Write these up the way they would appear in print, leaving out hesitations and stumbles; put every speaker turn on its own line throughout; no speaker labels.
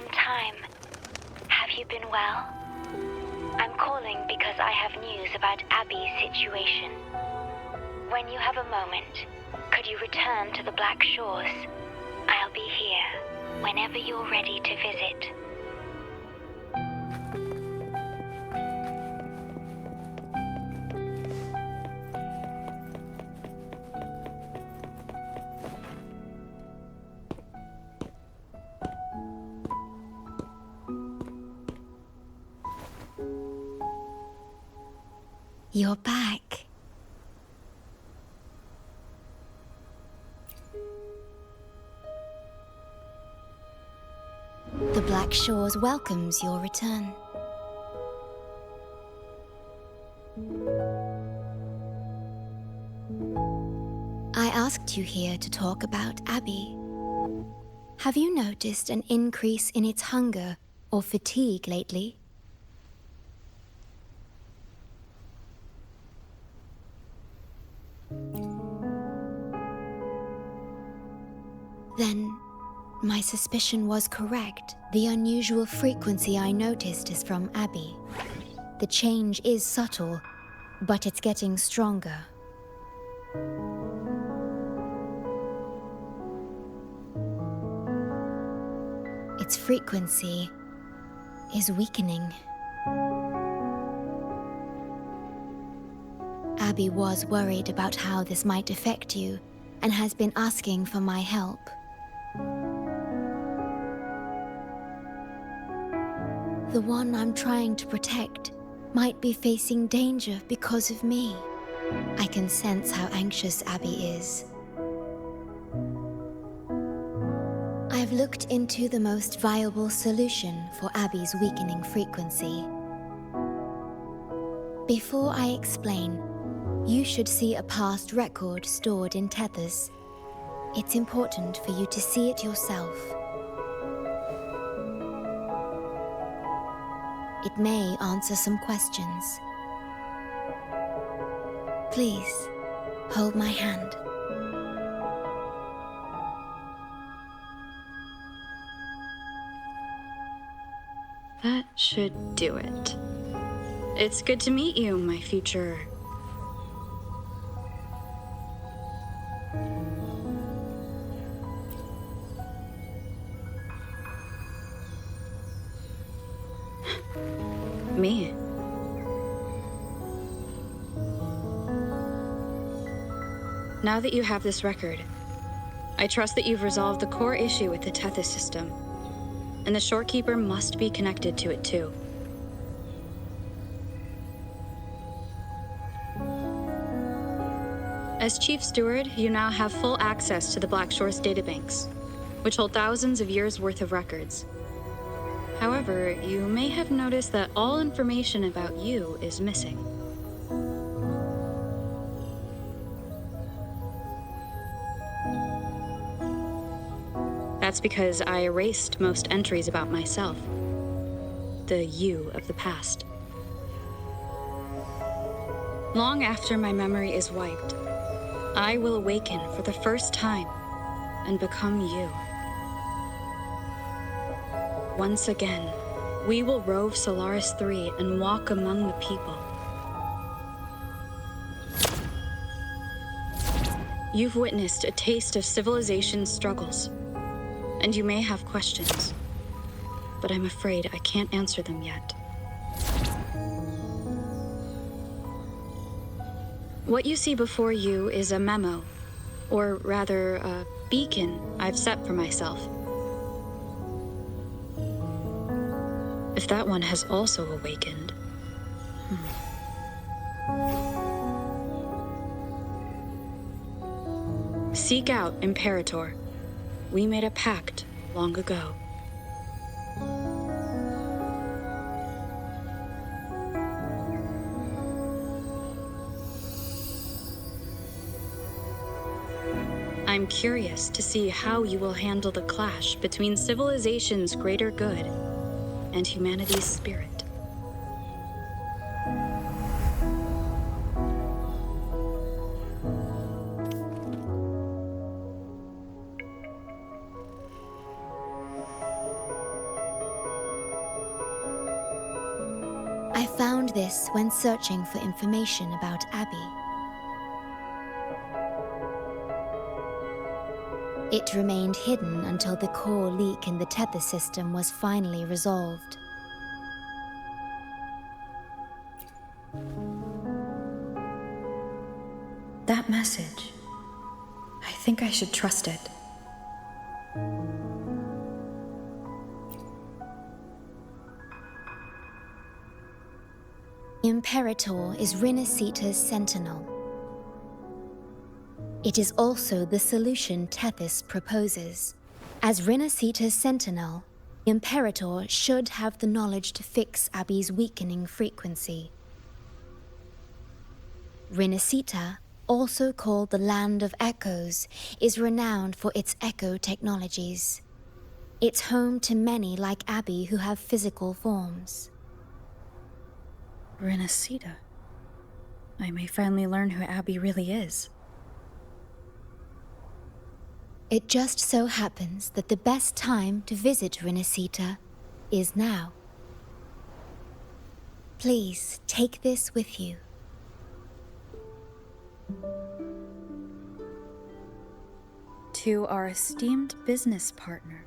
some time. Have you been well? I'm calling because I have news about Abby's situation. When you have a moment, could you return to the Black Shores? I'll be here whenever you're ready to visit.
You're back. The Black Shores welcomes your return. I asked you here to talk about Abby. Have you noticed an increase in its hunger or fatigue lately? Then, my suspicion was correct. The unusual frequency I noticed is from Abby. The change is subtle, but it's getting stronger. Its frequency is weakening. Abby was worried about how this might affect you and has been asking for my help. The one I'm trying to protect might be facing danger because of me. I can sense how anxious Abby is. I've looked into the most viable solution for Abby's weakening frequency. Before I explain, you should see a past record stored in tethers. It's important for you to see it yourself. It may answer some questions. Please, hold my hand.
That should do it. It's good to meet you, my future... me. Now that you have this record, I trust that you've resolved the core issue with the Tethys system, and the Shorekeeper must be connected to it too. As Chief Steward, you now have full access to the Black Shores databanks, which hold thousands of years' worth of records. However, you may have noticed that all information about you is missing. That's because I erased most entries about myself, the you of the past. Long after my memory is wiped, I will awaken for the first time and become you. Once again, we will rove Solaris 3 and walk among the people. You've witnessed a taste of civilization's struggles, and you may have questions, but I'm afraid I can't answer them yet. What you see before you is a memo, or rather, a beacon I've set for myself. If that one has also awakened... Seek out Imperator. We made a pact long ago. I'm curious to see how you will handle the clash between civilization's greater good and humanity's spirit.
found this when searching for information about Abby. It remained hidden until the core leak in the tether system was finally resolved.
That message. I think I should trust it.
Imperator is Rinascita's sentinel. It is also the solution Tethys proposes. As Rinascita's sentinel, Imperator should have the knowledge to fix Abby's weakening frequency. Rinascita, also called the Land of Echoes, is renowned for its echo technologies. It's home to many like Abby who have physical forms.
Rinascita. I may finally learn who Abby really is.
It just so happens that the best time to visit Rinascita is now. Please take this with you.
To our esteemed business partner.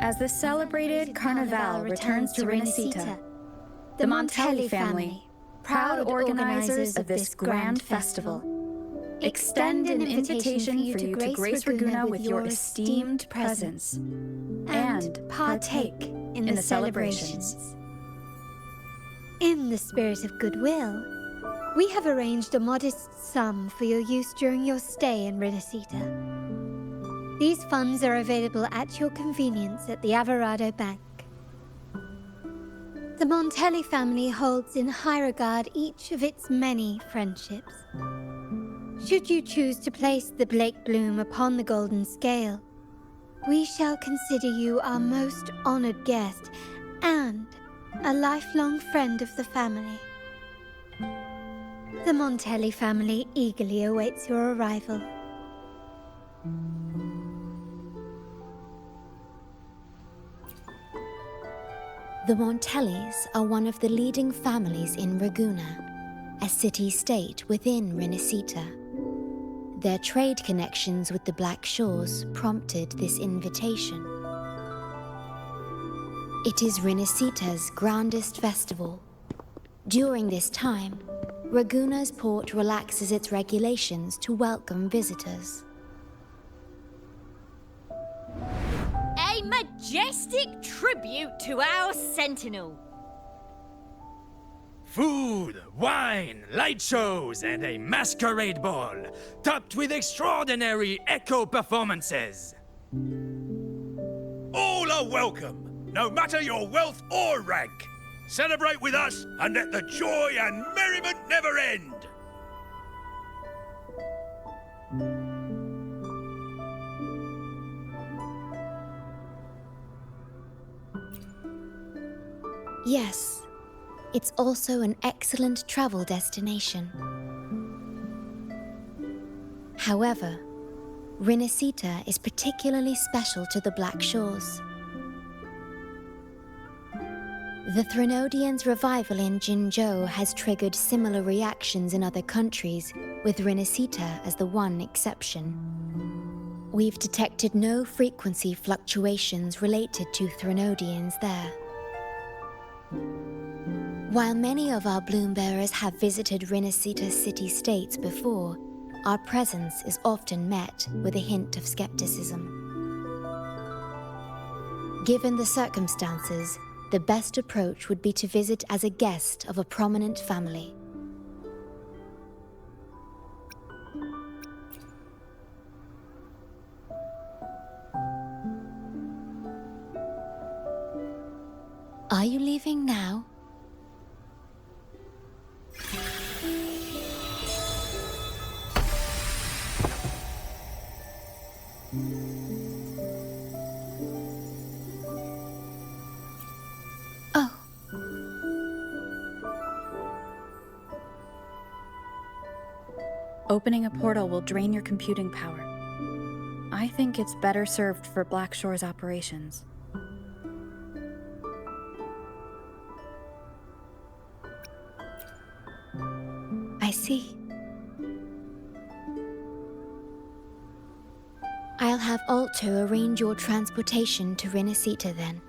As the celebrated Carnavale returns to Rinascita, the Montelli family, proud organizers of this grand festival, extend an invitation for you to grace Ragunna with your esteemed presence and partake in the celebrations.
In the spirit of goodwill, we have arranged a modest sum for your use during your stay in Rinascita. These funds are available at your convenience at the Averado Bank. The Montelli family holds in high regard each of its many friendships. Should you choose to place the Blake Bloom upon the golden scale, we shall consider you our most honored guest and a lifelong friend of the family. The Montelli family eagerly awaits your arrival.
The Montellis are one of the leading families in Ragunna, a city-state within Rinascita. Their trade connections with the Black Shores prompted this invitation. It is Rinascita's grandest festival. During this time, Ragunna's port relaxes its regulations to welcome visitors.
A majestic tribute to our sentinel.
Food, wine, light shows, and a masquerade ball, topped with extraordinary echo performances.
All are welcome, no matter your wealth or rank. Celebrate with us and let the joy and merriment never end.
Yes, it's also an excellent travel destination. However, Rinascita is particularly special to the Black Shores. The Threnodians' revival in Jinzhou has triggered similar reactions in other countries, with Rinascita as the one exception. We've detected no frequency fluctuations related to Threnodians there. While many of our bloom-bearers have visited Rinascita city-states before, our presence is often met with a hint of skepticism. Given the circumstances, the best approach would be to visit as a guest of a prominent family. Are you leaving now? Oh.
Opening a portal will drain your computing power. I think it's better served for Black Shore's operations.
see. I'll have Alto arrange your transportation to Rinascita then.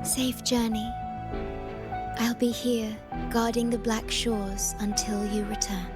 Safe journey. I'll be here, guarding the Black Shores until you return.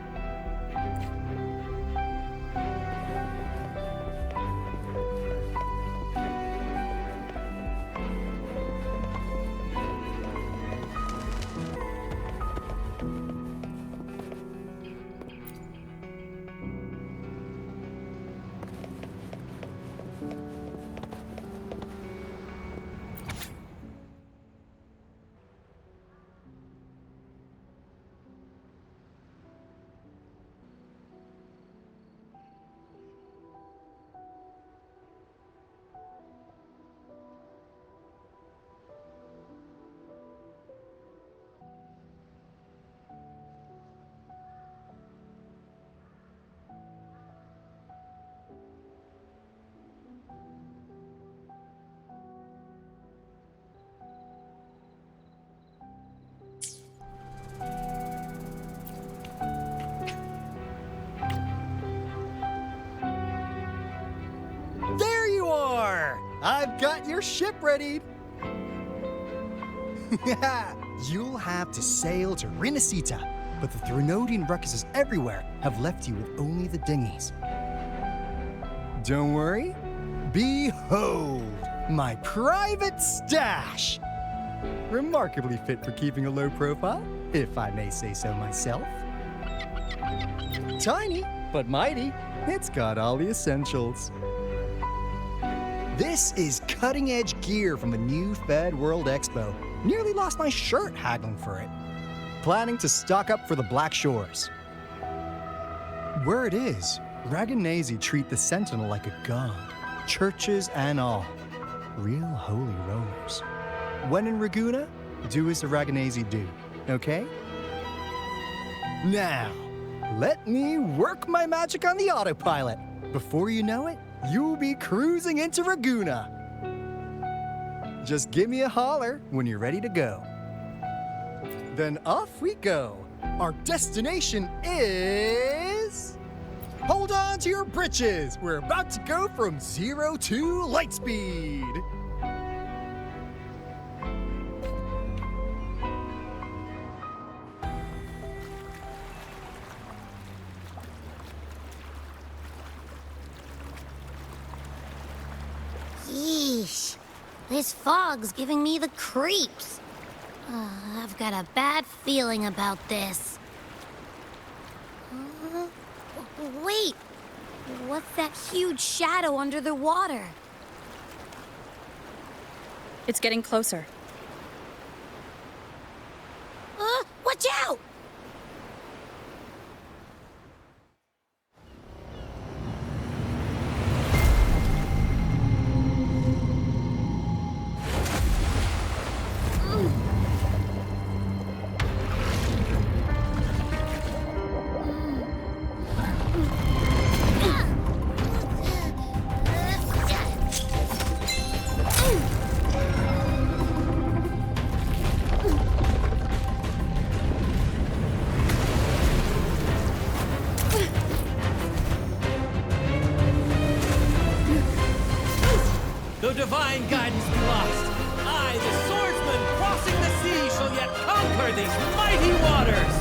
There you are! I've got your ship readied. You'll have to sail to Rinascita, but the Threnodian ruckuses everywhere have left you with only the dinghies. Don't worry. Behold, my private stash! Remarkably fit for keeping a low profile, if I may say so myself. Tiny, but mighty. It's got all the essentials. This is cutting-edge gear from the new Fed World Expo. Nearly lost my shirt haggling for it. Planning to stock up for the Black Shores. Word is, Ragunna treat the sentinel like a god. Churches and all. Real holy rollers. When in Ragunna, do as the Ragunna do, okay? Now, let me work my magic on the autopilot. Before you know it, you'll be cruising into Ragunna. Just give me a holler when you're ready to go. Then off we go. Our destination is... Hold on to your britches. We're about to go from 0 to light speed.
Yeesh. This fog's giving me the creeps. I've got a bad feeling about this. Wait! What's that huge shadow under the water?
It's getting closer.
Watch out!
Though divine guidance be lost, I, the swordsman crossing the sea, shall yet conquer these mighty waters!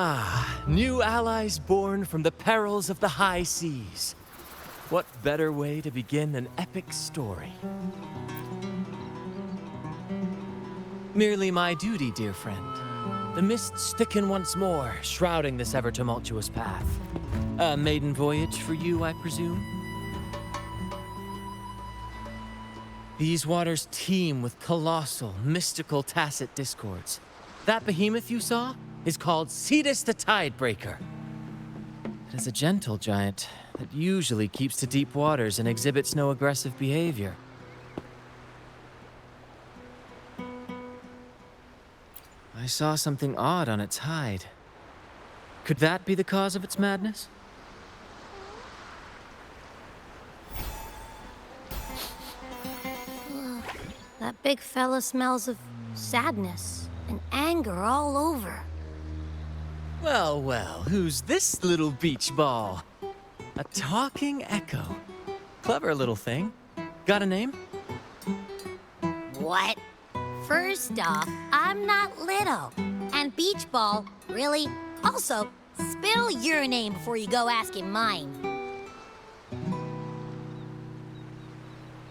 Ah, new allies born from the perils of the high seas. What better way to begin an epic story? Merely my duty, dear friend. The mists thicken once more, shrouding this ever-tumultuous path. A maiden voyage for you, I presume? These waters teem with colossal, mystical, tacit discords. That behemoth you saw is called Cetus the Tidebreaker. It is a gentle giant that usually keeps to deep waters and exhibits no aggressive behavior. I saw something odd on its hide. Could that be the cause of its madness?
That big fella smells of sadness and anger all over.
Well, well, who's this little beach ball? A talking echo. Clever little thing. Got a name?
What? First off, I'm not little. And beach ball, really? Also, spill your name before you go asking mine.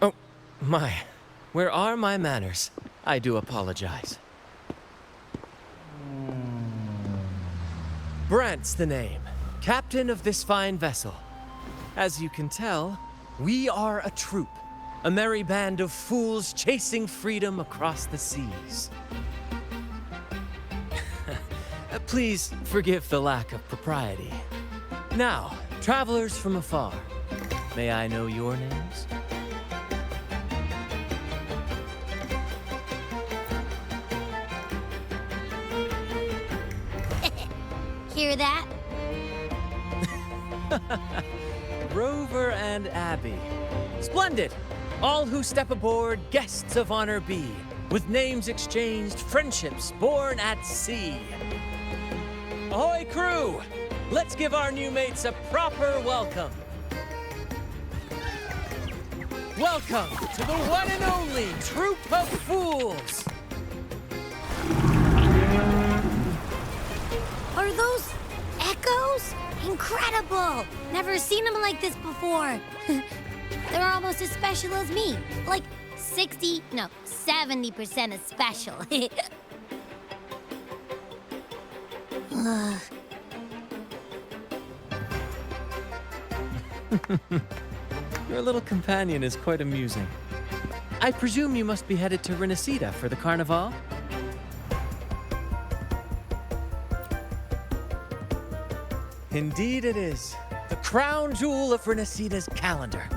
Oh, my. Where are my manners? I do apologize. Brant's the name. Captain of this fine vessel. As you can tell, we are a troupe. A merry band of fools chasing freedom across the seas. Please forgive the lack of propriety. Now, travelers from afar, may I know your names?
Hear that?
Rover and Abby. Splendid! All who step aboard, guests of honor be. With names exchanged, friendships born at sea. Ahoy, crew! Let's give our new mates a proper welcome. Welcome to the one and only Troupe of Fools!
Are those echoes? Incredible! Never seen them like this before. They're almost as special as me. Like 70% as special.
Your little companion is quite amusing. I presume you must be headed to Rinascita for the Carnavale? Indeed it is. The crown jewel of Rinascita's calendar.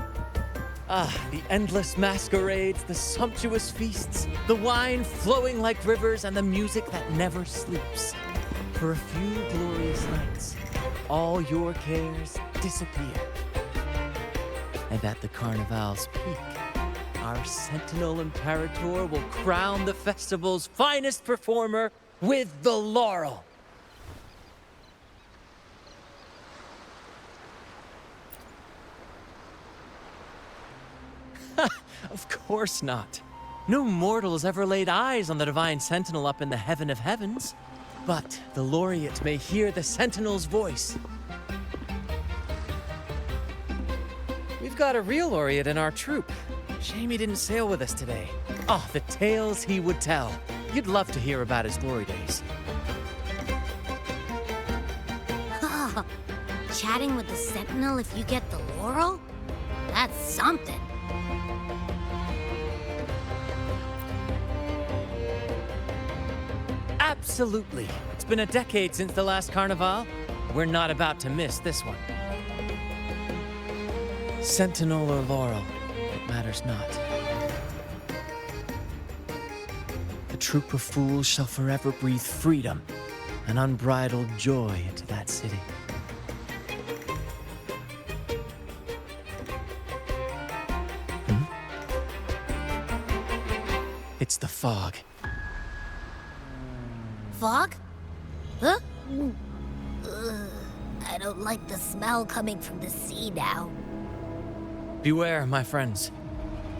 Ah, the endless masquerades, the sumptuous feasts, the wine flowing like rivers, and the music that never sleeps. For a few glorious nights, all your cares disappear. And at the Carnavale's peak, our Sentinel Imperator will crown the festival's finest performer with the laurel. Of course not. No mortal has ever laid eyes on the divine sentinel up in the heaven of heavens. But the laureate may hear the sentinel's voice. We've got a real laureate in our troupe. Shame he didn't sail with us today. Oh, the tales he would tell. You'd love to hear about his glory days.
Chatting with the sentinel if you get the laurel? That's something.
Absolutely. It's been a decade since the last Carnavale. We're not about to miss this one. Sentinel or laurel, it matters not. The troupe of fools shall forever breathe freedom and unbridled joy into that city. It's the fog.
Fog? Huh? I don't like the smell coming from the sea now.
Beware, my friends.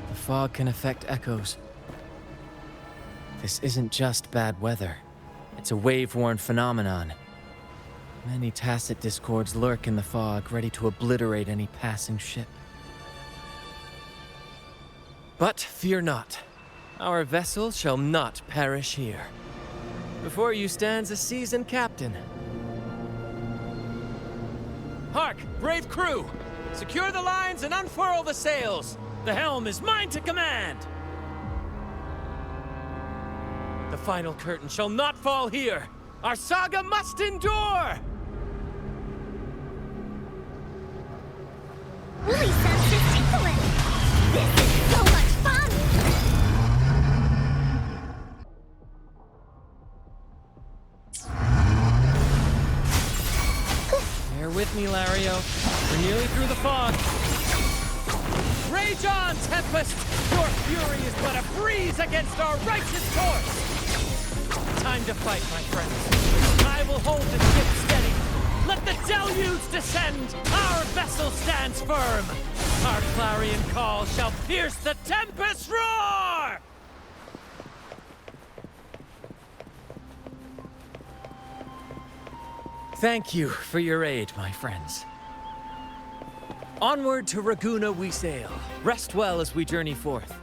The fog can affect echoes. This isn't just bad weather. It's a wave-worn phenomenon. Many tacit discords lurk in the fog, ready to obliterate any passing ship. But fear not. Our vessel shall not perish here. Before you stands a seasoned captain. Hark, brave crew! Secure the lines and unfurl the sails! The helm is mine to command! The final curtain shall not fall here! Our saga must endure!
Woolly sense is tickling! This is so much fun!
Bear with me, Lario. We're nearly through the fog. Rage on, Tempest! Your fury is but a breeze against our righteous course! Time to fight, my friends. I will hold the ship steady. Let the deluge descend! Our vessel stands firm! Our clarion call shall pierce the tempest roar! Thank you for your aid, my friends. Onward to Ragunna we sail. Rest well as we journey forth.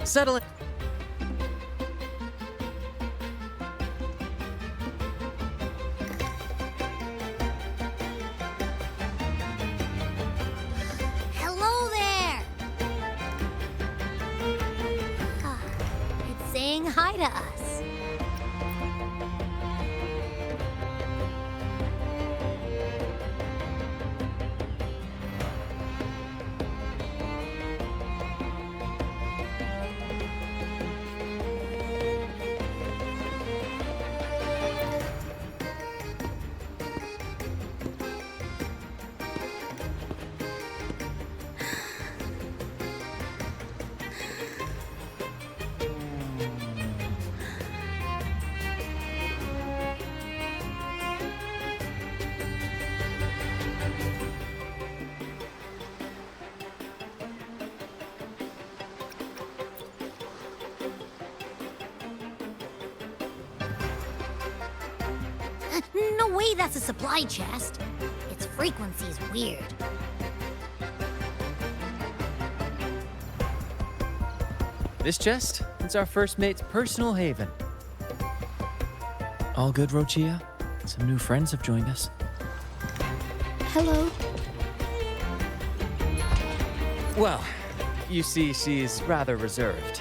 Settle it.
Hello there! It's saying hi to us. No way that's a supply chest. Its frequency's weird.
This chest is our first mate's personal haven. All good, Roccia? Some new friends have joined us.
Hello.
Well, you see, she's rather reserved.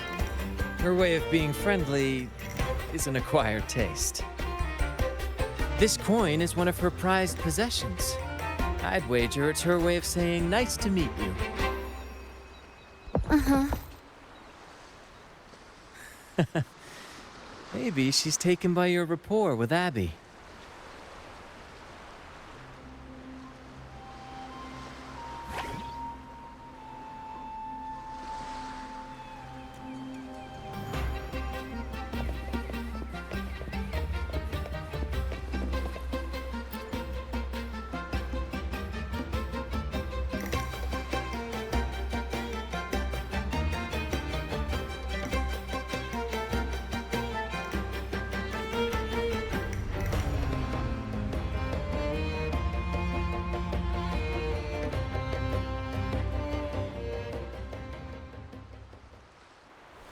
Her way of being friendly is an acquired taste. This coin is one of her prized possessions. I'd wager it's her way of saying nice to meet you.
Uh-huh.
Maybe she's taken by your rapport with Abby.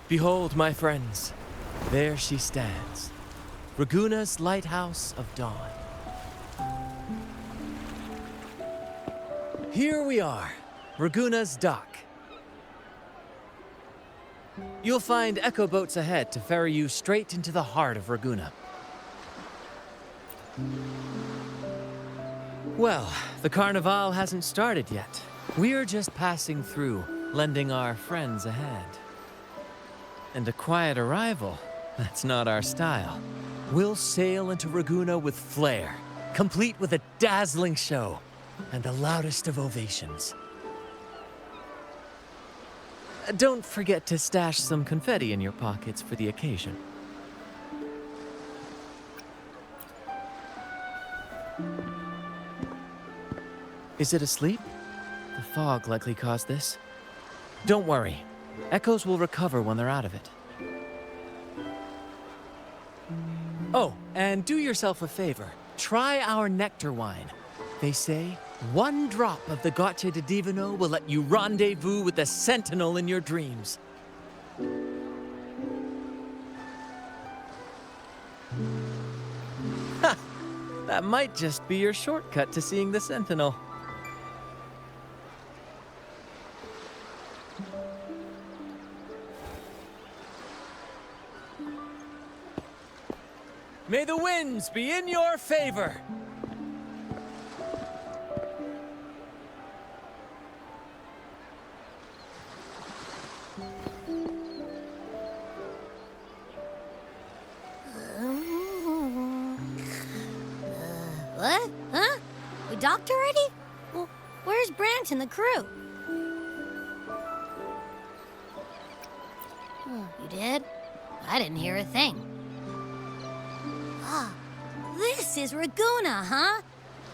Behold, my friends, there she stands, Ragunna's lighthouse of dawn. Here we are, Ragunna's dock. You'll find echo boats ahead to ferry you straight into the heart of Ragunna. Well, the Carnavale hasn't started yet. We're just passing through, lending our friends a hand. And a quiet arrival, that's not our style. We'll sail into Ragunna with flair, complete with a dazzling show and the loudest of ovations. Don't forget to stash some confetti in your pockets for the occasion. Is it asleep? The fog likely caused this. Don't worry. Echoes will recover when they're out of it. Oh, and do yourself a favor. try our nectar wine. They say one drop of the gacha di divino will let you rendezvous with the sentinel in your dreams. Ha! That might just be your shortcut to seeing the sentinel. May the winds be in your favor!
What? Huh? We docked already? Well, where's Brant and the crew? Oh, you did? I didn't hear a thing. Ah, this is Ragunna, huh?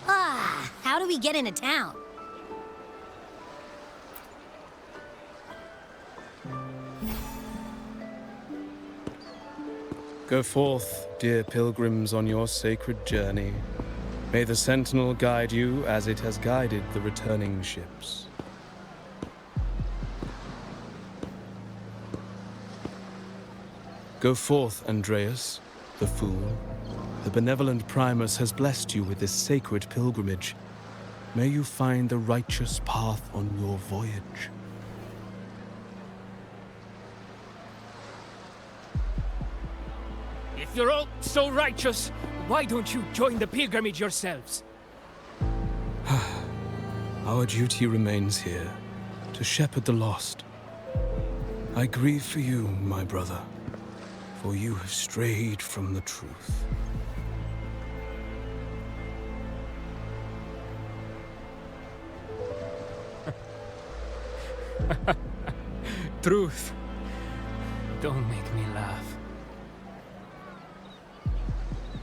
Ah, how do we get into town?
Go forth, dear pilgrims, on your sacred journey. May the sentinel guide you as it has guided the returning ships. Go forth, Andreas, the fool. The benevolent Primus has blessed you with this sacred pilgrimage. May you find the righteous path on your voyage.
If you're all so righteous, why don't you join the pilgrimage yourselves?
Our duty remains here, to shepherd the lost. I grieve for you, my brother, for you have strayed from the truth.
Truth. Don't make me laugh.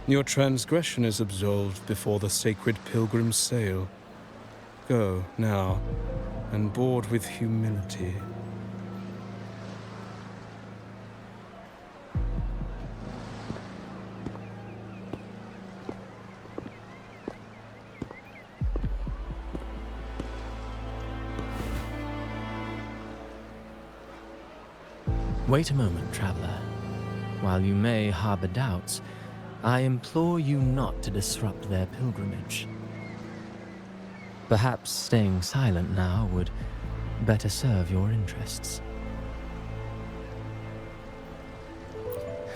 Your transgression is absolved before the sacred pilgrims sail. Go, now, and board with humility.
Wait a moment, traveler. While you may harbor doubts, I implore you not to disrupt their pilgrimage. Perhaps staying silent now would better serve your interests.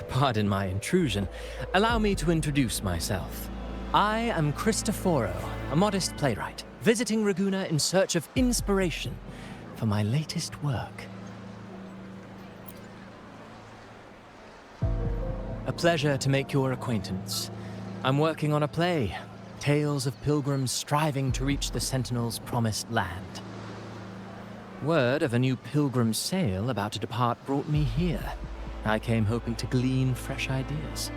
Pardon my intrusion. Allow me to introduce myself. I am Cristoforo, a modest playwright, visiting Ragunna in search of inspiration for my latest work. A pleasure to make your acquaintance. I'm working on a play, tales of pilgrims striving to reach the Sentinel's promised land. Word of a new pilgrim sail about to depart brought me here. I came hoping to glean fresh ideas.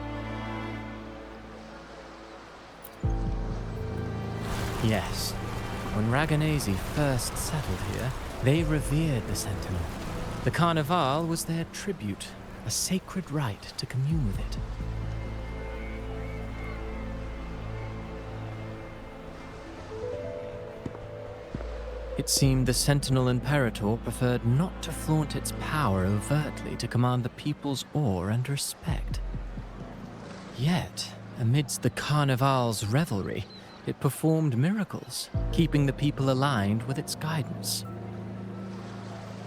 Yes, when Ragunna first settled here, they revered the Sentinel. The Carnavale was their tribute, a sacred right to commune with it. It seemed the Sentinel Imperator preferred not to flaunt its power overtly to command the people's awe and respect. Yet, amidst the Carnavale's revelry, it performed miracles, keeping the people aligned with its guidance.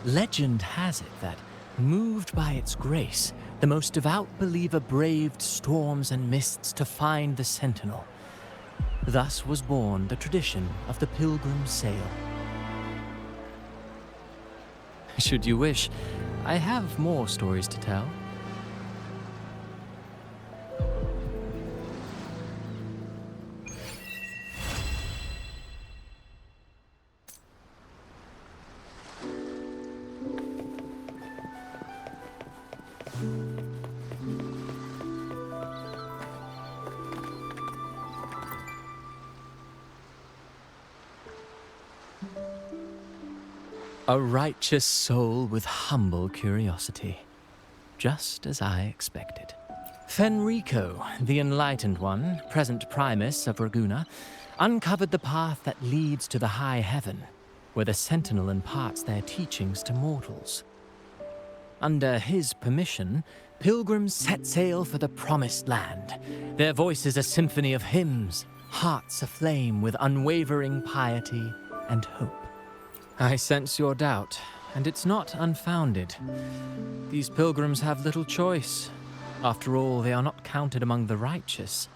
Legend has it that, moved by its grace, the most devout believer braved storms and mists to find the Sentinel. Thus was born the tradition of the pilgrim sail. Should you wish, I have more stories to tell. A righteous soul with humble curiosity, just as I expected. Fenrico, the Enlightened One, present Primus of Ragunna, uncovered the path that leads to the high heaven, where the sentinel imparts their teachings to mortals. Under his permission, pilgrims set sail for the promised land, their voices a symphony of hymns, hearts aflame with unwavering piety and hope. I sense your doubt, and it's not unfounded. These pilgrims have little choice. After all, they are not counted among the righteous,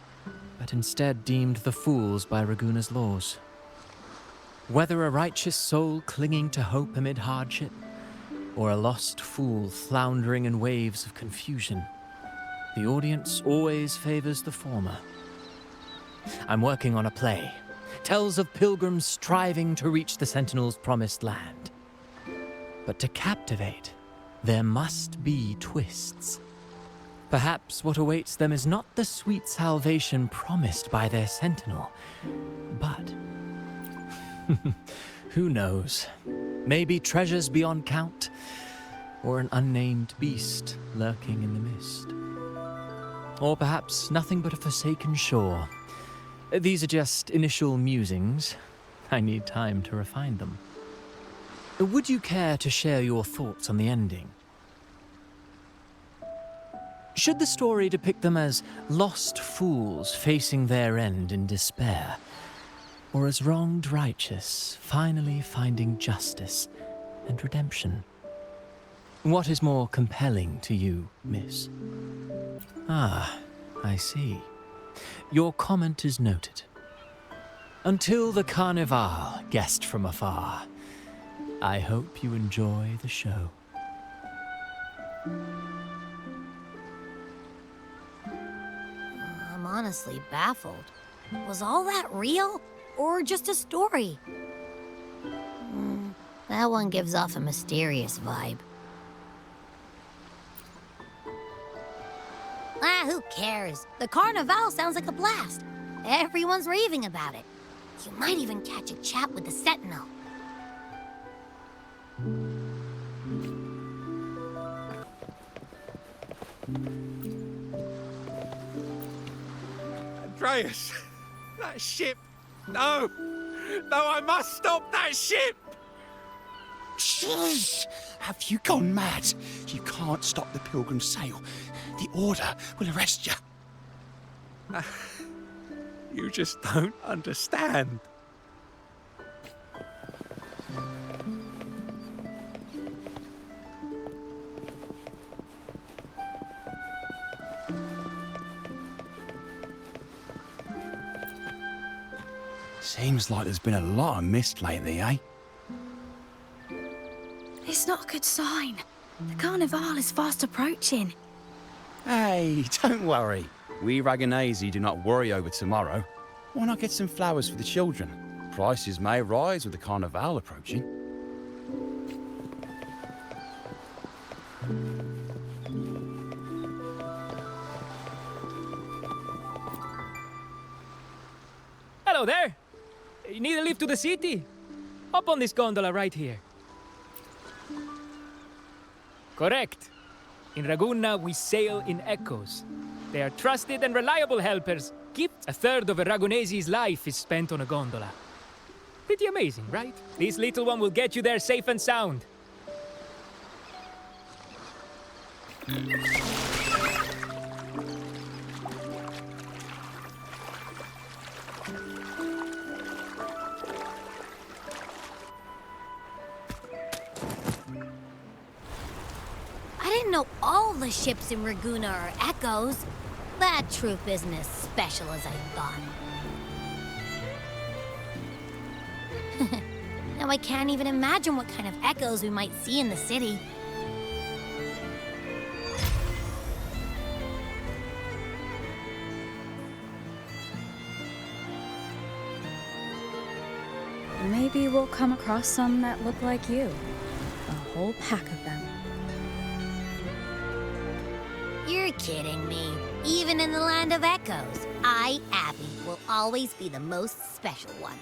but instead deemed the fools by Ragunna's laws. Whether a righteous soul clinging to hope amid hardship, or a lost fool floundering in waves of confusion, the audience always favors the former. I'm working on a play. Tells of pilgrims striving to reach the Sentinel's promised land. But to captivate, there must be twists. Perhaps what awaits them is not the sweet salvation promised by their Sentinel, but... who knows? Maybe treasures beyond count, or an unnamed beast lurking in the mist. Or perhaps nothing but a forsaken shore. These are just initial musings. I need time to refine them. Would you care to share your thoughts on the ending? Should the story depict them as lost fools facing their end in despair, or as wronged righteous finally finding justice and redemption? What is more compelling to you, miss? Ah, I see. Your comment is noted. Until the Carnavale, guest from afar, I hope you enjoy the show.
I'm honestly baffled. Was all that real, or just a story? That one gives off a mysterious vibe. Who cares? The Carnavale sounds like a blast. Everyone's raving about it. You might even catch a chat with the sentinel.
Andreas, that ship. No, I must stop that ship.
Shh! Have you gone mad? You can't stop the Pilgrim sail. The Order will arrest you.
You just don't understand.
Seems like there's been a lot of mist lately, eh?
It's not a good sign. The Carnavale is fast approaching.
Hey, don't worry. We Ragunese do not worry over tomorrow. Why not get some flowers for the children? Prices may rise with the Carnavale approaching.
Hello there. You need a lift to the city? Hop on this gondola right here. Correct. In Ragunna, we sail in echoes. They are trusted and reliable helpers. A third of a Ragunese's life is spent on a gondola. Pretty amazing, right? This little one will get you there safe and sound.
I didn't know all the ships in Ragunna are echoes. That troupe isn't as special as I thought. Now I can't even imagine what kind of echoes we might see in the city.
Maybe we'll come across some that look like you. A whole pack of them.
You're kidding me. Even in the land of echoes, I, Abby, will always be the most special one.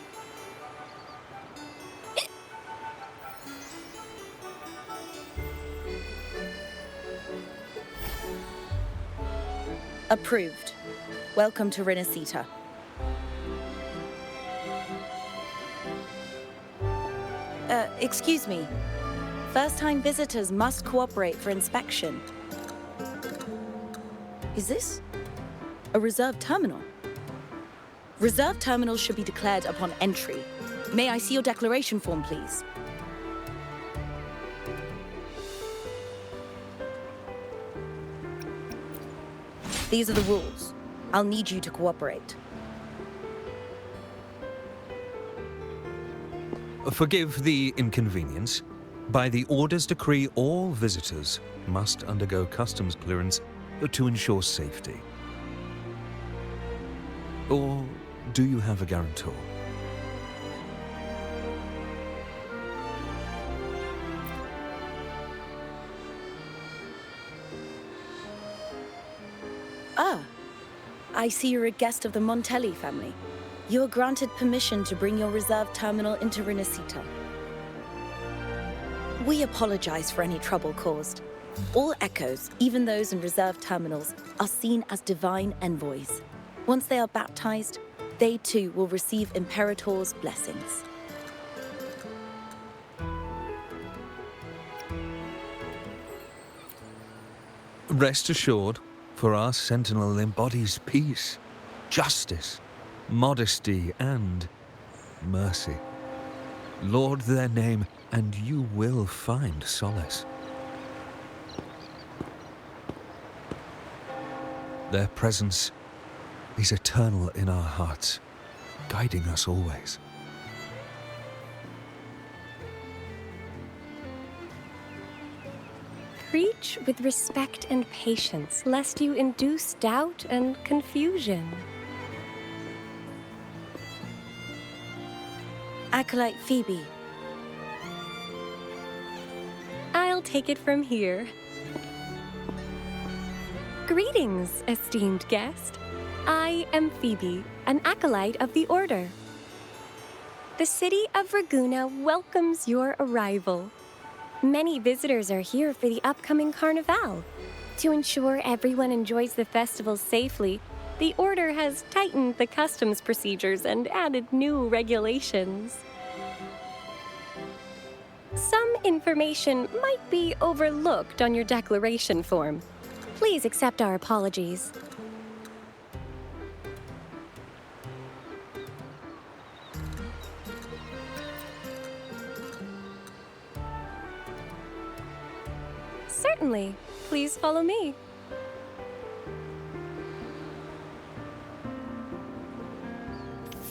Approved. Welcome to Rinascita. Excuse me. First-time visitors must cooperate for inspection. Is this a reserved terminal? Reserved terminals should be declared upon entry. May I see your declaration form, please? These are the rules. I'll need you to cooperate.
Forgive the inconvenience. By the Order's decree, all visitors must undergo customs clearance to ensure safety. Or do you have a guarantor?
Ah, I see you're a guest of the Montelli family. You are granted permission to bring your reserve terminal into Rinascita. We apologize for any trouble caused. All echoes, even those in reserve terminals, are seen as divine envoys. Once they are baptized, they too will receive Imperator's blessings.
Rest assured, for our sentinel embodies peace, justice, modesty, and mercy. Lord their name, and you will find solace. Their presence is eternal in our hearts, guiding us always.
Preach with respect and patience, lest you induce doubt and confusion.
Acolyte Phoebe.
I'll take it from here. Greetings, esteemed guest. I am Phoebe, an acolyte of the Order. The city of Ragunna welcomes your arrival. Many visitors are here for the upcoming Carnavale. To ensure everyone enjoys the festival safely, the Order has tightened the customs procedures and added new regulations. Some information might be overlooked on your declaration form. Please accept our apologies. Certainly. Please follow me.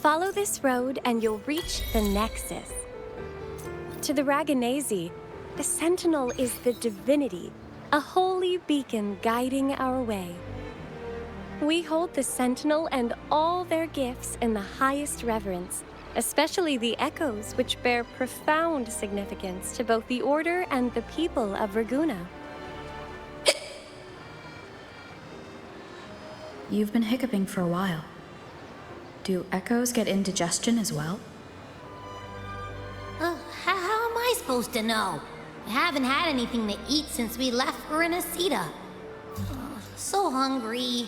Follow this road and you'll reach the Nexus. To the Ragunna, the sentinel is the divinity, a holy beacon guiding our way. We hold the sentinel and all their gifts in the highest reverence, especially the echoes, which bear profound significance to both the Order and the people of Ragunna.
You've been hiccuping for a while. Do echoes get indigestion as well?
How am I supposed to know? I haven't had anything to eat since we left for Rinascita. So hungry.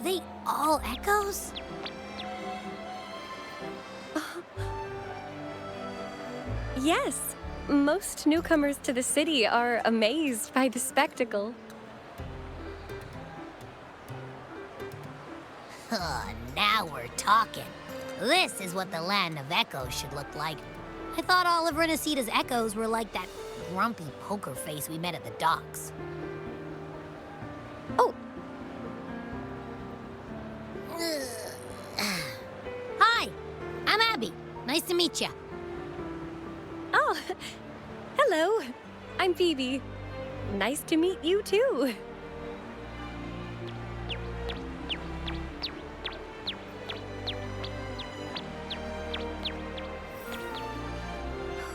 they all echoes?
Yes, most newcomers to the city are amazed by the spectacle.
Now we're talking. This is what the land of echoes should look like. I thought all of Rinascita's echoes were like that grumpy poker face we met at the docks.
Oh!
Hi, I'm Abby. Nice to meet you.
Oh, hello. I'm Phoebe. Nice to meet you too.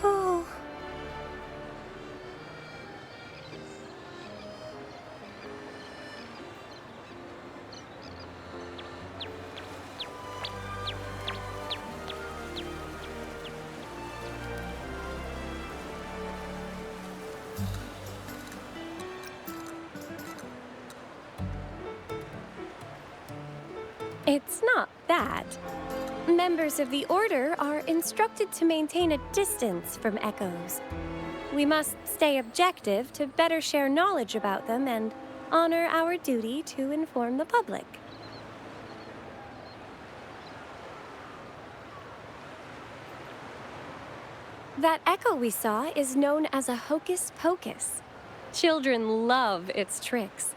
Oh. It's not that. Members of the Order are instructed to maintain a distance from echoes. We must stay objective to better share knowledge about them and honor our duty to inform the public. That echo we saw is known as a hocus pocus. Children love its tricks.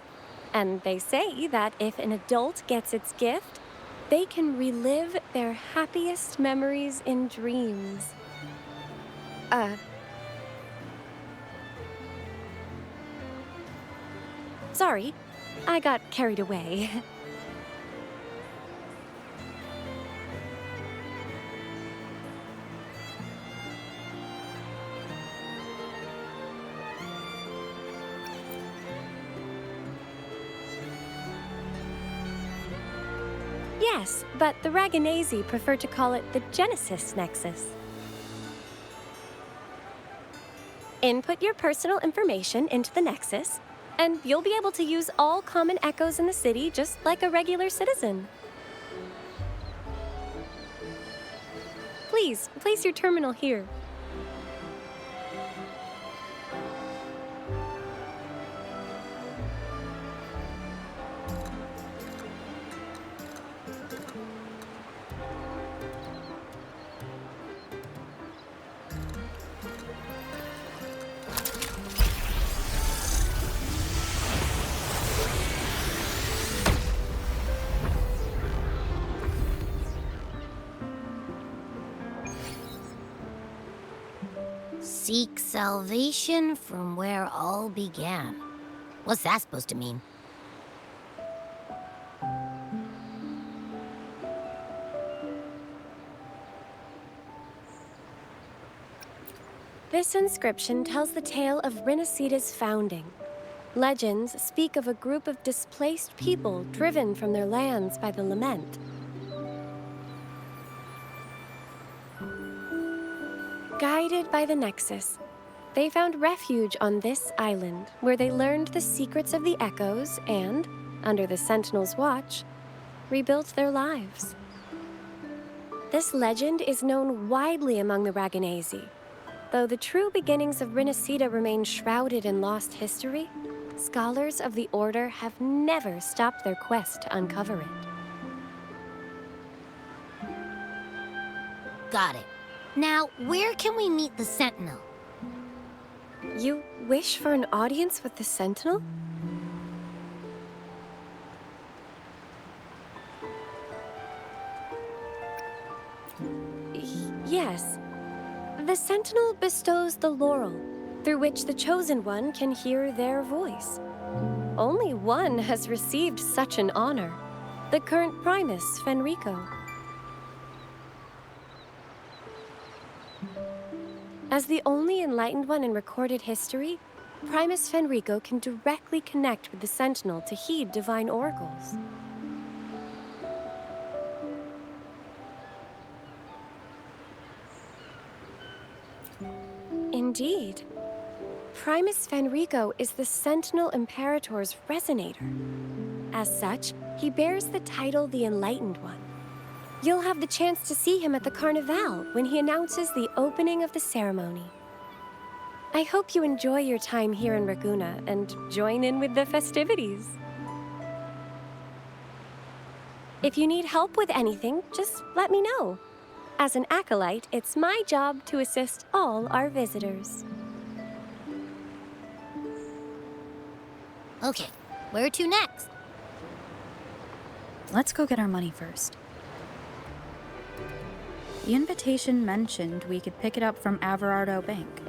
And they say that if an adult gets its gift, they can relive their happiest memories in dreams. Sorry, I got carried away. Yes, but the Ragunna prefer to call it the Genesis Nexus. Input your personal information into the Nexus, and you'll be able to use all common echoes in the city just like a regular citizen. Please, place your terminal here.
Seek salvation from where all began. What's that supposed to mean?
This inscription tells the tale of Rinascita's founding. Legends speak of a group of displaced people driven from their lands by the lament. Guided by the Nexus, they found refuge on this island, where they learned the secrets of the echoes and, under the Sentinel's watch, rebuilt their lives. This legend is known widely among the Ragunna. Though the true beginnings of Rinascita remain shrouded in lost history, scholars of the Order have never stopped their quest to uncover it.
Got it. Now, where can we meet the Sentinel?
You wish for an audience with the Sentinel? Yes. The Sentinel bestows the laurel, through which the Chosen One can hear their voice. Only one has received such an honor, the current Primus, Fenrico. As the only enlightened one in recorded history, Primus Fenrico can directly connect with the Sentinel to heed divine oracles. Indeed. Primus Fenrico is the Sentinel Imperator's resonator. As such, he bears the title the Enlightened One. You'll have the chance to see him at the Carnavale when he announces the opening of the ceremony. I hope you enjoy your time here in Ragunna and join in with the festivities. If you need help with anything, just let me know. As an acolyte, it's my job to assist all our visitors.
Okay, where to next?
Let's go get our money first. The invitation mentioned we could pick it up from Averardo Bank.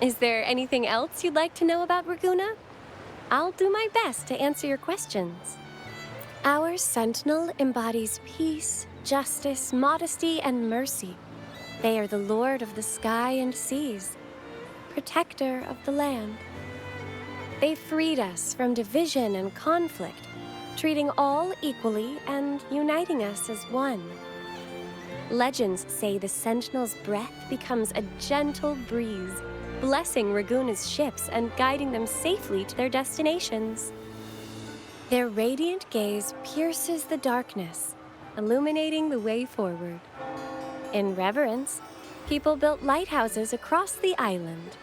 Is there anything else you'd like to know about Ragunna? I'll do my best to answer your questions. Our Sentinel embodies peace, justice, modesty, and mercy. They are the Lord of the sky and seas, protector of the land. They freed us from division and conflict, treating all equally and uniting us as one. Legends say the Sentinel's breath becomes a gentle breeze, blessing Ragunna's ships and guiding them safely to their destinations. Their radiant gaze pierces the darkness, illuminating the way forward. In reverence, people built lighthouses across the island.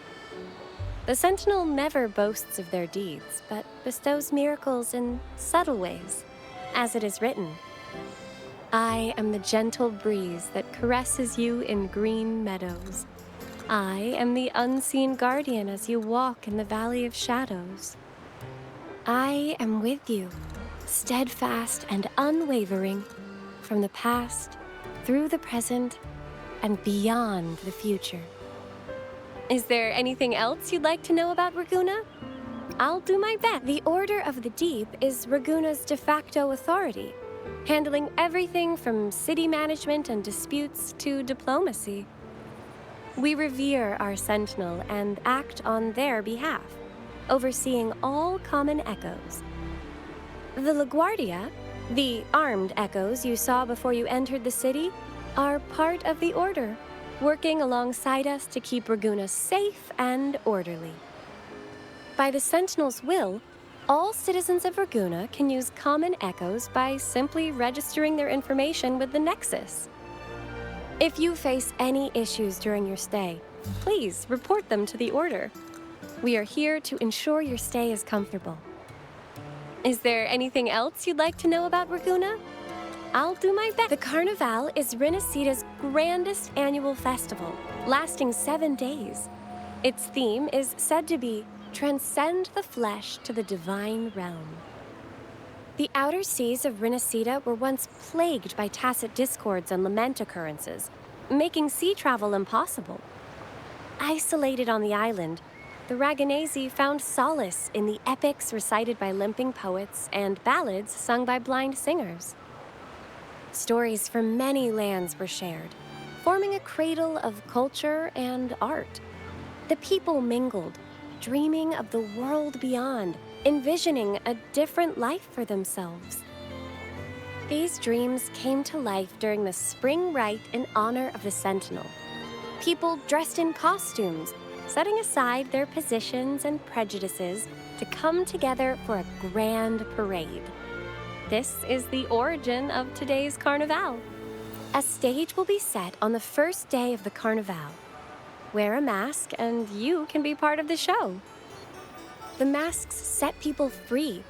The Sentinel never boasts of their deeds, but bestows miracles in subtle ways, as it is written. I am the gentle breeze that caresses you in green meadows. I am the unseen guardian as you walk in the Valley of Shadows. I am with you, steadfast and unwavering, from the past, through the present, and beyond the future. Is there anything else you'd like to know about Ragunna? I'll do my best. The Order of the Deep is Ragunna's de facto authority, handling everything from city management and disputes to diplomacy. We revere our Sentinel and act on their behalf, overseeing all common echoes. The LaGuardia, the armed echoes you saw before you entered the city, are part of the Order, working alongside us to keep Ragunna safe and orderly. By the Sentinel's will, all citizens of Ragunna can use common echoes by simply registering their information with the Nexus. If you face any issues during your stay, please report them to the Order. We are here to ensure your stay is comfortable. Is there anything else you'd like to know about Ragunna? I'll do my best. The Carnavale is Rinascita's grandest annual festival, lasting 7 days. Its theme is said to be Transcend the Flesh to the Divine Realm. The outer seas of Rinascita were once plagued by tacit discords and lament occurrences, making sea travel impossible. Isolated on the island, the Ragunesi found solace in the epics recited by limping poets and ballads sung by blind singers. Stories from many lands were shared, forming a cradle of culture and art. The people mingled, dreaming of the world beyond, envisioning a different life for themselves. These dreams came to life during the spring rite in honor of the Sentinel, People dressed in costumes, setting aside their positions and prejudices to come together for a grand parade. This is the origin of today's Carnavale. A stage will be set on the first day of the Carnavale. Wear a mask and you can be part of the show. The masks set people free,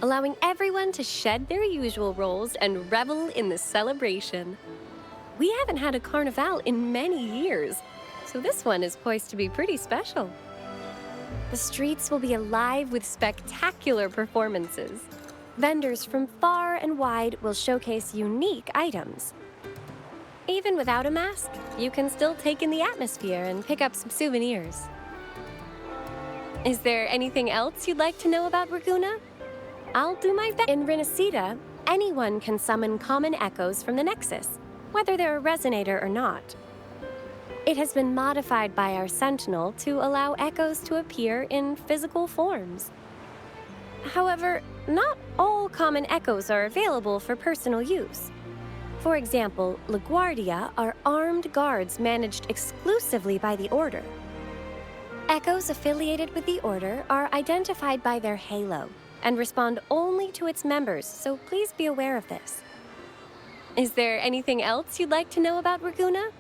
allowing everyone to shed their usual roles and revel in the celebration. We haven't had a Carnavale in many years, so this one is poised to be pretty special. The streets will be alive with spectacular performances. Vendors from far and wide will showcase unique items. Even without a mask, you can still take in the atmosphere and pick up some souvenirs. Is there anything else you'd like to know about Ragunna? I'll do my best. In Rinascita, anyone can summon common echoes from the Nexus, whether they're a resonator or not. It has been modified by our sentinel to allow echoes to appear in physical forms. However, not all common echoes are available for personal use. For example, LaGuardia are armed guards managed exclusively by the Order. Echoes affiliated with the Order are identified by their halo and respond only to its members, so please be aware of this. Is there anything else you'd like to know about Ragunna?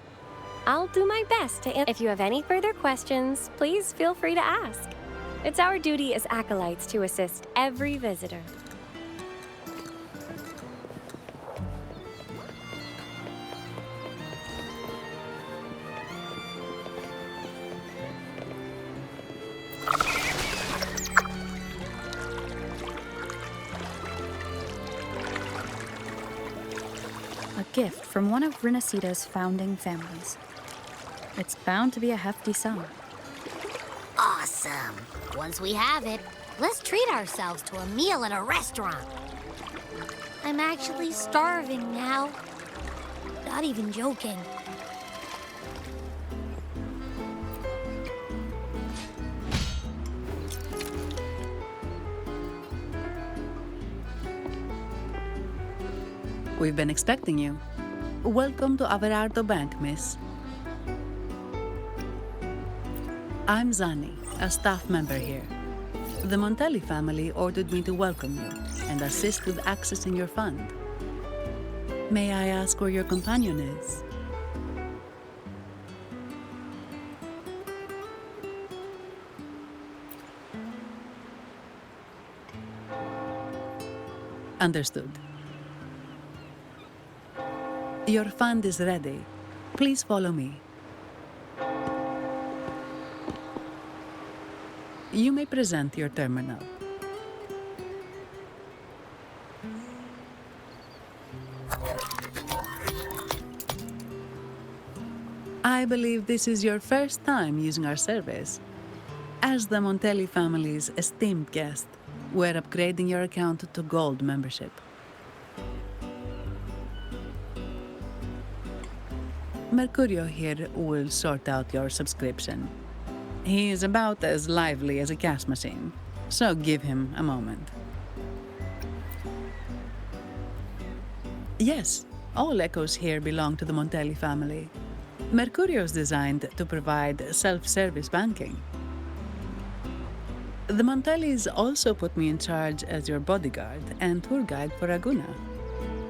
I'll do my best to answer. If you have any further questions, please feel free to ask. It's our duty as acolytes to assist every visitor.
A gift from one of Rinascita's founding families. It's bound to be a hefty sum.
Awesome. Once we have it, let's treat ourselves to a meal at a restaurant. I'm actually starving now. Not even joking.
We've been expecting you. Welcome to Averardo Bank, miss. I'm Zani, a staff member here. The Montelli family ordered me to welcome you and assist with accessing your fund. May I ask where your companion is? Understood. Your fund is ready. Please follow me. You may present your terminal. I believe this is your first time using our service. As the Montelli family's esteemed guest, we're upgrading your account to Gold membership. Mercurio here will sort out your subscription. He is about as lively as a cash machine, so give him a moment. Yes, all echoes here belong to the Montelli family. Mercurio is designed to provide self-service banking. The Montellis also put me in charge as your bodyguard and tour guide for Ragunna.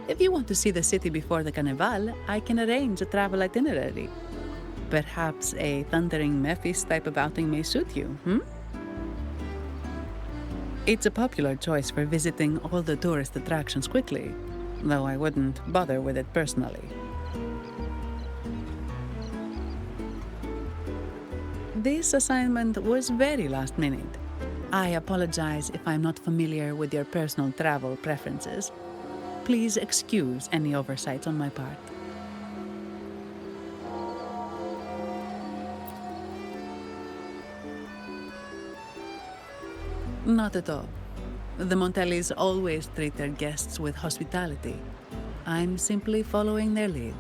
If you want to see the city before the Carnavale, I can arrange a travel itinerary. Perhaps a thundering Memphis type of outing may suit you, It's a popular choice for visiting all the tourist attractions quickly, though I wouldn't bother with it personally. This assignment was very last minute. I apologize if I'm not familiar with your personal travel preferences. Please excuse any oversights on my part. Not at all. The Montellis always treat their guests with hospitality. I'm simply following their lead.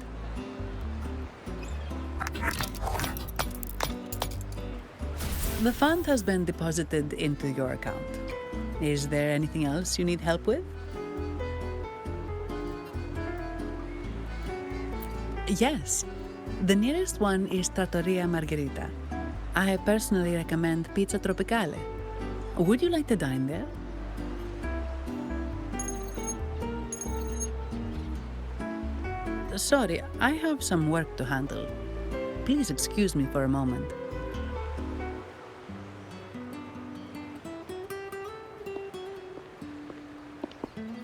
The fund has been deposited into your account. Is there anything else you need help with? Yes. The nearest one is Trattoria Margherita. I personally recommend Pizza Tropicale. Would you like to dine there? Sorry, I have some work to handle. Please excuse me for a moment.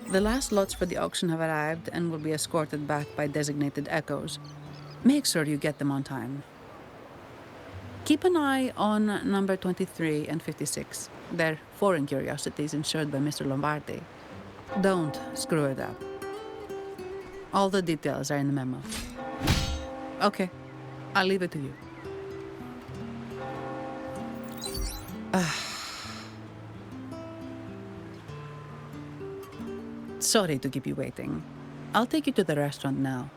The last lots for the auction have arrived and will be escorted back by designated echoes. Make sure you get them on time. Keep an eye on number 23 and 56. They're foreign curiosities insured by Mr. Lombardi. Don't screw it up. All the details are in the memo. Okay, I'll leave it to you. Sorry to keep you waiting. I'll take you to the restaurant now.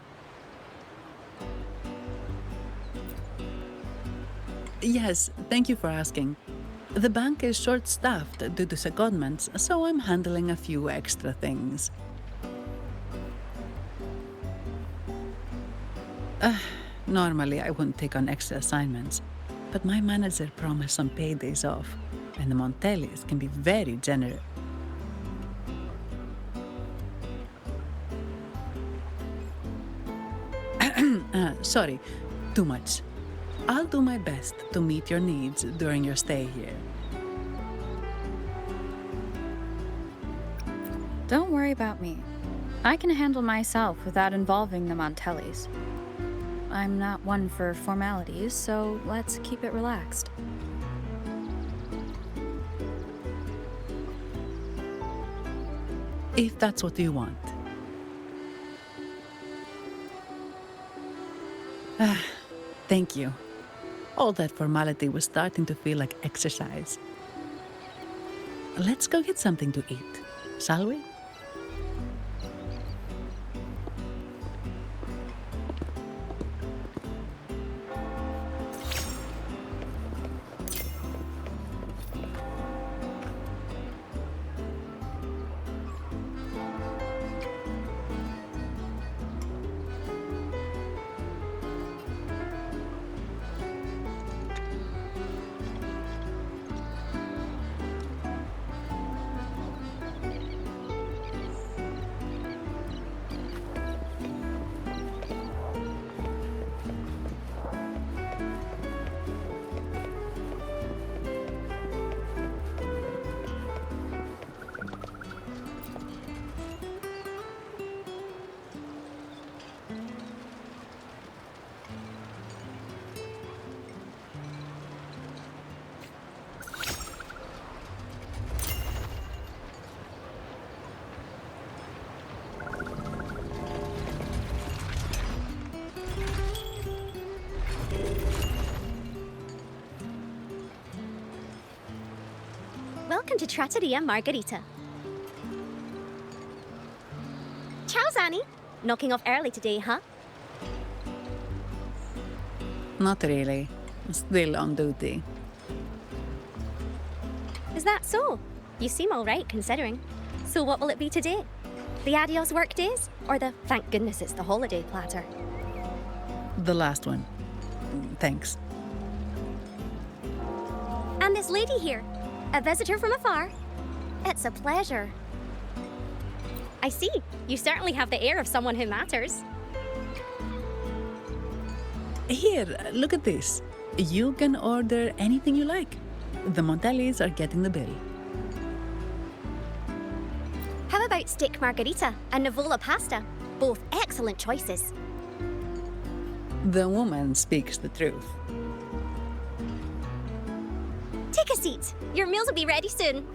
Yes, thank you for asking. The bank is short-staffed due to secondments, so I'm handling a few extra things. Normally, I wouldn't take on extra assignments, but my manager promised some paydays off, and the Montellis can be very generous. Sorry, too much. I'll do my best to meet your needs during your stay here.
Don't worry about me. I can handle myself without involving the Montellis. I'm not one for formalities, so let's keep it relaxed.
If that's what you want. Thank you. All that formality was starting to feel like exercise. Let's go get something to eat, shall we?
Welcome to Trattoria Margherita. Ciao, Zani. Knocking off early today, huh?
Not really. Still on duty.
Is that so? You seem all right, considering. So what will it be today? The adios work days? Or the thank goodness it's the holiday platter?
The last one. Thanks.
And this lady here. A visitor from afar. It's a pleasure. I see. You certainly have the air of someone who matters.
Here, look at this. You can order anything you like. The Montellis are getting the bill.
How about steak margarita and Nivola pasta? Both excellent choices.
The woman speaks the truth.
Take a seat. Your meals will be ready soon.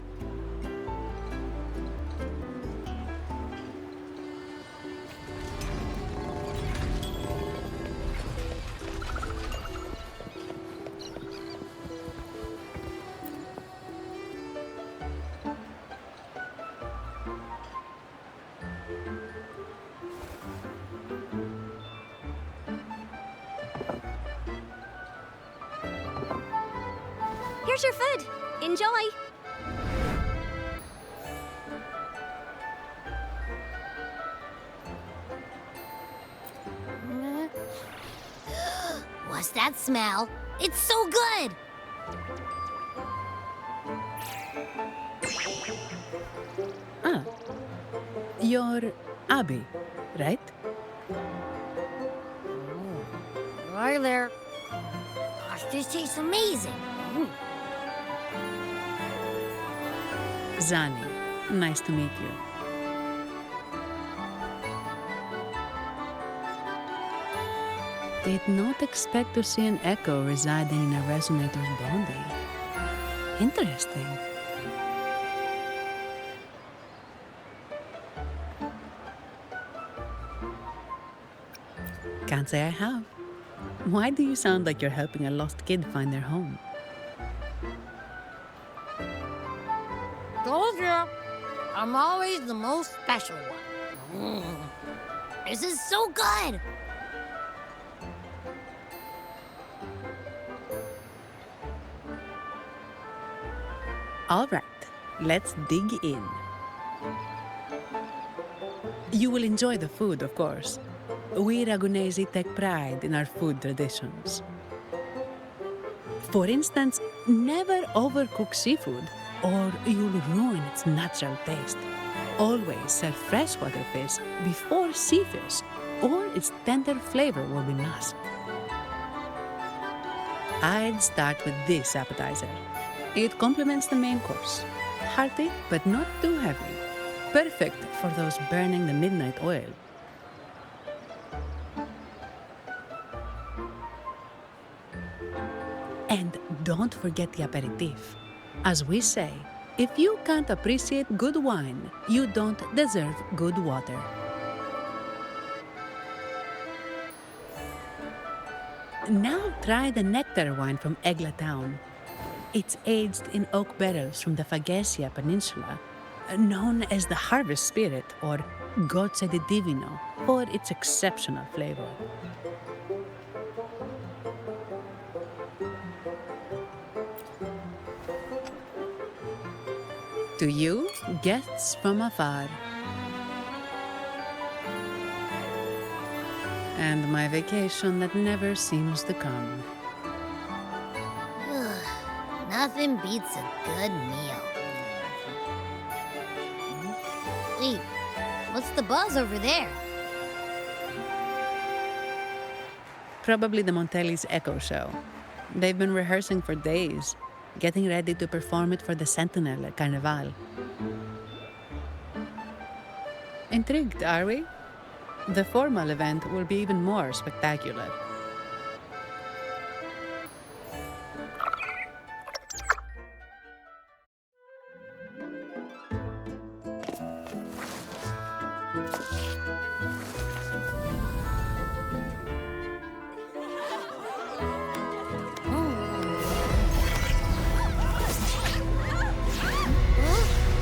Here's your food. Enjoy.
taste that smell. It's so good.
Ah, you're Abby, right?
Hi there. Gosh, this tastes amazing.
Zani, nice to meet you. Did not expect to see an echo residing in a resonator's body. Interesting. Can't say I have. Why do you sound like you're helping a lost kid find their home?
Told you, I'm always the most special one. This is so good.
All right, let's dig in. You will enjoy the food, of course. We Ragunesi take pride in our food traditions. For instance, never overcook seafood, or you'll ruin its natural taste. Always serve freshwater fish before sea fish, or its tender flavor will be masked. I'd start with this appetizer. It complements the main course. Hearty, but not too heavy. Perfect for those burning the midnight oil. And don't forget the aperitif. As we say, if you can't appreciate good wine, you don't deserve good water. Now try the nectar wine from Egla town. It's aged in oak barrels from the Phagasia Peninsula, known as the harvest spirit or Gocce di Divino for its exceptional flavor. To you, guests from afar. And my vacation that never seems to come.
Nothing beats a good meal. Wait, what's the buzz over there?
Probably the Montelli's Echo Show. They've been rehearsing for days, getting ready to perform it for the Sentinel at Carnavale. Intrigued, are we? The formal event will be even more spectacular.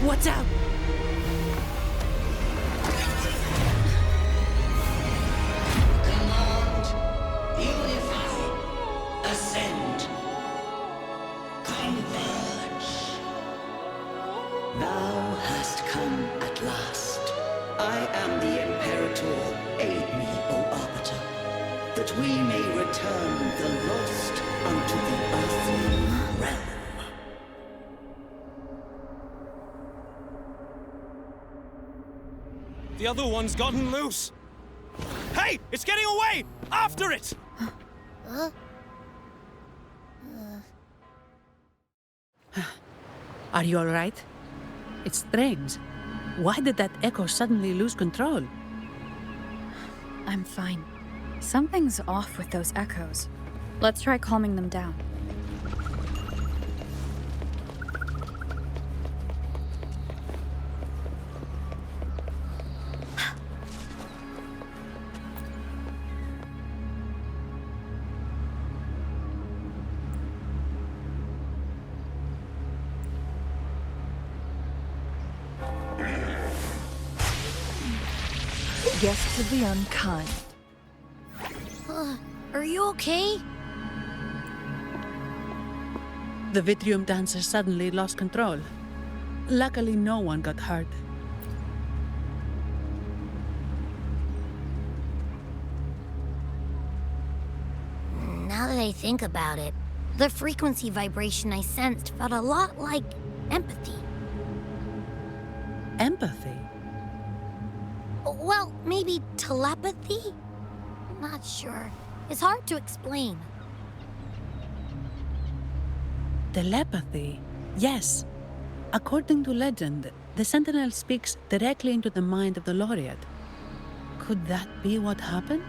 What's up?
Command, unify, ascend, converge. Thou hast come at last. I am the Imperator. Aid me, O Arbiter, that we may return the lost unto the earthly realm.
The other one's gotten loose. Hey, it's getting away! After it!
Are you all right? It's strange. Why did that echo suddenly lose control?
I'm fine. Something's off with those echoes. Let's try calming them down.
Guests of the unkind.
Are you okay?
The Vitrium dancer suddenly lost control. Luckily, no one got hurt.
Now that I think about it, the frequency vibration I sensed felt a lot like empathy.
Empathy?
Well, maybe telepathy? Not sure. It's hard to explain.
Telepathy? Yes. According to legend, the sentinel speaks directly into the mind of the laureate. Could that be what happened?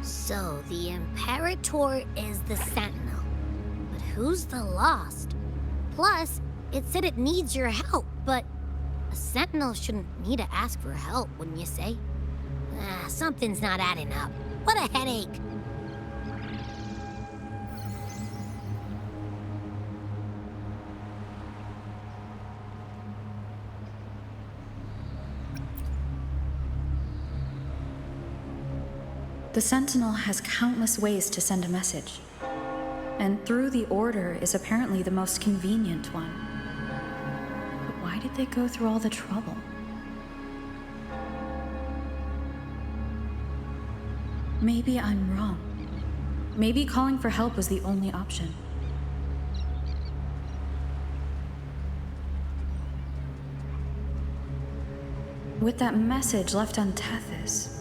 So, the Imperator is the sentinel. But who's the lost? Plus, it said it needs your help, but a sentinel shouldn't need to ask for help, wouldn't you say? Something's not adding up. What a headache.
The Sentinel has countless ways to send a message, and through the Order is apparently the most convenient one. But why did they go through all the trouble? Maybe I'm wrong. Maybe calling for help was the only option. With that message left on Tethys,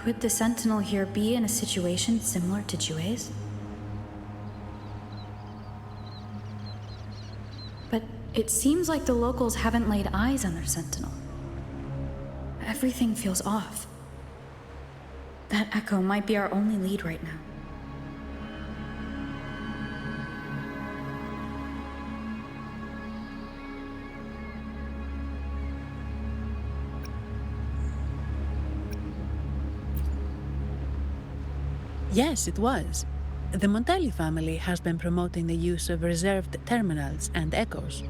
could the Sentinel here be in a situation similar to Jue's? But it seems like the locals haven't laid eyes on their Sentinel. Everything feels off. That echo might be our only lead right now.
Yes, it was. The Montelli family has been promoting the use of reserved terminals and echoes.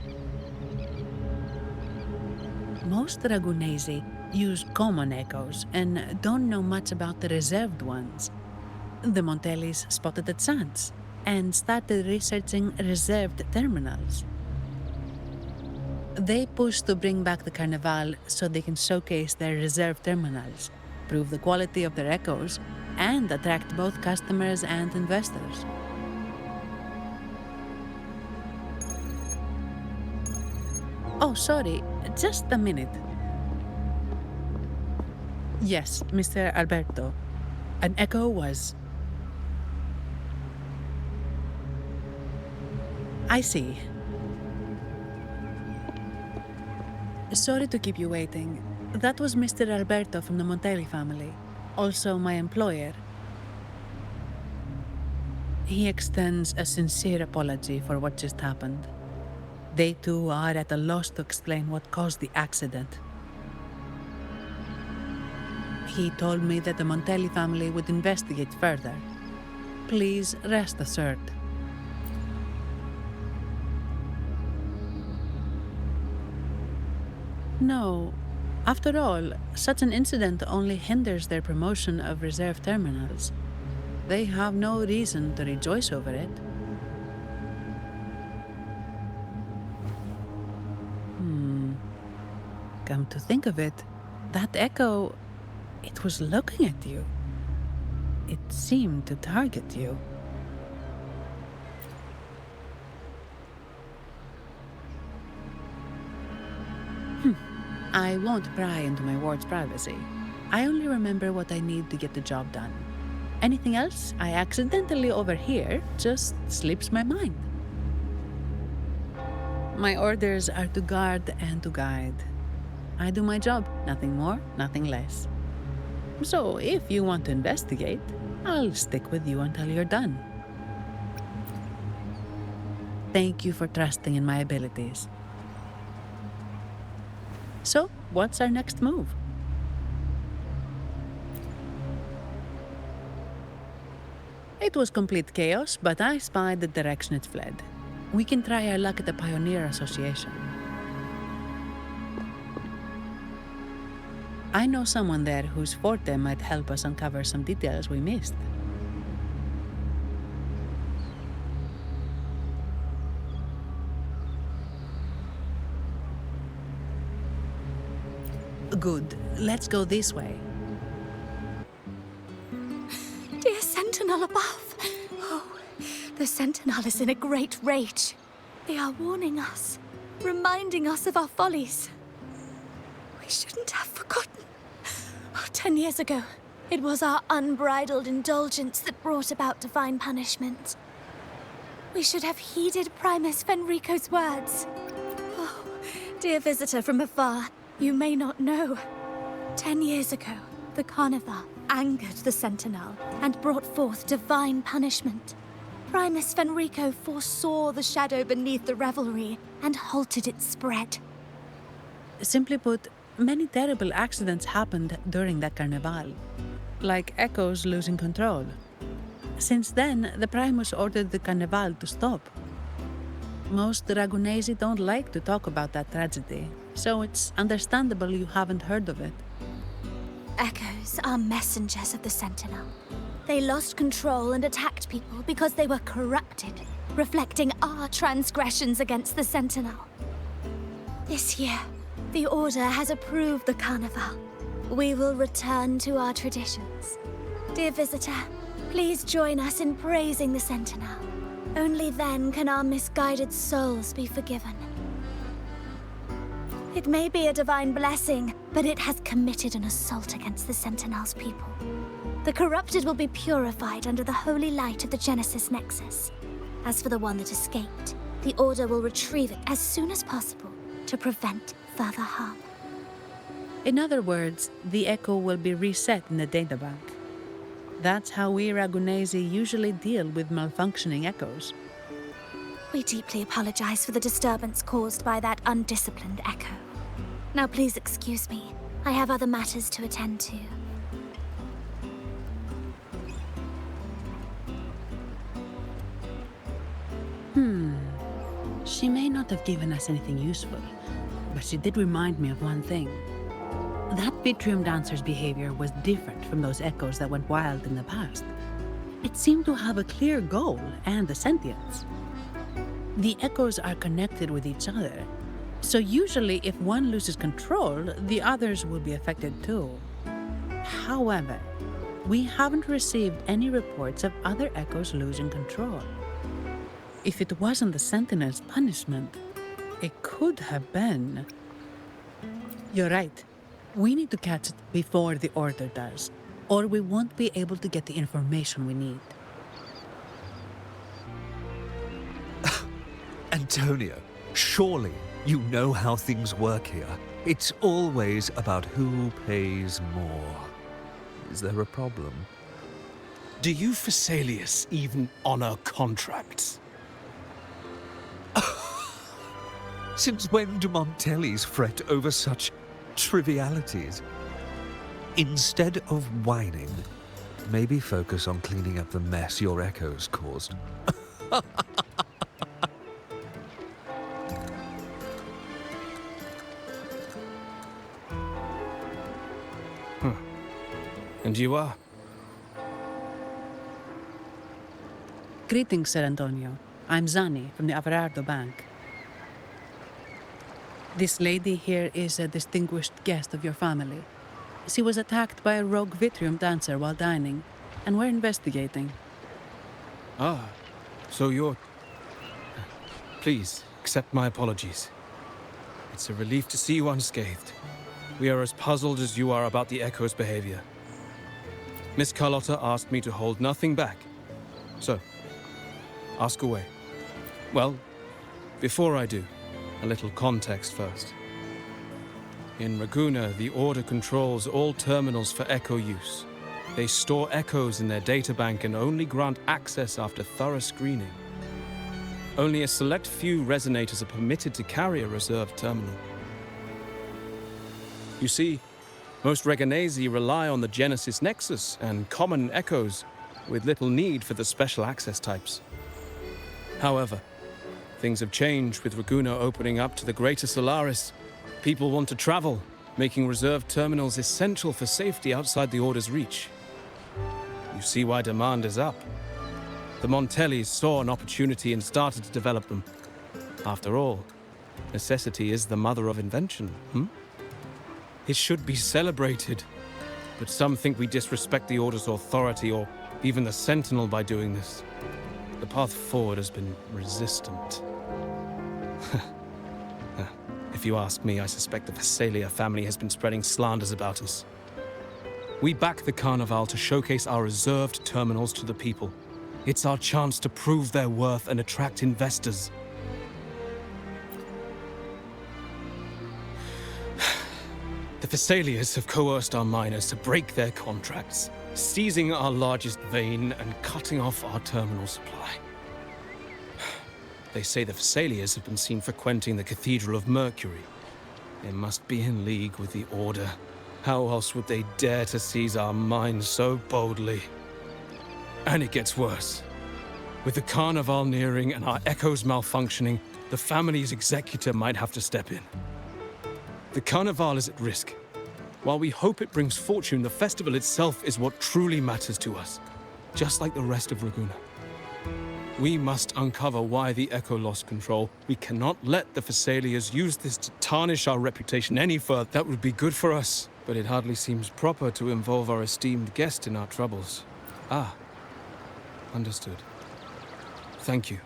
Most Ragunesi use common echoes and don't know much about the reserved ones. The Montellis spotted a chance and started researching reserved terminals. They pushed to bring back the Carnavale so they can showcase their reserved terminals, prove the quality of their echoes, and attract both customers and investors. Oh, sorry, just a minute. Yes, Mr. Alberto. An echo was... I see. Sorry to keep you waiting. That was Mr. Alberto from the Montelli family. Also my employer. He extends a sincere apology for what just happened. They too are at a loss to explain what caused the accident. He told me that the Montelli family would investigate further. Please rest assured. No. After all, such an incident only hinders their promotion of reserve terminals. They have no reason to rejoice over it. Come to think of it, that echo, it was looking at you. It seemed to target you. I won't pry into my ward's privacy. I only remember what I need to get the job done. Anything else I accidentally overhear just slips my mind. My orders are to guard and to guide. I do my job, nothing more, nothing less. So if you want to investigate, I'll stick with you until you're done. Thank you for trusting in my abilities. So, what's our next move? It was complete chaos, but I spied the direction it fled. We can try our luck at the Pioneer Association. I know someone there whose forte might help us uncover some details we missed. Good. Let's go this way.
sentinel above. Oh, the sentinel is in a great rage. They are warning us, reminding us of our follies. We shouldn't have forgotten. 10 years ago, it was our unbridled indulgence that brought about divine punishment. We should have heeded Primus Fenrico's words. Oh, dear visitor from afar, you may not know. 10 years ago, the Carnavale angered the sentinel and brought forth divine punishment. Primus Fenrico foresaw the shadow beneath the revelry and halted its spread.
Simply put, many terrible accidents happened during that Carnavale, like echoes losing control. Since then, the Primus ordered the Carnavale to stop. Most Ragunesi don't like to talk about that tragedy, so it's understandable you haven't heard of it.
Echoes are messengers of the Sentinel. They lost control and attacked people because they were corrupted, reflecting our transgressions against the Sentinel. This year, the Order has approved the Carnavale. We will return to our traditions. Dear visitor, please join us in praising the Sentinel. Only then can our misguided souls be forgiven. It may be a divine blessing, but it has committed an assault against the Sentinel's people. The corrupted will be purified under the holy light of the Genesis Nexus. As for the one that escaped, the Order will retrieve it as soon as possible to prevent further harm.
In other words, the echo will be reset in the databank. That's how we Ragunesi usually deal with malfunctioning echoes.
We deeply apologize for the disturbance caused by that undisciplined echo. Now please excuse me. I have other matters to attend to.
She may not have given us anything useful, but she did remind me of one thing. That Vitrium dancer's behavior was different from those echoes that went wild in the past. It seemed to have a clear goal and a sentience. The echoes are connected with each other, so usually if one loses control, the others will be affected too. However, we haven't received any reports of other echoes losing control. If it wasn't the Sentinel's punishment, it could have been... You're right. We need to catch it before the Order does, or we won't be able to get the information we need.
Antonio, surely you know how things work here. It's always about who pays more. Is there a problem?
Do you Phasaelius even honor contracts?
Since when do Montellis fret over such trivialities? Instead of whining, maybe focus on cleaning up the mess your echoes caused.
And you are?
Greetings, Sir Antonio. I'm Zani from the Averardo Bank. This lady here is a distinguished guest of your family. She was attacked by a rogue Vitrium dancer while dining, and we're investigating.
Ah, so you're... Please, accept my apologies. It's a relief to see you unscathed. We are as puzzled as you are about the Echo's behavior. Miss Carlotta asked me to hold nothing back. So, ask away. Well, before I do, a little context first. In Ragunna, the Order controls all terminals for Echo use. They store echoes in their databank and only grant access after thorough screening. Only a select few resonators are permitted to carry a reserved terminal. You see, most Ragunesi rely on the Genesis Nexus and common echoes, with little need for the special access types. However, things have changed with Ragunna opening up to the greater Solaris. People want to travel, making reserved terminals essential for safety outside the Order's reach. You see why demand is up. The Montellis saw an opportunity and started to develop them. After all, necessity is the mother of invention, It should be celebrated, but some think we disrespect the Order's authority or even the sentinel by doing this. The path forward has been resistant. If you ask me, I suspect the Phasalia family has been spreading slanders about us. We back the Carnavale to showcase our reserved terminals to the people. It's our chance to prove their worth and attract investors. The Phasalias have coerced our miners to break their contracts, seizing our largest vein and cutting off our terminal supply. They say the Phasalias have been seen frequenting the Cathedral of Mercury. They must be in league with the Order. How else would they dare to seize our mines so boldly? And it gets worse. With the Carnavale nearing and our echoes malfunctioning, the family's executor might have to step in. The Carnavale is at risk. While we hope it brings fortune, the festival itself is what truly matters to us, just like the rest of Ragunna. We must uncover why the Echo lost control. We cannot let the Phasalias use this to tarnish our reputation any further. That would be good for us, but it hardly seems proper to involve our esteemed guest in our troubles. Ah, understood. Thank you.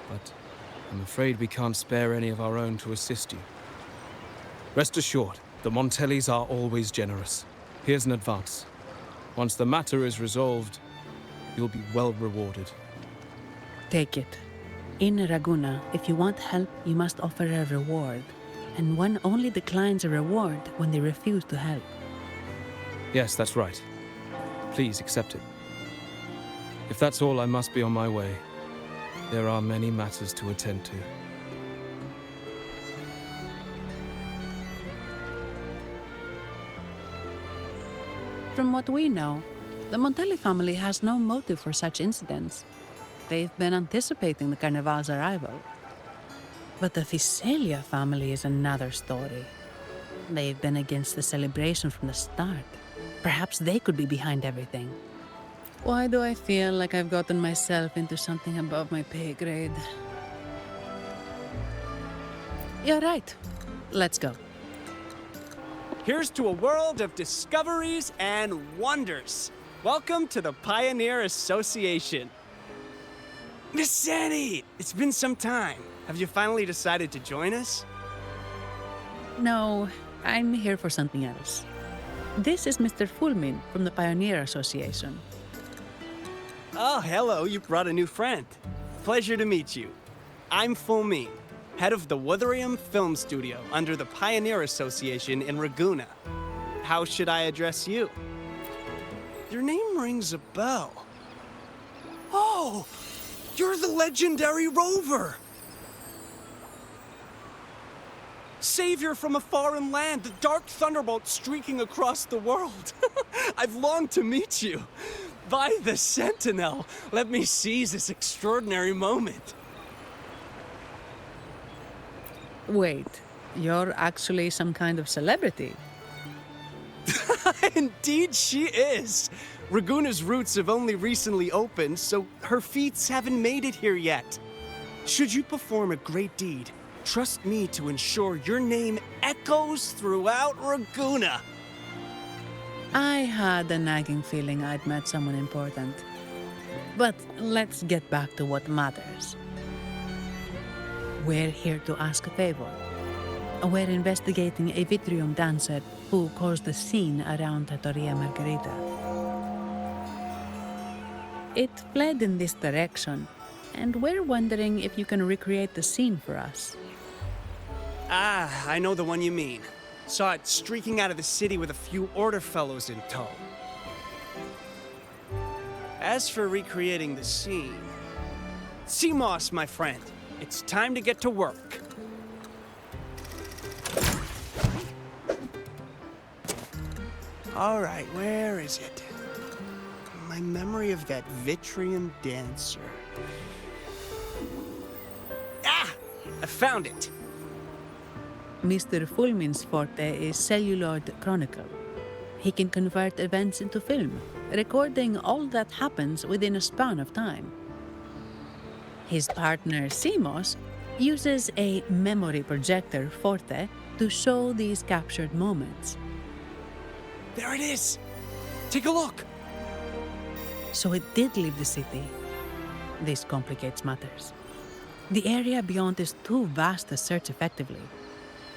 But I'm afraid we can't spare any of our own to assist you. Rest assured, the Montellis are always generous. Here's an advance. Once the matter is resolved, you'll be well rewarded.
Take it. In Ragunna, if you want help, you must offer a reward. And one only declines a reward when they refuse to help.
Yes, that's right. Please accept it. If that's all, I must be on my way. There are many matters to attend to.
From what we know, the Montelli family has no motive for such incidents. They've been anticipating the Carnavale's arrival. But the Phasalia family is another story. They've been against the celebration from the start. Perhaps they could be behind everything. Why do I feel like I've gotten myself into something above my pay grade? You're right. Let's go.
Here's to a world of discoveries and wonders. Welcome to the Pioneer Association. Miss Zani, it's been some time. Have you finally decided to join us?
No, I'm here for something else. This is Mr. Fulmin from the Pioneer Association.
Oh, hello, you brought a new friend. Pleasure to meet you. I'm Fulmin, head of the Wuthering film studio under the Pioneer Association in Ragunna. How should I address you? Your name rings a bell. Oh, you're the legendary Rover! Savior from a foreign land, the dark thunderbolt streaking across the world. I've longed to meet you. By the sentinel, let me seize this extraordinary moment.
Wait, you're actually some kind of celebrity?
Indeed she is. Ragunna's roots have only recently opened, so her feats haven't made it here yet. Should you perform a great deed, trust me to ensure your name echoes throughout Ragunna.
I had a nagging feeling I'd met someone important. But let's get back to what matters. We're here to ask a favor. We're investigating a Vitrium dancer who caused a scene around Trattoria Margherita. It fled in this direction, and we're wondering if you can recreate the scene for us.
Ah, I know the one you mean. Saw it streaking out of the city with a few Order fellows in tow. As for recreating the scene... Seamoss, my friend, it's time to get to work. All right, where is it? My memory of that Vitrium dancer. Ah! I found it!
Mr. Fulmin's forte is celluloid chronicle. He can convert events into film, recording all that happens within a span of time. His partner, Seamoss, uses a memory projector forte to show these captured moments.
There it is! Take a look!
So it did leave the city. This complicates matters. The area beyond is too vast to search effectively.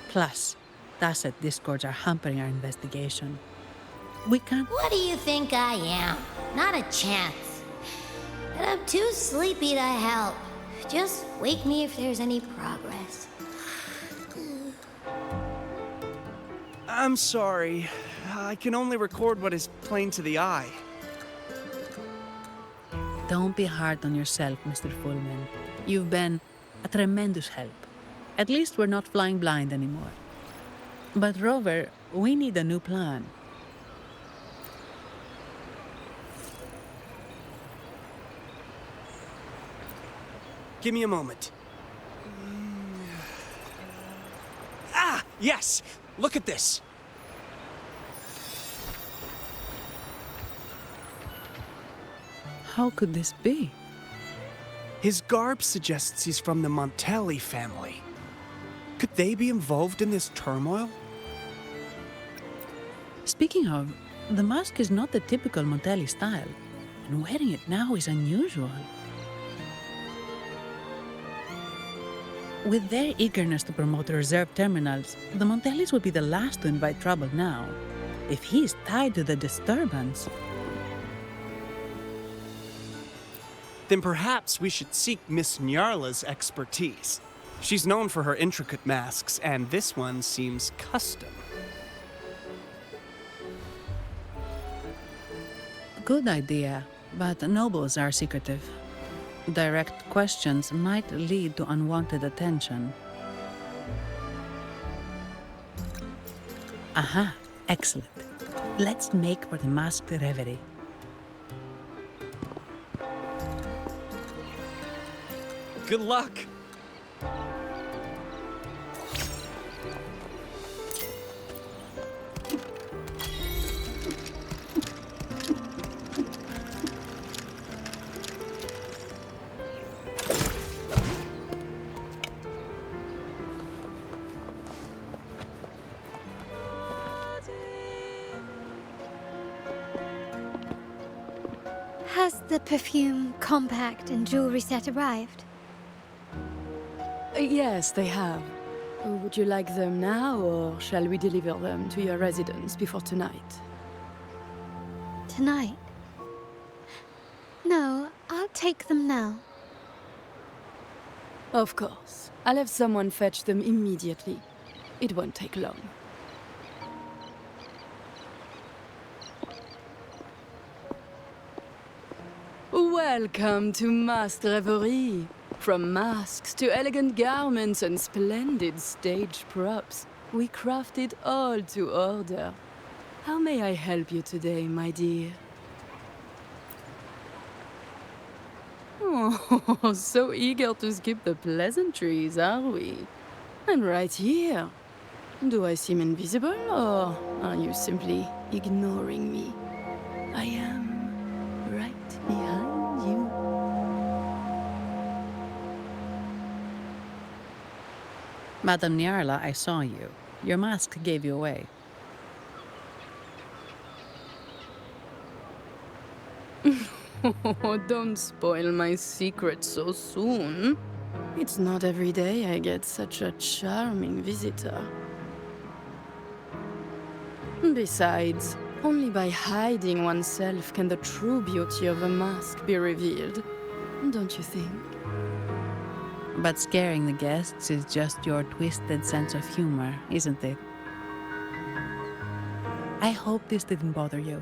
Plus, Tacet discords are hampering our investigation. We can't...
What do you think I am? Not a chance. And I'm too sleepy to help. Just wake me if there's any progress.
I'm sorry. I can only record what is plain to the eye.
Don't be hard on yourself, Mr. Fullman. You've been a tremendous help. At least we're not flying blind anymore. But Rover, we need a new plan.
Give me a moment. Ah, yes! Look at this!
How could this be?
His garb suggests he's from the Montelli family. Could they be involved in this turmoil?
Speaking of, the mask is not the typical Montelli style, and wearing it now is unusual. With their eagerness to promote reserve terminals, the Montellis would be the last to invite trouble now. If he is tied to the disturbance...
Then perhaps we should seek Miss Nyarla's expertise. She's known for her intricate masks, and this one seems custom.
Good idea, but nobles are secretive. Direct questions might lead to unwanted attention. Aha, excellent. Let's make for the masked reverie.
Good luck!
Has the perfume, compact, and jewelry set arrived?
Yes, they have. Would you like them now, or shall we deliver them to your residence before tonight?
Tonight? No, I'll take them now.
Of course. I'll have someone fetch them immediately. It won't take long. Welcome to Masked Reverie. From masks to elegant garments and splendid stage props, we craft it all to order. How may I help you today, my dear? Oh, so eager to skip the pleasantries, are we? I'm right here. Do I seem invisible, or are you simply ignoring me? I am right behind you.
Madame Nyarla, I saw you. Your mask gave you away.
Oh, don't spoil my secret so soon. It's not every day I get such a charming visitor. Besides, only by hiding oneself can the true beauty of a mask be revealed. Don't you think?
But scaring the guests is just your twisted sense of humor, isn't it? I hope this didn't bother you.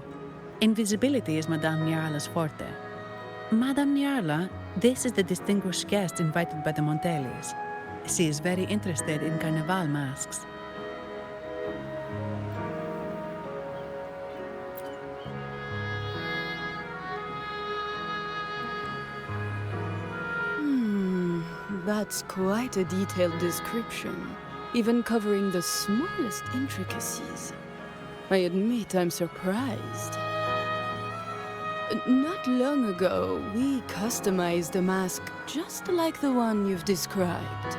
Invisibility is Madame Nyarla's forte. Madame Nyarla, this is the distinguished guest invited by the Montellis. She is very interested in Carnavale masks.
That's quite a detailed description, even covering the smallest intricacies. I admit I'm surprised. Not long ago, we customized a mask just like the one you've described.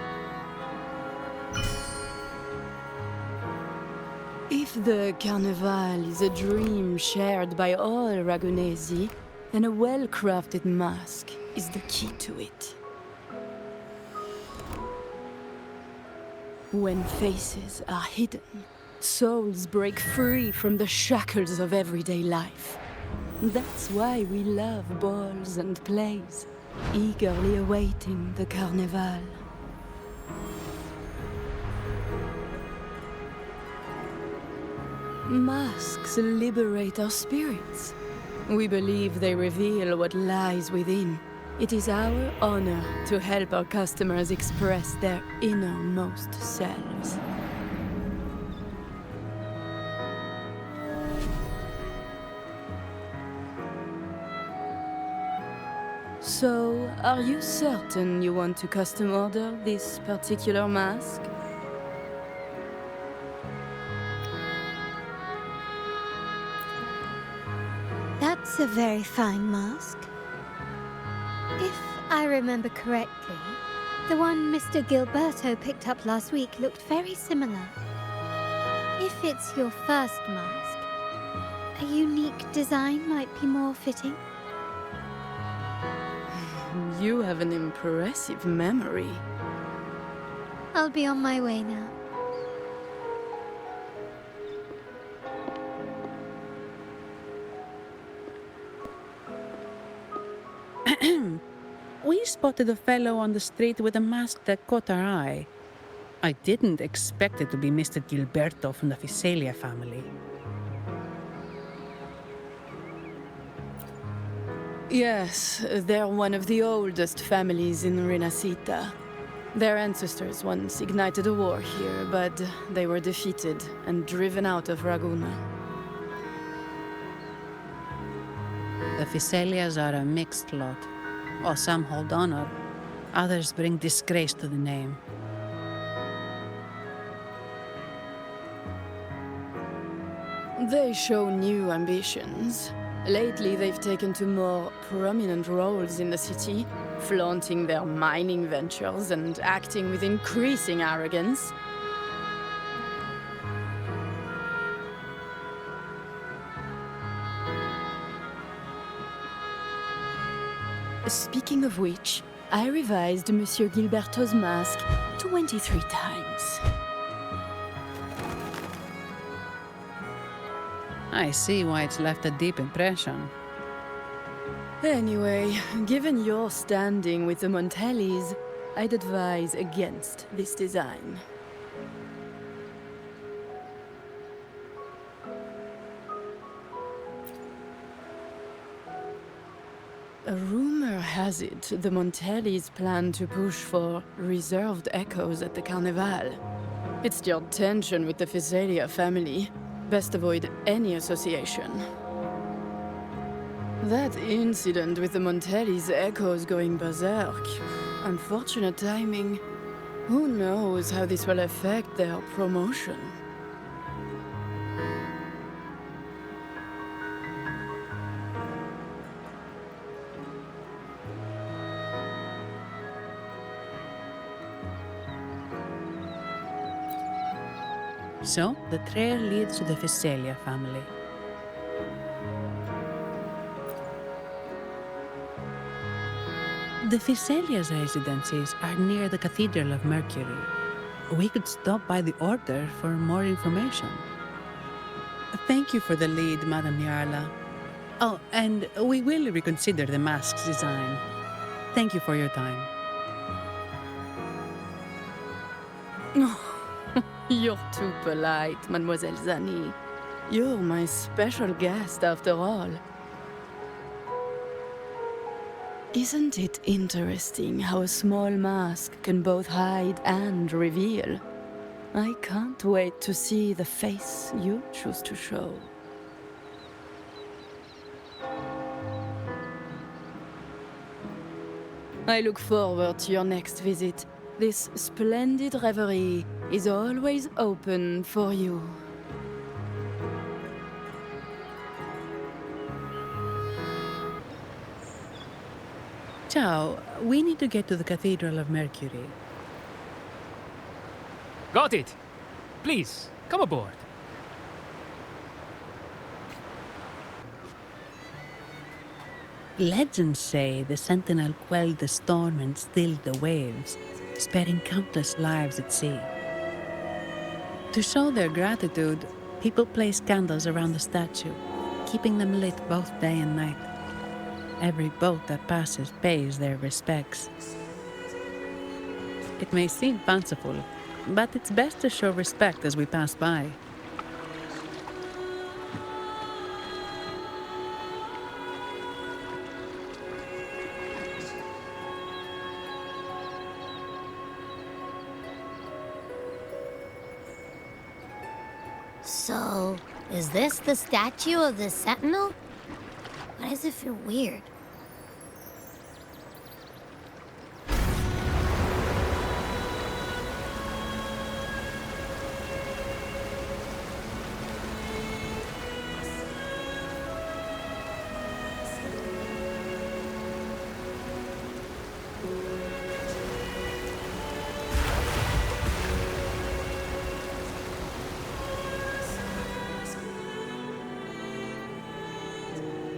If the Carnavale is a dream shared by all Ragunesi, and a well-crafted mask is the key to it. When faces are hidden, souls break free from the shackles of everyday life. That's why we love balls and plays, eagerly awaiting the Carnavale. Masks liberate our spirits. We believe they reveal what lies within. It is our honor to help our customers express their innermost selves. So, are you certain you want to custom order this particular mask?
That's a very fine mask. If I remember correctly, the one Mr. Gilberto picked up last week looked very similar. If it's your first mask, a unique design might be more fitting.
You have an impressive memory.
I'll be on my way now.
We spotted a fellow on the street with a mask that caught our eye. I didn't expect it to be Mr. Gilberto from the Physalia family.
Yes, they're one of the oldest families in Rinascita. Their ancestors once ignited a war here, but they were defeated and driven out of Ragunna.
The Physalias are a mixed lot. While some hold honor, others bring disgrace to the name.
They show new ambitions. Lately, they've taken to more prominent roles in the city, flaunting their mining ventures and acting with increasing arrogance. Speaking of which, I revised Monsieur Gilberto's mask 23 times.
I see why it's left a deep impression.
Anyway, given your standing with the Montellis, I'd advise against this design. A rumor has it the Montellis plan to push for reserved echoes at the Carnavale. It's your tension with the Physalia family. Best avoid any association. That incident with the Montellis' echoes going berserk. Unfortunate timing. Who knows how this will affect their promotion?
So, the trail leads to the Physalia family. The Physalia's residences are near the Cathedral of Mercury. We could stop by the Order for more information. Thank you for the lead, Madame Yarla. Oh, and we will reconsider the mask's design. Thank you for your time.
You're too polite, Mademoiselle Zani. You're my special guest, after all. Isn't it interesting how a small mask can both hide and reveal? I can't wait to see the face you choose to show. I look forward to your next visit. This splendid reverie is always open for you.
Ciao, we need to get to the Cathedral of Mercury.
Got it! Please, come aboard.
Legends say the sentinel quelled the storm and stilled the waves, sparing countless lives at sea. To show their gratitude, people place candles around the statue, keeping them lit both day and night. Every boat that passes pays their respects. It may seem fanciful, but it's best to show respect as we pass by.
So, is this the statue of the sentinel? Why does it feel weird?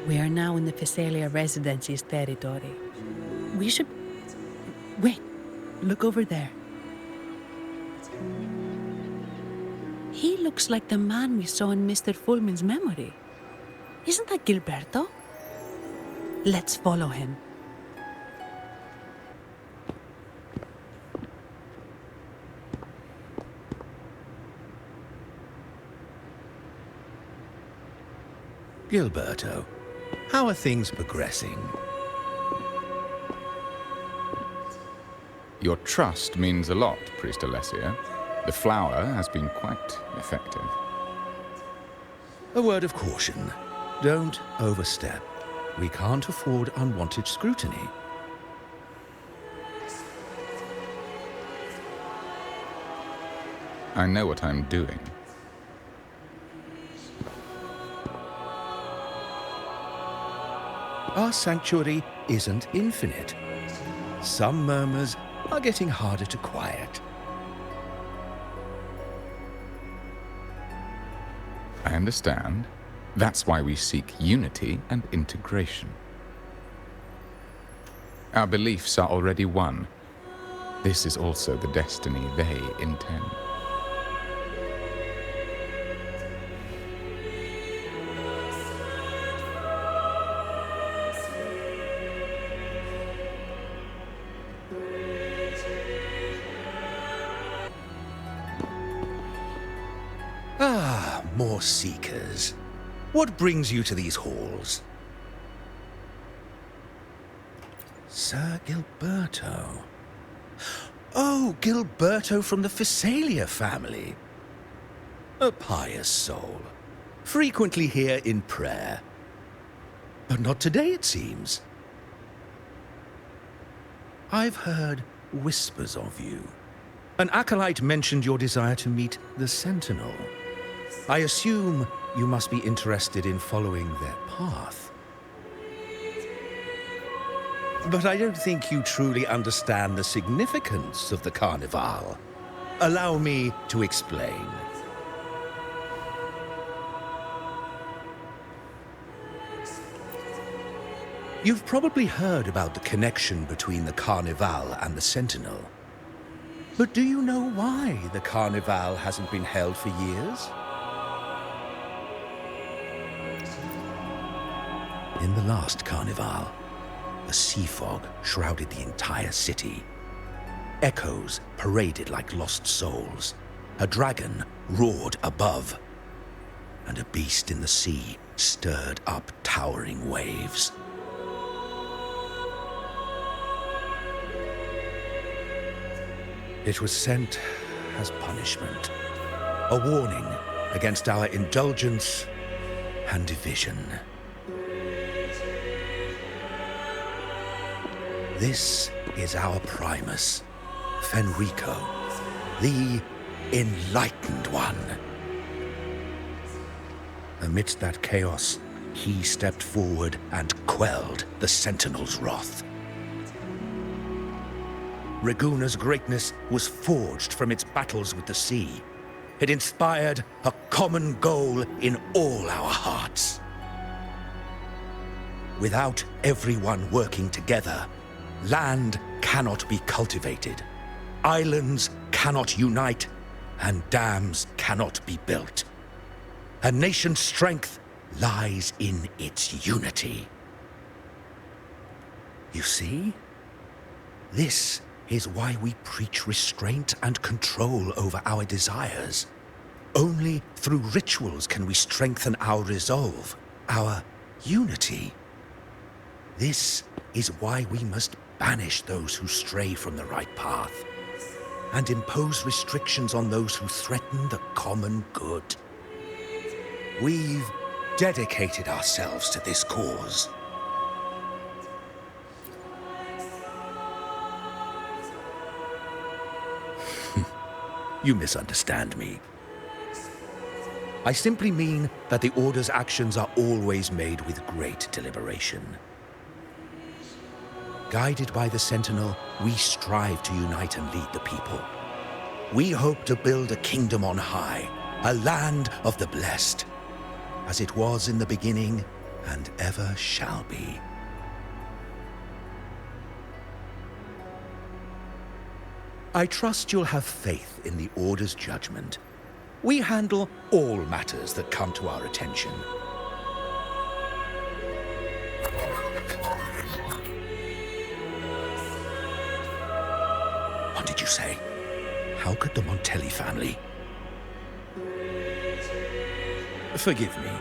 We are now in the Physalia Residency's territory. We should... Wait, look over there. He looks like the man we saw in Mr. Fulmin's memory. Isn't that Gilberto? Let's follow him.
Gilberto, how are things progressing?
Your trust means a lot, Priest Alessia. The flower has been quite effective.
A word of caution. Don't overstep. We can't afford unwanted scrutiny.
I know what I'm doing.
Our sanctuary isn't infinite. Some murmurs are getting harder to quiet.
I understand. That's why we seek unity and integration. Our beliefs are already one. This is also the destiny they intend.
Ah, more seekers. What brings you to these halls? Sir Gilberto. Oh, Gilberto from the Physalia family. A pious soul. Frequently here in prayer. But not today, it seems. I've heard whispers of you. An acolyte mentioned your desire to meet the sentinel. I assume you must be interested in following their path. But I don't think you truly understand the significance of the Carnavale. Allow me to explain. You've probably heard about the connection between the Carnavale and the sentinel. But do you know why the Carnavale hasn't been held for years? In the last Carnivale, a sea fog shrouded the entire city. Echoes paraded like lost souls. A dragon roared above, and a beast in the sea stirred up towering waves. It was sent as punishment, a warning against our indulgence and division. This is our Primus, Fenrico, the Enlightened One. Amidst that chaos, he stepped forward and quelled the Sentinel's wrath. Ragunna's greatness was forged from its battles with the sea. It inspired a common goal in all our hearts. Without everyone working together, land cannot be cultivated, islands cannot unite, and dams cannot be built. A nation's strength lies in its unity. You see? This is why we preach restraint and control over our desires. Only through rituals can we strengthen our resolve, our unity. This is why we must banish those who stray from the right path, and impose restrictions on those who threaten the common good. We've dedicated ourselves to this cause. You misunderstand me. I simply mean that the Order's actions are always made with great deliberation. Guided by the Sentinel, we strive to unite and lead the people. We hope to build a kingdom on high, a land of the blessed, as it was in the beginning and ever shall be. I trust you'll have faith in the Order's judgment. We handle all matters that come to our attention. What did you say? How could the Montelli family? Forgive me.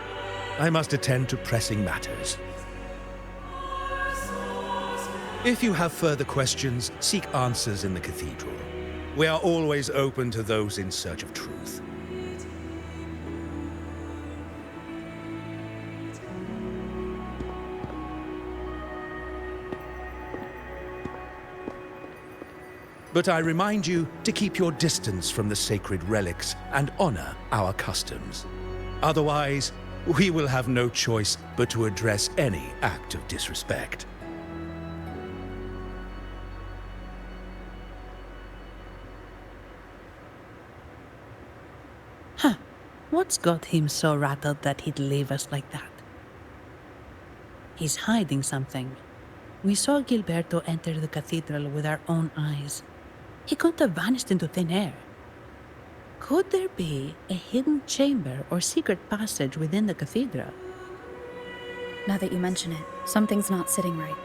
I must attend to pressing matters. If you have further questions, seek answers in the cathedral. We are always open to those in search of truth. But I remind you to keep your distance from the sacred relics and honor our customs. Otherwise, we will have no choice but to address any act of disrespect.
What's got him so rattled that he'd leave us like that? He's hiding something. We saw Gilberto enter the cathedral with our own eyes. He couldn't have vanished into thin air. Could there be a hidden chamber or secret passage within the cathedral?
Now that you mention it, something's not sitting right.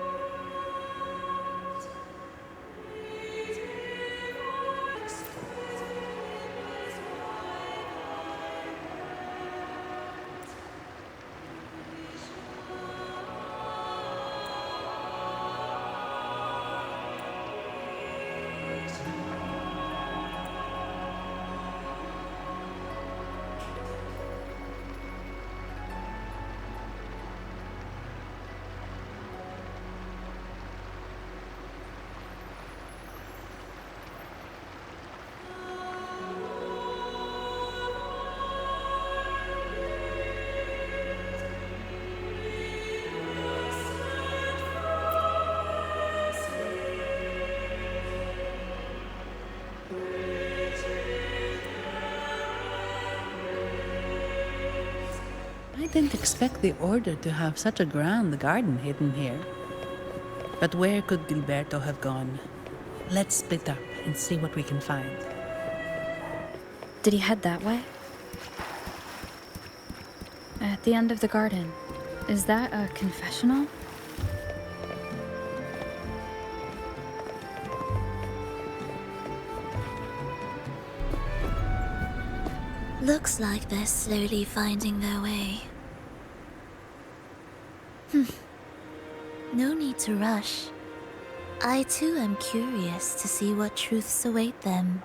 I didn't expect the Order to have such a grand garden hidden here. But where could Gilberto have gone? Let's split up and see what we can find.
Did he head that way? At the end of the garden. Is that a confessional?
Looks like they're slowly finding their way. No need to rush. I too am curious to see what truths await them.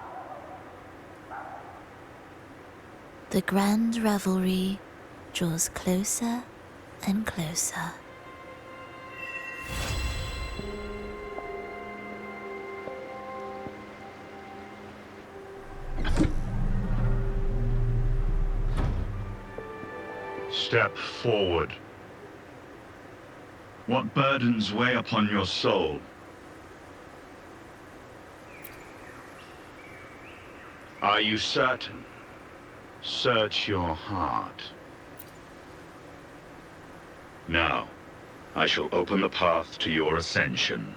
The grand revelry draws closer and closer.
Step forward. What burdens weigh upon your soul? Are you certain? Search your heart. Now, I shall open the path to your ascension.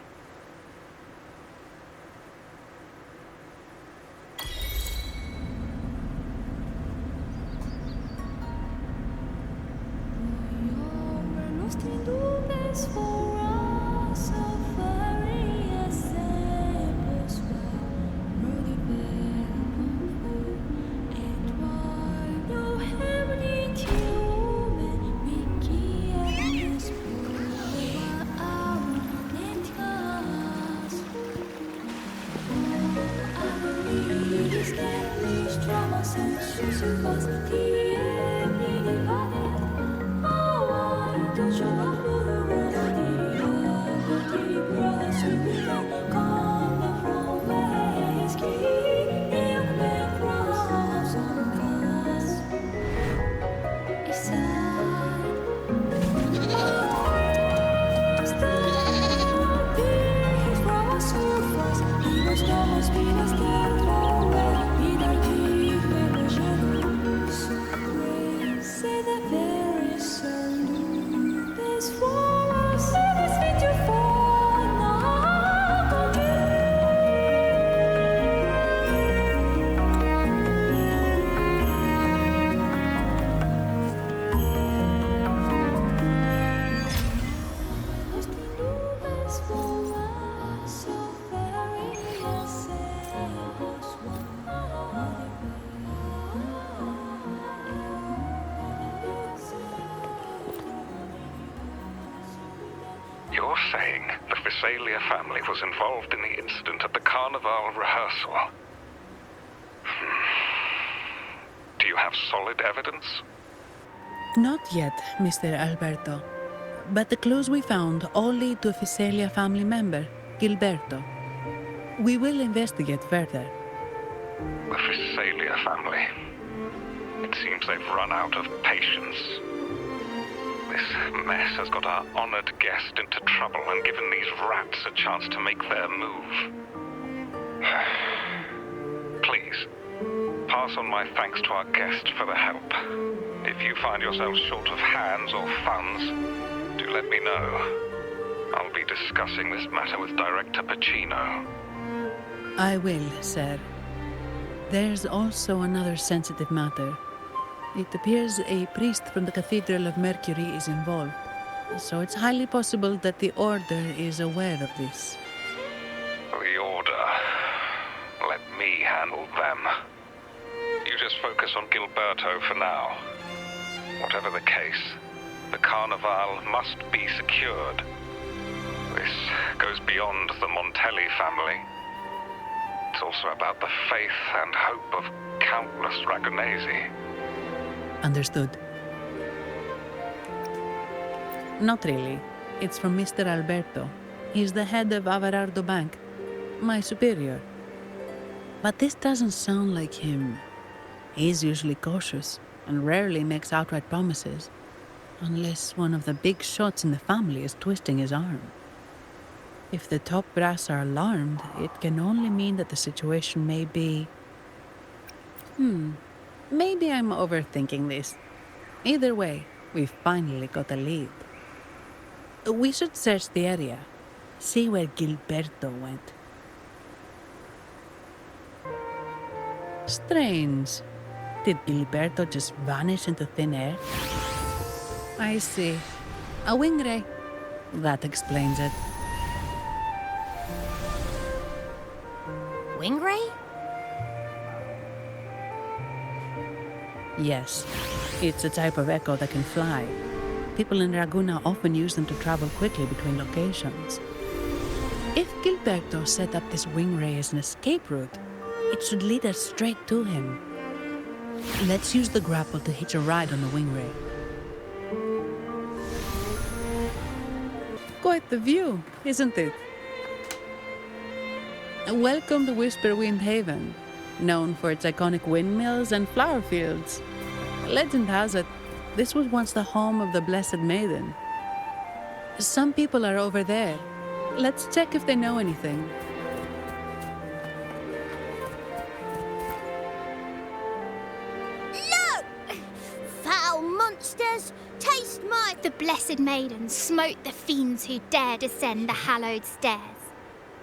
You're saying the Physalia family was involved in the incident at the Carnavale rehearsal? Do you have solid evidence?
Not yet, Mr. Alberto. But the clues we found all lead to a Physalia family member, Gilberto. We will investigate further.
The Physalia family. It seems they've run out of patience. This mess has got our honored guest into trouble and given these rats a chance to make their move. Please, pass on my thanks to our guest for the help. If you find yourselves short of hands or funds, do let me know. I'll be discussing this matter with Director Pacino.
I will, sir. There's also another sensitive matter. It appears a priest from the Cathedral of Mercury is involved, so it's highly possible that the Order is aware of this.
The Order. Let me handle them. You just focus on Gilberto for now. Whatever the case, the Carnavale must be secured. This goes beyond the Montelli family. It's also about the faith and hope of countless Ragunesi.
Understood. Not really. It's from Mr. Alberto. He's the head of Averardo Bank, my superior. But this doesn't sound like him. He's usually cautious and rarely makes outright promises, unless one of the big shots in the family is twisting his arm. If the top brass are alarmed, it can only mean that the situation may be... Maybe I'm overthinking this. Either way, we've finally got a lead. We should search the area, see where Gilberto went. Strange. Did Gilberto just vanish into thin air? I see. A wing ray. That explains it.
Wing ray?
Yes. It's a type of echo that can fly. People in Ragunna often use them to travel quickly between locations. If Gilberto set up this wing ray as an escape route, it should lead us straight to him. Let's use the grapple to hitch a ride on the wing ray. Quite the view, isn't it? Welcome to Whisperwind Haven, known for its iconic windmills and flower fields. Legend has it, this was once the home of the Blessed Maiden. Some people are over there. Let's check if they know anything.
Look! Foul monsters! Taste my...
The
Blessed Maiden smote the fiends who dared ascend the hallowed stairs.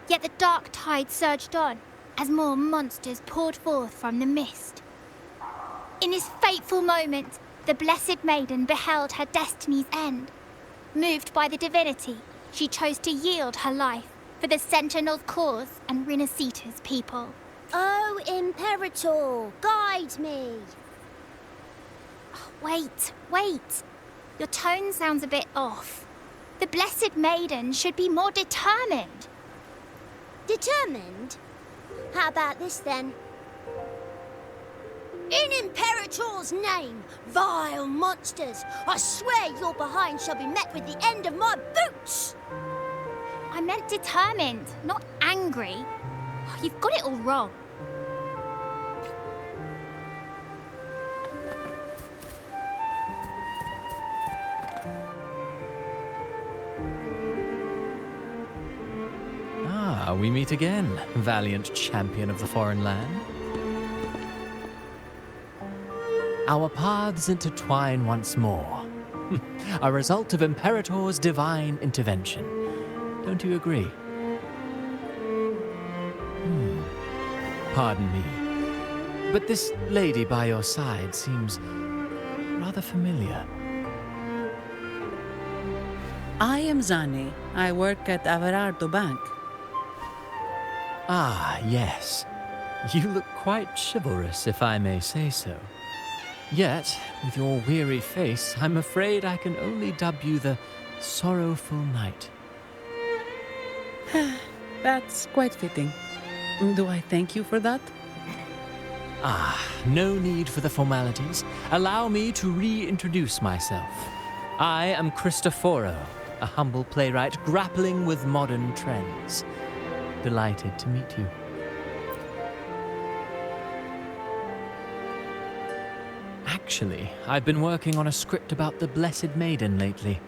Yet the dark tide surged on as more monsters poured forth from the mist. In this fateful moment, the Blessed Maiden beheld her destiny's end. Moved by the divinity, she chose to yield her life for the Sentinel's cause and Rinascita's people.
Oh, Imperator, guide me!
Oh, wait. Your tone sounds a bit off. The Blessed Maiden should be more determined.
Determined? How about this then? In Imperator's name, vile monsters, I swear your behind shall be met with the end of my boots!
I meant determined, not angry. You've got it all wrong.
Ah, we meet again, valiant champion of the foreign land. Our paths intertwine once more. A result of Imperator's divine intervention. Don't you agree? Pardon me, but this lady by your side seems rather familiar.
I am Zani. I work at Averardo Bank.
Ah, yes. You look quite chivalrous, if I may say so. Yet, with your weary face, I'm afraid I can only dub you the Sorrowful Knight.
That's quite fitting. Do I thank you for that?
Ah, no need for the formalities. Allow me to reintroduce myself. I am Cristoforo, a humble playwright grappling with modern trends. Delighted to meet you. Actually, I've been working on a script about the Blessed Maiden lately.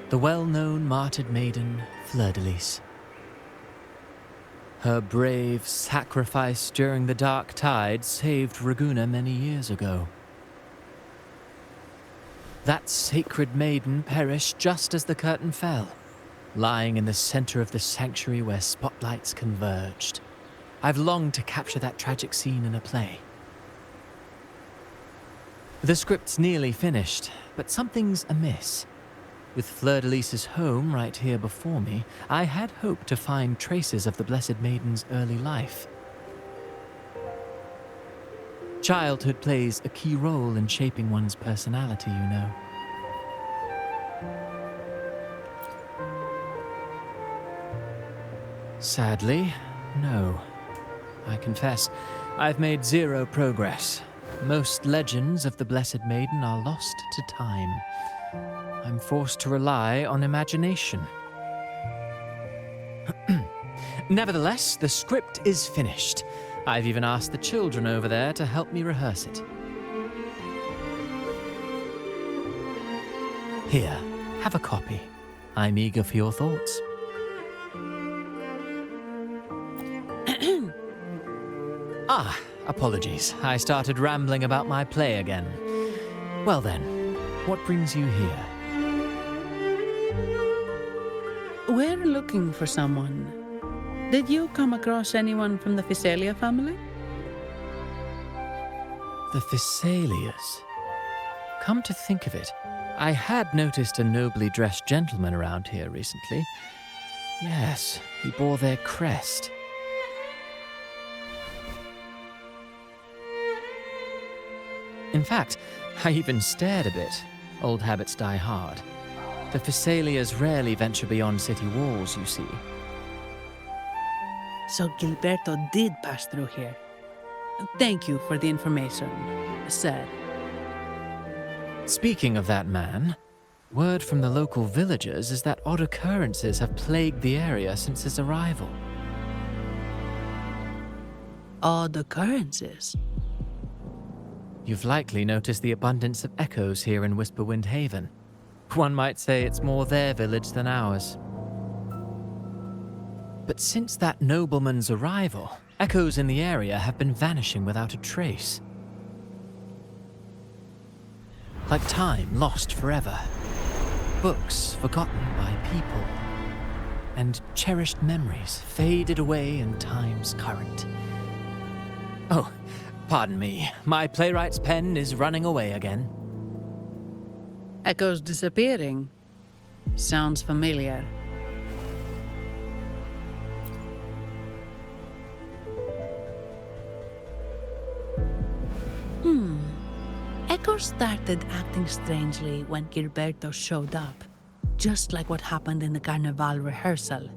The well-known martyred maiden, Fleur-de-Lis. Her brave sacrifice during the Dark Tide saved Ragunna many years ago. That sacred maiden perished just as the curtain fell, lying in the center of the sanctuary where spotlights converged. I've longed to capture that tragic scene in a play. The script's nearly finished, but something's amiss. With Fleur-de-Lis's home right here before me, I had hoped to find traces of the Blessed Maiden's early life. Childhood plays a key role in shaping one's personality, you know. Sadly, no. I confess, I've made zero progress. Most legends of the Blessed Maiden are lost to time. I'm forced to rely on imagination. Nevertheless, the script is finished. I've even asked the children over there to help me rehearse it. Here, have a copy. I'm eager for your thoughts. Ah, apologies. I started rambling about my play again. Well then, what brings you here?
We're looking for someone. Did you come across anyone from the Physalia family?
The Physalias. Come to think of it, I had noticed a nobly dressed gentleman around here recently. Yes, he bore their crest. In fact, I even stared a bit. Old habits die hard. The Physalias rarely venture beyond city walls, you see.
So Gilberto did pass through here. Thank you for the information, sir.
Speaking of that man, word from the local villagers is that odd occurrences have plagued the area since his arrival.
Odd occurrences?
You've likely noticed the abundance of echoes here in Whisperwind Haven. One might say it's more their village than ours. But since that nobleman's arrival, echoes in the area have been vanishing without a trace. Like time lost forever. books forgotten by people, and cherished memories faded away in time's current. Oh, pardon me. My playwright's pen is running away again.
Echoes disappearing. Sounds familiar. Echoes started acting strangely when Gilberto showed up, just like what happened in the Carnavale rehearsal.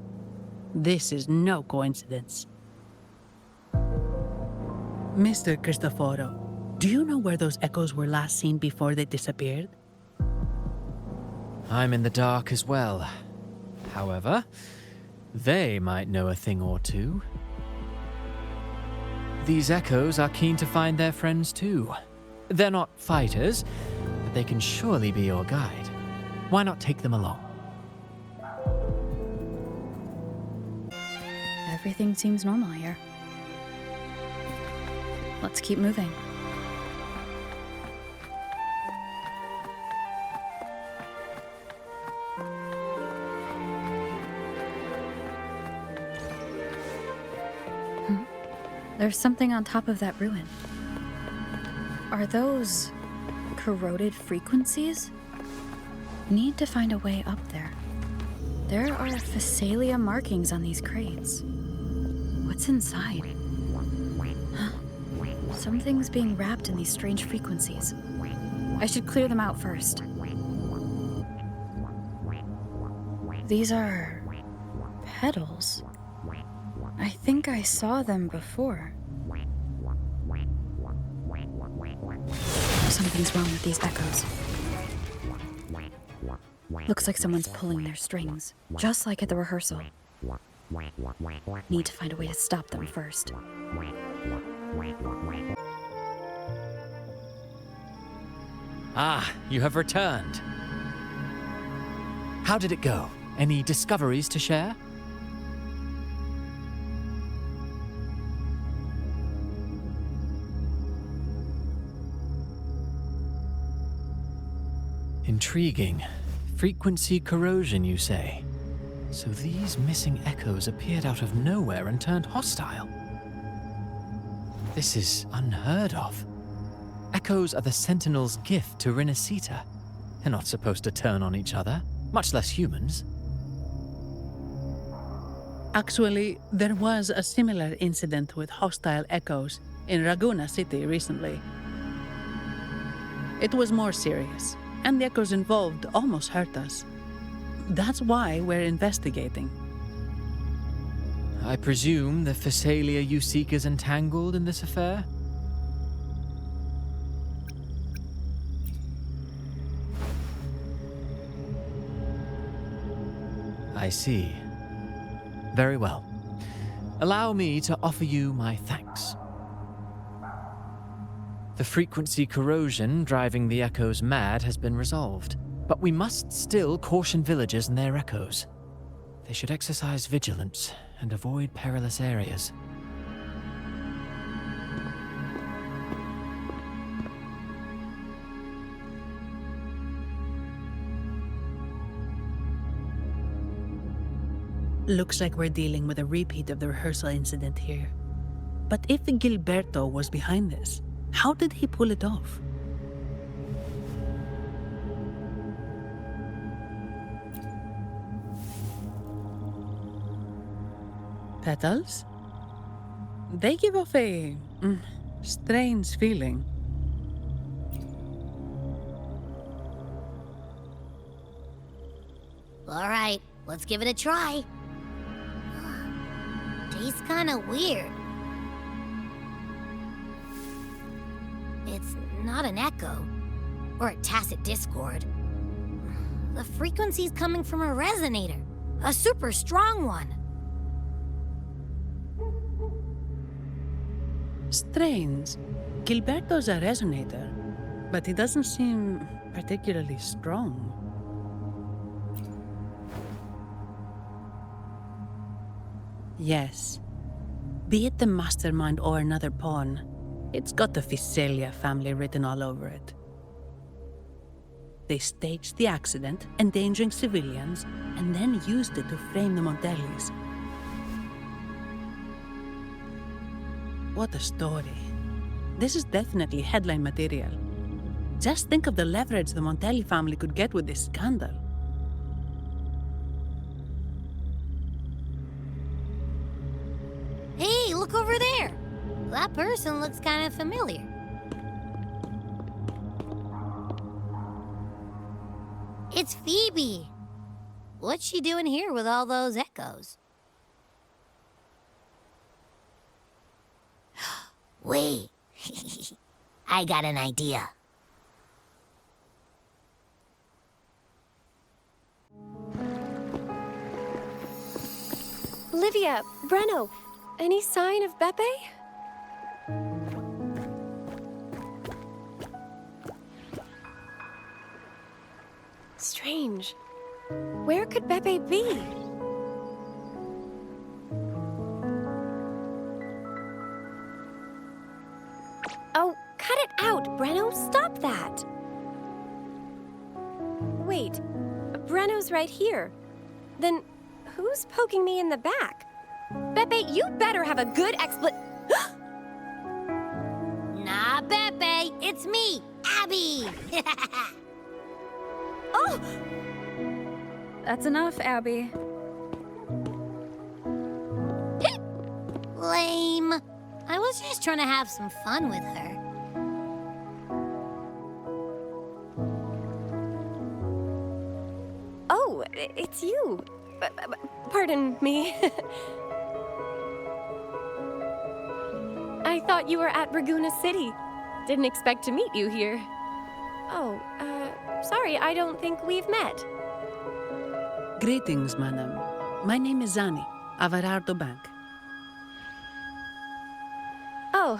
This is no coincidence. Mr. Cristoforo, do you know where those echoes were last seen before they disappeared?
I'm in the dark as well. However, they might know a thing or two. These echoes are keen to find their friends too. They're not fighters, but they can surely be your guide. Why not take them along?
Everything seems normal here. Let's keep moving. There's something on top of that ruin. Are those corroded frequencies? Need to find a way up there. There are Physalia markings on these crates. What's inside? Something's being wrapped in these strange frequencies. I should clear them out first. These are petals. I think I saw them before. Something's wrong with these echoes. Looks like someone's pulling their strings, just like at the rehearsal. Need to find a way to stop them first.
Ah, you have returned. How did it go? Any discoveries to share? Intriguing. Frequency corrosion, you say? So these missing echoes appeared out of nowhere and turned hostile. This is unheard of. Echoes are the sentinel's gift to Rinascita. They're not supposed to turn on each other, much less humans.
Actually, there was a similar incident with hostile echoes in Ragunna City recently. It was more serious, and the echoes involved almost hurt us. That's why we're investigating.
I presume the Physalia you seek is entangled in this affair? I see. Very well. Allow me to offer you my thanks. The frequency corrosion driving the echoes mad has been resolved, but we must still caution villagers and their echoes. They should exercise vigilance and avoid perilous areas.
Looks like we're dealing with a repeat of the rehearsal incident here. But if Gilberto was behind this, how did he pull it off? Petals? They give off a strange feeling.
All right, let's give it a try. Tastes kind of weird. It's not an echo or a tacit discord. The frequency's coming from a resonator, a super strong one.
Strange. Gilberto's a resonator, but he doesn't seem particularly strong. Yes. Be it the mastermind or another pawn, it's got the Physalia family written all over it. They staged the accident, endangering civilians, and then used it to frame the Montellis. What a story. This is definitely headline material. Just think of the leverage the Montelli family could get with this scandal.
Hey, look over there! That person looks kind of familiar. It's Phoebe! What's she doing here with all those echoes? Wait, I got an idea.
Livia, Breno, any sign of Beppe? Strange. Where could Beppe be? Oh, cut it out, Breno! Stop that! Wait, Breno's right here. Then who's poking me in the back? Beppe, you better have a good
Nah, Beppe, it's me, Abby!
Oh!
That's enough, Abby.
Lame. I was just trying to have some fun with her.
Oh, it's you. Pardon me. I thought you were at Ragunna City. Didn't expect to meet you here. Oh, sorry, I don't think we've met.
Greetings, madam. My name is Zani, Averardo Bank.
Oh,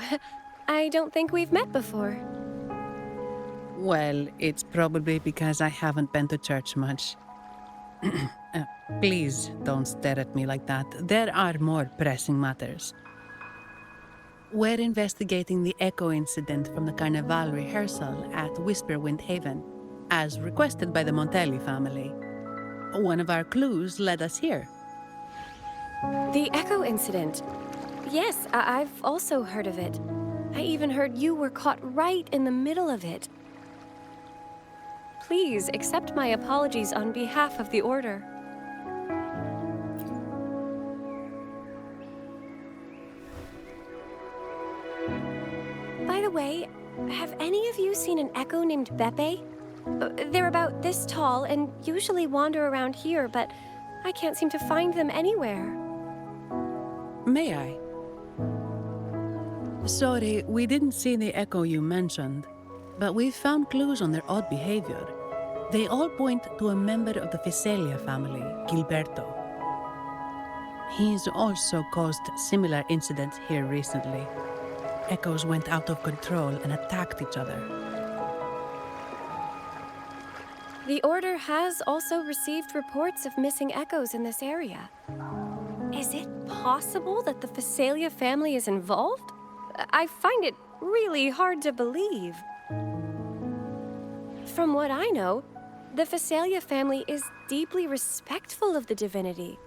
I don't think we've met before.
Well, it's probably because I haven't been to church much. Please don't stare at me like that. There are more pressing matters. We're investigating the echo incident from the Carnavale rehearsal at Whisperwind Haven, as requested by the Montelli family. One of our clues led us here.
The echo incident. Yes, I've also heard of it. I even heard you were caught right in the middle of it. Please accept my apologies on behalf of the Order. By the way, have any of you seen an echo named Beppe? They're about this tall and usually wander around here, but I can't seem to find them anywhere.
May I? Sorry, we didn't see the echo you mentioned, but we've found clues on their odd behavior. They all point to a member of the Physalia family, Gilberto. He's also caused similar incidents here recently. Echoes went out of control and attacked each other.
The Order has also received reports of missing echoes in this area. Is it possible that the Physalia family is involved? I find it really hard to believe. From what I know, the Physalia family is deeply respectful of the divinity.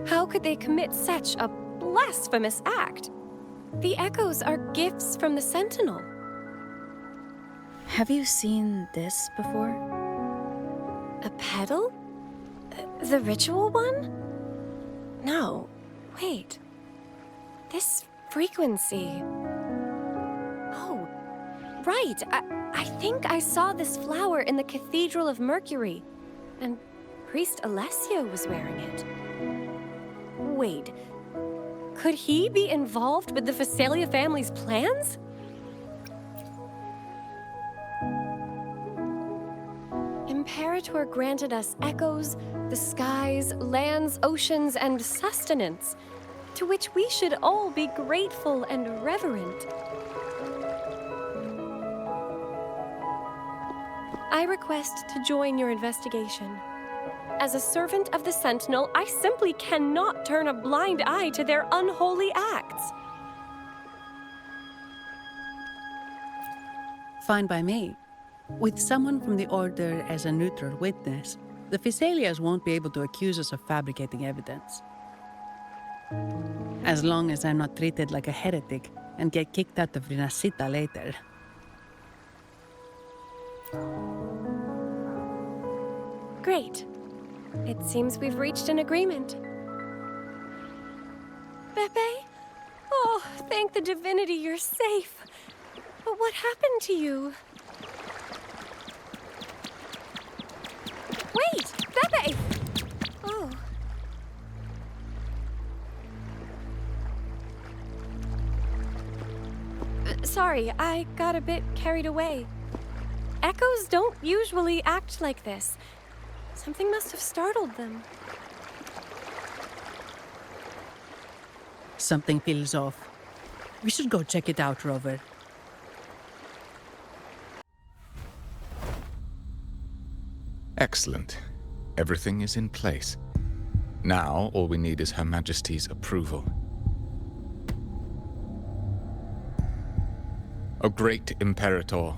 How could they commit such a blasphemous act? The echoes are gifts from the sentinel.
Have you seen this before?
A pedal? The ritual one? No, wait. This frequency. Oh, right. I think I saw this flower in the Cathedral of Mercury, and Priest Alessio was wearing it. Wait, could he be involved with the Physalia family's plans? Imperator granted us echoes, the skies, lands, oceans, and sustenance, to which we should all be grateful and reverent. I request to join your investigation. As a servant of the Sentinel, I simply cannot turn a blind eye to their unholy acts.
Fine by me. With someone from the Order as a neutral witness, the Physalias won't be able to accuse us of fabricating evidence. As long as I'm not treated like a heretic and get kicked out of Rinascita later.
Great. It seems we've reached an agreement. Pepe? Oh, thank the divinity you're safe. But what happened to you? Wait! Pepe! Oh. Sorry, I got a bit carried away. Echoes don't usually act like this. Something must have startled them.
Something feels off. We should go check it out, Rover.
Excellent. Everything is in place. Now, all we need is Her Majesty's approval. O great Imperator,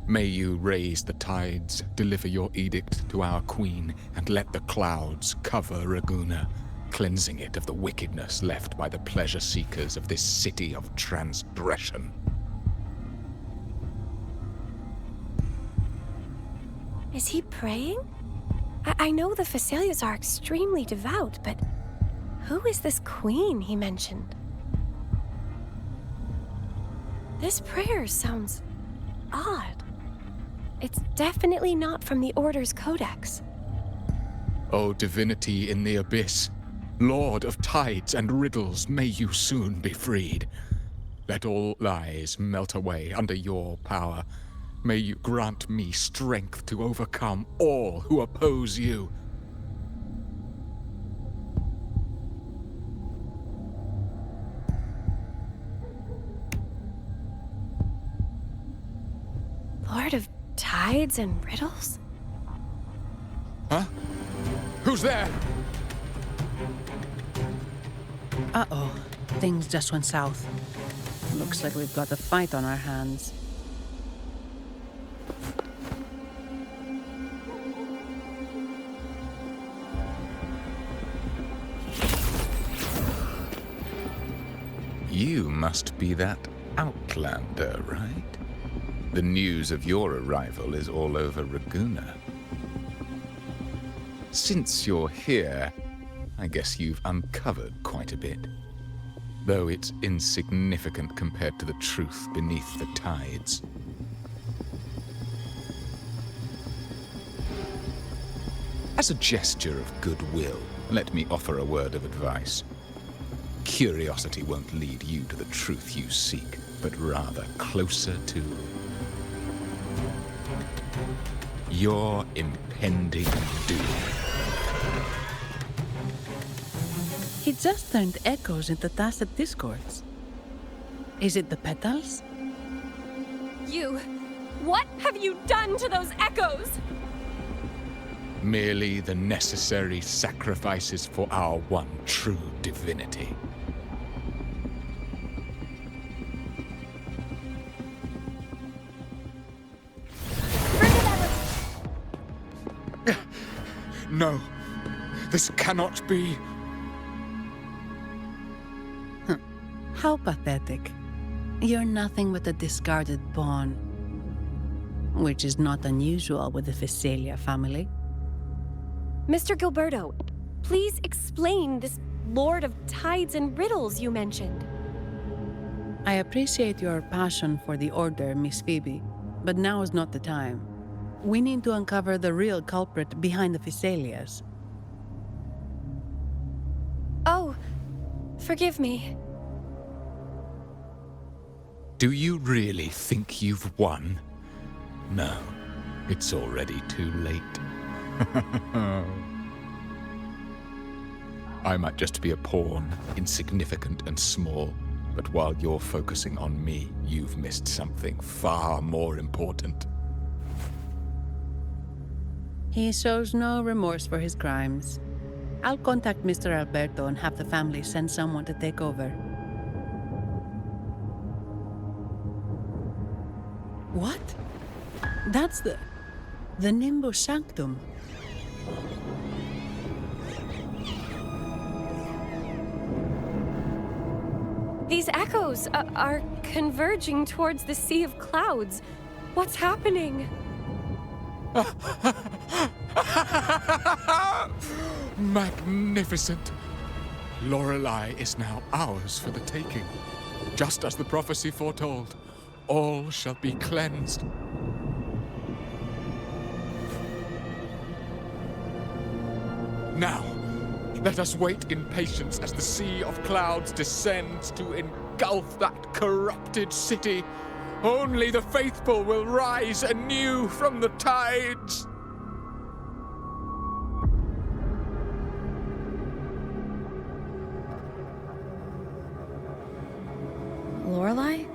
may you raise the tides, deliver your edict to our queen, and let the clouds cover Ragunna, cleansing it of the wickedness left by the pleasure-seekers of this city of transgression.
Is he praying? I know the Physalias are extremely devout, but who is this queen he mentioned? This prayer sounds odd. It's definitely not from the Order's codex.
O divinity in the abyss, Lord of tides and riddles, may you soon be freed. Let all lies melt away under your power. May you grant me strength to overcome all who oppose you.
Lord of tides and riddles?
Huh? Who's there?
Uh-oh. Things just went south. Looks like we've got a fight on our hands.
You must be that outlander, right? The news of your arrival is all over Ragunna. Since you're here, I guess you've uncovered quite a bit. Though it's insignificant compared to the truth beneath the tides. As a gesture of goodwill, let me offer a word of advice. Curiosity won't lead you to the truth you seek, but rather closer to your impending doom.
He just turned echoes into tacit discords. Is it the petals?
You... What have you done to those echoes?
Merely the necessary sacrifices for our one true divinity. No, this cannot be.
How pathetic. You're nothing but a discarded pawn. Which is not unusual with the Physalia family.
Mr. Gilberto, please explain this Lord of Tides and Riddles you mentioned.
I appreciate your passion for the Order, Miss Phoebe, but now is not the time. We need to uncover the real culprit behind the Physalias.
Oh, forgive me.
Do you really think you've won? No, it's already too late. I might just be a pawn, insignificant and small, but while you're focusing on me, you've missed something far more important.
He shows no remorse for his crimes. I'll contact Mr. Alberto and have the family send someone to take over. What? That's the Nimbus Sanctum.
These echoes are converging towards the Sea of Clouds. What's happening?
Magnificent! Lorelei is now ours for the taking. Just as the prophecy foretold, all shall be cleansed. Now, let us wait in patience as the Sea of Clouds descends to engulf that corrupted city. Only the faithful will rise anew from the tides.
Lorelei?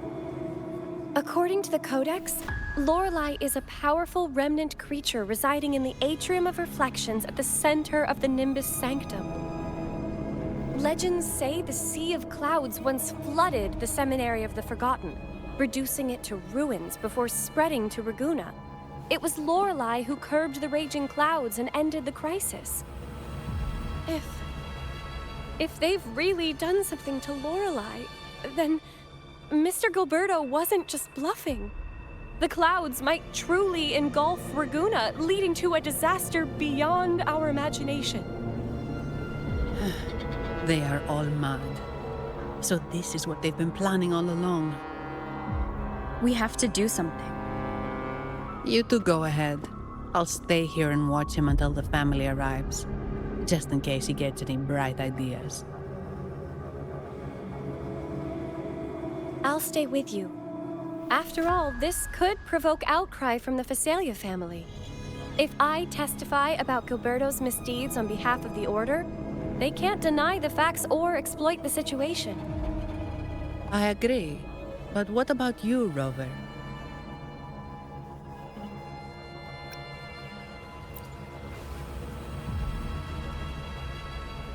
According to the Codex, Lorelei is a powerful remnant creature residing in the Atrium of Reflections at the center of the Nimbus Sanctum. Legends say the Sea of Clouds once flooded the Seminary of the Forgotten, reducing it to ruins before spreading to Ragunna. It was Lorelei who curbed the raging clouds and ended the crisis. If they've really done something to Lorelei, then Mr. Gilberto wasn't just bluffing. The clouds might truly engulf Ragunna, leading to a disaster beyond our imagination.
They are all mad. So this is what they've been planning all along.
We have to do something.
You two go ahead. I'll stay here and watch him until the family arrives, just in case he gets any bright ideas.
I'll stay with you. After all, this could provoke outcry from the Phasalia family. If I testify about Gilberto's misdeeds on behalf of the Order, they can't deny the facts or exploit the situation.
I agree. But what about you, Rover?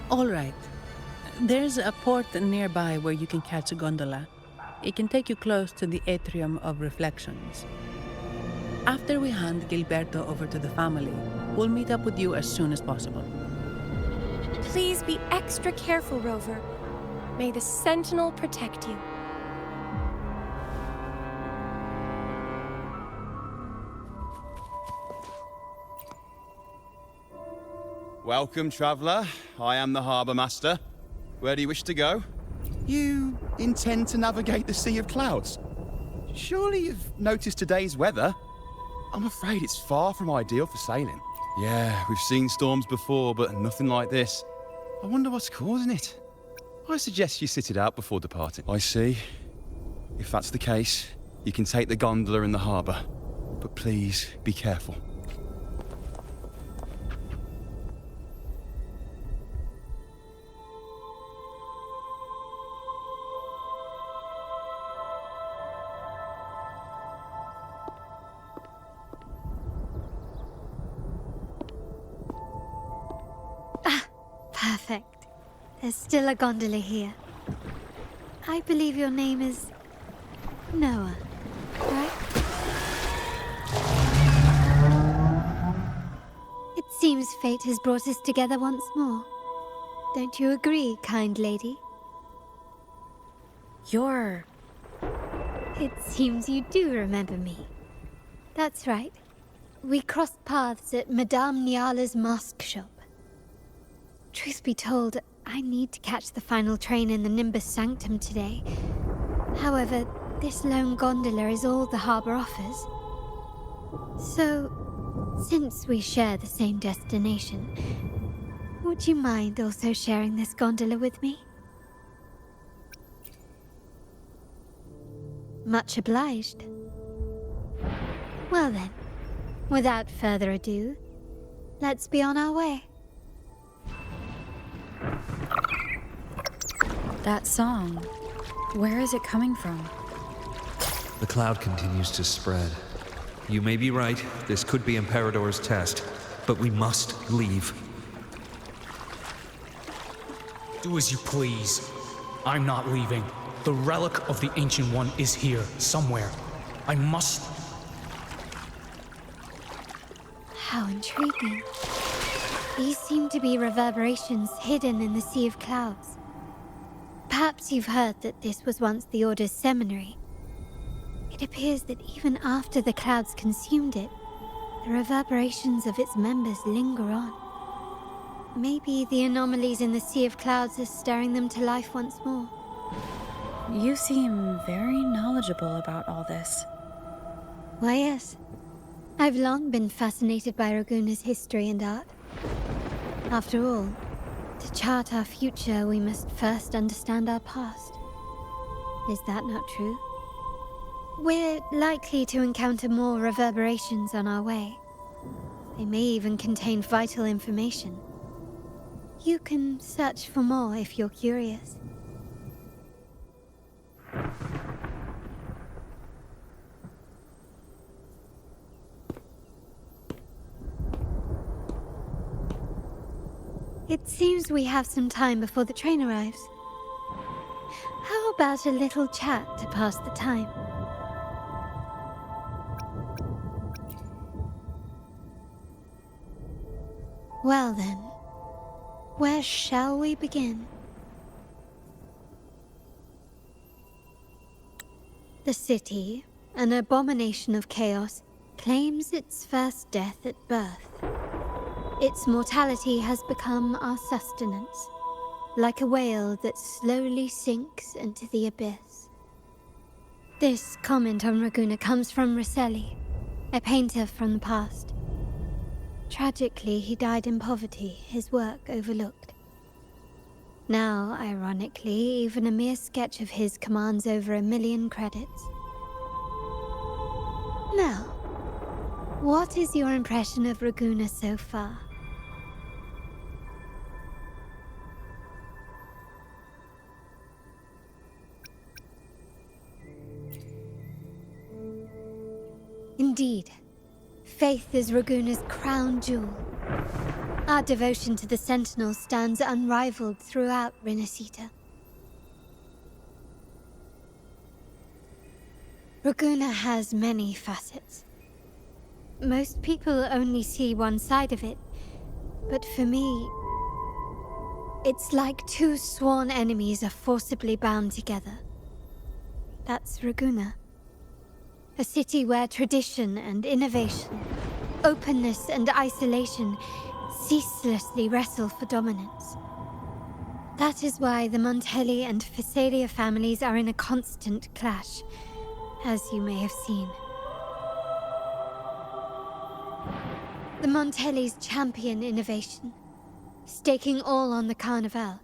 All right. There's a port nearby where you can catch a gondola. It can take you close to the Atrium of Reflections. After we hand Gilberto over to the family, we'll meet up with you as soon as possible.
Please be extra careful, Rover. May the Sentinel protect you.
Welcome, traveller. I am the Harbour Master. Where do you wish to go? You intend to navigate the Sea of Clouds? Surely you've noticed today's weather? I'm afraid it's far from ideal for sailing. Yeah, we've seen storms before, but nothing like this. I wonder what's causing it. I suggest you sit it out before departing. I see. If that's the case, you can take the gondola in the harbour. But please, be careful.
Perfect. There's still a gondola here. I believe your name is Noah, right? It seems fate has brought us together once more. Don't you agree, kind lady? It seems you do remember me. That's right. We crossed paths at Madame Niala's mask shop. Truth be told, I need to catch the final train in the Nimbus Sanctum today. However, this lone gondola is all the harbour offers. So, since we share the same destination, would you mind also sharing this gondola with me? Much obliged. Well then, without further ado, let's be on our way.
That song, where is it coming from?
The cloud continues to spread. You may be right, this could be Imperador's test, but we must leave.
Do as you please. I'm not leaving. The relic of the Ancient One is here, somewhere. I must...
How intriguing. These seem to be reverberations hidden in the sea of clouds. Perhaps you've heard that this was once the Order's seminary. It appears that even after the clouds consumed it, the reverberations of its members linger on. Maybe the anomalies in the sea of clouds are stirring them to life once more.
You seem very knowledgeable about all this.
Why, yes. I've long been fascinated by Ragunna's history and art. After all, to chart our future, we must first understand our past. Is that not true? We're likely to encounter more reverberations on our way. They may even contain vital information. You can search for more if you're curious. It seems we have some time before the train arrives. How about a little chat to pass the time? Well then, where shall we begin? The city, an abomination of chaos, claims its first death at birth. Its mortality has become our sustenance, like a whale that slowly sinks into the abyss. This comment on Ragunna comes from Rosselli, a painter from the past. Tragically, he died in poverty, his work overlooked. Now, ironically, even a mere sketch of his commands over 1 million credits. Now, what is your impression of Ragunna so far? Indeed, faith is Ragunna's crown jewel. Our devotion to the sentinel stands unrivaled throughout Rinascita. Ragunna has many facets. Most people only see one side of it, but for me, it's like two sworn enemies are forcibly bound together. That's Ragunna. A city where tradition and innovation, openness and isolation ceaselessly wrestle for dominance. That is why the Montelli and Phasalia families are in a constant clash, as you may have seen. The Montellis champion innovation, staking all on the Carnavale.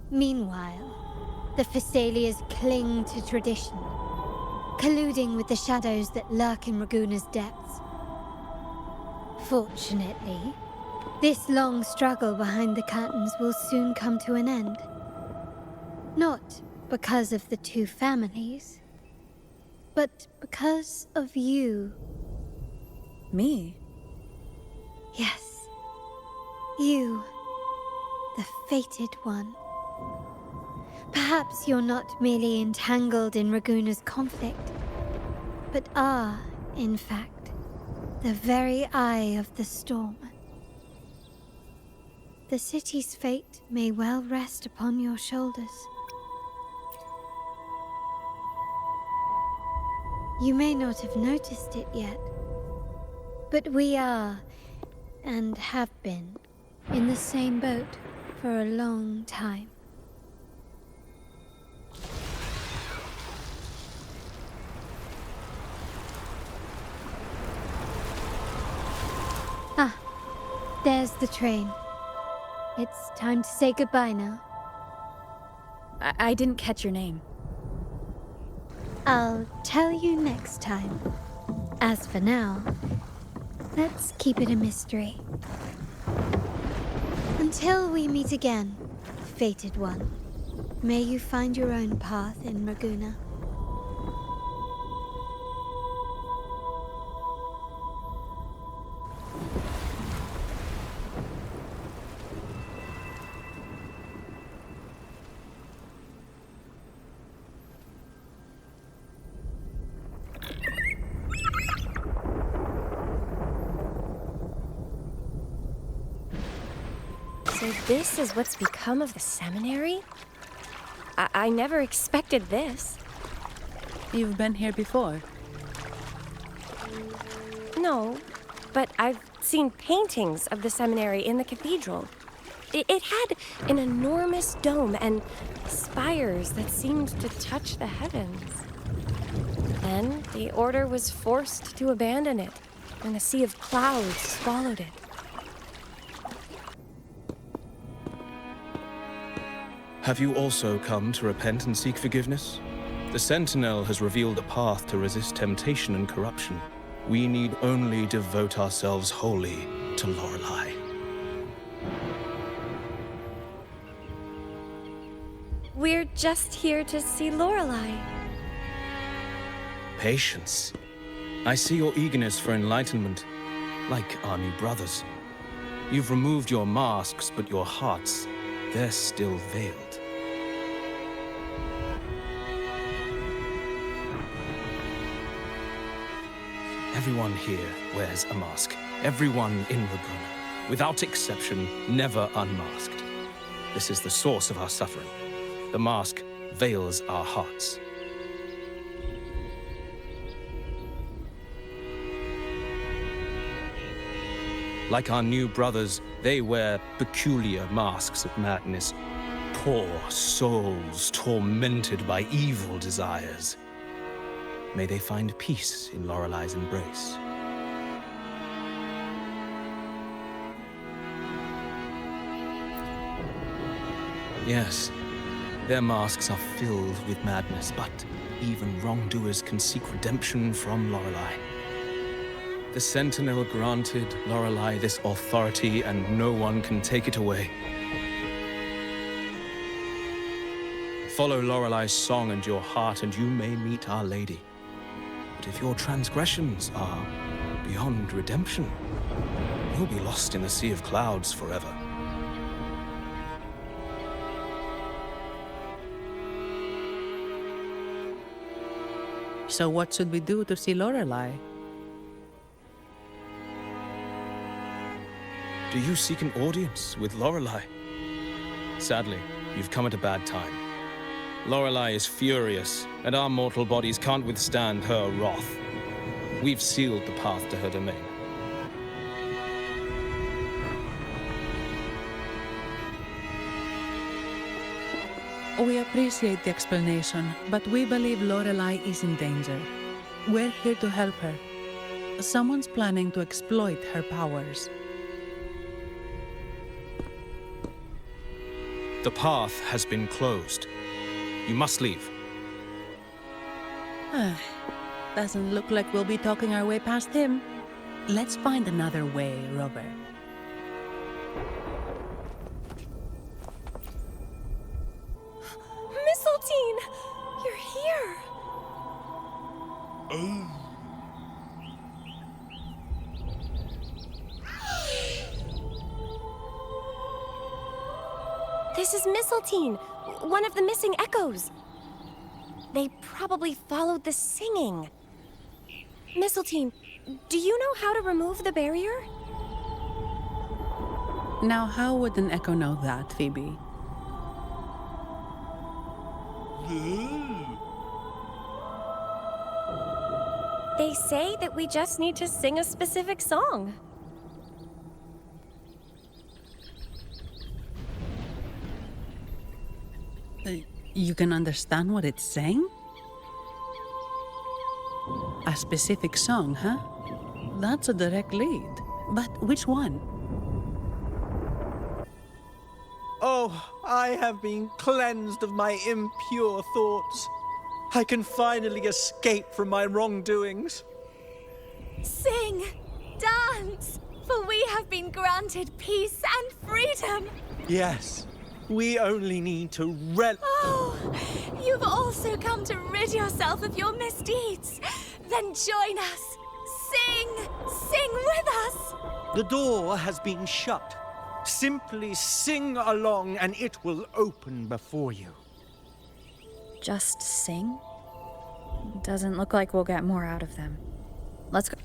Meanwhile, the Phasalias cling to tradition, colluding with the shadows that lurk in Ragunna's depths. Fortunately, this long struggle behind the curtains will soon come to an end. Not because of the two families, but because of you.
Me?
Yes. You, the fated one. Perhaps you're not merely entangled in Ragunna's conflict, but are, in fact, the very eye of the storm. The city's fate may well rest upon your shoulders. You may not have noticed it yet, but we are, and have been, in the same boat for a long time. Ah, there's the train. It's time to say goodbye now.
I didn't catch your name.
I'll tell you next time. As for now, let's keep it a mystery. Until we meet again, fated one, may you find your own path in Ragunna.
So this is what's become of the seminary? I never expected this.
You've been here before?
No, but I've seen paintings of the seminary in the cathedral. It had an enormous dome and spires that seemed to touch the heavens. Then the order was forced to abandon it, and a sea of clouds swallowed it.
Have you also come to repent and seek forgiveness? The sentinel has revealed a path to resist temptation and corruption. We need only devote ourselves wholly to Lorelei.
We're just here to see Lorelei.
Patience. I see your eagerness for enlightenment, like our new brothers. You've removed your masks, but your hearts, they're still veiled. Everyone here wears a mask. Everyone in Ragunna, without exception, never unmasked. This is the source of our suffering. The mask veils our hearts. Like our new brothers, they wear peculiar masks of madness. Poor souls tormented by evil desires. May they find peace in Lorelei's embrace. Yes, their masks are filled with madness, but even wrongdoers can seek redemption from Lorelei. The sentinel granted Lorelei this authority, and no one can take it away. Follow Lorelei's song and your heart, and you may meet Our Lady. But if your transgressions are beyond redemption, you'll be lost in the sea of clouds forever.
So what should we do to see Lorelei?
Do you seek an audience with Lorelei? Sadly, you've come at a bad time. Lorelei is furious, and our mortal bodies can't withstand her wrath. We've sealed the path to her domain.
We appreciate the explanation, but we believe Lorelei is in danger. We're here to help her. Someone's planning to exploit her powers.
The path has been closed. You must leave.
Doesn't look like we'll be talking our way past him. Let's find another way, Rover.
Mistletoe! You're here! This is Mistletoe, one of the missing echoes. They probably followed the singing. Mistletoe, do you know how to remove the barrier?
Now, how would an echo know that, Phoebe?
They say that we just need to sing a specific song.
You can understand what it's saying? A specific song, huh? That's a direct lead. But which one?
Oh, I have been cleansed of my impure thoughts. I can finally escape from my wrongdoings.
Sing! Dance! For we have been granted peace and freedom!
Yes, we only need to
Oh, you've also come to rid yourself of your misdeeds. Then join us. Sing! Sing with us!
The door has been shut. Simply sing along and it will open before you.
Just sing? Doesn't look like we'll get more out of them. Let's go.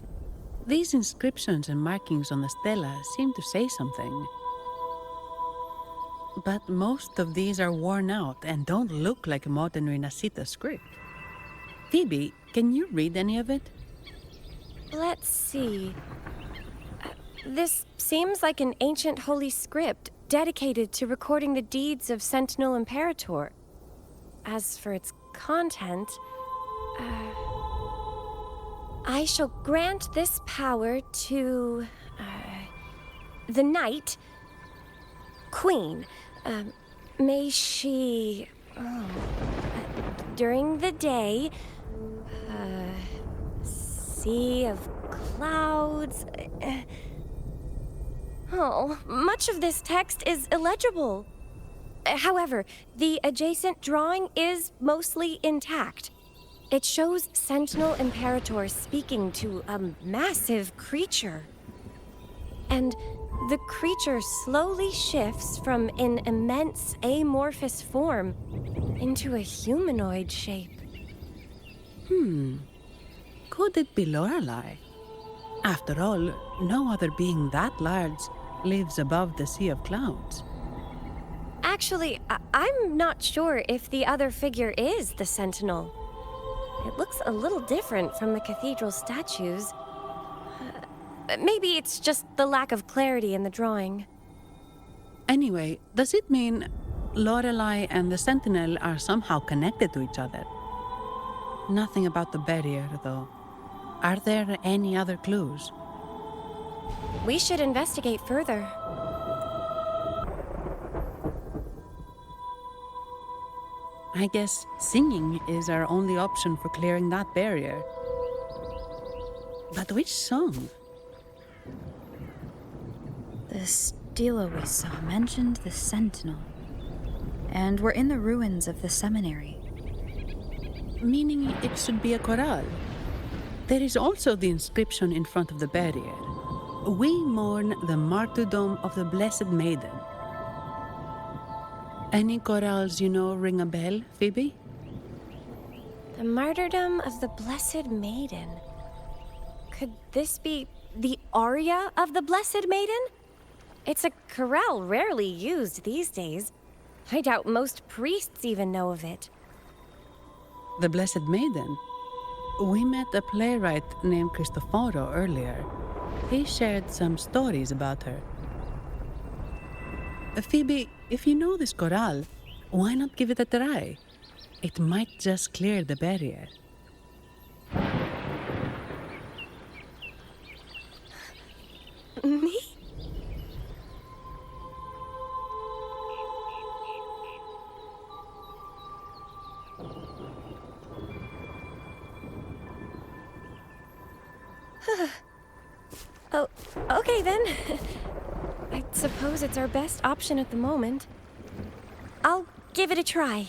These inscriptions and markings on the stela seem to say something. But most of these are worn out and don't look like a modern Rinascita script. Phoebe, can you read any of it?
Let's see. This seems like an ancient holy script dedicated to recording the deeds of Sentinel Imperator. As for its content, I shall grant this power to the Knight Queen. May she, during the day, sea of clouds. Much of this text is illegible. However, the adjacent drawing is mostly intact. It shows Sentinel Imperator speaking to a massive creature. And the creature slowly shifts from an immense amorphous form into a humanoid shape.
Could it be Lorelei? After all, no other being that large lives above the sea of clouds.
Actually, I'm not sure if the other figure is the Sentinel. It looks a little different from the cathedral statues. Maybe it's just the lack of clarity in the drawing.
Anyway, does it mean Lorelei and the Sentinel are somehow connected to each other? Nothing about the barrier, though. Are there any other clues?
We should investigate further.
I guess singing is our only option for clearing that barrier. But which song?
The stela we saw mentioned the Sentinel. And we're in the ruins of the seminary.
Meaning it should be a chorale. There is also the inscription in front of the barrier. We mourn the martyrdom of the Blessed Maiden. Any chorales you know ring a bell, Phoebe?
The martyrdom of the Blessed Maiden. Could this be the aria of the Blessed Maiden? It's a chorale rarely used these days. I doubt most priests even know of it.
The Blessed Maiden? We met a playwright named Cristoforo earlier. He shared some stories about her. Phoebe, if you know this chorale, why not give it a try? It might just clear the barrier.
Me? Oh, okay then. I suppose it's our best option at the moment. I'll give it a try.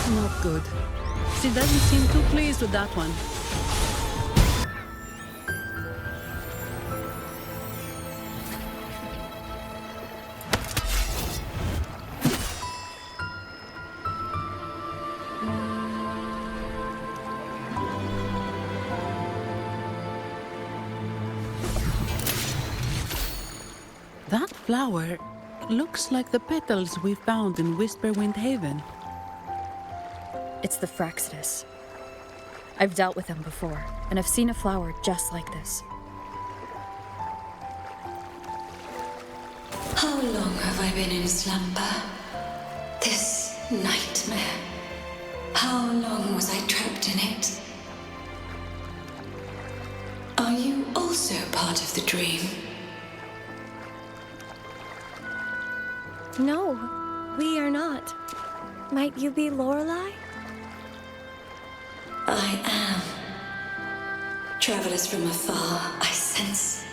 Not good. She doesn't seem too pleased with that one. That flower looks like the petals we found in Whisperwind Haven.
It's the Fraxidus. I've dealt with them before, and I've seen a flower just like this.
How long have I been in slumber? This nightmare. How long was I trapped in it? Are you also part of the dream?
No, we are not. Might you be Lorelei?
I am. Travelers from afar, I sense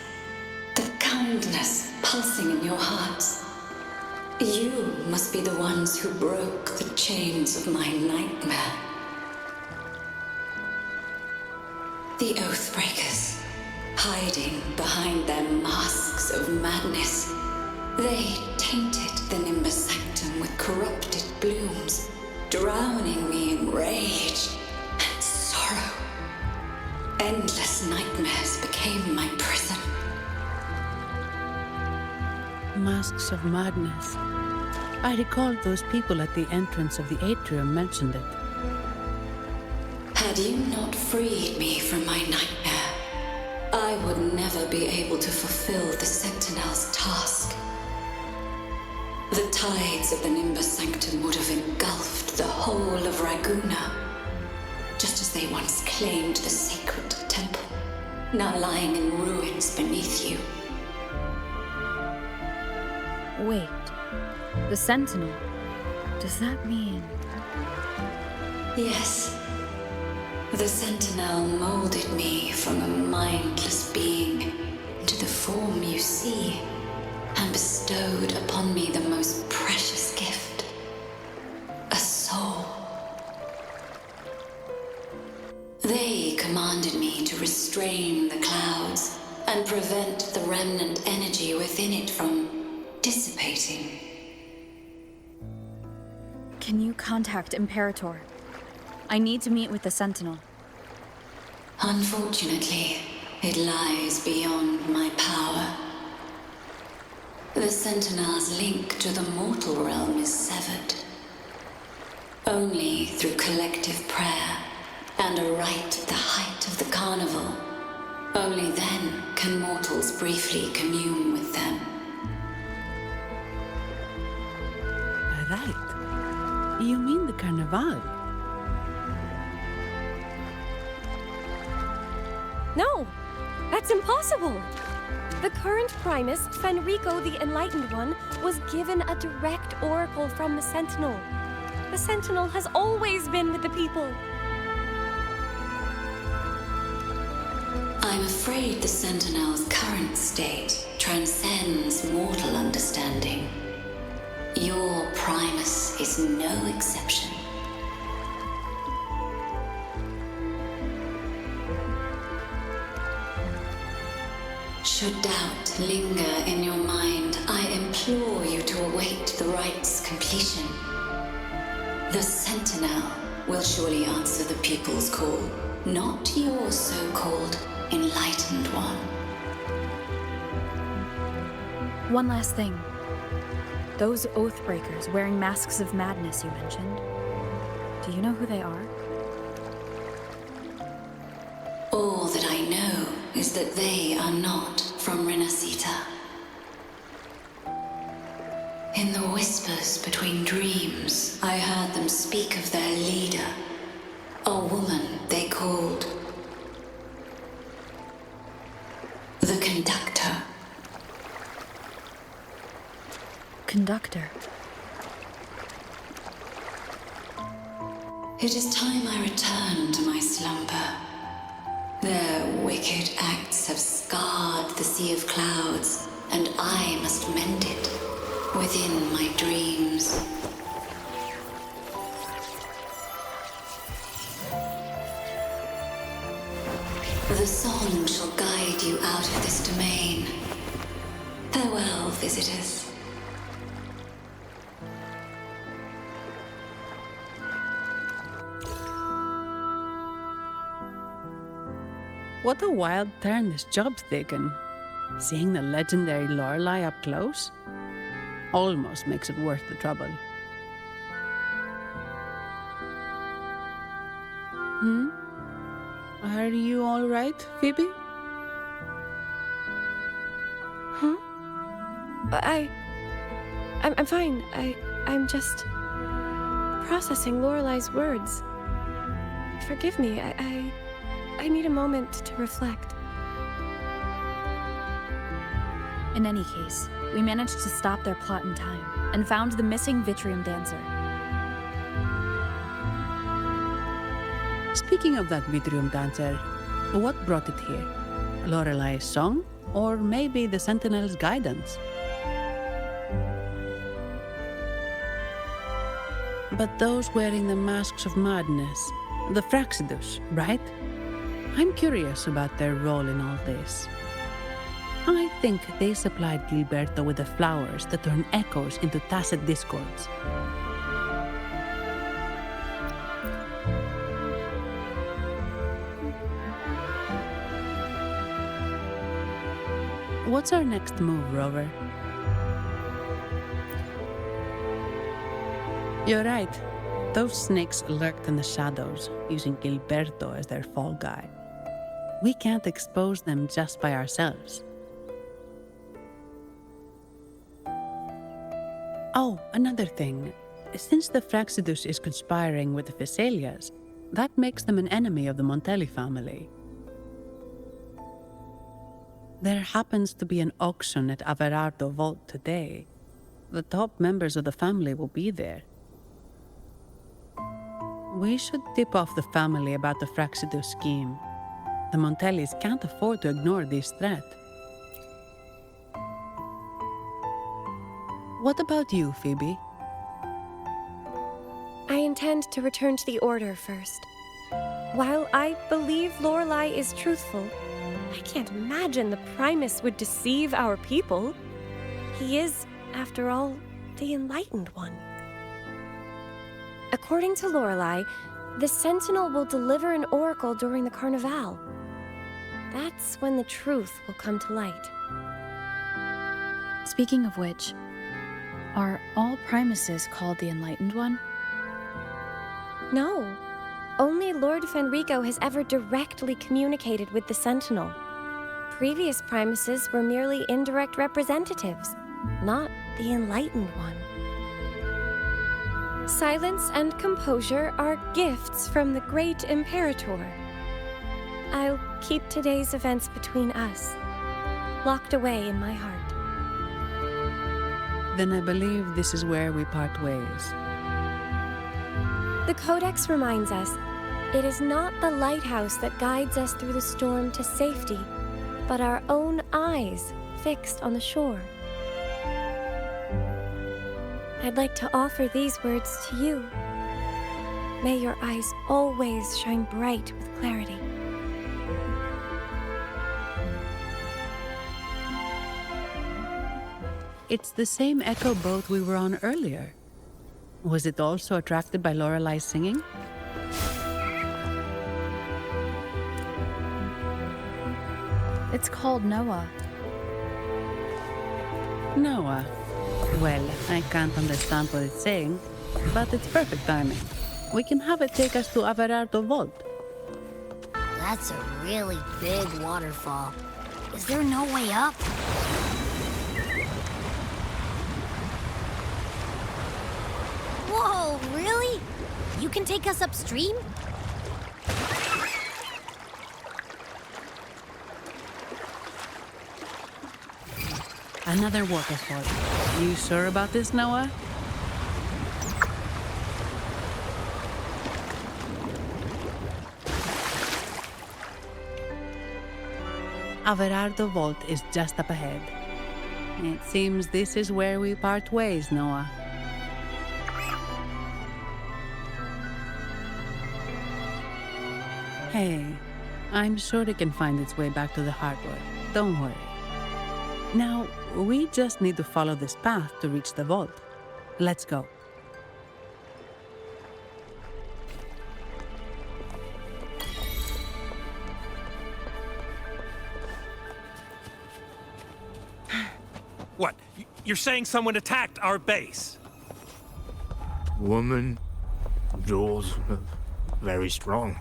the kindness pulsing in your hearts. You must be the ones who broke the chains of my nightmare. The Oathbreakers, hiding behind their masks of madness. They tainted the Nimbus Sanctum with corrupted blooms, drowning me in rage and sorrow. Endless nightmares became my prison.
Masks of madness. I recalled those people at the entrance of the atrium mentioned it.
Had you not freed me from my nightmare, I would never be able to fulfill the Sentinel's task. The tides of the Nimbus Sanctum would have engulfed the whole of Ragunna, just as they once claimed the sacred temple, now lying in ruins beneath you.
Wait, the sentinel, does that mean...
Yes. The sentinel molded me from a mindless being into the form you see, and bestowed upon me the most precious gift, a soul. They commanded me to restrain the clouds and prevent the remnant energy within it from dissipating.
Can you contact Imperator? I need to meet with the Sentinel.
Unfortunately, it lies beyond my power. The Sentinel's link to the mortal realm is severed. Only through collective prayer and a rite at the height of the Carnavale, only then can mortals briefly commune with them.
Right. You mean the Carnavale?
No, that's impossible. The current Primus, Fenrico the Enlightened One, was given a direct oracle from the Sentinel. The Sentinel has always been with the people.
I'm afraid the Sentinel's current state transcends mortal understanding. Your Primus is no exception. Should doubt linger in your mind, I implore you to await the rite's completion. The Sentinel will surely answer the people's call, not your so-called Enlightened One.
One last thing. Those Oathbreakers wearing masks of madness you mentioned, do you know who they are?
All that I know is that they are not from Rinascita. In the whispers between dreams, I heard them speak of their leader, a woman they called the Conductor.
Conductor.
It is time I return to my slumber. Their wicked acts have scarred the Sea of Clouds, and I must mend it within my dreams. The song shall guide you out of this domain. Farewell, visitors.
What a wild turn this job's taken. Seeing the legendary Lorelei up close almost makes it worth the trouble. Are you all right, Phoebe?
Huh? I'm fine. I'm just processing Lorelei's words. Forgive me. I need a moment to reflect.
In any case, we managed to stop their plot in time and found the missing Vitrium dancer.
Speaking of that Vitrium dancer, what brought it here? Lorelei's song? Or maybe the sentinel's guidance? But those wearing the masks of madness, the Fraccidus, right? I'm curious about their role in all this. I think they supplied Gilberto with the flowers that turn echoes into tacit discords. What's our next move, Rover? You're right. Those snakes lurked in the shadows, using Gilberto as their fall guy. We can't expose them just by ourselves. Oh, another thing. Since the Fraccidus is conspiring with the Phassalias, that makes them an enemy of the Montelli family. There happens to be an auction at Averardo Vault today. The top members of the family will be there. We should tip off the family about the Fraccidus scheme. The Montellis can't afford to ignore this threat. What about you, Phoebe?
I intend to return to the Order first. While I believe Lorelei is truthful, I can't imagine the Primus would deceive our people. He is, after all, the Enlightened One. According to Lorelei, the Sentinel will deliver an oracle during the Carnavale. That's when the truth will come to light.
Speaking of which, are all Primuses called the Enlightened One?
No. Only Lord Fenrico has ever directly communicated with the Sentinel. Previous Primuses were merely indirect representatives, not the Enlightened One. Silence and composure are gifts from the great Imperator. I'll keep today's events between us, locked away in my heart.
Then I believe this is where we part ways.
The Codex reminds us, it is not the lighthouse that guides us through the storm to safety, but our own eyes fixed on the shore. I'd like to offer these words to you. May your eyes always shine bright with clarity.
It's the same echo boat we were on earlier. Was it also attracted by Lorelei's singing?
It's called Noah.
Noah. Well, I can't understand what it's saying, but it's perfect timing. We can have it take us to Averardo Vault.
That's a really big waterfall. Is there no way up? Whoa, really? You can take us upstream?
Another waterfall. You sure about this, Noah? Averardo Vault is just up ahead. It seems this is where we part ways, Noah. Hey, I'm sure it can find its way back to the harbor. Don't worry. Now, we just need to follow this path to reach the vault. Let's go.
What? You're saying someone attacked our base?
Woman, Jules, very strong.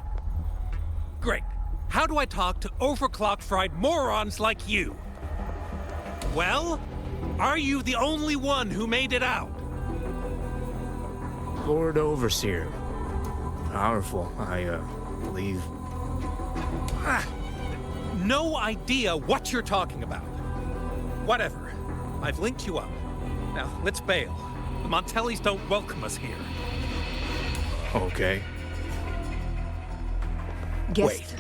Great. How do I talk to overclock-fried morons like you? Well, are you the only one who made it out?
Lord Overseer. Powerful, I believe.
No idea what you're talking about. Whatever. I've linked you up. Now, let's bail. The Montellis don't welcome us here.
Okay.
Wait.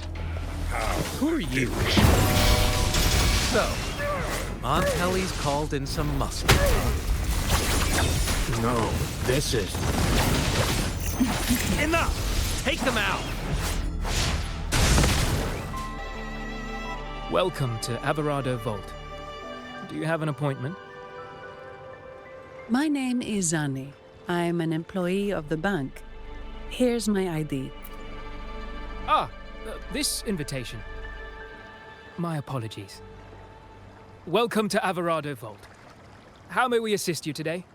Who are you?
So, Montelli's called in some muscle.
No, this is...
Enough! Take them out!
Welcome to Averado Vault. Do you have an appointment?
My name is Zani. I'm an employee of the bank. Here's my ID.
This invitation. My apologies. Welcome to Averado Vault. How may we assist you today?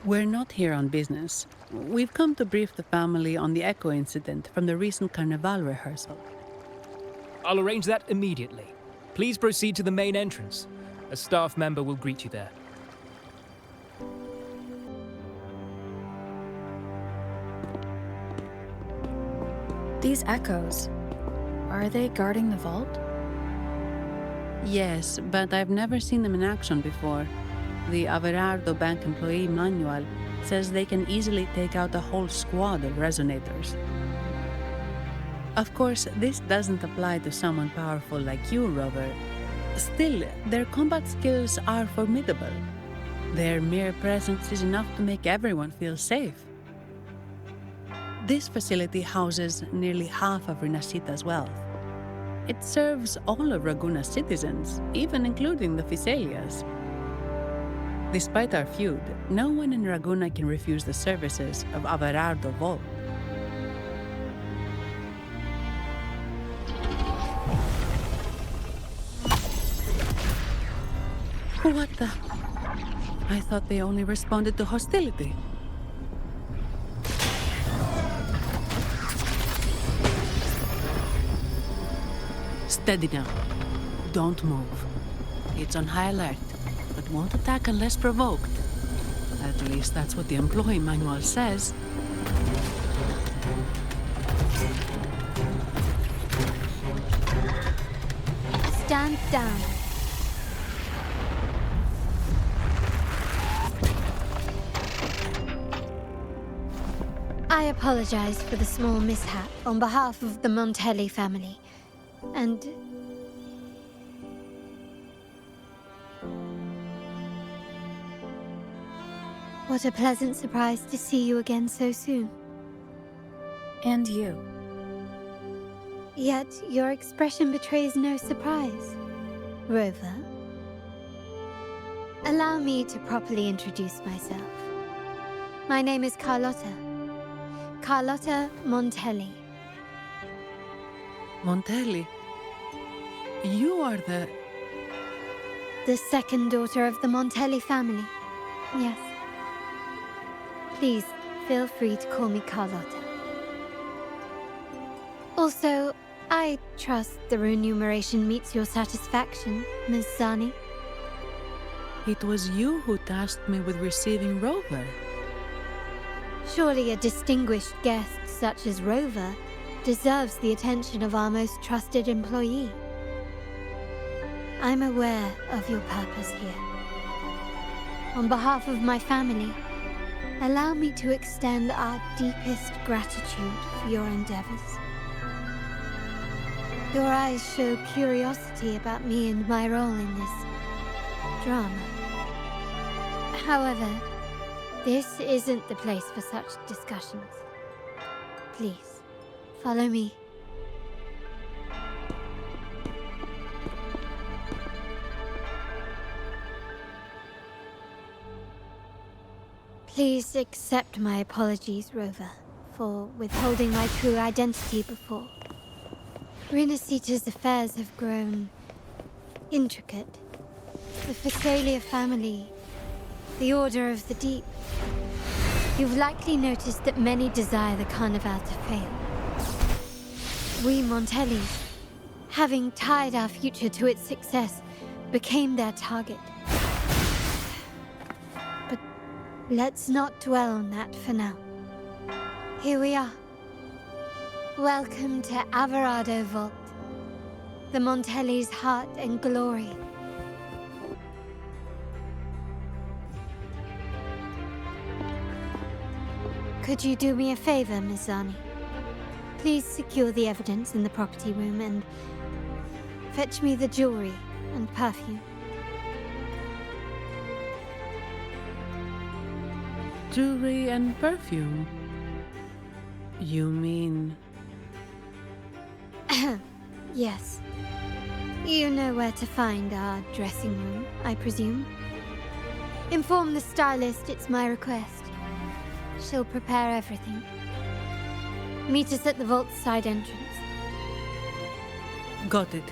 We're not here on business. We've come to brief the family on the Echo incident from the recent Carnavale rehearsal.
I'll arrange that immediately. Please proceed to the main entrance. A staff member will greet you there.
These echoes, are they guarding the vault?
Yes, but I've never seen them in action before. The Averardo Bank employee manual says they can easily take out a whole squad of resonators. Of course, this doesn't apply to someone powerful like you, Rover. Still, their combat skills are formidable. Their mere presence is enough to make everyone feel safe. This facility houses nearly half of Rinascita's wealth. It serves all of Ragunna's citizens, even including the Physaelias. Despite our feud, no one in Ragunna can refuse the services of Averardo Vault. What the? I thought they only responded to hostility. Steady now. Don't move. It's on high alert, but won't attack unless provoked. At least that's what the employee manual says.
Stand down. I apologize for the small mishap on behalf of the Montelli family. And... what a pleasant surprise to see you again so soon.
And you.
Yet your expression betrays no surprise. Rover, allow me to properly introduce myself. My name is Carlotta. Carlotta Montelli.
Montelli? You are the
second daughter of the Montelli family. Yes. Please, feel free to call me Carlotta. Also, I trust the remuneration meets your satisfaction, Ms. Zani.
It was you who tasked me with receiving Rover.
Surely a distinguished guest such as Rover deserves the attention of our most trusted employee. I'm aware of your purpose here. On behalf of my family, allow me to extend our deepest gratitude for your endeavors. Your eyes show curiosity about me and my role in this drama. However, this isn't the place for such discussions. Please, follow me. Please accept my apologies, Rover, for withholding my true identity before. Rinascita's affairs have grown intricate, The Physalia family. The Order of the Deep. You've likely noticed that many desire the Carnavale to fail. We Montellis, having tied our future to its success, became their target. But let's not dwell on that for now. Here we are. Welcome to Averado Vault, the Montellis' heart and glory. Could you do me a favor, Miss Zani? Please secure the evidence in the property room and fetch me the jewelry and perfume.
Jewelry and perfume? You mean...
Yes. You know where to find our dressing room, I presume? Inform the stylist it's my request. She'll prepare everything. Meet us at the vault's side entrance.
Got it.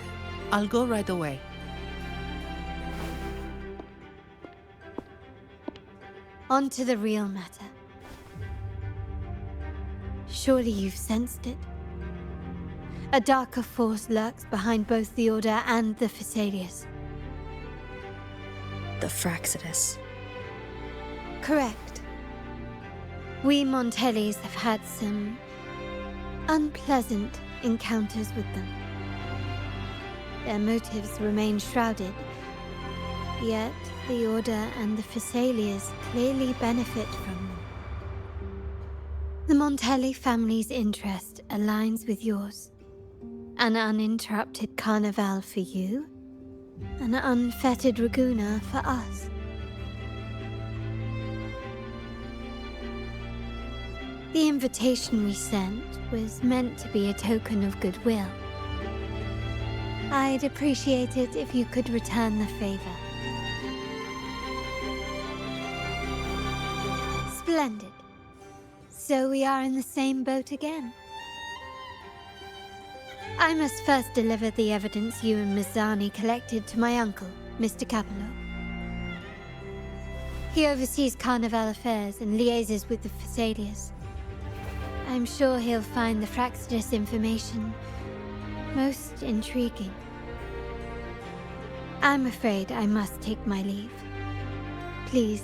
I'll go right away.
On to the real matter. Surely you've sensed it. A darker force lurks behind both the Order and the Physalias.
The Fraccidus.
Correct. We Montellis have had some unpleasant encounters with them. Their motives remain shrouded, yet the Order and the Physalias clearly benefit from them. The Montelli family's interest aligns with yours. An uninterrupted Carnavale for you, an unfettered Ragunna for us. The invitation we sent was meant to be a token of goodwill. I'd appreciate it if you could return the favor. Splendid. So we are in the same boat again. I must first deliver the evidence you and Miss Zani collected to my uncle, Mr. Capello. He oversees Carnavale affairs and liaises with the Physalias. I'm sure he'll find the Fraccidus information most intriguing. I'm afraid I must take my leave. Please,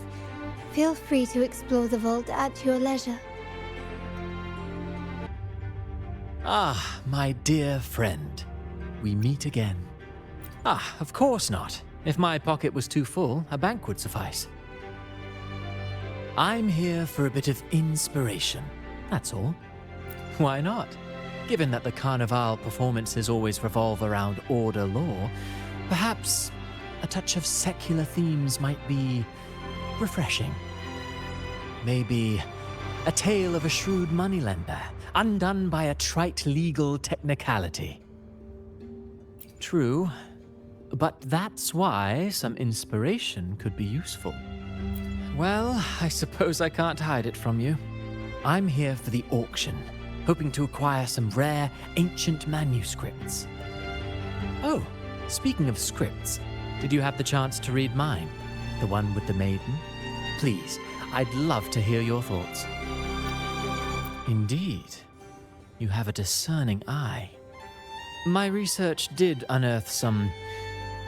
feel free to explore the vault at your leisure.
Ah, my dear friend. We meet again. Ah, of course not. If my pocket was too full, a bank would suffice. I'm here for a bit of inspiration. That's all. Why not? Given that the Carnavale performances always revolve around Order law, perhaps a touch of secular themes might be refreshing. Maybe a tale of a shrewd moneylender, undone by a trite legal technicality. True, but that's why some inspiration could be useful. Well, I suppose I can't hide it from you. I'm here for the auction, hoping to acquire some rare, ancient manuscripts. Oh, speaking of scripts, did you have the chance to read mine? The one with the maiden? Please, I'd love to hear your thoughts. Indeed. You have a discerning eye. My research did unearth some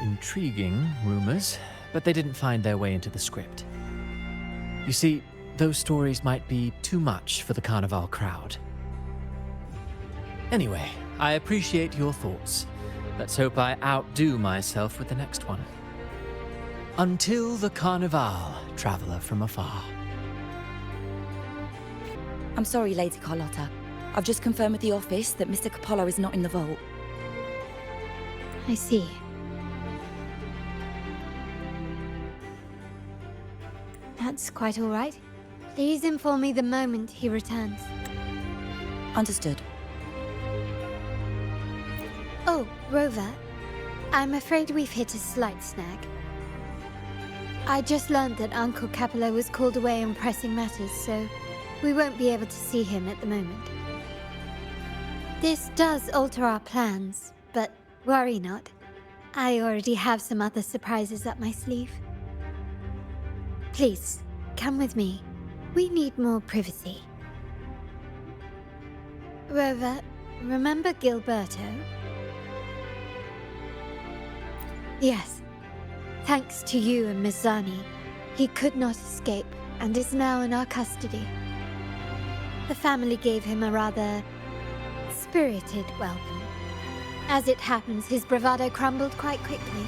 intriguing rumors, but they didn't find their way into the script. You see, those stories might be too much for the Carnavale crowd. Anyway, I appreciate your thoughts. Let's hope I outdo myself with the next one. Until the Carnavale, traveler from afar.
I'm sorry, Lady Carlotta. I've just confirmed with the office that Mr. Capello is not in the vault.
I see. That's quite all right. Please inform me the moment he returns.
Understood.
Oh, Rover. I'm afraid we've hit a slight snag. I just learned that Uncle Capello was called away on pressing matters, so we won't be able to see him at the moment. This does alter our plans, but worry not. I already have some other surprises up my sleeve. Please, come with me. We need more privacy. Rover, remember Gilberto? Yes. Thanks to you and Miss Zani, he could not escape and is now in our custody. The family gave him a rather spirited welcome. As it happens, his bravado crumbled quite quickly.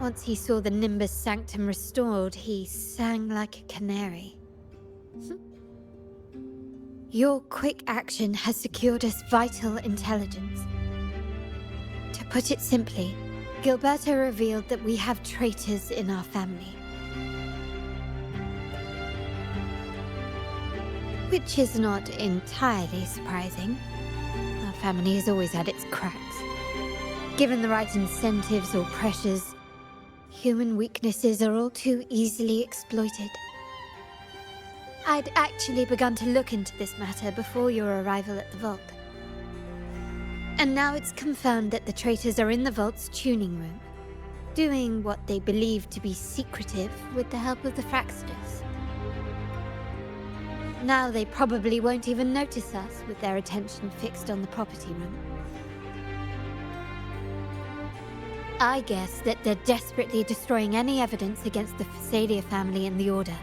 Once he saw the Nimbus Sanctum restored, he sang like a canary. Your quick action has secured us vital intelligence. To put it simply, Gilberto revealed that we have traitors in our family. Which is not entirely surprising. Our family has always had its cracks. Given the right incentives or pressures, human weaknesses are all too easily exploited. I'd actually begun to look into this matter before your arrival at the vault. And now it's confirmed that the traitors are in the vault's tuning room, doing what they believe to be secretive with the help of the Fraxters. Now they probably won't even notice us with their attention fixed on the property room. I guess that they're desperately destroying any evidence against the Phasalia family and the Order.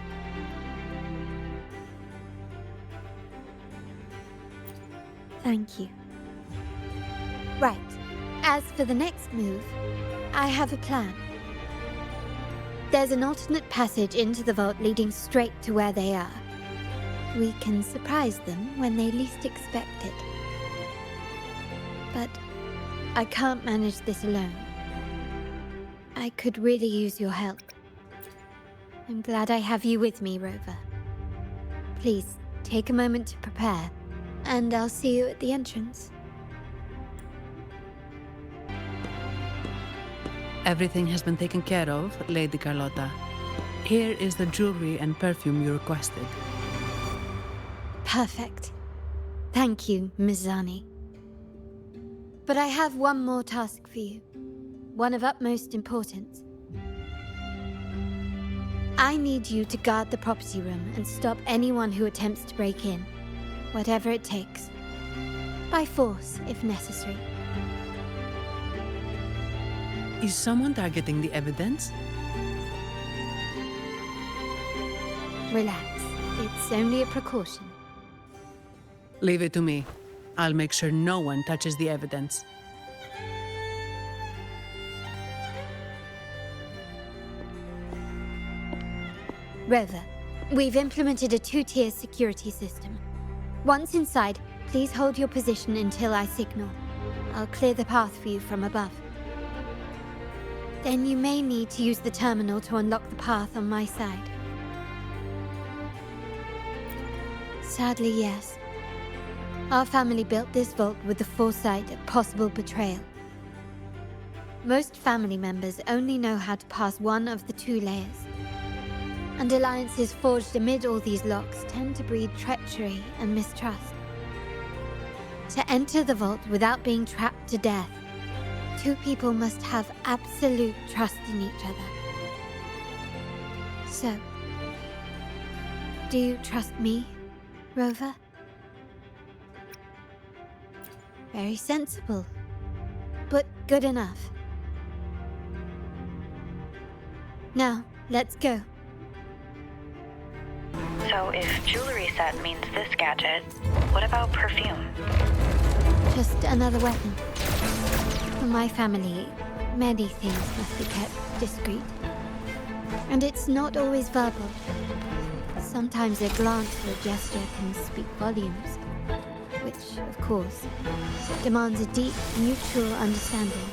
Thank you. Right. As for the next move, I have a plan. There's an alternate passage into the vault leading straight to where they are. We can surprise them when they least expect it. But I can't manage this alone. I could really use your help. I'm glad I have you with me, Rover. Please, take a moment to prepare, and I'll see you at the entrance.
Everything has been taken care of, Lady Carlotta. Here is the jewelry and perfume you requested.
Perfect. Thank you, Miss Zani. But I have one more task for you. One of utmost importance. I need you to guard the property room and stop anyone who attempts to break in, whatever it takes. By force, if necessary.
Is someone targeting the evidence?
Relax. It's only a precaution.
Leave it to me. I'll make sure no one touches the evidence.
Rover, we've implemented a 2-tier security system. Once inside, please hold your position until I signal. I'll clear the path for you from above. Then you may need to use the terminal to unlock the path on my side. Sadly, yes. Our family built this vault with the foresight of possible betrayal. Most family members only know how to pass one of the 2 layers. And alliances forged amid all these locks tend to breed treachery and mistrust. To enter the vault without being trapped to death, 2 people must have absolute trust in each other. So, do you trust me, Rover? Very sensible, but good enough. Now, let's go.
So if jewelry set means this gadget, what about perfume?
Just another weapon. For my family, many things must be kept discreet. And it's not always verbal. Sometimes a glance or a gesture can speak volumes. Which, of course, demands a deep, mutual understanding.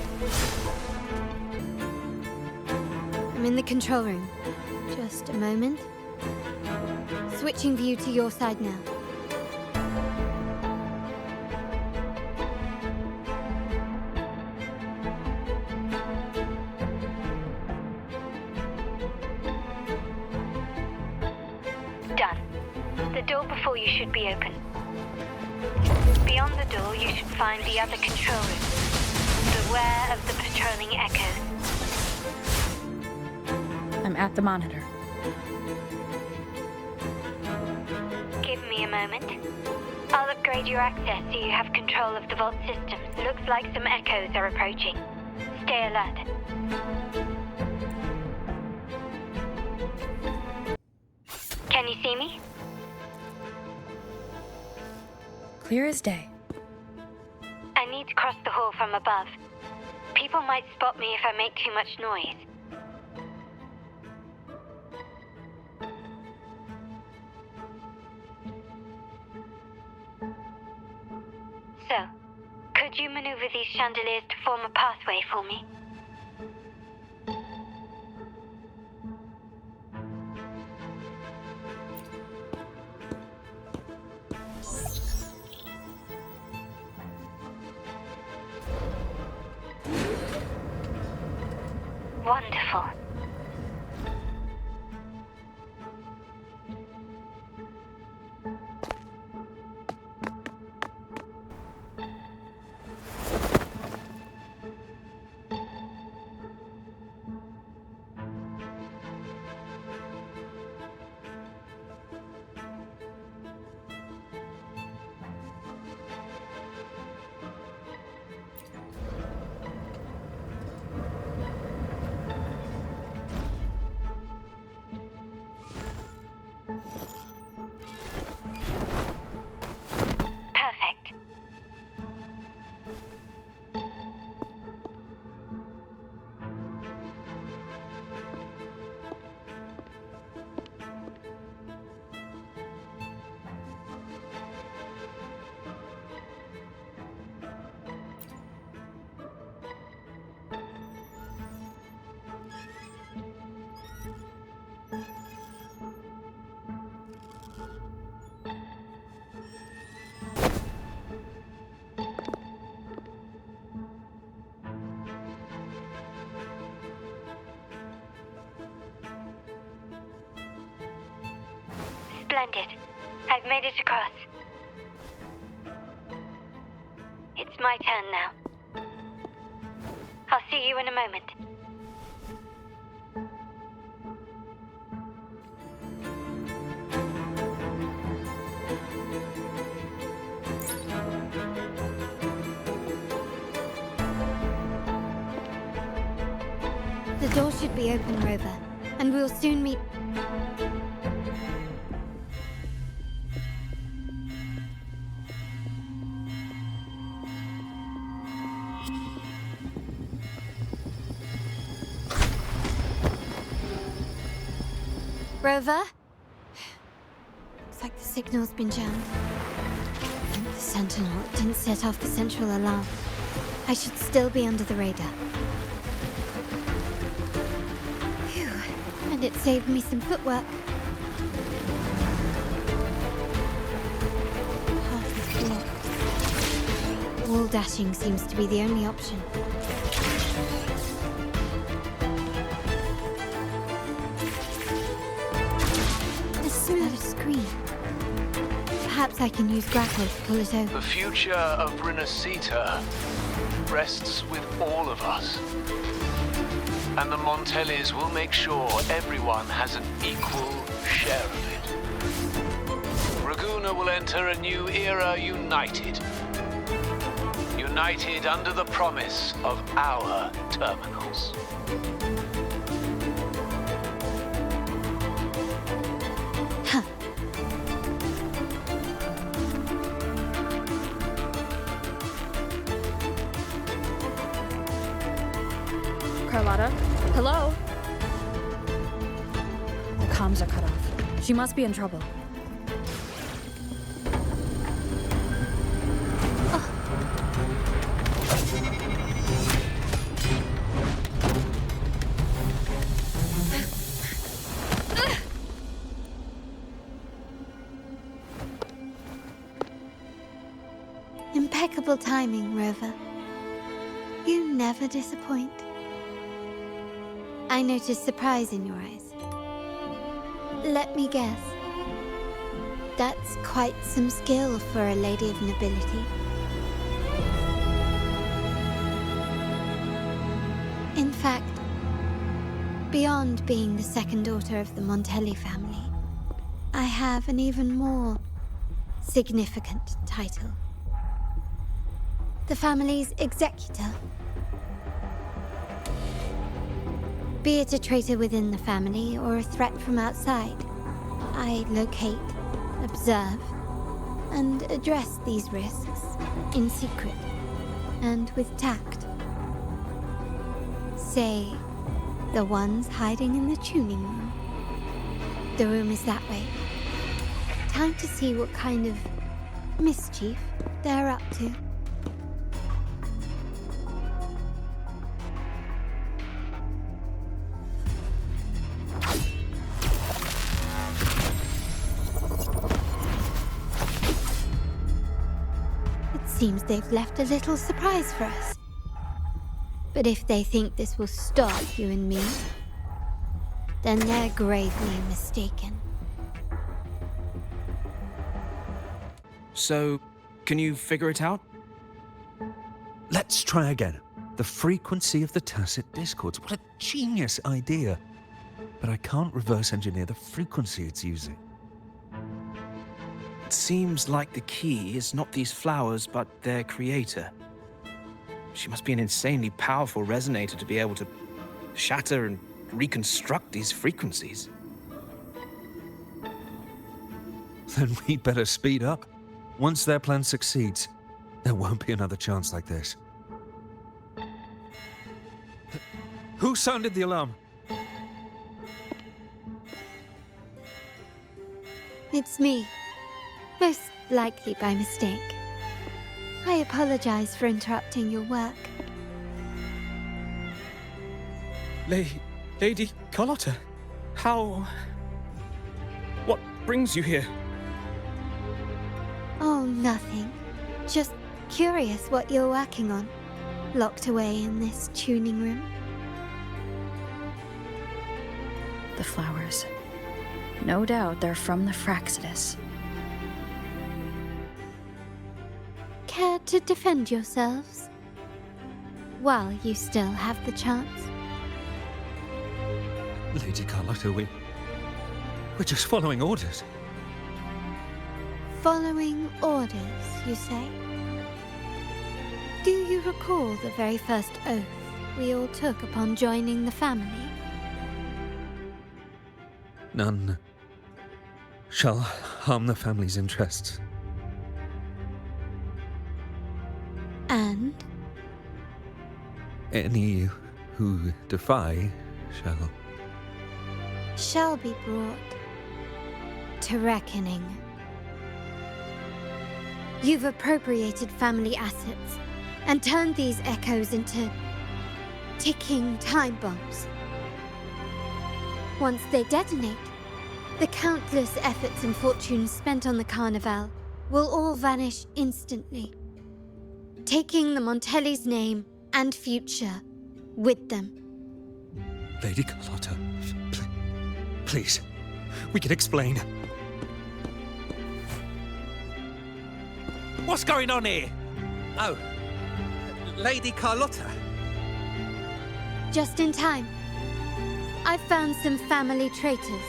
I'm in the control room. Just a moment. Switching view to your side now.
Done. The door before you should be open. Beyond the door, you should find the other control room. The aware of the patrolling echoes?
I'm at the monitor.
Give me a moment. I'll upgrade your access so you have control of the vault systems. Looks like some echoes are approaching. Stay alert. Can you see me?
Clear as day.
I need to cross the hall from above. People might spot me if I make too much noise. So, could you maneuver these chandeliers to form a pathway for me? Wonderful. Splendid. I've made it across. It's my turn now. I'll see you in a moment.
The door should be open, Rover, and we'll soon meet... Rover? Looks like the signal's been jammed. The sentinel didn't set off the central alarm. I should still be under the radar. Phew. And it saved me some footwork. Path is blocked. Wall dashing seems to be the only option. Perhaps I can use grapple to pull it over.
The future of Rinascita rests with all of us. And the Montellis will make sure everyone has an equal share of it. Ragunna will enter a new era united. United under the promise of our terminals.
Carlotta? Hello? The comms are cut off. She must be in trouble.
Impeccable timing, Rover. You never disappoint. I noticed surprise in your eyes. Let me guess. That's quite some skill for a lady of nobility. Beyond being the second daughter of the Montelli family, I have an even more significant title. The family's executor. Be it a traitor within the family or a threat from outside, I locate, observe, and address these risks in secret and with tact. Say, the ones hiding in the tuning room. The room is that way. Time to see what kind of mischief they're up to. It seems they've left a little surprise for us. But if they think this will stop you and me, then they're gravely mistaken.
So, can you figure it out?
Let's try again. The frequency of the tacit discords. What a genius idea. But I can't reverse engineer the frequency it's using.
It seems like the key is not these flowers, but their creator. She must be an insanely powerful resonator to be able to shatter and reconstruct these frequencies.
Then we better speed up. Once their plan succeeds, there won't be another chance like this. Who sounded the alarm?
It's me. Most likely by mistake. I apologize for interrupting your work.
Lady Carlotta, how... What brings you here?
Oh, nothing. Just curious what you're working on. Locked away in this tuning room.
The flowers. No doubt they're from the Phrolova.
Care to defend yourselves? While you still have the chance.
Lady Carlotta, we're just following orders.
Following orders, you say? Do you recall the very first oath we all took upon joining the family?
None shall harm the family's interests.
And?
Any who defy
shall be brought to reckoning. You've appropriated family assets and turned these echoes into ticking time bombs. Once they detonate, the countless efforts and fortunes spent on the Carnavale will all vanish instantly, taking the Montelli's name and future with them.
Lady Carlotta, please, we can explain.
What's going on here? Oh, Lady Carlotta.
Just in time. I've found some family traitors.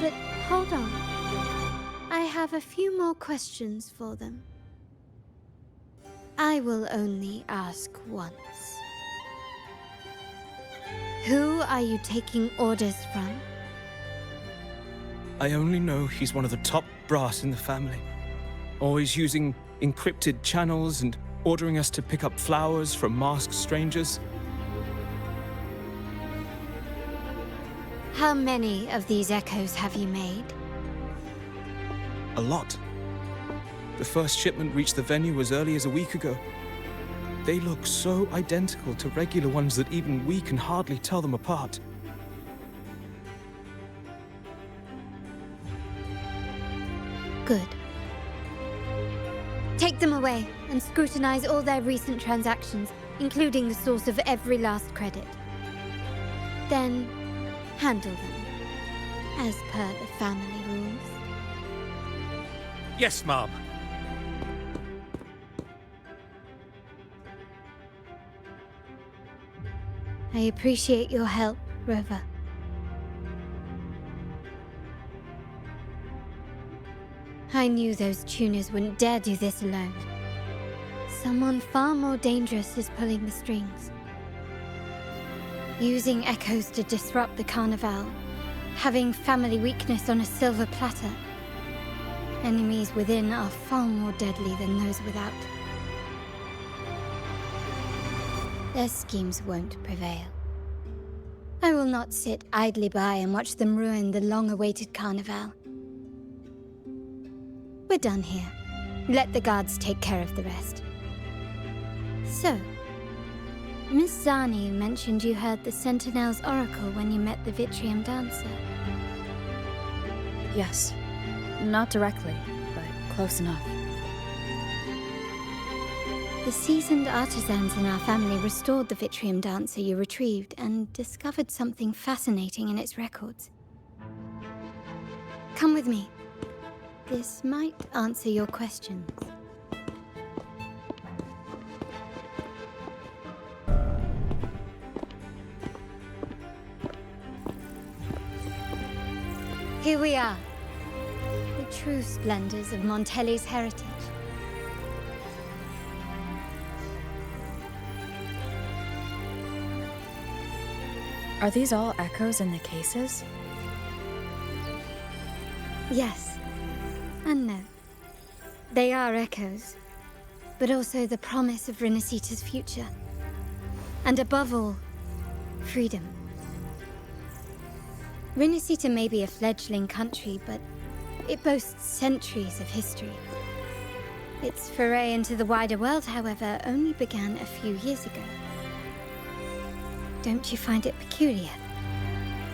But hold on. I have a few more questions for them. I will only ask once. Who are you taking orders from?
I only know he's one of the top brass in the family. Always using encrypted channels and ordering us to pick up flowers from masked strangers.
How many of these echoes have you made?
A lot. The first shipment reached the venue as early as a week ago. They look so identical to regular ones that even we can hardly tell them apart.
Good. Take them away and scrutinize all their recent transactions, including the source of every last credit. Then, handle them, as per the family rules.
Yes, Mom.
I appreciate your help, Rover. I knew those tuners wouldn't dare do this alone. Someone far more dangerous is pulling the strings. Using echoes to disrupt the Carnavale. Having family weakness on a silver platter. Enemies within are far more deadly than those without. Their schemes won't prevail. I will not sit idly by and watch them ruin the long-awaited Carnavale. We're done here. Let the guards take care of the rest. So, Miss Zani mentioned you heard the Sentinel's oracle when you met the Vitrium dancer.
Yes. Not directly, but close enough.
The seasoned artisans in our family restored the Vitrium dancer you retrieved and discovered something fascinating in its records. Come with me. This might answer your questions. Here we are. The true splendors of Montelli's heritage.
Are these all echoes in the cases?
Yes. And no. They are echoes, but also the promise of Rinascita's future. And above all, freedom. Rinascita may be a fledgling country, but it boasts centuries of history. Its foray into the wider world, however, only began a few years ago. Don't you find it peculiar?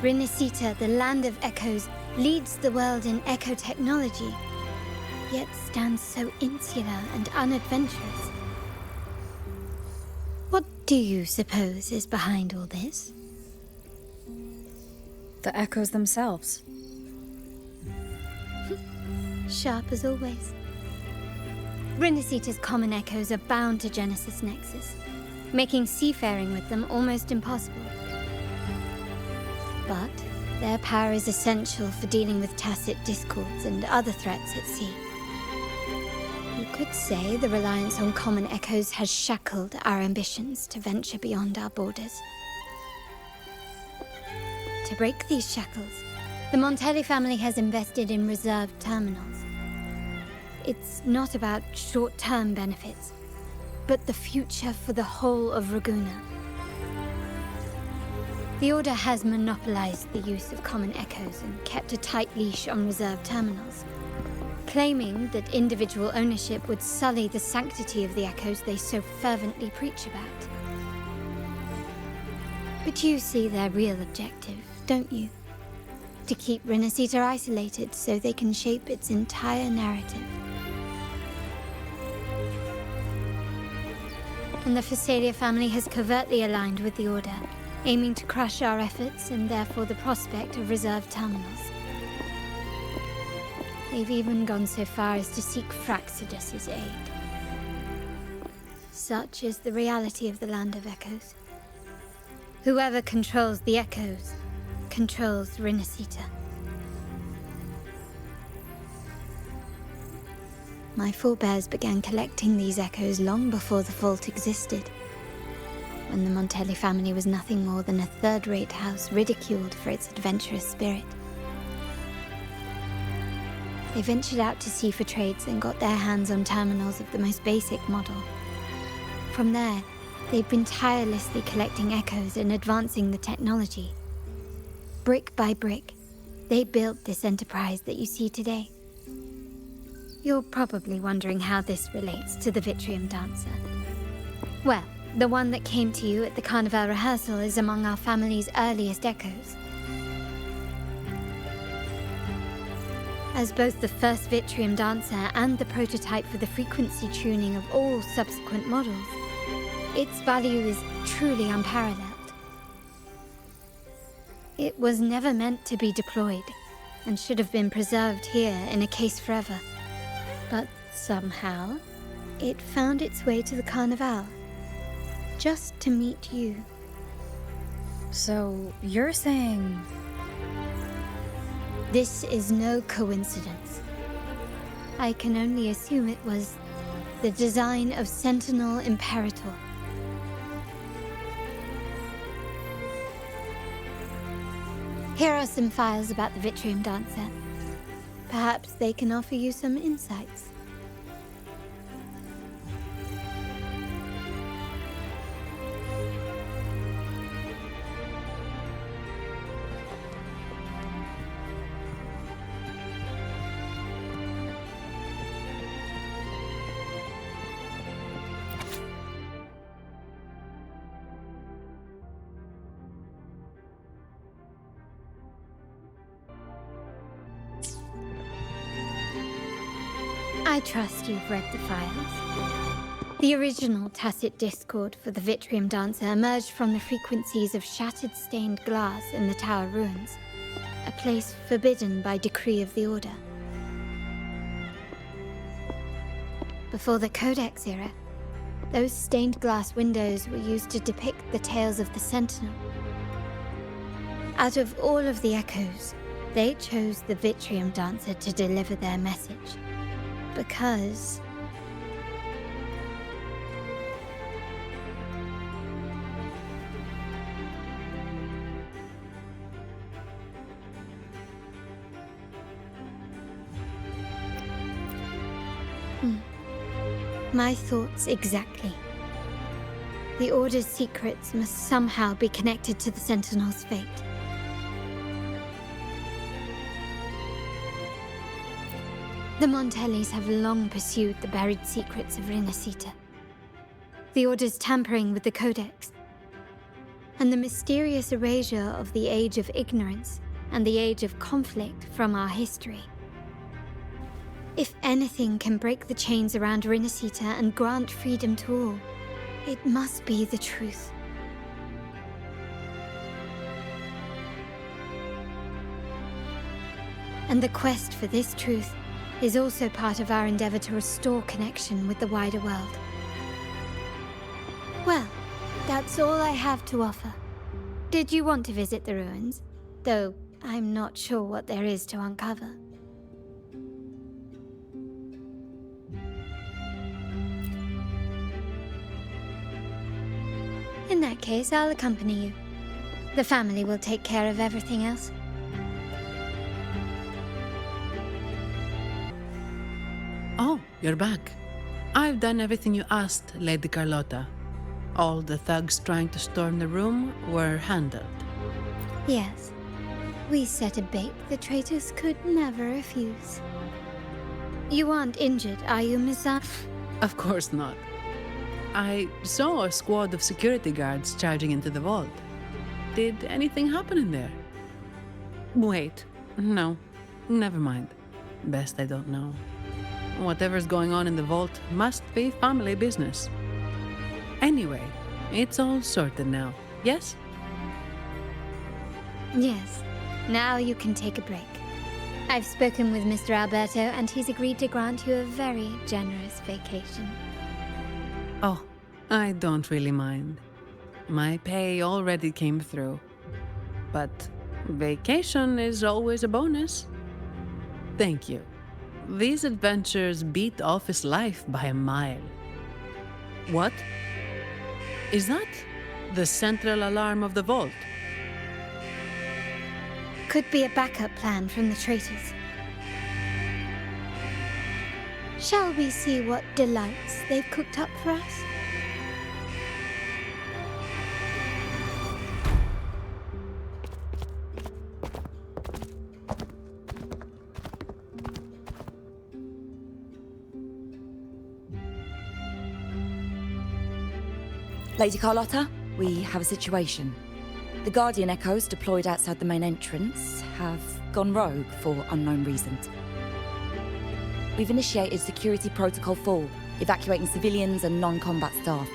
Rinascita, the land of echoes, leads the world in echo technology, yet stands so insular and unadventurous. What do you suppose is behind all this?
The echoes themselves.
Sharp as always. Rinascita's common echoes are bound to Genesis Nexus, making seafaring with them almost impossible. But their power is essential for dealing with tacit discords and other threats at sea. You could say the reliance on common echoes has shackled our ambitions to venture beyond our borders. To break these shackles, the Montelli family has invested in reserved terminals. It's not about short-term benefits, but the future for the whole of Ragunna. The Order has monopolized the use of common echoes and kept a tight leash on reserved terminals, claiming that individual ownership would sully the sanctity of the echoes they so fervently preach about. But you see their real objective, don't you? To keep Rinascita isolated so they can shape its entire narrative. And the Phasalia family has covertly aligned with the Order, aiming to crush our efforts and therefore the prospect of reserved terminals. They've even gone so far as to seek Phraxidus's aid. Such is the reality of the Land of Echoes. Whoever controls the Echoes controls Rinascita. My forebears began collecting these echoes long before the vault existed, when the Montelli family was nothing more than a third-rate house ridiculed for its adventurous spirit. They ventured out to sea for trades and got their hands on terminals of the most basic model. From there, they've been tirelessly collecting echoes and advancing the technology. Brick by brick, they built this enterprise that you see today. You're probably wondering how this relates to the Vitrium dancer. Well, the one that came to you at the Carnavale rehearsal is among our family's earliest echoes. As both the first Vitrium dancer and the prototype for the frequency tuning of all subsequent models, its value is truly unparalleled. It was never meant to be deployed, and should have been preserved here in a case forever. But somehow, it found its way to the Carnavale, just to meet you.
So, you're saying...
This is no coincidence. I can only assume it was the design of Sentinel Imperator. Here are some files about the Vitrium Dancer. Perhaps they can offer you some insights. I trust you've read the files. The original tacit discord for the Vitrium Dancer emerged from the frequencies of shattered stained glass in the tower ruins, a place forbidden by decree of the Order. Before the Codex era, those stained glass windows were used to depict the tales of the Sentinel. Out of all of the echoes, they chose the Vitrium Dancer to deliver their message. Because my thoughts exactly. The Order's secrets must somehow be connected to the Sentinel's fate. The Montellis have long pursued the buried secrets of Rinascita. The Order's tampering with the Codex, and the mysterious erasure of the Age of Ignorance and the Age of Conflict from our history. If anything can break the chains around Rinascita and grant freedom to all, it must be the truth. And the quest for this truth is also part of our endeavor to restore connection with the wider world. Well, that's all I have to offer. Did you want to visit the ruins? Though I'm not sure what there is to uncover. In that case, I'll accompany you. The family will take care of everything else.
Oh, you're back. I've done everything you asked, Lady Carlotta. All the thugs trying to storm the room were handled.
Yes. We set a bait the traitors could never refuse. You aren't injured, are you, Miss Zani?
Of course not. I saw a squad of security guards charging into the vault. Did anything happen in there? Wait, no. Never mind. Best I don't know. Whatever's going on in the vault must be family business. Anyway, it's all sorted now, yes?
Yes. Now you can take a break. I've spoken with Mr. Alberto, and he's agreed to grant you a very generous vacation.
Oh, I don't really mind. My pay already came through. But vacation is always a bonus. Thank you. These adventures beat office life by a mile. What? Is that the central alarm of the vault?
Could be a backup plan from the traitors. Shall we see what delights they've cooked up for us?
Lady Carlotta, we have a situation. The Guardian Echoes deployed outside the main entrance have gone rogue for unknown reasons. We've initiated Security Protocol 4, evacuating civilians and non-combat staff.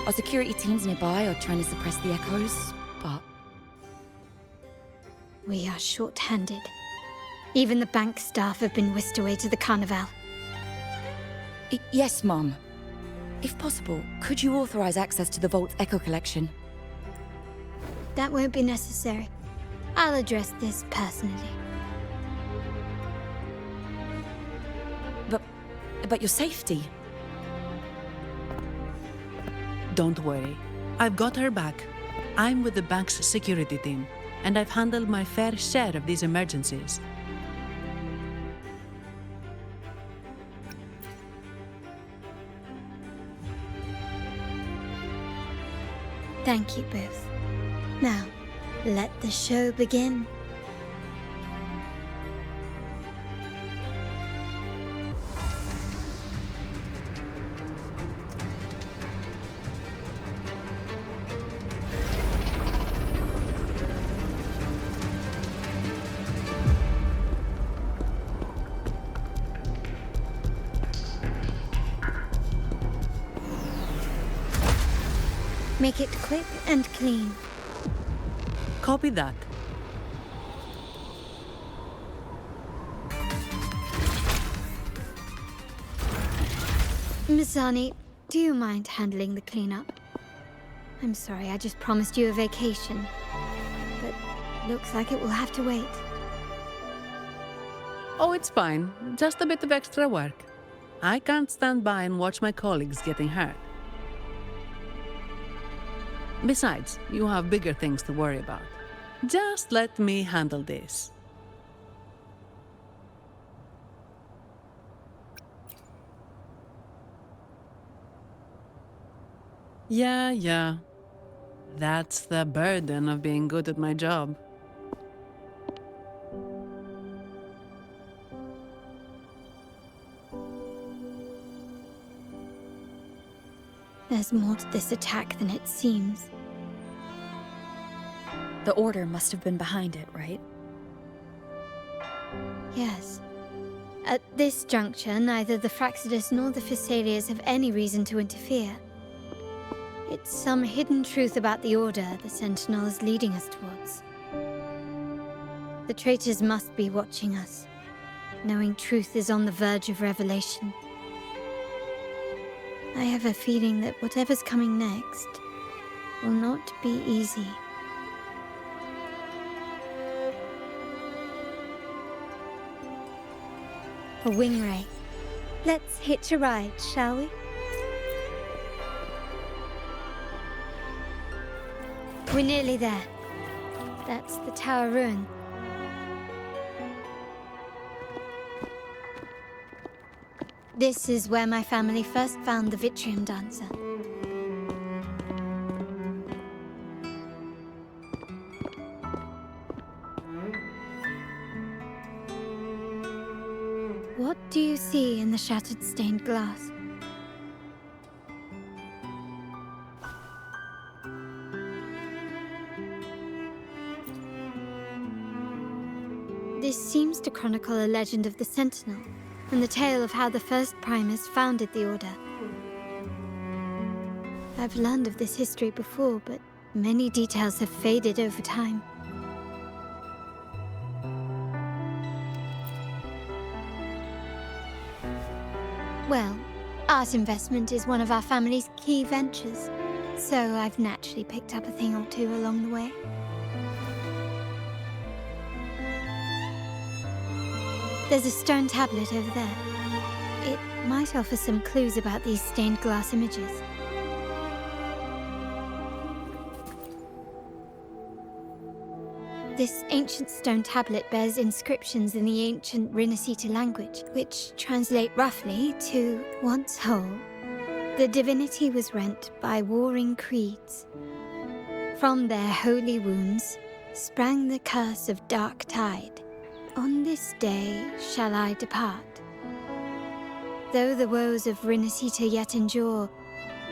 Our security teams nearby are trying to suppress the Echoes, but...
We are short-handed. Even the bank staff have been whisked away to the Carnavale.
Yes, Mum. If possible, could you authorize access to the Vault's Echo Collection?
That won't be necessary. I'll address this personally.
But about your safety.
Don't worry. I've got her back. I'm with the bank's security team, and I've handled my fair share of these emergencies.
Thank you both. Now, let the show begin. Make it quick and clean.
Copy that.
Miss Zani, do you mind handling the cleanup? I'm sorry, I just promised you a vacation. But looks like it will have to wait.
Oh, it's fine. Just a bit of extra work. I can't stand by and watch my colleagues getting hurt. Besides, you have bigger things to worry about. Just let me handle this. Yeah. That's the burden of being good at my job.
There's more to this attack than it seems.
The Order must have been behind it, right?
Yes. At this juncture, neither the Phrolova nor the Phasalias have any reason to interfere. It's some hidden truth about the Order the Sentinel is leading us towards. The traitors must be watching us, knowing truth is on the verge of revelation. I have a feeling that whatever's coming next will not be easy. A wing ray. Let's hitch a ride, shall we? We're nearly there. That's the tower ruin. This is where my family first found the Vitrium Dancer. What do you see in the shattered stained glass? This seems to chronicle a legend of the Sentinel, and the tale of how the first Primus founded the Order. I've learned of this history before, but many details have faded over time. Well, art investment is one of our family's key ventures, so I've naturally picked up a thing or two along the way. There's a stone tablet over there. It might offer some clues about these stained glass images. This ancient stone tablet bears inscriptions in the ancient Rinascita language, which translate roughly to, once whole, the divinity was rent by warring creeds. From their holy wounds sprang the curse of dark tide. On this day shall I depart. Though the woes of Rinascita yet endure,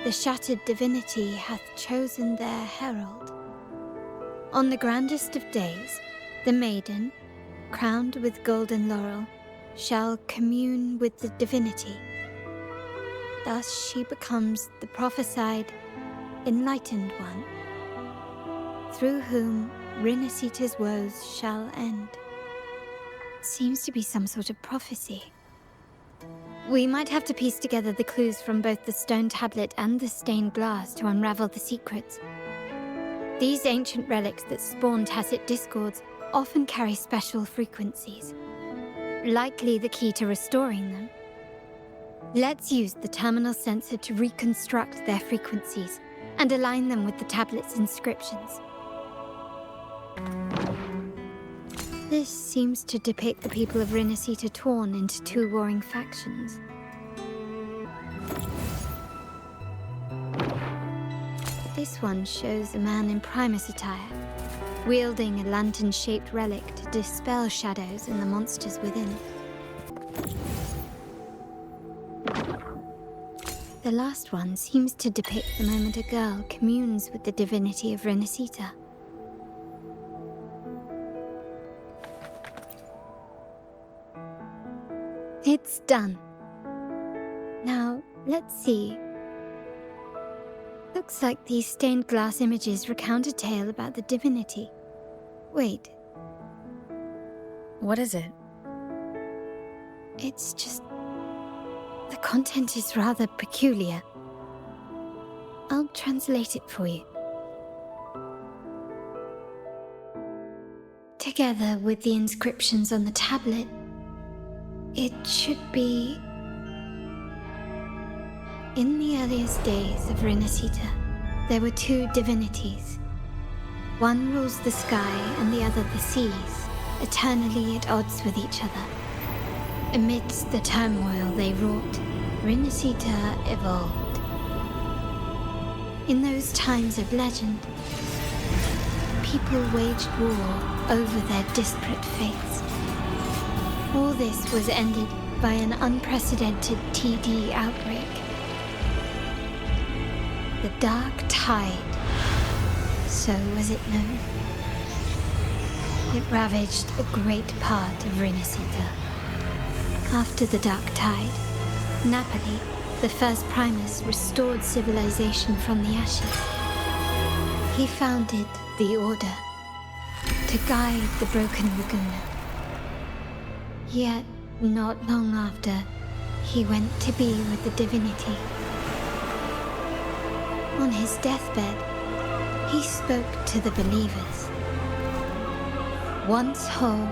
the shattered divinity hath chosen their herald. On the grandest of days, the maiden, crowned with golden laurel, shall commune with the divinity. Thus she becomes the prophesied, enlightened one, through whom Rinascita's woes shall end. Seems to be some sort of prophecy. We might have to piece together the clues from both the stone tablet and the stained glass to unravel the secrets. These ancient relics that spawn tacit discords often carry special frequencies, likely the key to restoring them. Let's use the terminal sensor to reconstruct their frequencies and align them with the tablet's inscriptions. This seems to depict the people of Rinascita torn into two warring factions. This one shows a man in Primus attire, wielding a lantern-shaped relic to dispel shadows and the monsters within. The last one seems to depict the moment a girl communes with the divinity of Rinascita. It's done. Now, let's see. Looks like these stained glass images recount a tale about the divinity. Wait.
What is it?
It's just... the content is rather peculiar. I'll translate it for you. Together with the inscriptions on the tablet, it should be... In the earliest days of Rinascita, there were two divinities. One rules the sky and the other the seas, eternally at odds with each other. Amidst the turmoil they wrought, Rinascita evolved. In those times of legend, people waged war over their disparate fates. All this was ended by an unprecedented TD outbreak. The Dark Tide, so was it known. It ravaged a great part of Rinascita. After the Dark Tide, Napoli, the first Primus, restored civilization from the ashes. He founded the Order to guide the broken Ragunna. Yet, not long after, he went to be with the divinity. On his deathbed, he spoke to the believers. Once whole,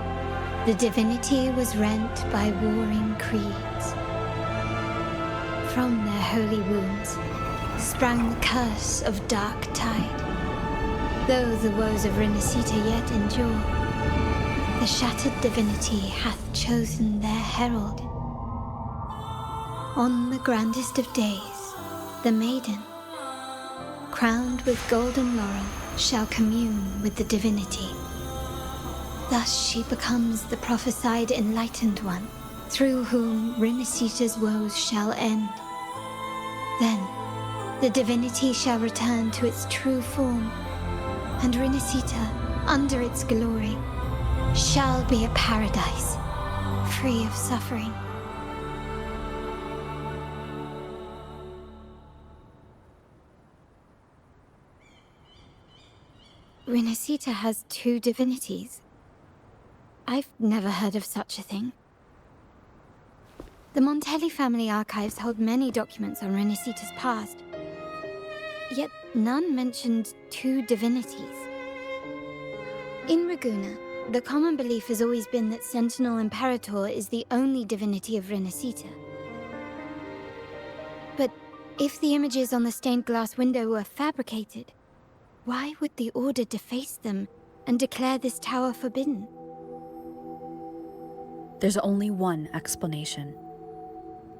the divinity was rent by warring creeds. From their holy wounds sprang the curse of Dark Tide. Though the woes of Rinascita yet endure, the shattered divinity hath chosen their herald. On the grandest of days, the maiden, crowned with golden laurel, shall commune with the divinity. Thus she becomes the prophesied enlightened one, through whom Rinascita's woes shall end. Then, the divinity shall return to its true form, and Rinascita, under its glory, shall be a paradise, free of suffering. Rinascita has two divinities. I've never heard of such a thing. The Montelli family archives hold many documents on Rinascita's past, yet none mentioned two divinities. In Ragunna, the common belief has always been that Sentinel Imperator is the only divinity of Rinascita. But if the images on the stained glass window were fabricated, why would the Order deface them and declare this tower forbidden?
There's only one explanation.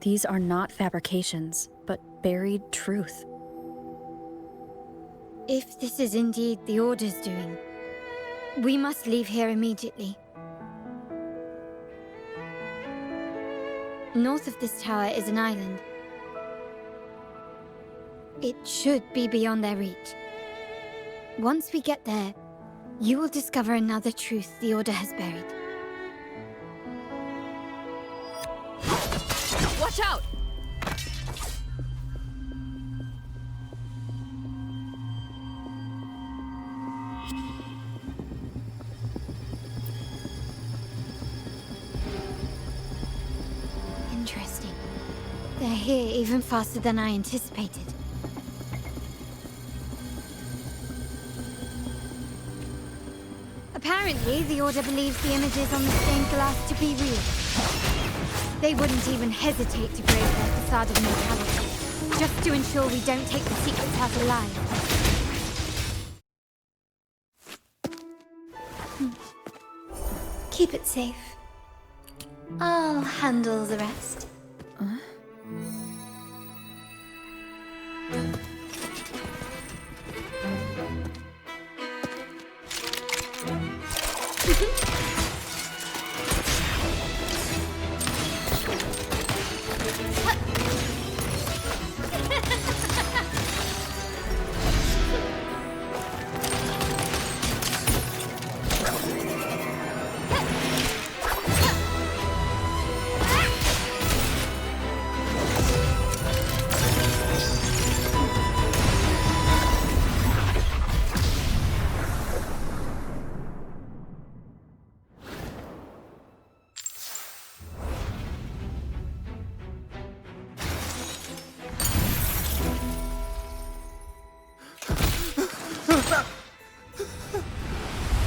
These are not fabrications, but buried truth.
If this is indeed the Order's doing, we must leave here immediately. North of this tower is an island. It should be beyond their reach. Once we get there, you will discover another truth the Order has buried.
Watch out!
Interesting. They're here even faster than I anticipated. Apparently, the Order believes the images on the stained glass to be real. They wouldn't even hesitate to break their facade of neutrality, just to ensure we don't take the secrets out alive. Keep it safe. I'll handle the rest.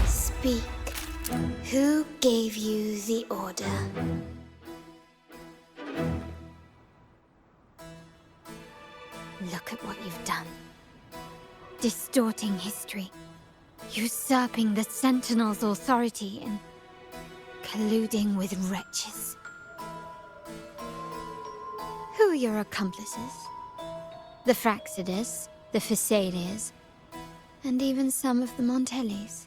Speak. Who gave you the order? Look at what you've done. Distorting history. Usurping the Sentinel's authority and colluding with wretches. Who are your accomplices? The Phrolova, the Phasalias, and even some of the Montellis.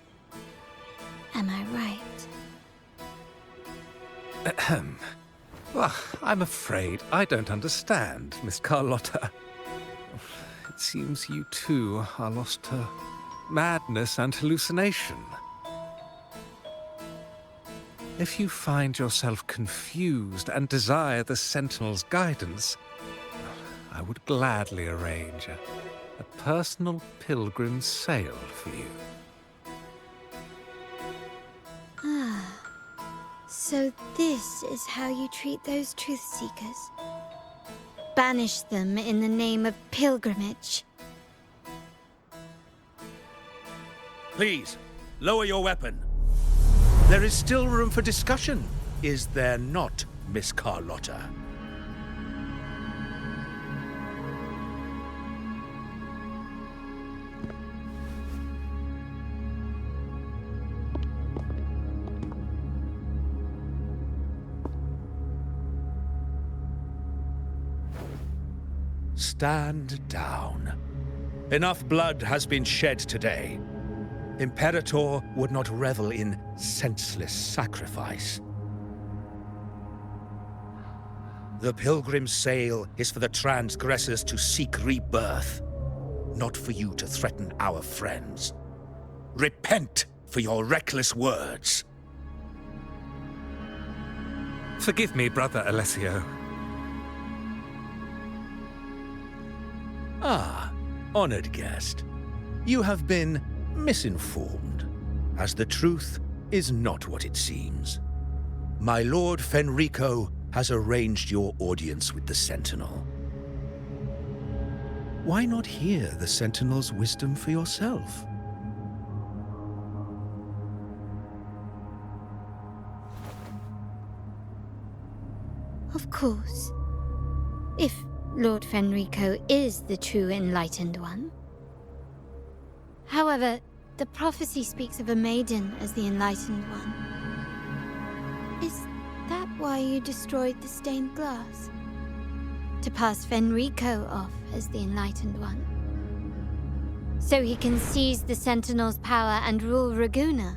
Am I right?
Ahem. Well, I'm afraid I don't understand, Miss Carlotta. It seems you too are lost to madness and hallucination. If you find yourself confused and desire the Sentinel's guidance, I would gladly arrange a personal pilgrim sail for you.
Ah, so this is how you treat those truth seekers. Banish them in the name of pilgrimage.
Please, lower your weapon. There is still room for discussion, is there not, Miss Carlotta? Stand down. Enough blood has been shed today. Imperator would not revel in senseless sacrifice. The pilgrim's sail is for the transgressors to seek rebirth, not for you to threaten our friends. Repent for your reckless words.
Forgive me, Brother Alessio.
Ah, honored guest. You have been misinformed, as the truth is not what it seems. My Lord Fenrico has arranged your audience with the Sentinel. Why not hear the Sentinel's wisdom for yourself?
Of course. If Lord Fenrico is the true Enlightened One. However, the prophecy speaks of a maiden as the Enlightened One. Is that why you destroyed the stained glass? To pass Fenrico off as the Enlightened One? So he can seize the Sentinel's power and rule Ragunna?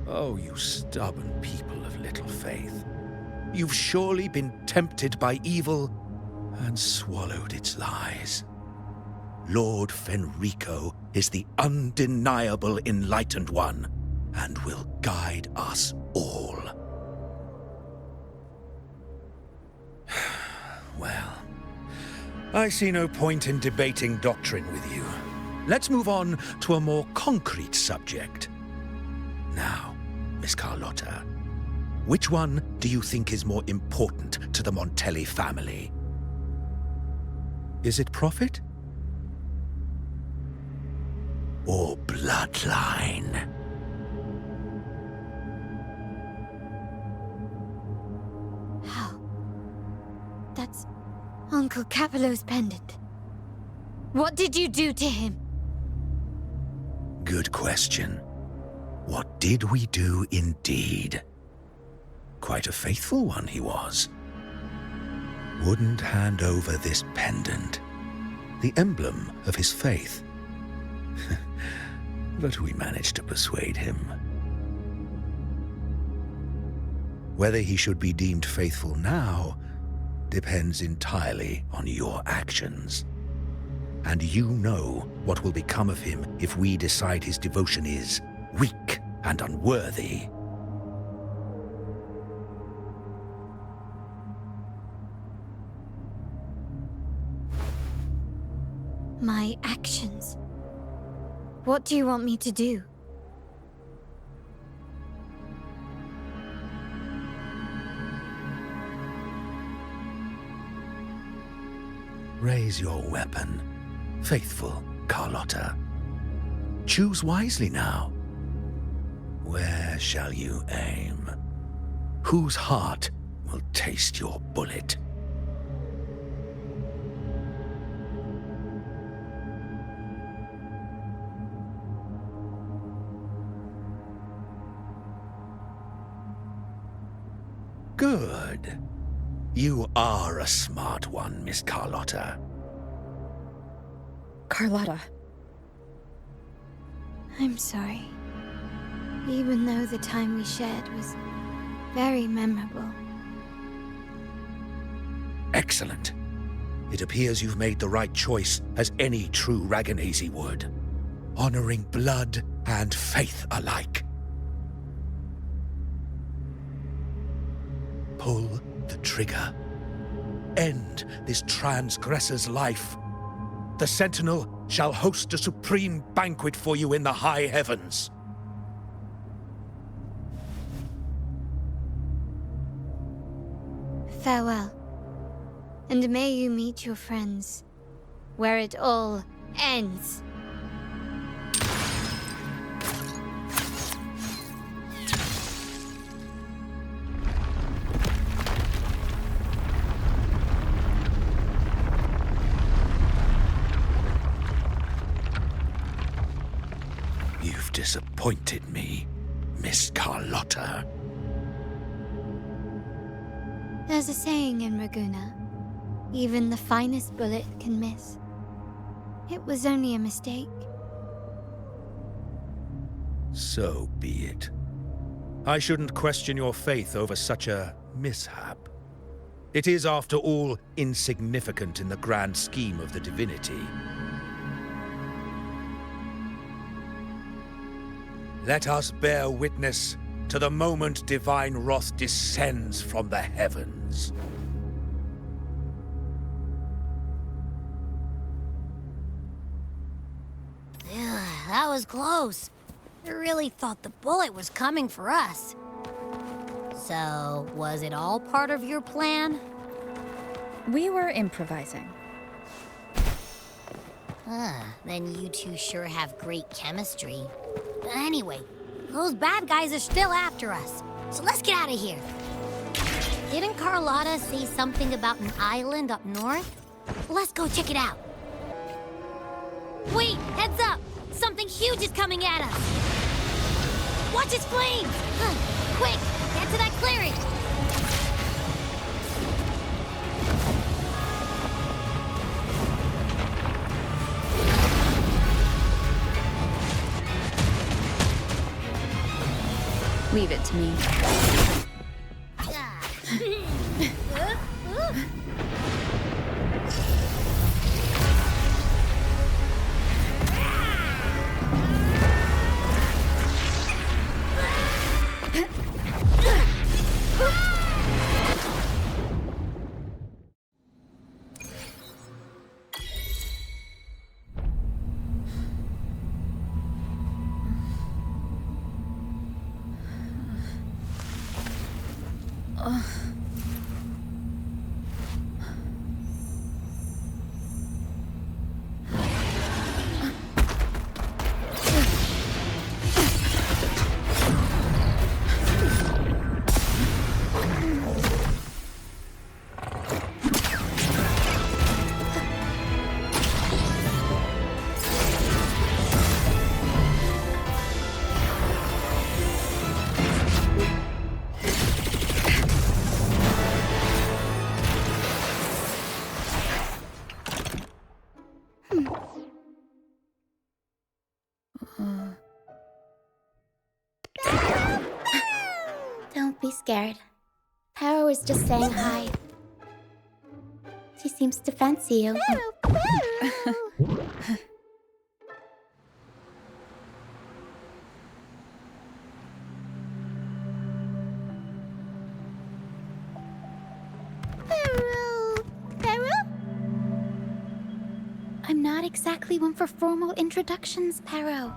Oh, you stubborn people of little faith. You've surely been tempted by evil and swallowed its lies. Lord Fenrico is the undeniable Enlightened One and will guide us all. Well, I see no point in debating doctrine with you. Let's move on to a more concrete subject. Now, Miss Carlotta, which one do you think is more important to the Montelli family? Is it profit? Or bloodline?
Uncle Capello's pendant. What did you do to him?
Good question. What did we do indeed? Quite a faithful one he was. Wouldn't hand over this pendant, the emblem of his faith. But we managed to persuade him. Whether he should be deemed faithful now depends entirely on your actions. And you know what will become of him if we decide his devotion is weak and unworthy.
My actions. What do you want me to do?
Raise your weapon, faithful Carlotta. Choose wisely now. Where shall you aim? Whose heart will taste your bullet? Good. You are a smart one, Miss Carlotta.
Carlotta.
I'm sorry. Even though the time we shared was very memorable.
Excellent. It appears you've made the right choice, as any true Ragunese would. Honoring blood and faith alike. Pull the trigger. End this transgressor's life. The sentinel shall host a supreme banquet for you in the high heavens.
Farewell. And may you meet your friends where it all ends.
You've disappointed me, Miss Carlotta.
There's a saying in Ragunna, even the finest bullet can miss. It was only a mistake.
So be it. I shouldn't question your faith over such a mishap. It is, after all, insignificant in the grand scheme of the divinity. Let us bear witness to the moment divine wrath descends from the heavens.
That was close. I really thought the bullet was coming for us. So, was it all part of your plan?
We were improvising.
Then you two sure have great chemistry. Anyway, those bad guys are still after us, so let's get out of here. Didn't Carlotta say something about an island up north? Let's go check it out. Wait, heads up! Something huge is coming at us! Watch its flames! Quick, get to that clearing!
Leave it to me.
scared. Paro is just saying hi. She seems to fancy you. I'm not exactly one for formal introductions, Paro.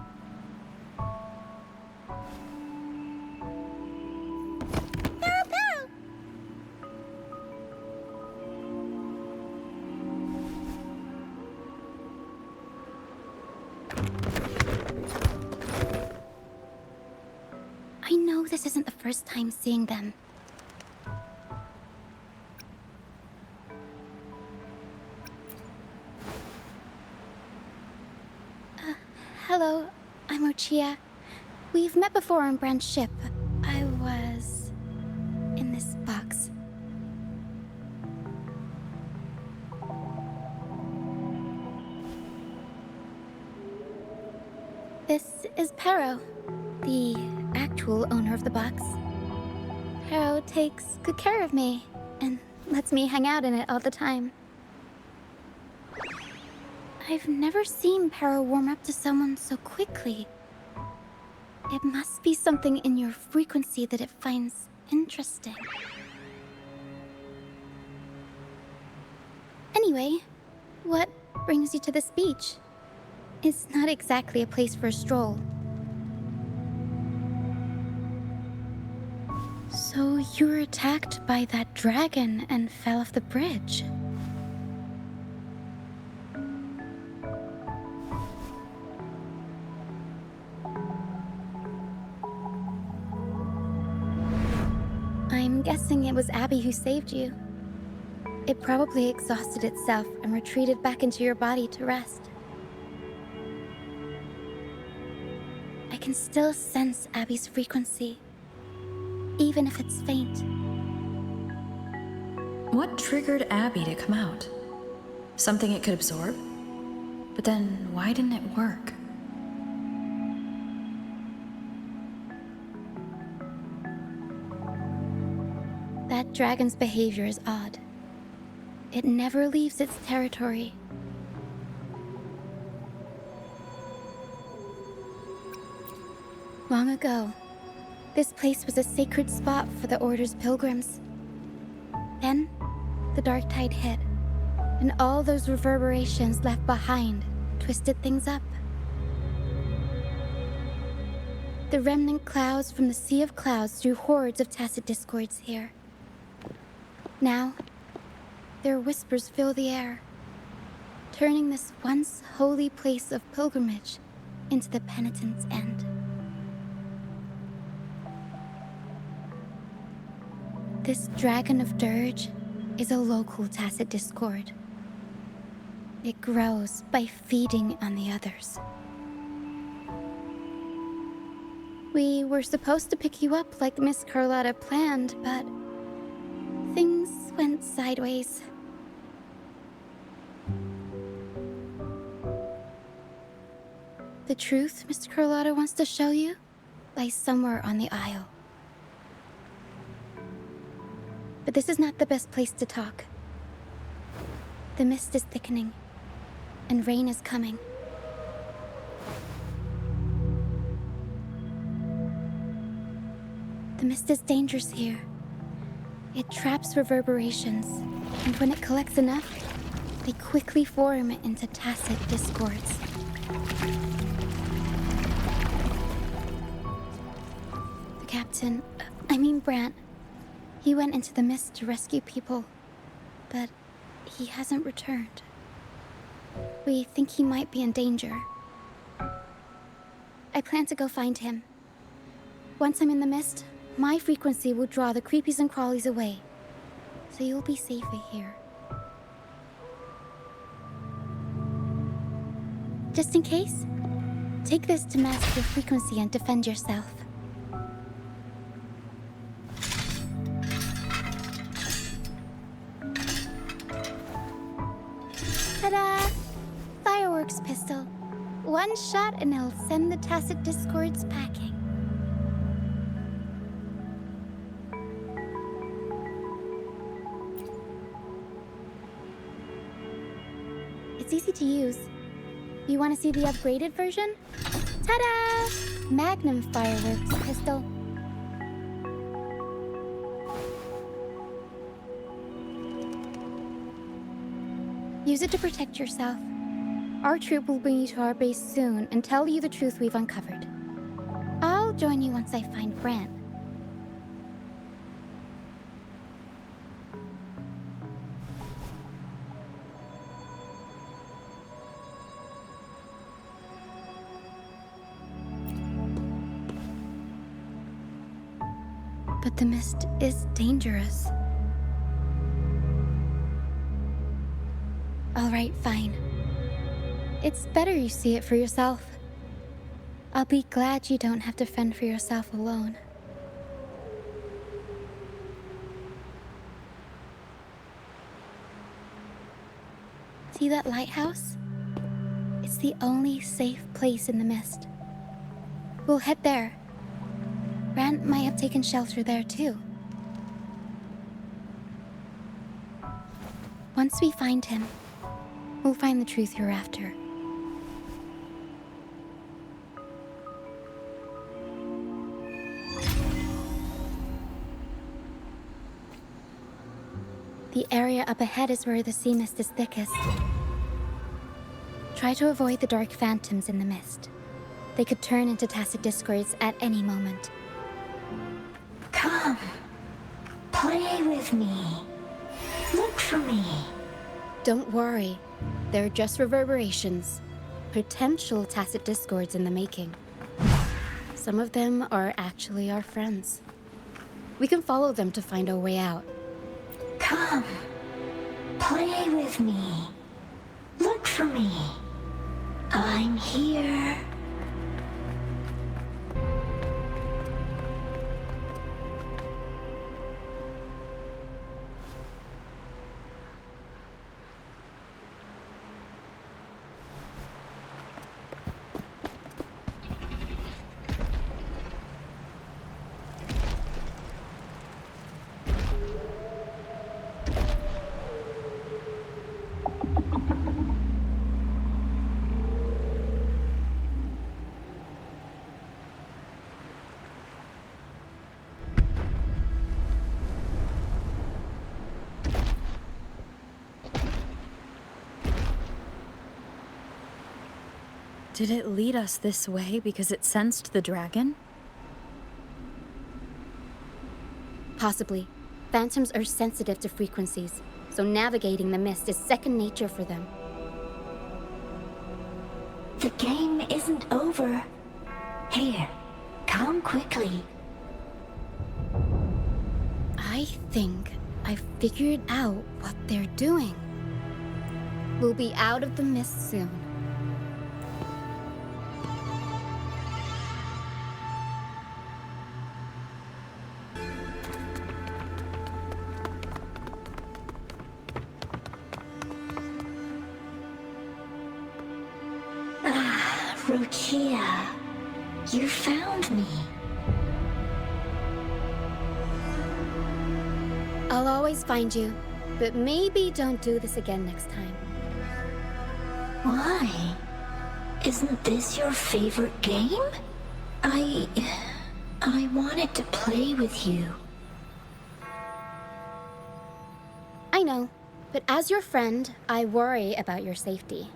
I know this isn't the first time seeing them. Hello, I'm Roccia. We've met before on Brant's ship. I was in this box. This is Paro, the actual owner of the box. Paro takes good care of me and lets me hang out in it all the time. I've never seen Paro warm up to someone so quickly. It must be something in your frequency that it finds interesting. Anyway, what brings you to this beach? It's not exactly a place for a stroll. So you were attacked by that dragon and fell off the bridge. I'm guessing it was Abby who saved you. It probably exhausted itself and retreated back into your body to rest. I can still sense Abby's frequency, even if it's faint.
What triggered Abby to come out? Something it could absorb? But then, why didn't it work?
That dragon's behavior is odd. It never leaves its territory. Long ago, this place was a sacred spot for the Order's pilgrims. Then, the dark tide hit, and all those reverberations left behind twisted things up. The remnant clouds from the Sea of Clouds drew hordes of tacit discords here. Now, their whispers fill the air, turning this once holy place of pilgrimage into the penitent's end. This dragon of dirge is a local tacit discord. It grows by feeding on the others. We were supposed to pick you up like Miss Carlotta planned, but things went sideways. The truth Mr. Carlotta wants to show you lies somewhere on the Isle. But this is not the best place to talk. The mist is thickening, and rain is coming. The mist is dangerous here. It traps reverberations, and when it collects enough, they quickly form into tacit discords. The captain, Brant, he went into the mist to rescue people, but he hasn't returned. We think he might be in danger. I plan to go find him. Once I'm in the mist, my frequency will draw the creepies and crawlies away, so you'll be safer here. Just in case, take this to mask your frequency and defend yourself. Ta-da! Fireworks pistol. One shot and it'll send the tacit discords packing. It's easy to use. You want to see the upgraded version? Ta-da! Magnum fireworks pistol. Use it to protect yourself. Our troop will bring you to our base soon and tell you the truth we've uncovered. I'll join you once I find Brant. But the mist is dangerous. All right, fine. It's better you see it for yourself. I'll be glad you don't have to fend for yourself alone. See that lighthouse? It's the only safe place in the mist. We'll head there. Brant might have taken shelter there too. Once we find him, we'll find the truth you're after. The area up ahead is where the sea mist is thickest. Try to avoid the dark phantoms in the mist. They could turn into tacit discords at any moment.
Come, play with me. Look for me.
Don't worry. They're just reverberations. Potential tacit discords in the making. Some of them are actually our friends. We can follow them to find our way out.
Come, play with me. Look for me. I'm here.
Did it lead us this way because it sensed the dragon?
Possibly. Phantoms are sensitive to frequencies, so navigating the mist is second nature for them.
The game isn't over. Here, come quickly.
I think I've figured out what they're doing. We'll be out of the mist soon.
Roccia, you found me.
I'll always find you, but maybe don't do this again next time.
Why? Isn't this your favorite game? I wanted to play with you.
I know, but as your friend, I worry about your safety.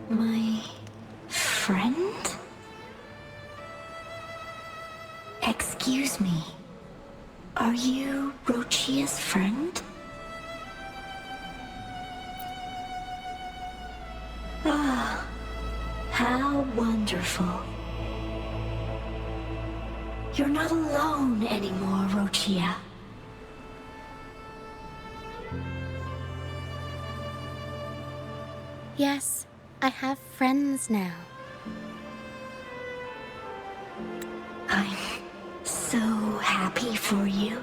My friend? Excuse me. Are you Roccia's friend? Ah, how wonderful. You're not alone anymore, Roccia.
Yes, I have friends now.
I'm so happy for you.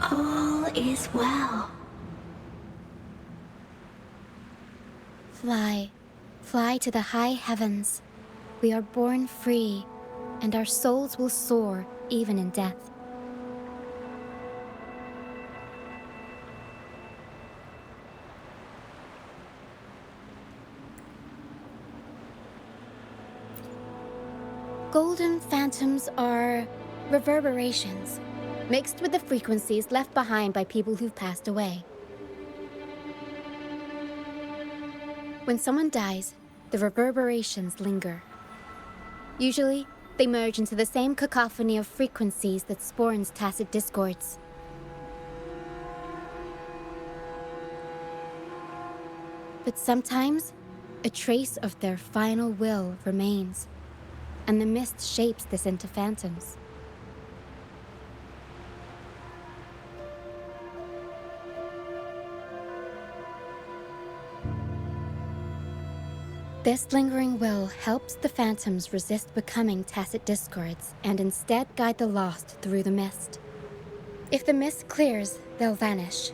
All is well.
Fly. Fly to the high heavens. We are born free. and our souls will soar even in death. Golden phantoms are reverberations, mixed with the frequencies left behind by people who've passed away. When someone dies, the reverberations linger. Usually, they merge into the same cacophony of frequencies that spawns tacit discords. But sometimes, a trace of their final will remains, and the mist shapes this into phantoms. This lingering will helps the phantoms resist becoming tacit discords and instead guide the lost through the mist. If the mist clears, they'll vanish.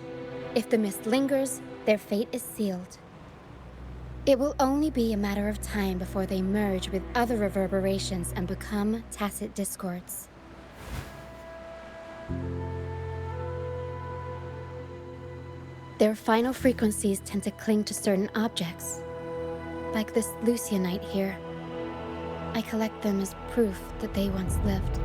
If the mist lingers, their fate is sealed. It will only be a matter of time before they merge with other reverberations and become tacit discords. Their final frequencies tend to cling to certain objects, like this Lucianite here. I collect them as proof that they once lived.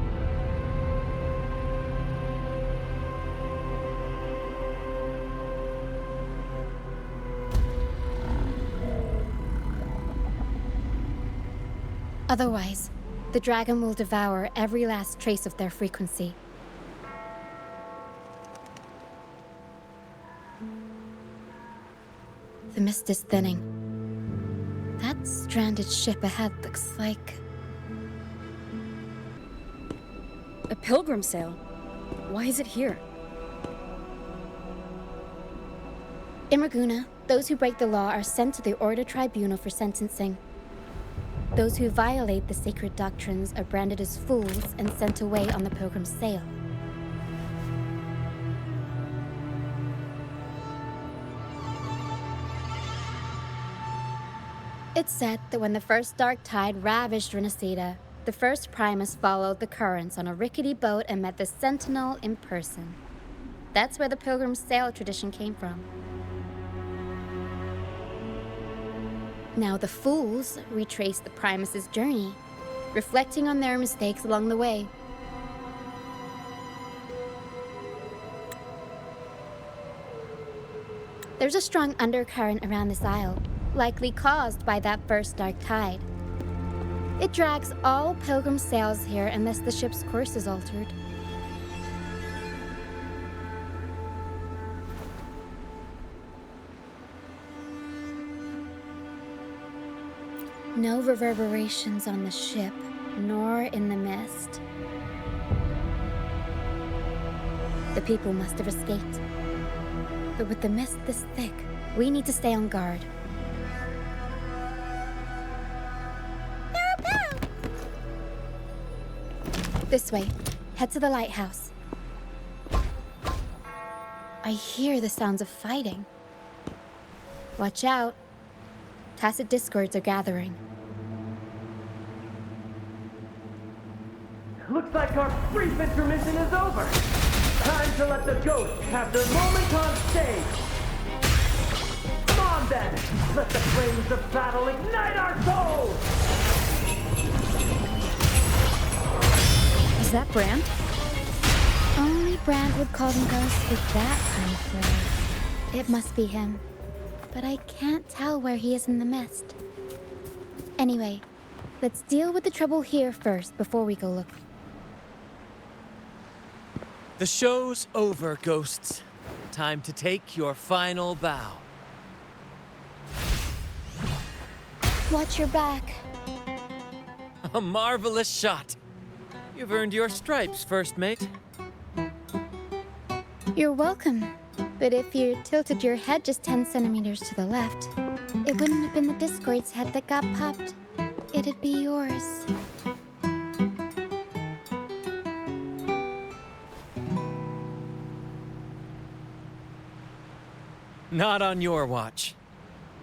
Otherwise, the dragon will devour every last trace of their frequency. The mist is thinning. That stranded ship ahead looks like...
a pilgrim sail. Why is it here?
In Ragunna, those who break the law are sent to the Order Tribunal for sentencing. Those who violate the sacred doctrines are branded as fools and sent away on the pilgrim's sail. It's said that when the first dark tide ravaged Rinascita, the first Primus followed the currents on a rickety boat and met the sentinel in person. That's where the pilgrim's sail tradition came from. Now the fools retrace the Primus's journey, reflecting on their mistakes along the way. There's a strong undercurrent around this isle, likely caused by that first dark tide. It drags all pilgrim sails here unless the ship's course is altered. No reverberations on the ship, nor in the mist. The people must have escaped. But with the mist this thick, we need to stay on guard. This way. Head to the lighthouse. I hear the sounds of fighting. Watch out. Tacit discords are gathering.
Looks like our brief intermission is over. Time to let the ghosts have their moment on stage. Come on then, let the flames of battle ignite our souls!
Is that Brant?
Only Brant would call them ghosts with that kind of flair. It must be him. But I can't tell where he is in the mist. Anyway, let's deal with the trouble here first before we go look.
The show's over, ghosts. Time to take your final bow.
Watch your back.
A marvelous shot. You've earned your stripes, first mate.
You're welcome. But if you tilted your head just 10 centimeters to the left, it wouldn't have been the Discord's head that got popped. It'd be yours.
Not on your watch.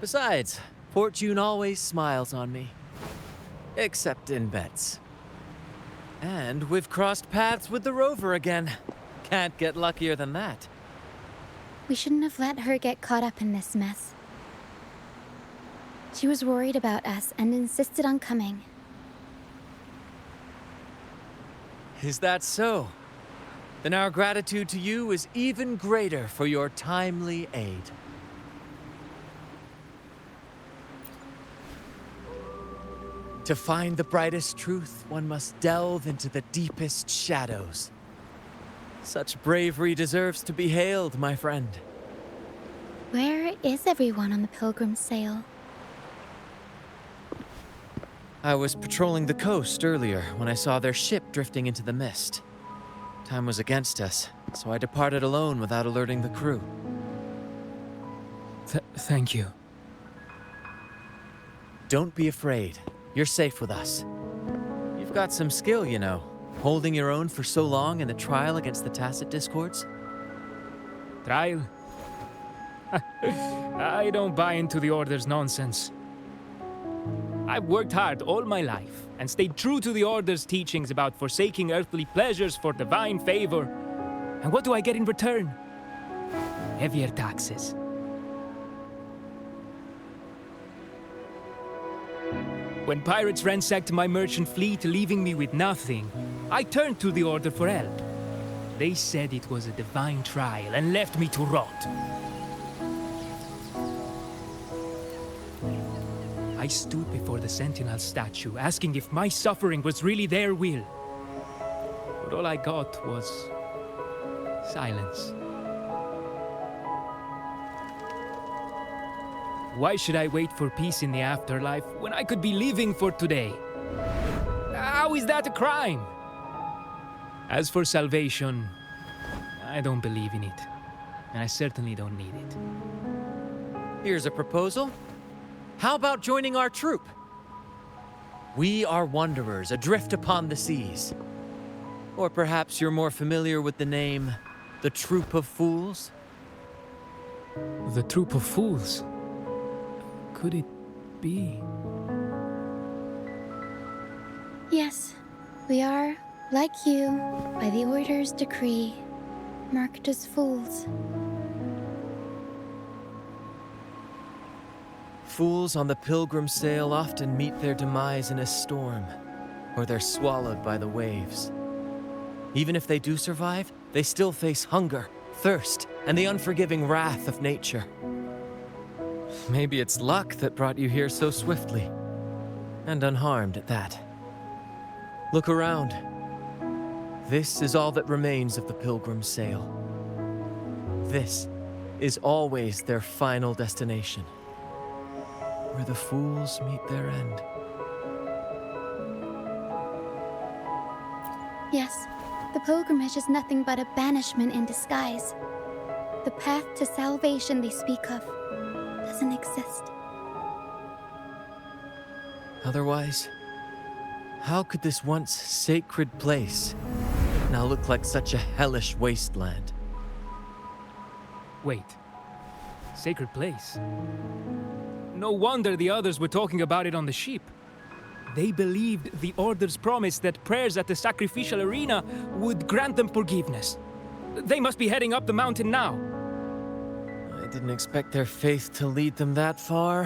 Besides, fortune always smiles on me. Except in bets. And we've crossed paths with the Rover again. Can't get luckier than that.
We shouldn't have let her get caught up in this mess. She was worried about us and insisted on coming.
Is that so? Then our gratitude to you is even greater for your timely aid. To find the brightest truth, one must delve into the deepest shadows. Such bravery deserves to be hailed, my friend.
Where is everyone on the Pilgrim Sail?
I was patrolling the coast earlier when I saw their ship drifting into the mist. Time was against us, so I departed alone without alerting the crew.
Thank you.
Don't be afraid. You're safe with us. You've got some skill, you know, holding your own for so long in the trial against the Tacit Discords.
Trial? I don't buy into the Order's nonsense. I've worked hard all my life and stayed true to the Order's teachings about forsaking earthly pleasures for divine favor. And what do I get in return? Heavier taxes. When pirates ransacked my merchant fleet, leaving me with nothing, I turned to the Order for help. They said it was a divine trial and left me to rot. I stood before the sentinel statue, asking if my suffering was really their will. But all I got was silence. Why should I wait for peace in the afterlife when I could be living for today? How is that a crime? As for salvation, I don't believe in it. And I certainly don't need it.
Here's a proposal. How about joining our troupe? We are wanderers adrift upon the seas. Or perhaps you're more familiar with the name, the Troupe of Fools?
The Troupe of Fools? Could it be?
Yes, we are, like you, by the Order's decree, marked as fools.
Fools on the Pilgrim Sail often meet their demise in a storm, or they're swallowed by the waves. Even if they do survive, they still face hunger, thirst, and the unforgiving wrath of nature. Maybe it's luck that brought you here so swiftly, and unharmed at that. Look around. This is all that remains of the Pilgrim Sail. This is always their final destination, where the fools meet their end.
Yes, the pilgrimage is nothing but a banishment in disguise. The path to salvation they speak of doesn't exist.
Otherwise, how could this once sacred place now look like such a hellish wasteland?
Wait. Sacred place? No wonder the others were talking about it on the ship. They believed the Order's promise that prayers at the sacrificial arena would grant them forgiveness. They must be heading up the mountain now.
I didn't expect their faith to lead them that far.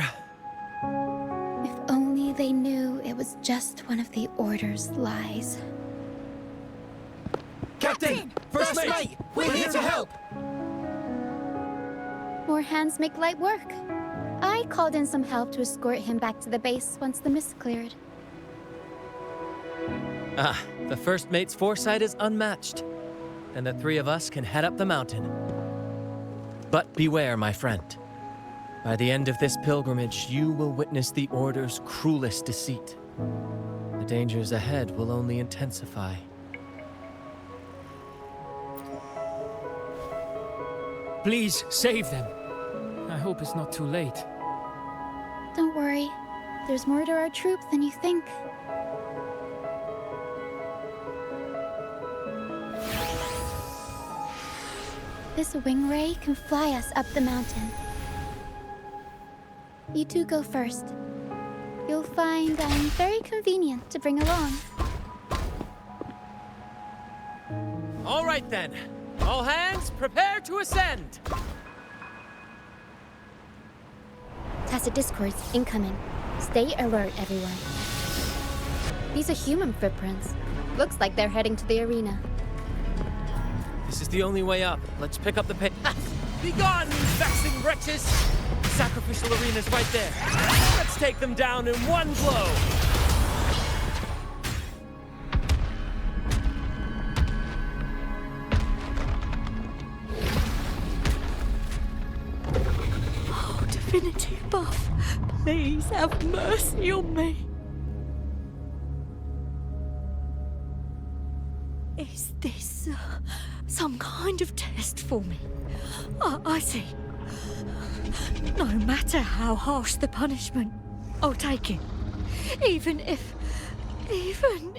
If only they knew it was just one of the Order's lies.
Captain! First Mate! We're here to help!
More hands make light work. I called in some help to escort him back to the base once the mist cleared.
Ah, the First Mate's foresight is unmatched. And the three of us can head up the mountain. But beware, my friend. By the end of this pilgrimage, you will witness the Order's cruelest deceit. The dangers ahead will only intensify.
Please, save them. I hope it's not too late.
Don't worry. There's more to our troupe than you think. This wing ray can fly us up the mountain. You two go first. You'll find I'm very convenient to bring along.
All right then. All hands, prepare to ascend.
Tacit discords incoming. Stay alert, everyone. These are human footprints. Looks like they're heading to the arena.
This is the only way up. Let's pick up the pace. Be gone, you vexing wretches! The sacrificial arena's right there. Let's take them down in one blow.
Oh, divinity above, please have mercy on me. Is this some kind of test for me? I see. No matter how harsh the punishment, I'll take it. Even if...
Even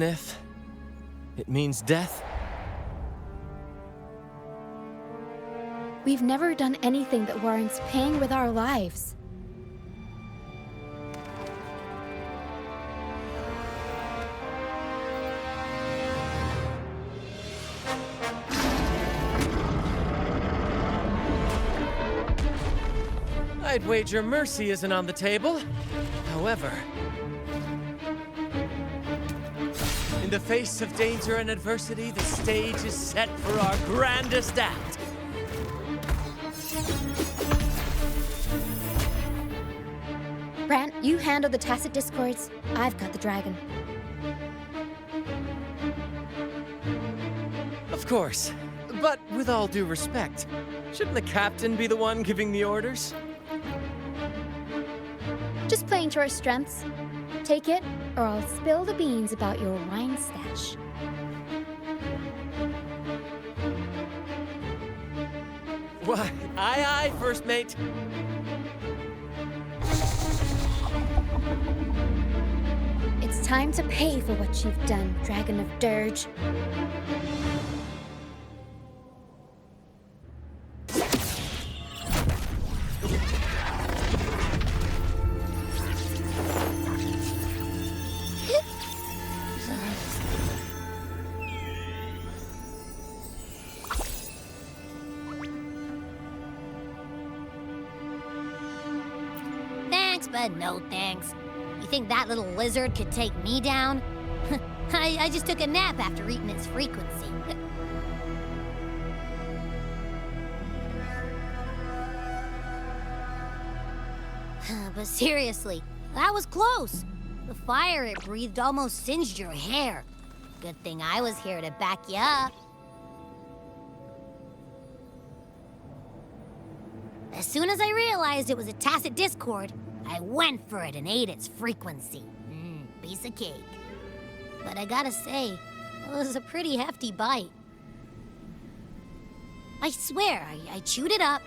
if it means death?
We've never done anything that warrants paying with our lives.
I'd wager mercy isn't on the table. However, in the face of danger and adversity, the stage is set for our grandest act.
Brant, you handle the tacit discords. I've got the dragon.
Of course. But with all due respect, shouldn't the captain be the one giving the orders?
Just playing to our strengths. Take it, or I'll spill the beans about your wine stash.
Why, aye, first mate.
It's time to pay for what you've done, Dragon of Dirge.
Thanks, but no thanks. You think that little lizard could take me down? I just took a nap after eating its frequency. But seriously, that was close. The fire it breathed almost singed your hair. Good thing I was here to back you up. As soon as I realized it was a tacit discord, I went for it and ate its frequency. Piece of cake. But I gotta say, it was a pretty hefty bite. I swear, I chewed it up,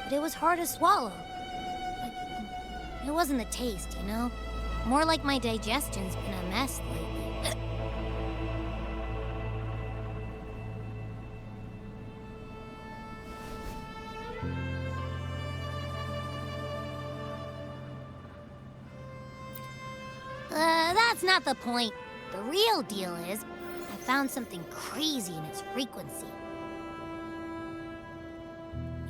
but it was hard to swallow. It wasn't the taste, you know? More like my digestion's been a mess lately. That's not the point. The real deal is, I found something crazy in its frequency.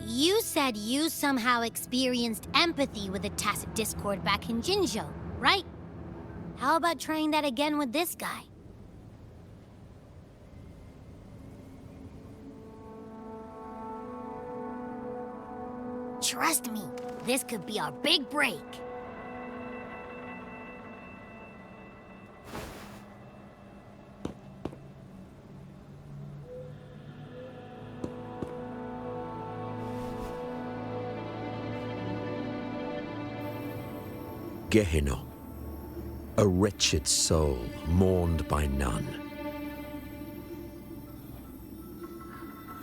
You said you somehow experienced empathy with the tacit discord back in Jinzhou, right? How about trying that again with this guy? Trust me, this could be our big break.
Gehenna, a wretched soul mourned by none.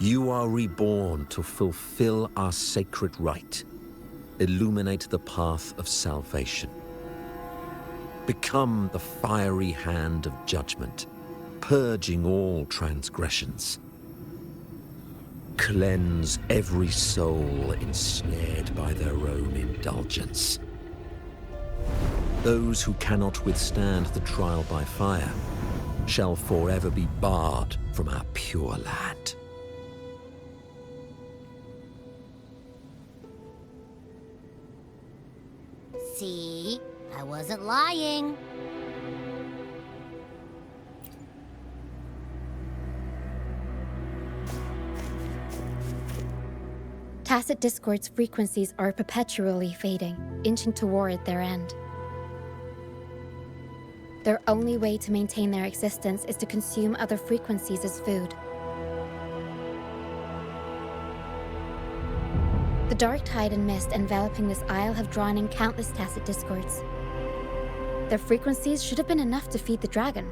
You are reborn to fulfill our sacred rite, illuminate the path of salvation. become the fiery hand of judgment, purging all transgressions. Cleanse every soul ensnared by their own indulgence. Those who cannot withstand the trial by fire shall forever be barred from our pure land.
See? I wasn't lying.
Tacit Discord's frequencies are perpetually fading, inching toward their end. Their only way to maintain their existence is to consume other frequencies as food. The dark tide and mist enveloping this isle have drawn in countless Tacit Discords. Their frequencies should have been enough to feed the dragon.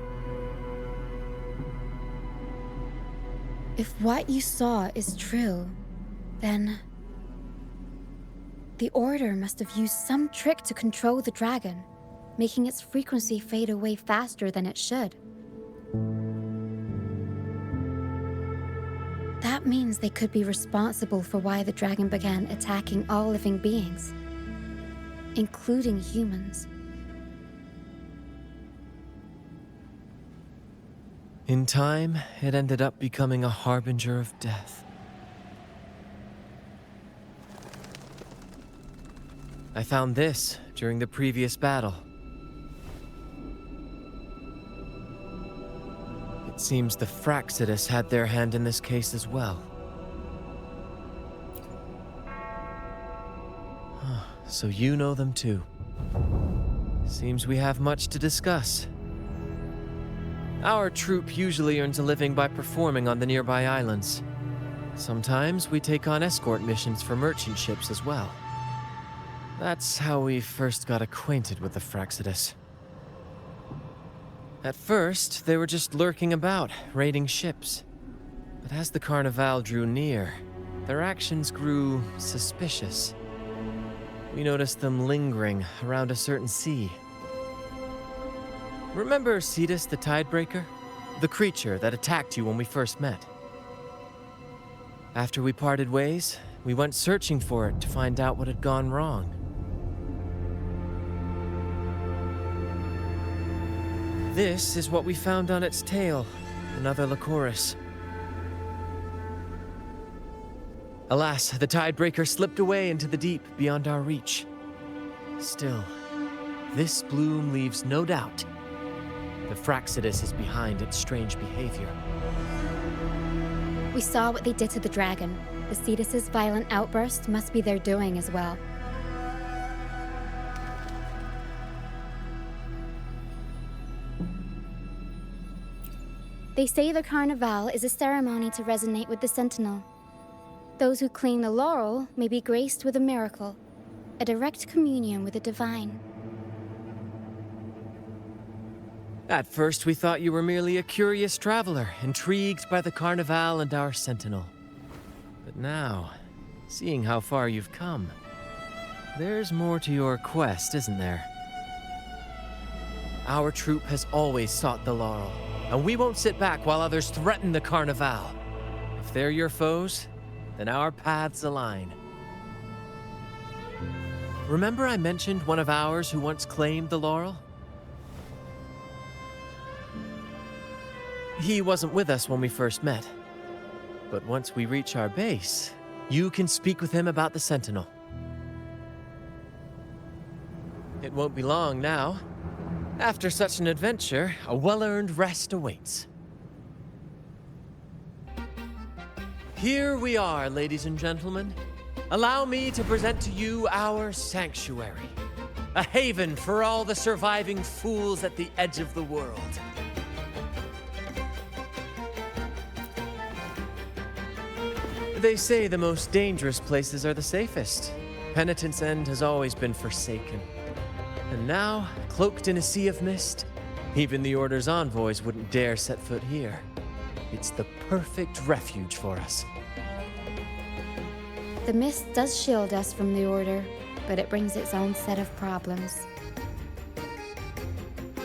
If what you saw is true, then the Order must have used some trick to control the dragon, making its frequency fade away faster than it should. That means they could be responsible for why the dragon began attacking all living beings, including humans.
In time, it ended up becoming a harbinger of death. I found this during the previous battle. It seems the Phrolova had their hand in this case as well. So you know them too. Seems we have much to discuss. Our troupe usually earns a living by performing on the nearby islands. Sometimes we take on escort missions for merchant ships as well. That's how we first got acquainted with the Phrolova. At first, they were just lurking about, raiding ships. But as the Carnavale drew near, their actions grew suspicious. We noticed them lingering around a certain sea. Remember Cetus the Tidebreaker? The creature that attacked you when we first met? After we parted ways, we went searching for it to find out what had gone wrong. This is what we found on its tail, another Lycoris. Alas, the Tidebreaker slipped away into the deep beyond our reach. Still, this bloom leaves no doubt. The Phrolova is behind its strange behavior.
We saw what they did to the dragon. The Cetus's violent outburst must be their doing as well. They say the Carnavale is a ceremony to resonate with the sentinel. Those who cling the laurel may be graced with a miracle, a direct communion with the divine.
At first, we thought you were merely a curious traveler, intrigued by the Carnavale and our sentinel. But now, seeing how far you've come, there's more to your quest, isn't there? Our troupe has always sought the laurel, and we won't sit back while others threaten the Carnavale. If they're your foes, then our paths align. Remember I mentioned one of ours who once claimed the laurel? He wasn't with us when we first met. But once we reach our base, you can speak with him about the Sentinel. It won't be long now. After such an adventure, a well-earned rest awaits. Here we are, ladies and gentlemen. Allow me to present to you our sanctuary. A haven for all the surviving fools at the edge of the world. They say the most dangerous places are the safest. Penitent's End has always been forsaken. And now, cloaked in a sea of mist, even the Order's envoys wouldn't dare set foot here. It's the perfect refuge for us.
The mist does shield us from the Order, but it brings its own set of problems.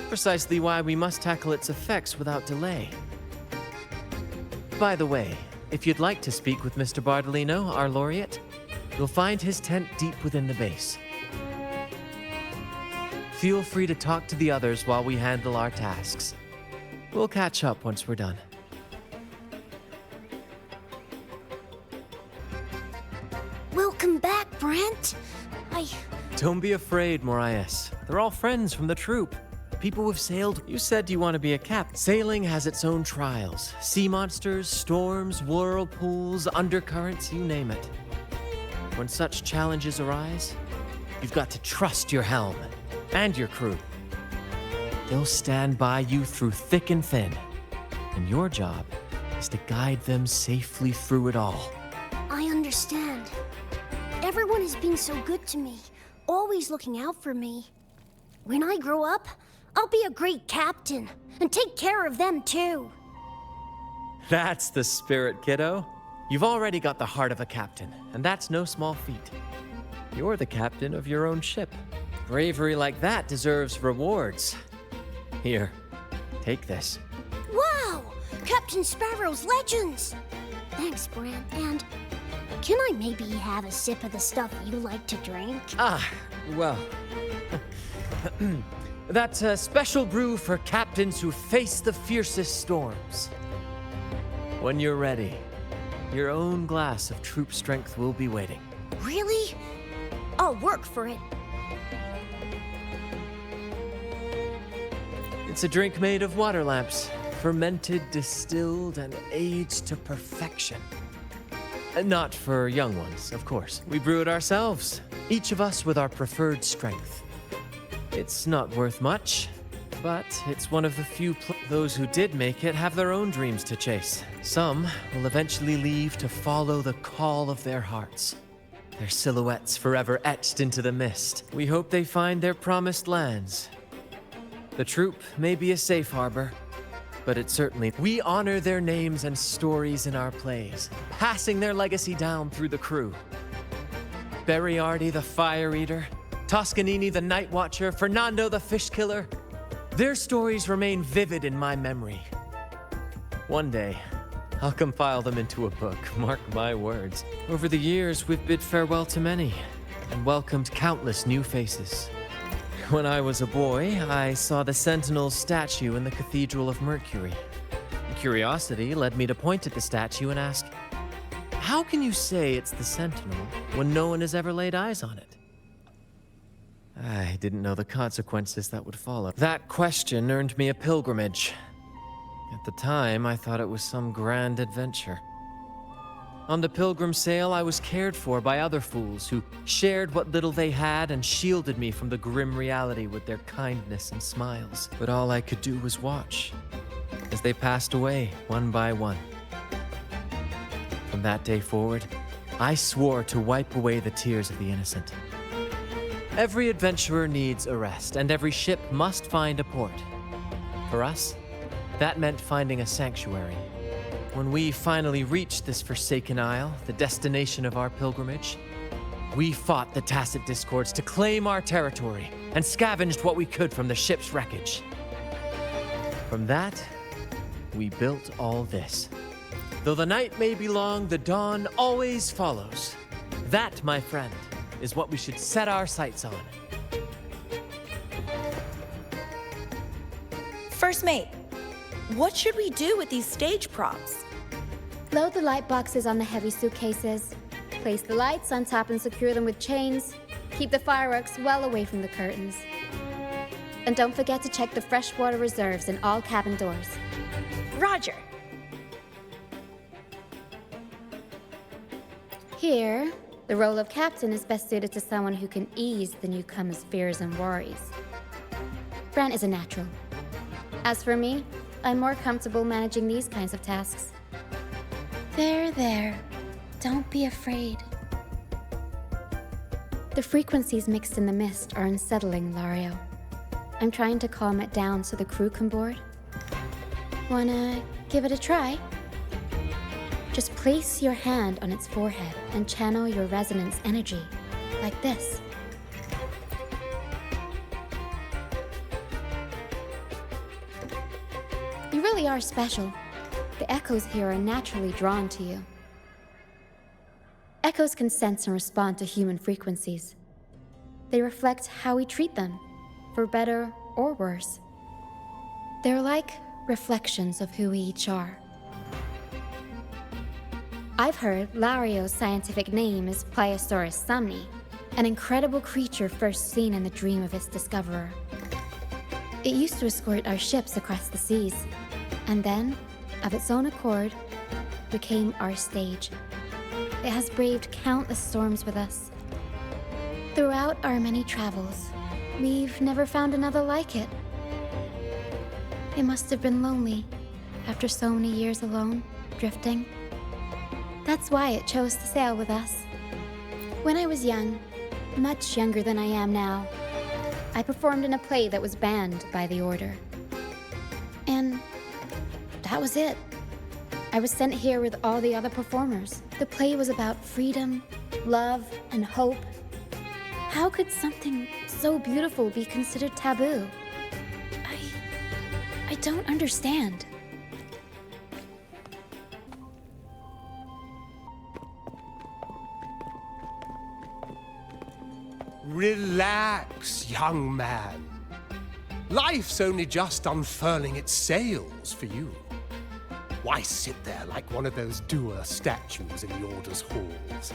Precisely why we must tackle its effects without delay. By the way, if you'd like to speak with Mr. Bardolino, our laureate, you'll find his tent deep within the base. Feel free to talk to the others while we handle our tasks. We'll catch up once we're done.
Welcome back, Brant.
Don't be afraid, Morias. They're all friends from the troupe. People who've sailed. You said you want to be a captain. Sailing has its own trials. Sea monsters, storms, whirlpools, undercurrents, you name it. When such challenges arise, you've got to trust your helm and your crew. They'll stand by you through thick and thin, and your job is to guide them safely through it all.
I understand. Everyone has been so good to me, always looking out for me. When I grow up, I'll be a great captain and take care of them too.
That's the spirit, kiddo. You've already got the heart of a captain, and that's no small feat. You're the captain of your own ship. Bravery like that deserves rewards. Here, take this.
Wow! Captain Sparrow's legends! Thanks, Brant. And can I maybe have a sip of the stuff you like to drink?
Well... That's a special brew for captains who face the fiercest storms. When you're ready, your own glass of troop strength will be waiting.
Really? I'll work for it.
It's a drink made of water lamps, fermented, distilled, and aged to perfection. Not for young ones, of course. We brew it ourselves, each of us with our preferred strength. It's not worth much, but it's one of the few those who did make it have their own dreams to chase. Some will eventually leave to follow the call of their hearts. Their silhouettes forever etched into the mist. We hope they find their promised lands. The troupe may be a safe harbor, but it certainly... We honor their names and stories in our plays, passing their legacy down through the crew. Beriardi the Fire Eater, Toscanini the Night Watcher, Fernando the Fish Killer. Their stories remain vivid in my memory. One day, I'll compile them into a book, mark my words. Over the years, we've bid farewell to many, and welcomed countless new faces. When I was a boy, I saw the Sentinel's statue in the Cathedral of Mercury. Curiosity led me to point at the statue and ask, how can you say it's the Sentinel when no one has ever laid eyes on it? I didn't know the consequences that would follow. That question earned me a pilgrimage. At the time, I thought it was some grand adventure. On the pilgrim sail, I was cared for by other fools who shared what little they had and shielded me from the grim reality with their kindness and smiles. But all I could do was watch as they passed away one by one. From that day forward, I swore to wipe away the tears of the innocent. Every adventurer needs a rest, and every ship must find a port. For us, that meant finding a sanctuary. When we finally reached this forsaken isle, the destination of our pilgrimage, we fought the Tacit Discords to claim our territory and scavenged what we could from the ship's wreckage. From that, we built all this. Though the night may be long, the dawn always follows. That, my friend, is what we should set our sights on.
First mate, what should we do with these stage props?
Load the light boxes on the heavy suitcases. Place the lights on top and secure them with chains. Keep the fireworks well away from the curtains. And don't forget to check the freshwater reserves in all cabin doors.
Roger.
Here, the role of captain is best suited to someone who can ease the newcomer's fears and worries. Brant is a natural. As for me, I'm more comfortable managing these kinds of tasks. There. Don't be afraid. The frequencies mixed in the mist are unsettling, Lario. I'm trying to calm it down so the crew can board. Wanna give it a try? Just place your hand on its forehead and channel your resonance energy, like this. really are special. The echoes here are naturally drawn to you. Echoes can sense and respond to human frequencies. They reflect how we treat them, for better or worse. They're like reflections of who we each are. I've heard Lario's scientific name is Pliosaurus somni, an incredible creature first seen in the dream of its discoverer. It used to escort our ships across the seas, and then, of its own accord, became our stage. It has braved countless storms with us. Throughout our many travels, we've never found another like it. It must have been lonely, after so many years alone, drifting. That's why it chose to sail with us. When I was young, much younger than I am now, I performed in a play that was banned by the Order. And that was it. I was sent here with all the other performers. The play was about freedom, love, and hope. How could something so beautiful be considered taboo? I don't understand.
Relax, young man. Life's only just unfurling its sails for you. Why sit there like one of those dour statues in the Order's halls?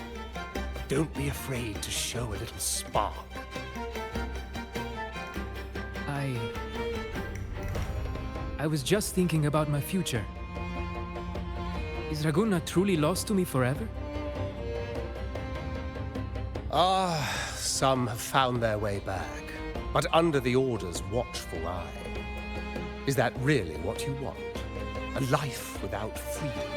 Don't be afraid to show a little spark.
I was just thinking about my future. Is Ragunna truly lost to me forever?
Some have found their way back, but under the Order's watchful eye. Is that really what you want? A life without freedom?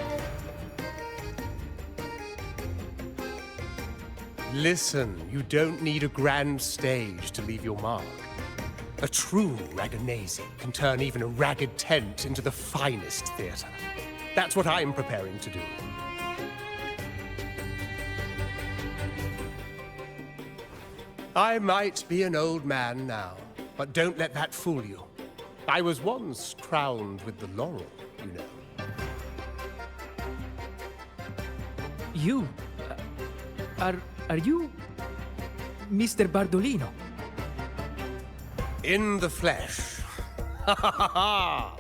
Listen, you don't need a grand stage to leave your mark. A true Ragunese can turn even a ragged tent into the finest theater. That's what I'm preparing to do. I might be an old man now, but don't let that fool you. I was once crowned with the laurel, you know.
You? Are you Mr. Bardolino?
In the flesh. Ha ha ha ha!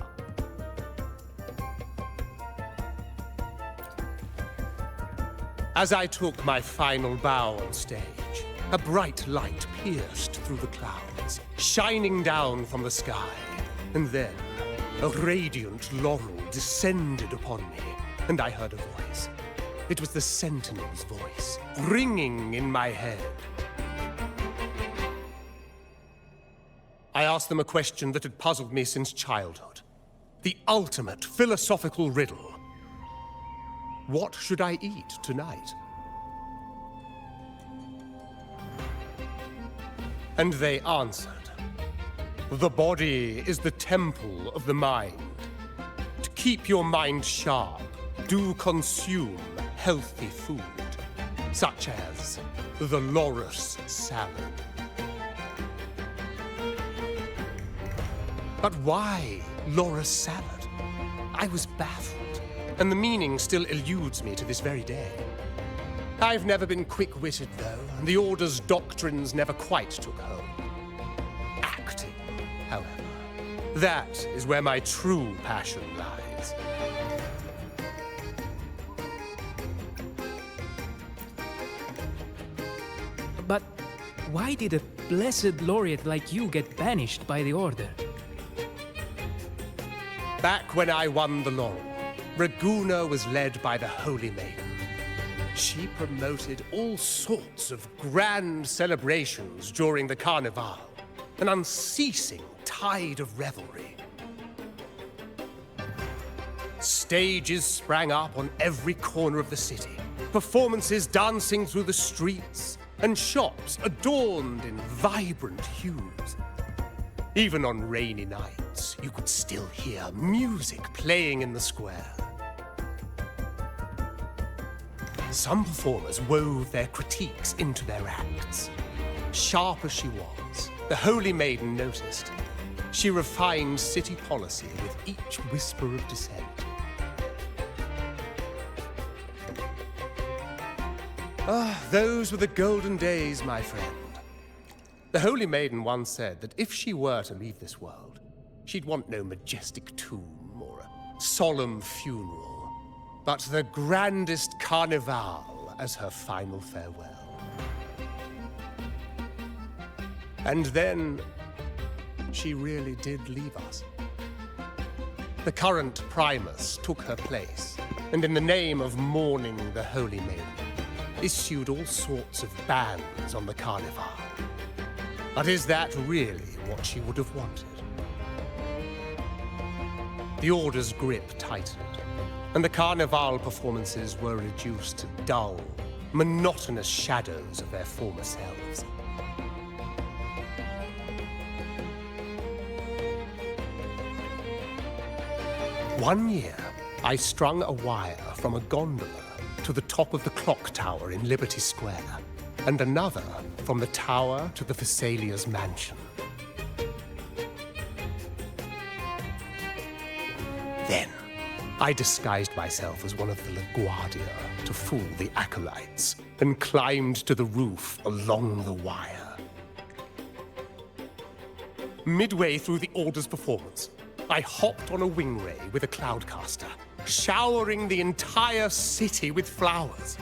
As I took my final bow on stage, a bright light pierced through the clouds, shining down from the sky. And then, a radiant laurel descended upon me, and I heard a voice. It was the sentinel's voice, ringing in my head. I asked them a question that had puzzled me since childhood. The ultimate philosophical riddle. What should I eat tonight? And they answered. The body is the temple of the mind. To keep your mind sharp, do consume healthy food, such as the loris salad. But why loris salad? I was baffled, and the meaning still eludes me to this very day. I've never been quick-witted, though, and the Order's doctrines never quite took home. Acting, however, that is where my true passion lies.
But why did a blessed laureate like you get banished by the Order?
Back when I won the laurel, Ragunna was led by the Holy Maiden. She promoted all sorts of grand celebrations during the Carnavale, an unceasing tide of revelry. Stages sprang up on every corner of the city, performances dancing through the streets, and shops adorned in vibrant hues. Even on rainy nights, you could still hear music playing in the square. Some performers wove their critiques into their acts. Sharp as she was, the Holy Maiden noticed. She refined city policy with each whisper of dissent. Ah, those were the golden days, my friend. The Holy Maiden once said that if she were to leave this world, she'd want no majestic tomb or a solemn funeral, but the grandest Carnavale as her final farewell. And then, she really did leave us. The current Primus took her place, and in the name of mourning the Holy Maiden, issued all sorts of bans on the Carnivale. But is that really what she would have wanted? The Order's grip tightened, and the Carnivale performances were reduced to dull, monotonous shadows of their former selves. One year, I strung a wire from a gondola to the top of the clock tower in Liberty Square, and another from the tower to the Thessalia's mansion. Then, I disguised myself as one of the LaGuardia to fool the acolytes, and climbed to the roof along the wire. Midway through the Order's performance, I hopped on a wingray with a cloudcaster, showering the entire city with flowers.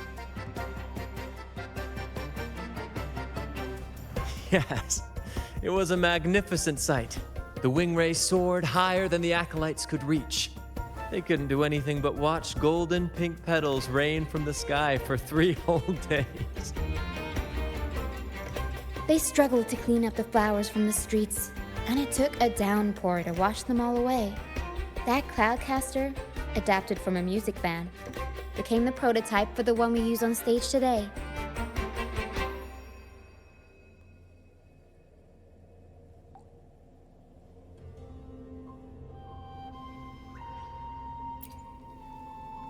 Yes, it was a magnificent sight. The wingray soared higher than the acolytes could reach. They couldn't do anything but watch golden pink petals rain from the sky for 3 whole days.
They struggled to clean up the flowers from the streets, and it took a downpour to wash them all away. That cloudcaster, adapted from a music band, became the prototype for the one we use on stage today.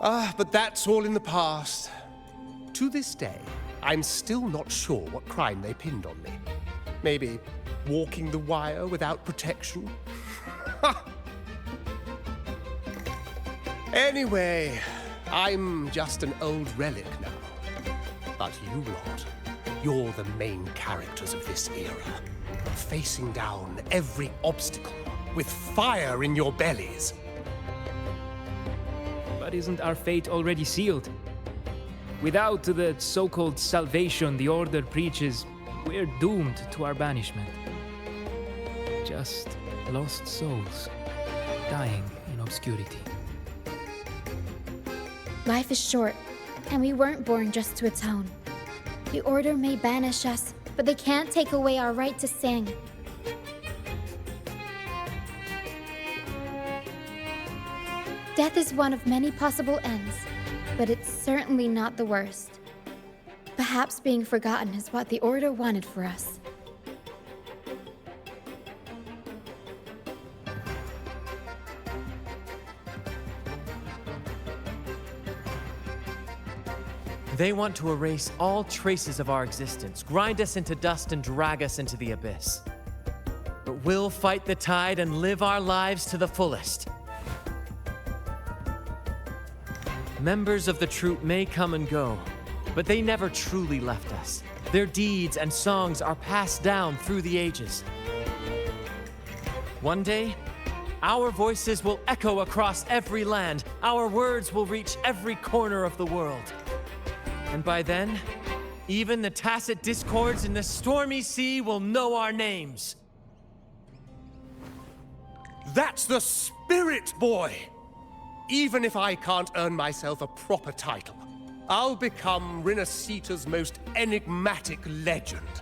Ah, but that's all in the past. To this day, I'm still not sure what crime they pinned on me. Maybe walking the wire without protection? Anyway, I'm just an old relic now. But you lot, you're the main characters of this era, facing down every obstacle with fire in your bellies.
But isn't our fate already sealed? Without the so-called salvation the Order preaches, we're doomed to our banishment. Just lost souls, dying in obscurity.
Life is short, and we weren't born just to atone. The Order may banish us, but they can't take away our right to sing. Death is one of many possible ends, but it's certainly not the worst. Perhaps being forgotten is what the Order wanted for us.
They want to erase all traces of our existence, grind us into dust and drag us into the abyss. But we'll fight the tide and live our lives to the fullest. Members of the troupe may come and go, but they never truly left us. Their deeds and songs are passed down through the ages. One day, our voices will echo across every land. Our words will reach every corner of the world. And by then, even the tacit discords in the stormy sea will know our names.
That's the spirit, boy! Even if I can't earn myself a proper title, I'll become Rinascita's most enigmatic legend.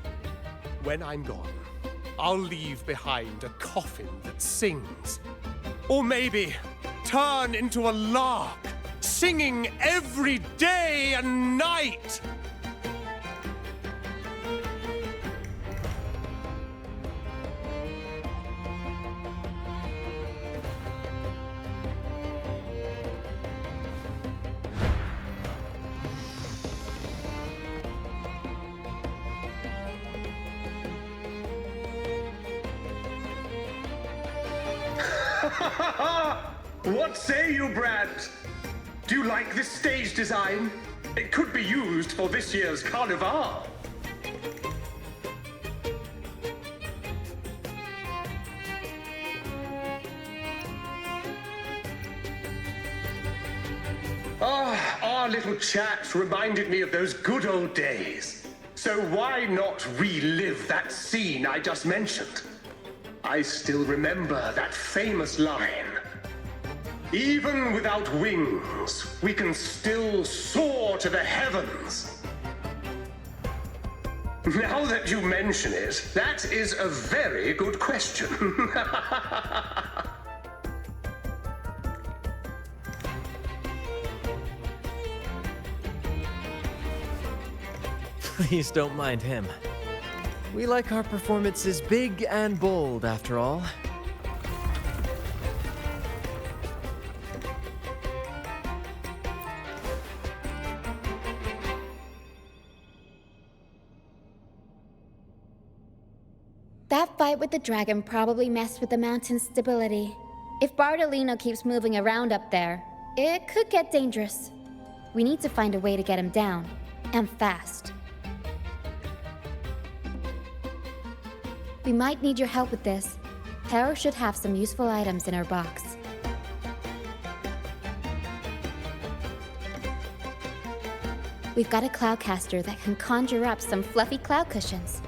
When I'm gone, I'll leave behind a coffin that sings. Or maybe turn into a lark, singing every day and night.
What say you, Brant? Do you like this stage design? It could be used for this year's Carnavale. Our little chat reminded me of those good old days. So why not relive that scene I just mentioned? I still remember that famous line. Even without wings, we can still soar to the heavens. Now that you mention it, that is a very good question.
Please don't mind him. We like our performances big and bold, after all.
That fight with the dragon probably messed with the mountain's stability. If Bartolino keeps moving around up there, it could get dangerous. We need to find a way to get him down, and fast. We might need your help with this. Hera should have some useful items in her box. We've got a cloudcaster that can conjure up some fluffy cloud cushions.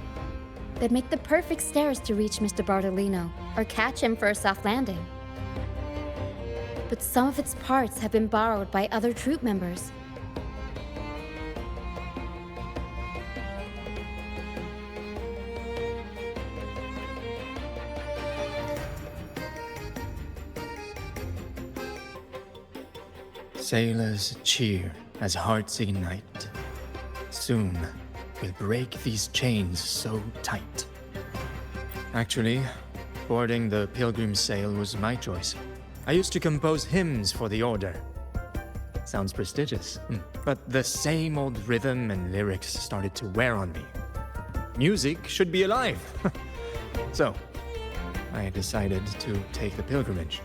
They'd make the perfect stairs to reach Mr. Bartolino, or catch him for a soft landing. But some of its parts have been borrowed by other troupe members.
Sailors cheer as hearts ignite. Soon, we'll break these chains so tight. Actually, boarding the pilgrim sail was my choice. I used to compose hymns for the order. Sounds prestigious, but the same old rhythm and lyrics started to wear on me. Music should be alive. So, I decided to take the pilgrimage,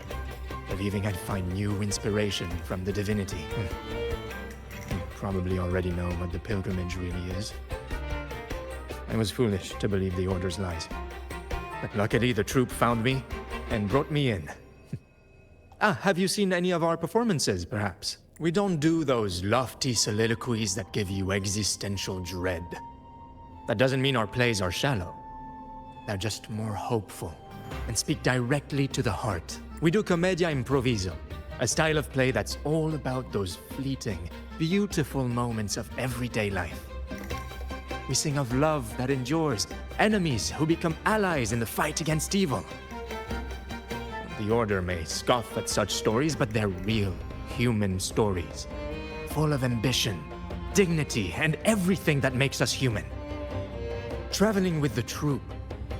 believing I'd find new inspiration from the divinity. You probably already know what the pilgrimage really is. I was foolish to believe the Order's lies. But luckily the troupe found me and brought me in. Have you seen any of our performances, perhaps? We don't do those lofty soliloquies that give you existential dread. That doesn't mean our plays are shallow. They're just more hopeful and speak directly to the heart. We do commedia improviso, a style of play that's all about those fleeting, beautiful moments of everyday life. We sing of love that endures, enemies who become allies in the fight against evil. The Order may scoff at such stories, but they're real, human stories, full of ambition, dignity, and everything that makes us human. Traveling with the troupe,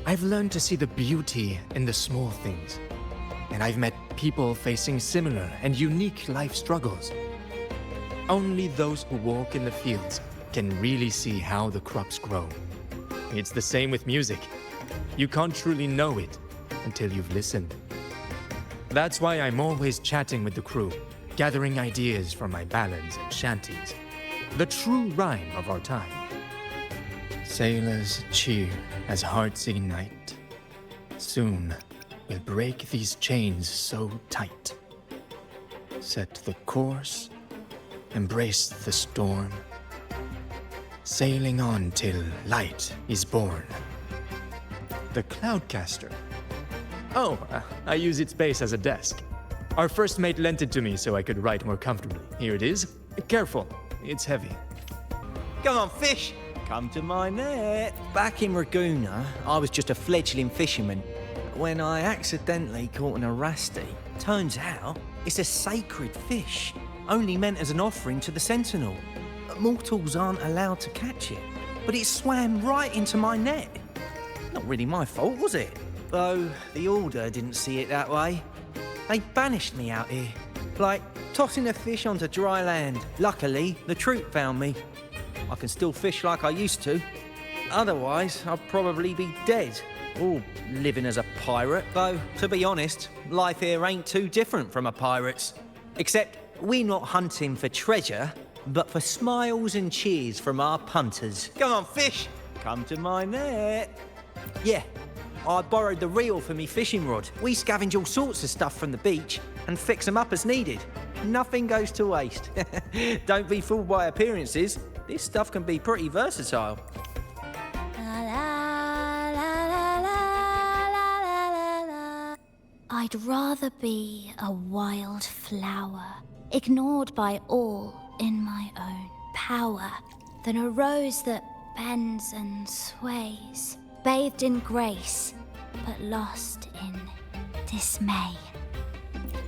I've learned to see the beauty in the small things. And I've met people facing similar and unique life struggles. Only those who walk in the fields can really see how the crops grow. It's the same with music. You can't truly know it until you've listened. That's why I'm always chatting with the crew, gathering ideas from my ballads and shanties. The true rhyme of our time. Sailors cheer as hearts ignite. Soon, we'll break these chains so tight. Set the course, embrace the storm, sailing on till light is born. The Cloudcaster. Oh, I use its base as a desk. Our first mate lent it to me so I could write more comfortably. Here it is. Careful, it's heavy.
Come on, fish! Come to my net. Back in Ragunna, I was just a fledgling fisherman when I accidentally caught an arasti. Turns out, it's a sacred fish, only meant as an offering to the sentinel. Mortals aren't allowed to catch it, but it swam right into my net. Not really my fault, was it? Though the Order didn't see it that way. They banished me out here, like tossing a fish onto dry land. Luckily, the troupe found me. I can still fish like I used to. Otherwise, I'd probably be dead. or living as a pirate. Though, to be honest, life here ain't too different from a pirate's. Except we're not hunting for treasure, but for smiles and cheers from our punters. Come on, fish! Come to my net. Yeah, I borrowed the reel for me fishing rod. We scavenge all sorts of stuff from the beach and fix them up as needed. Nothing goes to waste. Don't be fooled by appearances. This stuff can be pretty versatile.
I'd rather be a wild flower, ignored by all in my own power, than a rose that bends and sways, bathed in grace, but lost in dismay.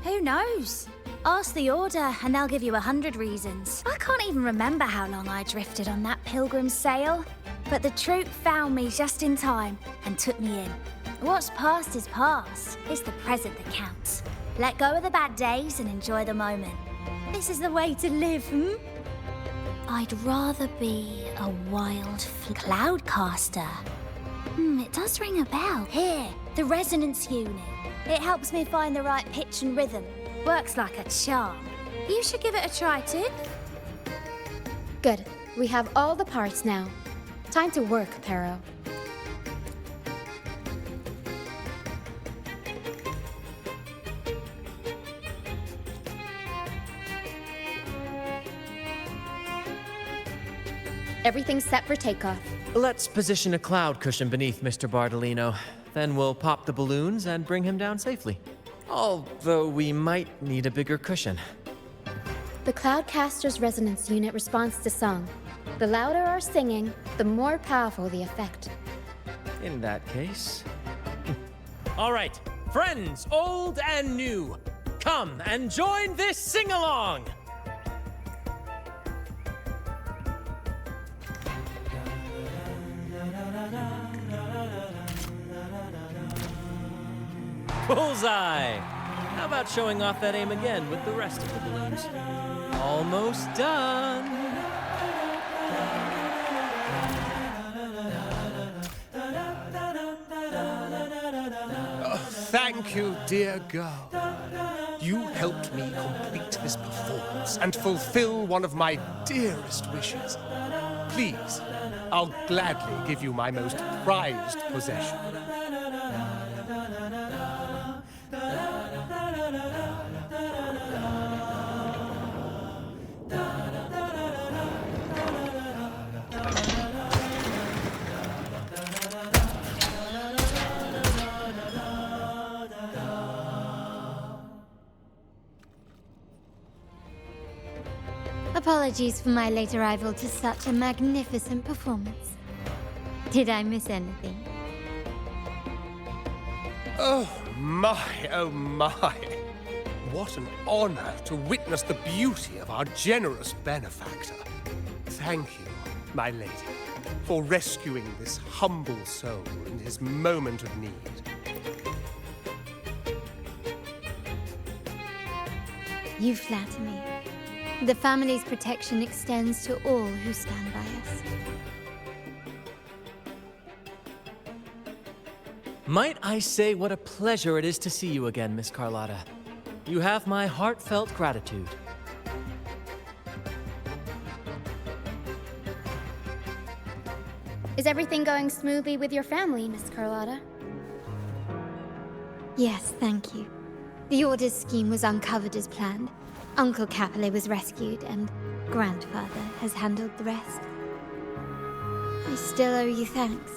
Who knows? Ask the Order and they'll give you 100 reasons. I can't even remember how long I drifted on that pilgrim's sail, but the troupe found me just in time and took me in. What's past is past. It's the present that counts. Let go of the bad days and enjoy the moment. This is the way to live,
I'd rather be a wild cloudcaster. It does ring a bell.
Here, the resonance unit. It helps me find the right pitch and rhythm. Works like a charm. You should give it a try too.
Good. We have all the parts now. Time to work, Pero. Everything's set for takeoff.
Let's position a cloud cushion beneath Mr. Bardolino. Then we'll pop the balloons and bring him down safely. Although we might need a bigger cushion.
The Cloudcaster's resonance unit responds to song. The louder our singing, the more powerful the effect.
In that case... All right, friends, old and new, come and join this sing-along! Bullseye! How about showing off that aim again with the rest of the balloons? Almost done!
Thank you, dear girl. You helped me complete this performance and fulfill one of my dearest wishes. Please, I'll gladly give you my most prized possession.
Apologies for my late arrival to such a magnificent performance. Did I miss anything?
Oh my, oh my. What an honor to witness the beauty of our generous benefactor. Thank you, my lady, for rescuing this humble soul in his moment of need.
You flatter me. The family's protection extends to all who stand by us.
Might I say what a pleasure it is to see you again, Miss Carlotta. You have my heartfelt gratitude.
Is everything going smoothly with your family, Miss Carlotta?
Yes, thank you. The Order's scheme was uncovered as planned. Uncle Capilet was rescued, and Grandfather has handled the rest. I still owe you thanks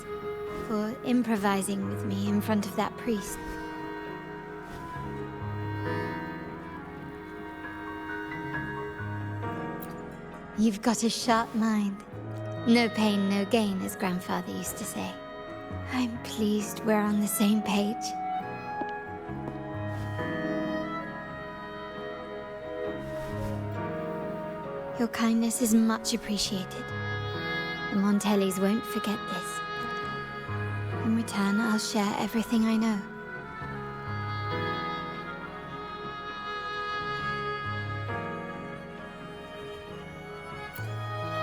for improvising with me in front of that priest. You've got a sharp mind. No pain, no gain, as Grandfather used to say. I'm pleased we're on the same page. Your kindness is much appreciated. The Montellis won't forget this. In return, I'll share everything I know.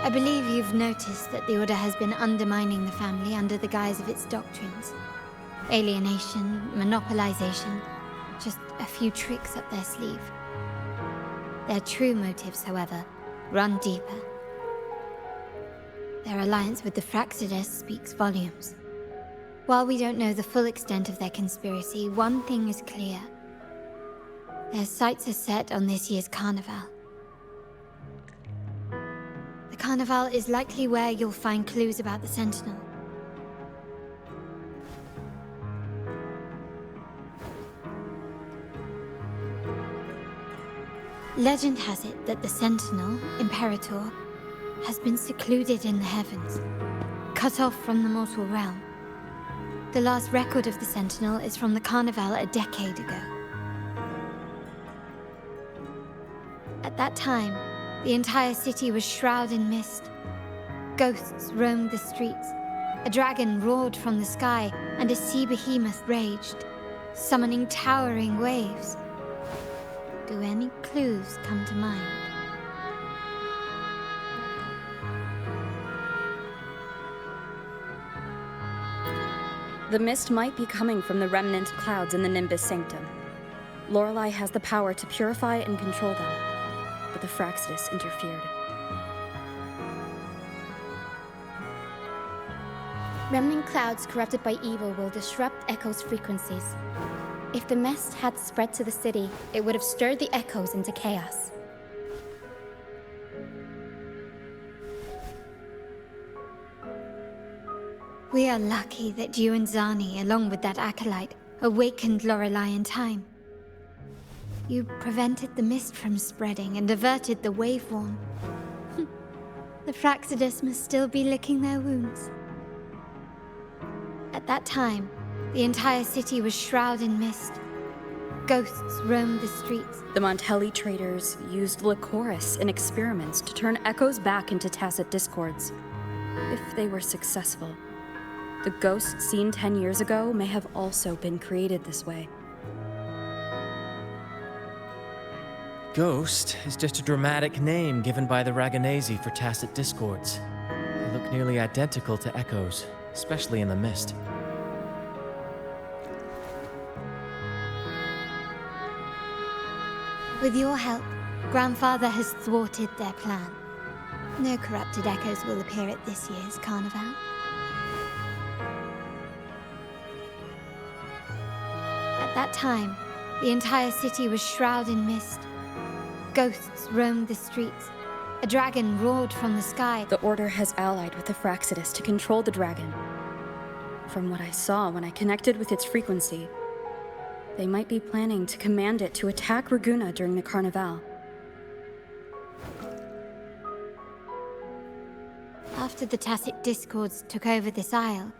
I believe you've noticed that the Order has been undermining the family under the guise of its doctrines. Alienation, monopolization, just a few tricks up their sleeve. Their true motives, however, run deeper. Their alliance with the Fractides speaks volumes. While we don't know the full extent of their conspiracy, one thing is clear. Their sights are set on this year's Carnavale. The Carnavale is likely where you'll find clues about the Sentinel. Legend has it that the Sentinel, Imperator, has been secluded in the heavens, cut off from the mortal realm. The last record of the Sentinel is from the Carnavale a decade ago. At that time, the entire city was shrouded in mist. Ghosts roamed the streets, a dragon roared from the sky, and a sea behemoth raged, summoning towering waves. Do any clues come to mind?
The mist might be coming from the remnant clouds in the Nimbus Sanctum. Lorelei has the power to purify and control them, but the Fractides interfered.
Remnant clouds corrupted by evil will disrupt Echo's frequencies. If the mist had spread to the city, it would have stirred the echoes into chaos.
We are lucky that you and Zani, along with that acolyte, awakened Lorelei in time. You prevented the mist from spreading and averted the waveworn. The Fractides must still be licking their wounds. At that time, the entire city was shrouded in mist. Ghosts roamed the streets.
The Montelli traders used Lycoris in experiments to turn echoes back into tacit discords. If they were successful, the ghosts seen 10 years ago may have also been created this way.
Ghost is just a dramatic name given by the Ragunesi for tacit discords. They look nearly identical to echoes, especially in the mist.
With your help, Grandfather has thwarted their plan. No corrupted echoes will appear at this year's Carnavale. At that time, the entire city was shrouded in mist. Ghosts roamed the streets. A dragon roared from the sky.
The Order has allied with the Fractides to control the dragon. From what I saw when I connected with its frequency, they might be planning to command it to attack Ragunna during the Carnavale.
After the tacit discords took over this isle,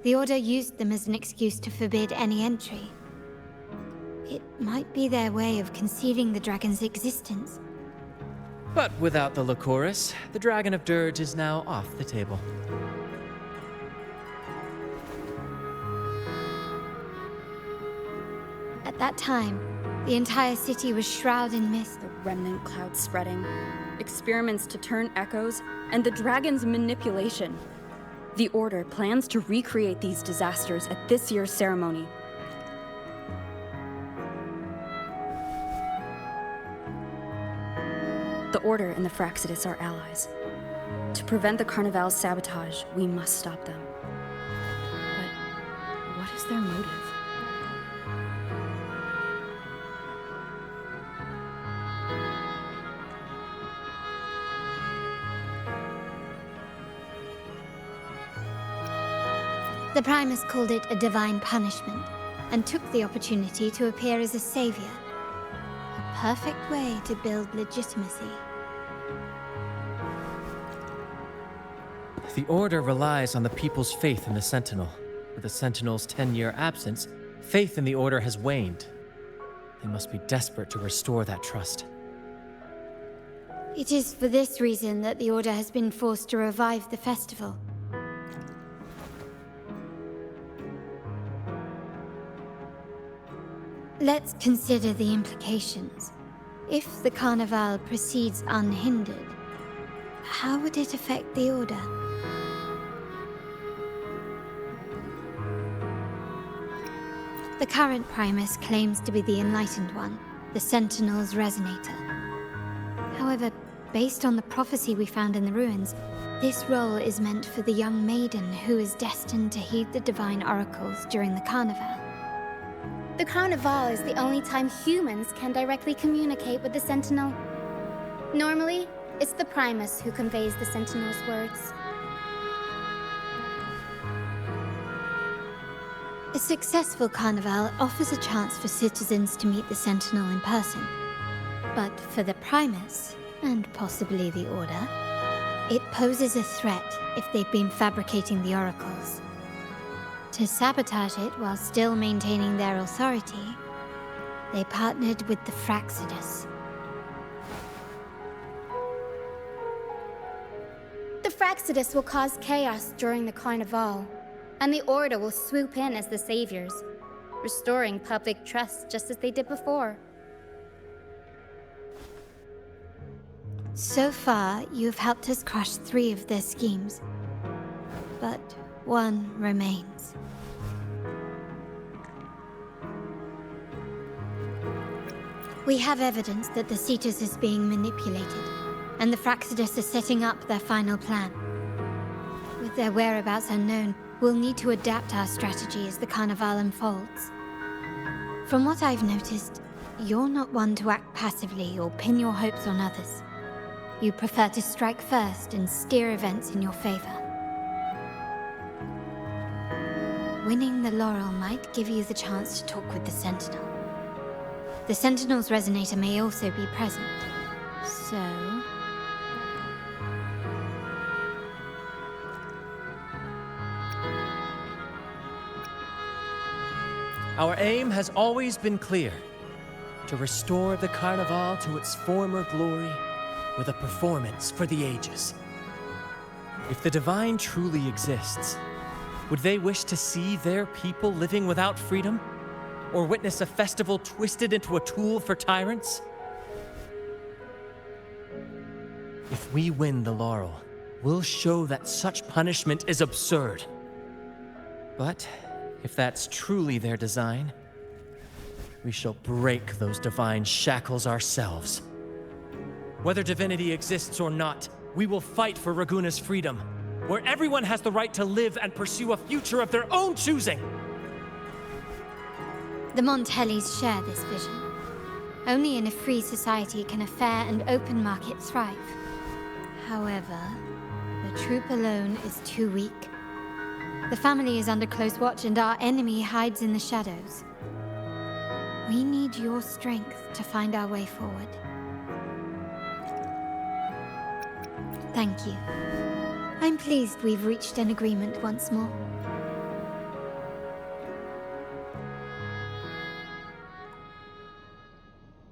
the Order used them as an excuse to forbid any entry. It might be their way of concealing the dragon's existence.
But without the Lycoris, the Dragon of Dirge is now off the table.
At that time, the entire city was shrouded in mist.
The remnant clouds spreading, experiments to turn echoes, and the dragon's manipulation. The Order plans to recreate these disasters at this year's ceremony. The Order and the Fractides are allies. To prevent the Carnavale's sabotage, we must stop them. But what is their motive?
The Primus called it a divine punishment, and took the opportunity to appear as a savior. A perfect way to build legitimacy.
The Order relies on the people's faith in the Sentinel. With the Sentinel's 10-year absence, faith in the Order has waned. They must be desperate to restore that trust.
It is for this reason that the Order has been forced to revive the festival. Let's consider the implications. If the Carnavale proceeds unhindered, how would it affect the Order? The current Primus claims to be the Enlightened One, the Sentinel's Resonator. However, based on the prophecy we found in the ruins, this role is meant for the young maiden who is destined to heed the divine oracles during the Carnavale.
The Carnavale is the only time humans can directly communicate with the Sentinel. Normally, it's the Primus who conveys the Sentinel's words.
A successful Carnavale offers a chance for citizens to meet the Sentinel in person. But for the Primus, and possibly the Order, it poses a threat if they've been fabricating the oracles. To sabotage it while still maintaining their authority, they partnered with the Fraccidus.
The Fraccidus will cause chaos during the Carnavale, and the Order will swoop in as the saviors, restoring public trust just as they did before.
So far, you've helped us crush 3 of their schemes, but one remains. We have evidence that the Cetus is being manipulated, and the Fraccidus are setting up their final plan. With their whereabouts unknown, we'll need to adapt our strategy as the Carnavale unfolds. From what I've noticed, you're not one to act passively or pin your hopes on others. You prefer to strike first and steer events in your favor. Winning the laurel might give you the chance to talk with the Sentinel. The Sentinel's Resonator may also be present, so...
Our aim has always been clear: to restore the Carnavale to its former glory with a performance for the ages. If the Divine truly exists, would they wish to see their people living without freedom? Or witness a festival twisted into a tool for tyrants? If we win the laurel, we'll show that such punishment is absurd. But if that's truly their design, we shall break those divine shackles ourselves. Whether divinity exists or not, we will fight for Ragunna's freedom, where everyone has the right to live and pursue a future of their own choosing.
The Montellis share this vision. Only in a free society can a fair and open market thrive. However, the troupe alone is too weak. The family is under close watch and our enemy hides in the shadows. We need your strength to find our way forward. Thank you. I'm pleased we've reached an agreement once more.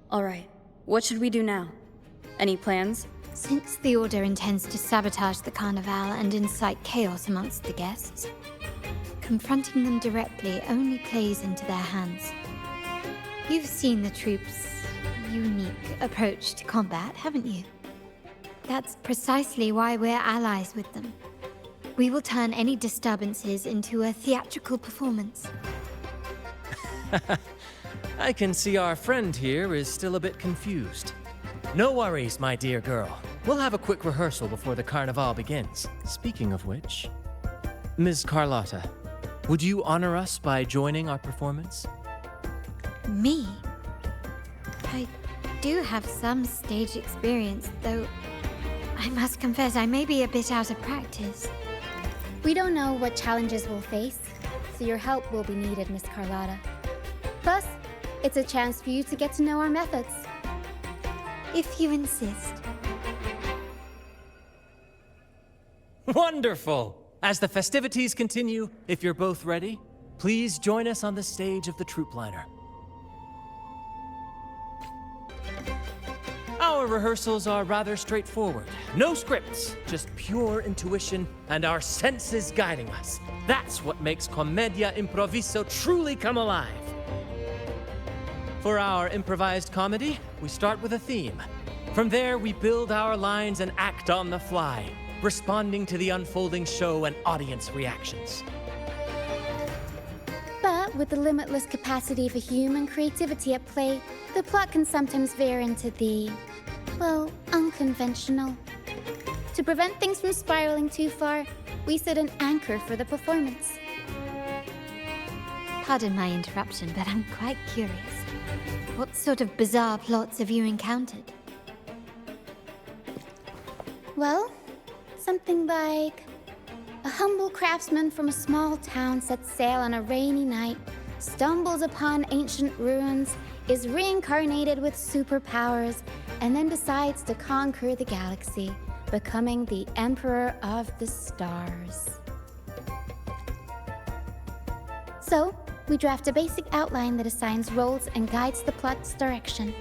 All right, what should we do now? Any plans?
Since the Order intends to sabotage the Carnavale and incite chaos amongst the guests, confronting them directly only plays into their hands. You've seen the troupe's unique approach to combat, haven't you? That's precisely why we're allies with them. We will turn any disturbances into a theatrical performance.
I can see our friend here is still a bit confused. No worries, my dear girl. We'll have a quick rehearsal before the Carnavale begins. Speaking of which, Ms. Carlotta, would you honor us by joining our performance?
Me? I do have some stage experience, though I must confess I may be a bit out of practice.
We don't know what challenges we'll face, so your help will be needed, Miss Carlotta. Plus, it's a chance for you to get to know our methods.
If you insist.
Wonderful! As the festivities continue, if you're both ready, please join us on the stage of the troop liner. Our rehearsals are rather straightforward. No scripts, just pure intuition and our senses guiding us. That's what makes Commedia Improviso truly come alive. For our improvised comedy, we start with a theme. From there, we build our lines and act on the fly, responding to the unfolding show and audience reactions.
But with the limitless capacity for human creativity at play, the plot can sometimes veer into the, well, unconventional. To prevent things from spiraling too far, we set an anchor for the performance.
Pardon my interruption, but I'm quite curious. What sort of bizarre plots have you encountered?
Well, something like a humble craftsman from a small town sets sail on a rainy night, stumbles upon ancient ruins, is reincarnated with superpowers, and then decides to conquer the galaxy, becoming the Emperor of the Stars. So, we draft a basic outline that assigns roles and guides the plot's direction.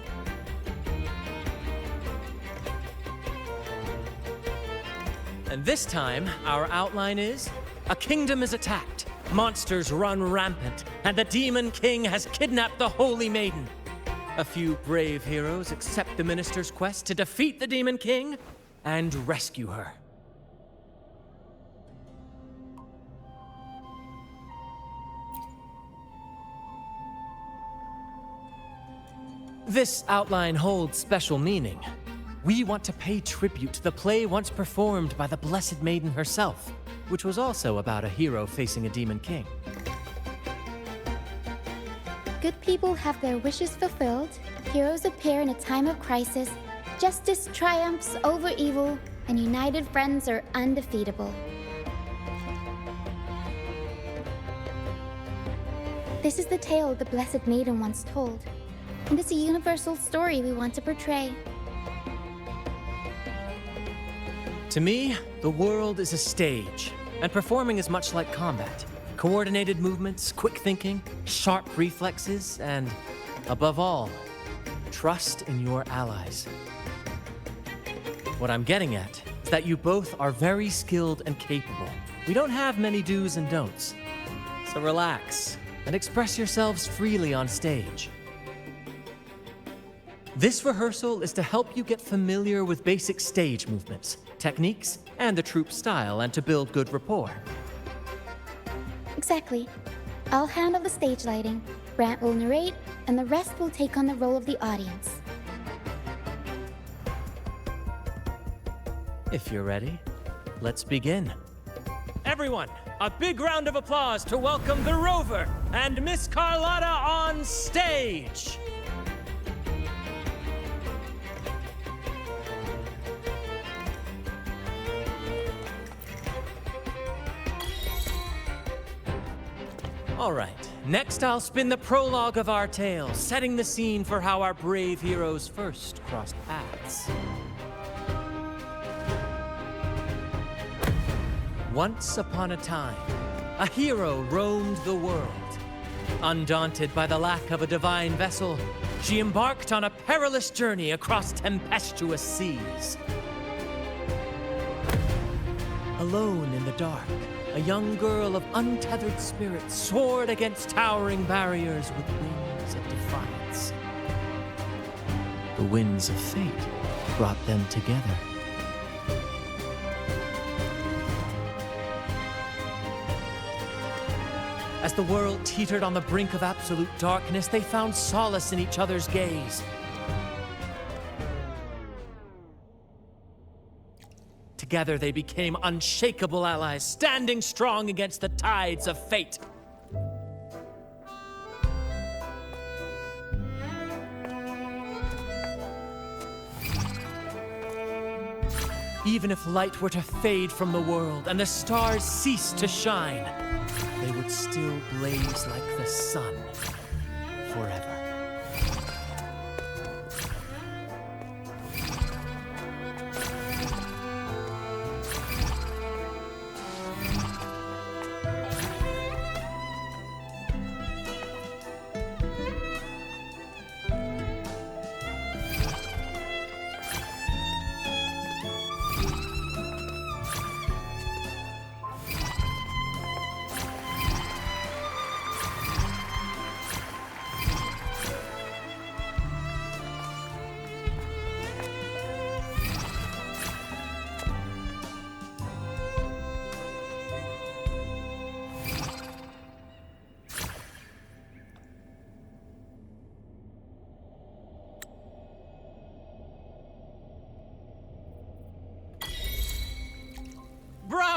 And this time, our outline is: a kingdom is attacked, monsters run rampant, and the Demon King has kidnapped the Holy Maiden. A few brave heroes accept the minister's quest to defeat the Demon King and rescue her. This outline holds special meaning. We want to pay tribute to the play once performed by the Blessed Maiden herself, which was also about a hero facing a Demon King.
Good people have their wishes fulfilled, heroes appear in a time of crisis, justice triumphs over evil, and united friends are undefeatable. This is the tale the Blessed Maiden once told, and it's a universal story we want to portray.
To me, the world is a stage, and performing is much like combat. Coordinated movements, quick thinking, sharp reflexes, and, above all, trust in your allies. What I'm getting at is that you both are very skilled and capable. We don't have many do's and don'ts. So relax and express yourselves freely on stage. This rehearsal is to help you get familiar with basic stage movements, techniques, and the troupe style, and to build good rapport.
Exactly. I'll handle the stage lighting, Brant will narrate, and the rest will take on the role of the audience.
If you're ready, let's begin. Everyone, a big round of applause to welcome the Rover and Miss Carlotta on stage! All right, next I'll spin the prologue of our tale, setting the scene for how our brave heroes first crossed paths. Once upon a time, a hero roamed the world. Undaunted by the lack of a divine vessel, she embarked on a perilous journey across tempestuous seas. Alone in the dark, a young girl of untethered spirit soared against towering barriers with wings of defiance. The winds of fate brought them together. As the world teetered on the brink of absolute darkness, they found solace in each other's gaze. Together they became unshakable allies, standing strong against the tides of fate. Even if light were to fade from the world and the stars cease to shine, they would still blaze like the sun forever.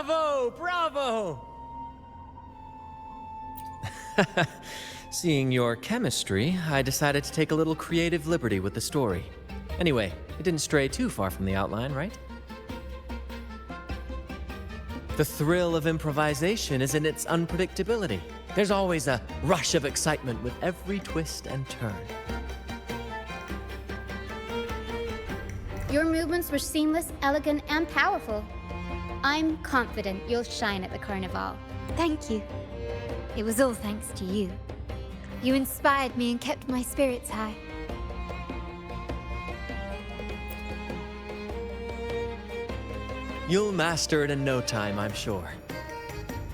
Bravo! Bravo! Seeing your chemistry, I decided to take a little creative liberty with the story. Anyway, it didn't stray too far from the outline, right? The thrill of improvisation is in its unpredictability. There's always a rush of excitement with every twist and turn.
Your movements were seamless, elegant, and powerful. I'm confident you'll shine at the Carnavale.
Thank you. It was all thanks to you. You inspired me and kept my spirits high.
You'll master it in no time, I'm sure.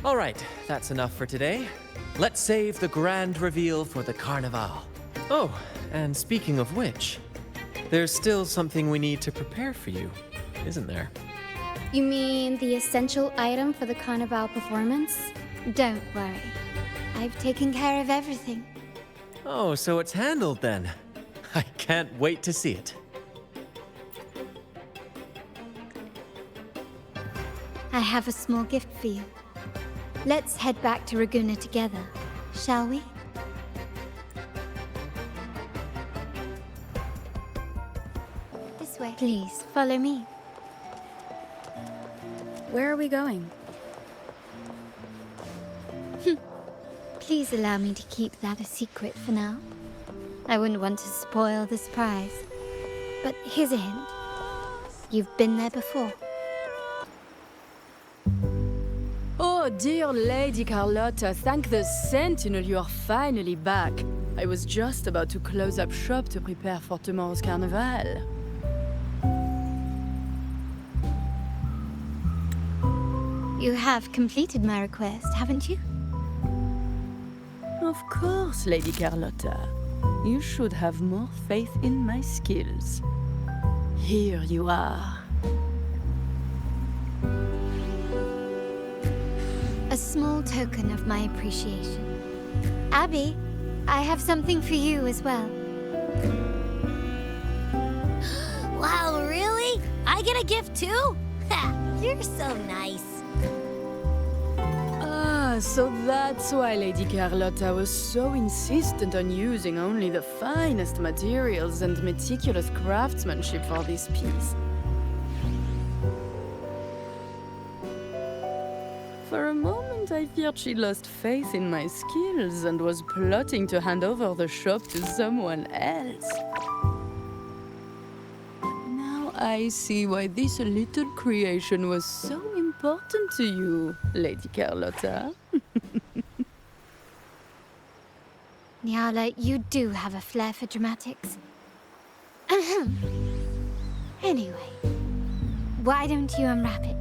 All right, that's enough for today. Let's save the grand reveal for the Carnavale. Oh, and speaking of which, there's still something we need to prepare for you, isn't there?
You mean the essential item for the Carnavale performance?
Don't worry. I've taken care of everything.
Oh, so it's handled then. I can't wait to see it.
I have a small gift for you. Let's head back to Ragunna together, shall we? This way. Please, follow me.
Where are we going?
Please allow me to keep that a secret for now. I wouldn't want to spoil the surprise. But here's a hint. You've been there before.
Oh, dear Lady Carlotta, thank the Sentinel you are finally back. I was just about to close up shop to prepare for tomorrow's Carnavale.
You have completed my request, haven't you?
Of course, Lady Carlotta. You should have more faith in my skills. Here you are.
A small token of my appreciation. Abby, I have something for you as well.
Wow, really? I get a gift too? Ha! You're so nice.
Ah, so that's why Lady Carlotta was so insistent on using only the finest materials and meticulous craftsmanship for this piece. For a moment, I feared she lost faith in my skills and was plotting to hand over the shop to someone else. Now I see why this little creation was so important to you, Lady Carlotta.
Nyala, you do have a flair for dramatics. Anyway, why don't you unwrap it?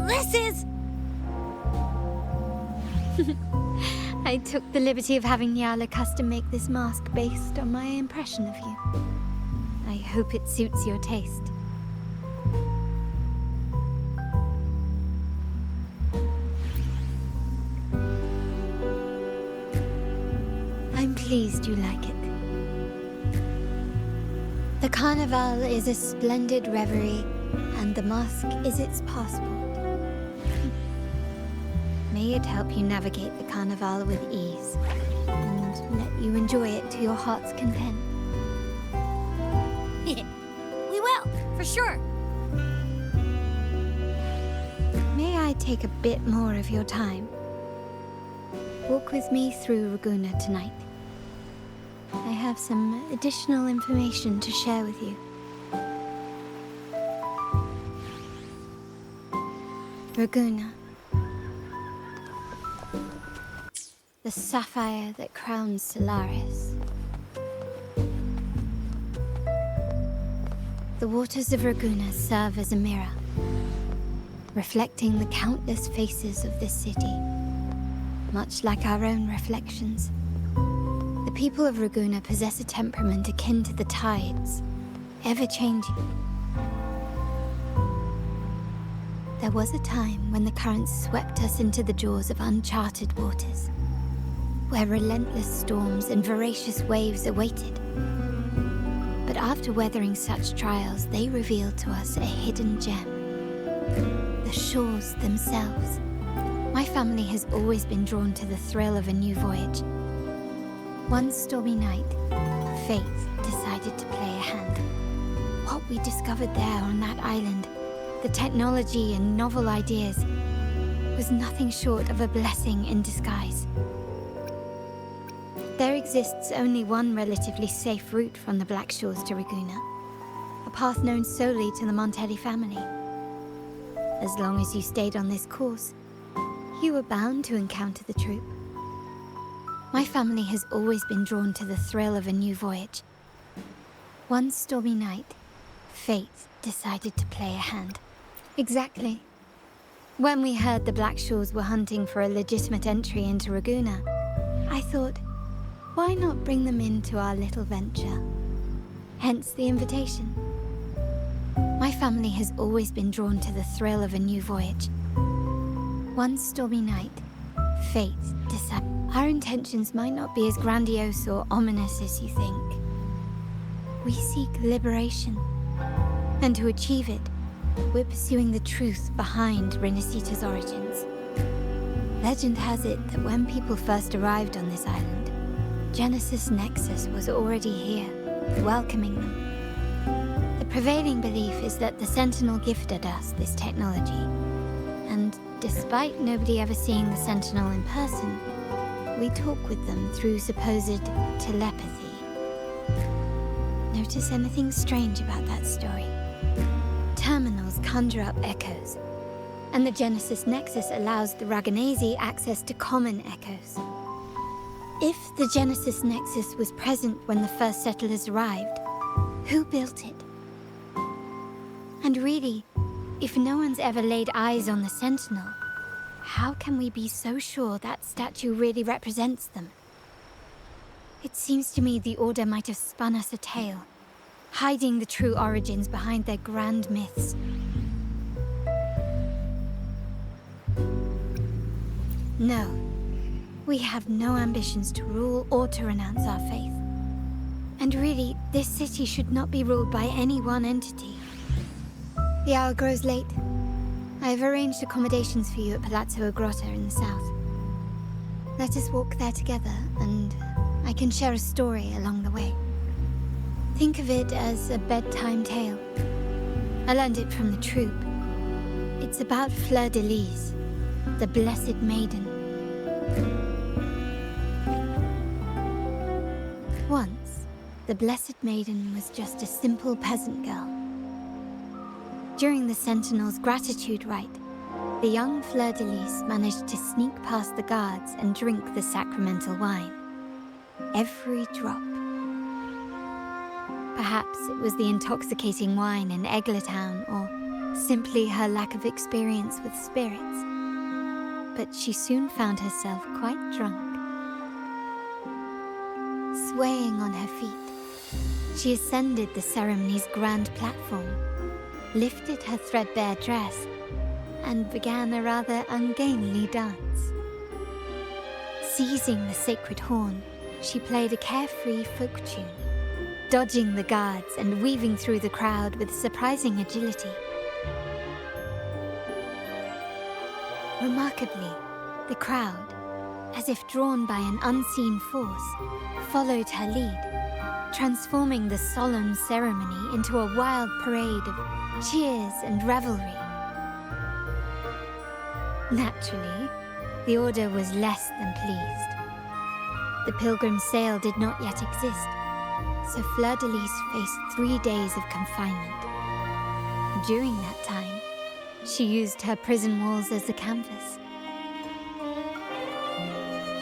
This is...
I took the liberty of having Nyala custom make this mask based on my impression of you. I hope it suits your taste. I'm pleased you like it. The Carnavale is a splendid reverie, and the mask is its passport. May it help you navigate the Carnavale with ease, and let you enjoy it to your heart's content.
We will, for sure.
May I take a bit more of your time? Walk with me through Ragunna tonight. I have some additional information to share with you. Ragunna. The sapphire that crowns Solaris. The waters of Ragunna serve as a mirror, reflecting the countless faces of this city, much like our own reflections. The people of Ragunna possess a temperament akin to the tides, ever-changing. There was a time when the currents swept us into the jaws of uncharted waters, where relentless storms and voracious waves awaited. But after weathering such trials, they revealed to us a hidden gem. The shores themselves. My family has always been drawn to the thrill of a new voyage. One stormy night, fate decided to play a hand. What we discovered there on that island, the technology and novel ideas, was nothing short of a blessing in disguise. There exists only one relatively safe route from the Black Shores to Ragunna, a path known solely to the Montelli family. As long as you stayed on this course, you were bound to encounter the troupe. My family has always been drawn to the thrill of a new voyage. One stormy night, fate decided to play a hand. Exactly. When we heard the Black Shores were hunting for a legitimate entry into Ragunna, I thought, why not bring them into our little venture? Hence the invitation. My family has always been drawn to the thrill of a new voyage. One stormy night, fate decided our intentions might not be as grandiose or ominous as you think. We seek liberation, and to achieve it, we're pursuing the truth behind Rinascita's origins. Legend has it that when people first arrived on this island, Genesis Nexus was already here, welcoming them. The prevailing belief is that the Sentinel gifted us this technology, and despite nobody ever seeing the Sentinel in person, we talk with them through supposed telepathy. Notice anything strange about that story? Terminals conjure up echoes, and the Genesis Nexus allows the Ragunese access to common echoes. If the Genesis Nexus was present when the first settlers arrived, who built it? And really, if no one's ever laid eyes on the Sentinel, how can we be so sure that statue really represents them? It seems to me the Order might have spun us a tale, hiding the true origins behind their grand myths. No, we have no ambitions to rule or to renounce our faith. And really, this city should not be ruled by any one entity. The hour grows late. I have arranged accommodations for you at Palazzo Grotta in the south. Let us walk there together, and I can share a story along the way. Think of it as a bedtime tale. I learned it from the troupe. It's about Fleur de Lis, the Blessed Maiden. Once, the Blessed Maiden was just a simple peasant girl. During the Sentinel's gratitude rite, the young Fleur de Lis managed to sneak past the guards and drink the sacramental wine. Every drop. Perhaps it was the intoxicating wine in Eglatown, or simply her lack of experience with spirits. But she soon found herself quite drunk. Swaying on her feet, she ascended the ceremony's grand platform, lifted her threadbare dress, and began a rather ungainly dance. Seizing the sacred horn, she played a carefree folk tune, dodging the guards and weaving through the crowd with surprising agility. Remarkably, the crowd, as if drawn by an unseen force, followed her lead, transforming the solemn ceremony into a wild parade of cheers and revelry. Naturally, the Order was less than pleased. The pilgrim sale did not yet exist, so Fleur de Lis faced 3 days of confinement. During that time, she used her prison walls as a canvas.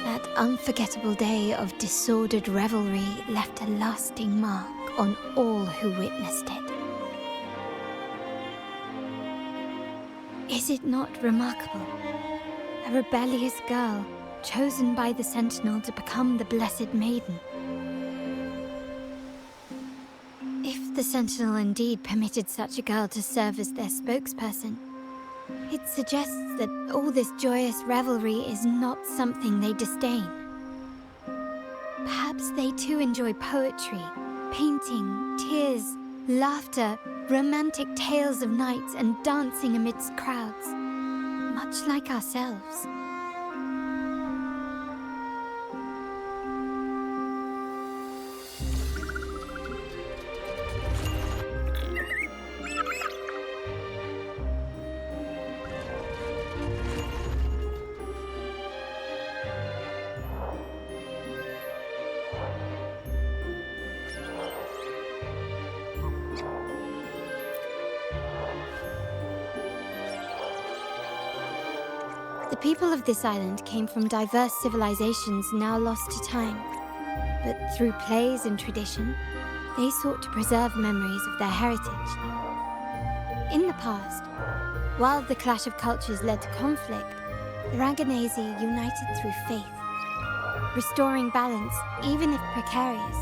That unforgettable day of disordered revelry left a lasting mark on all who witnessed it. Is it not remarkable? A rebellious girl chosen by the Sentinel to become the Blessed Maiden. If the Sentinel indeed permitted such a girl to serve as their spokesperson, it suggests that all this joyous revelry is not something they disdain. Perhaps they too enjoy poetry, painting, tears, Laughter, romantic tales of nights, and dancing amidst crowds, much like ourselves. The people of this island came from diverse civilizations now lost to time. But through plays and tradition, they sought to preserve memories of their heritage. In the past, while the clash of cultures led to conflict, the Ragunesi united through faith, restoring balance even if precarious.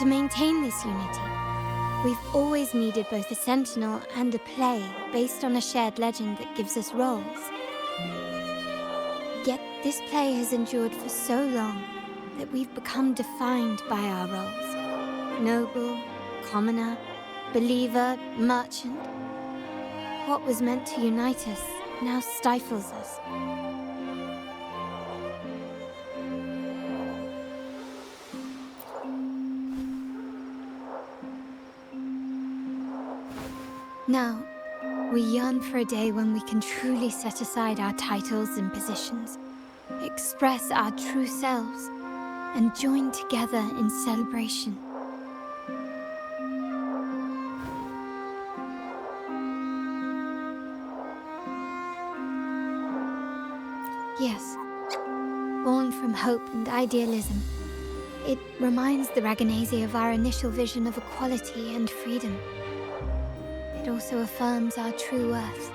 To maintain this unity, we've always needed both a sentinel and a play based on a shared legend that gives us roles. Yet this play has endured for so long that we've become defined by our roles. Noble, commoner, believer, merchant. What was meant to unite us now stifles us. Now, we yearn for a day when we can truly set aside our titles and positions, express our true selves, and join together in celebration. Yes, born from hope and idealism, it reminds the Ragunesi of our initial vision of equality and freedom. It also affirms our true worth.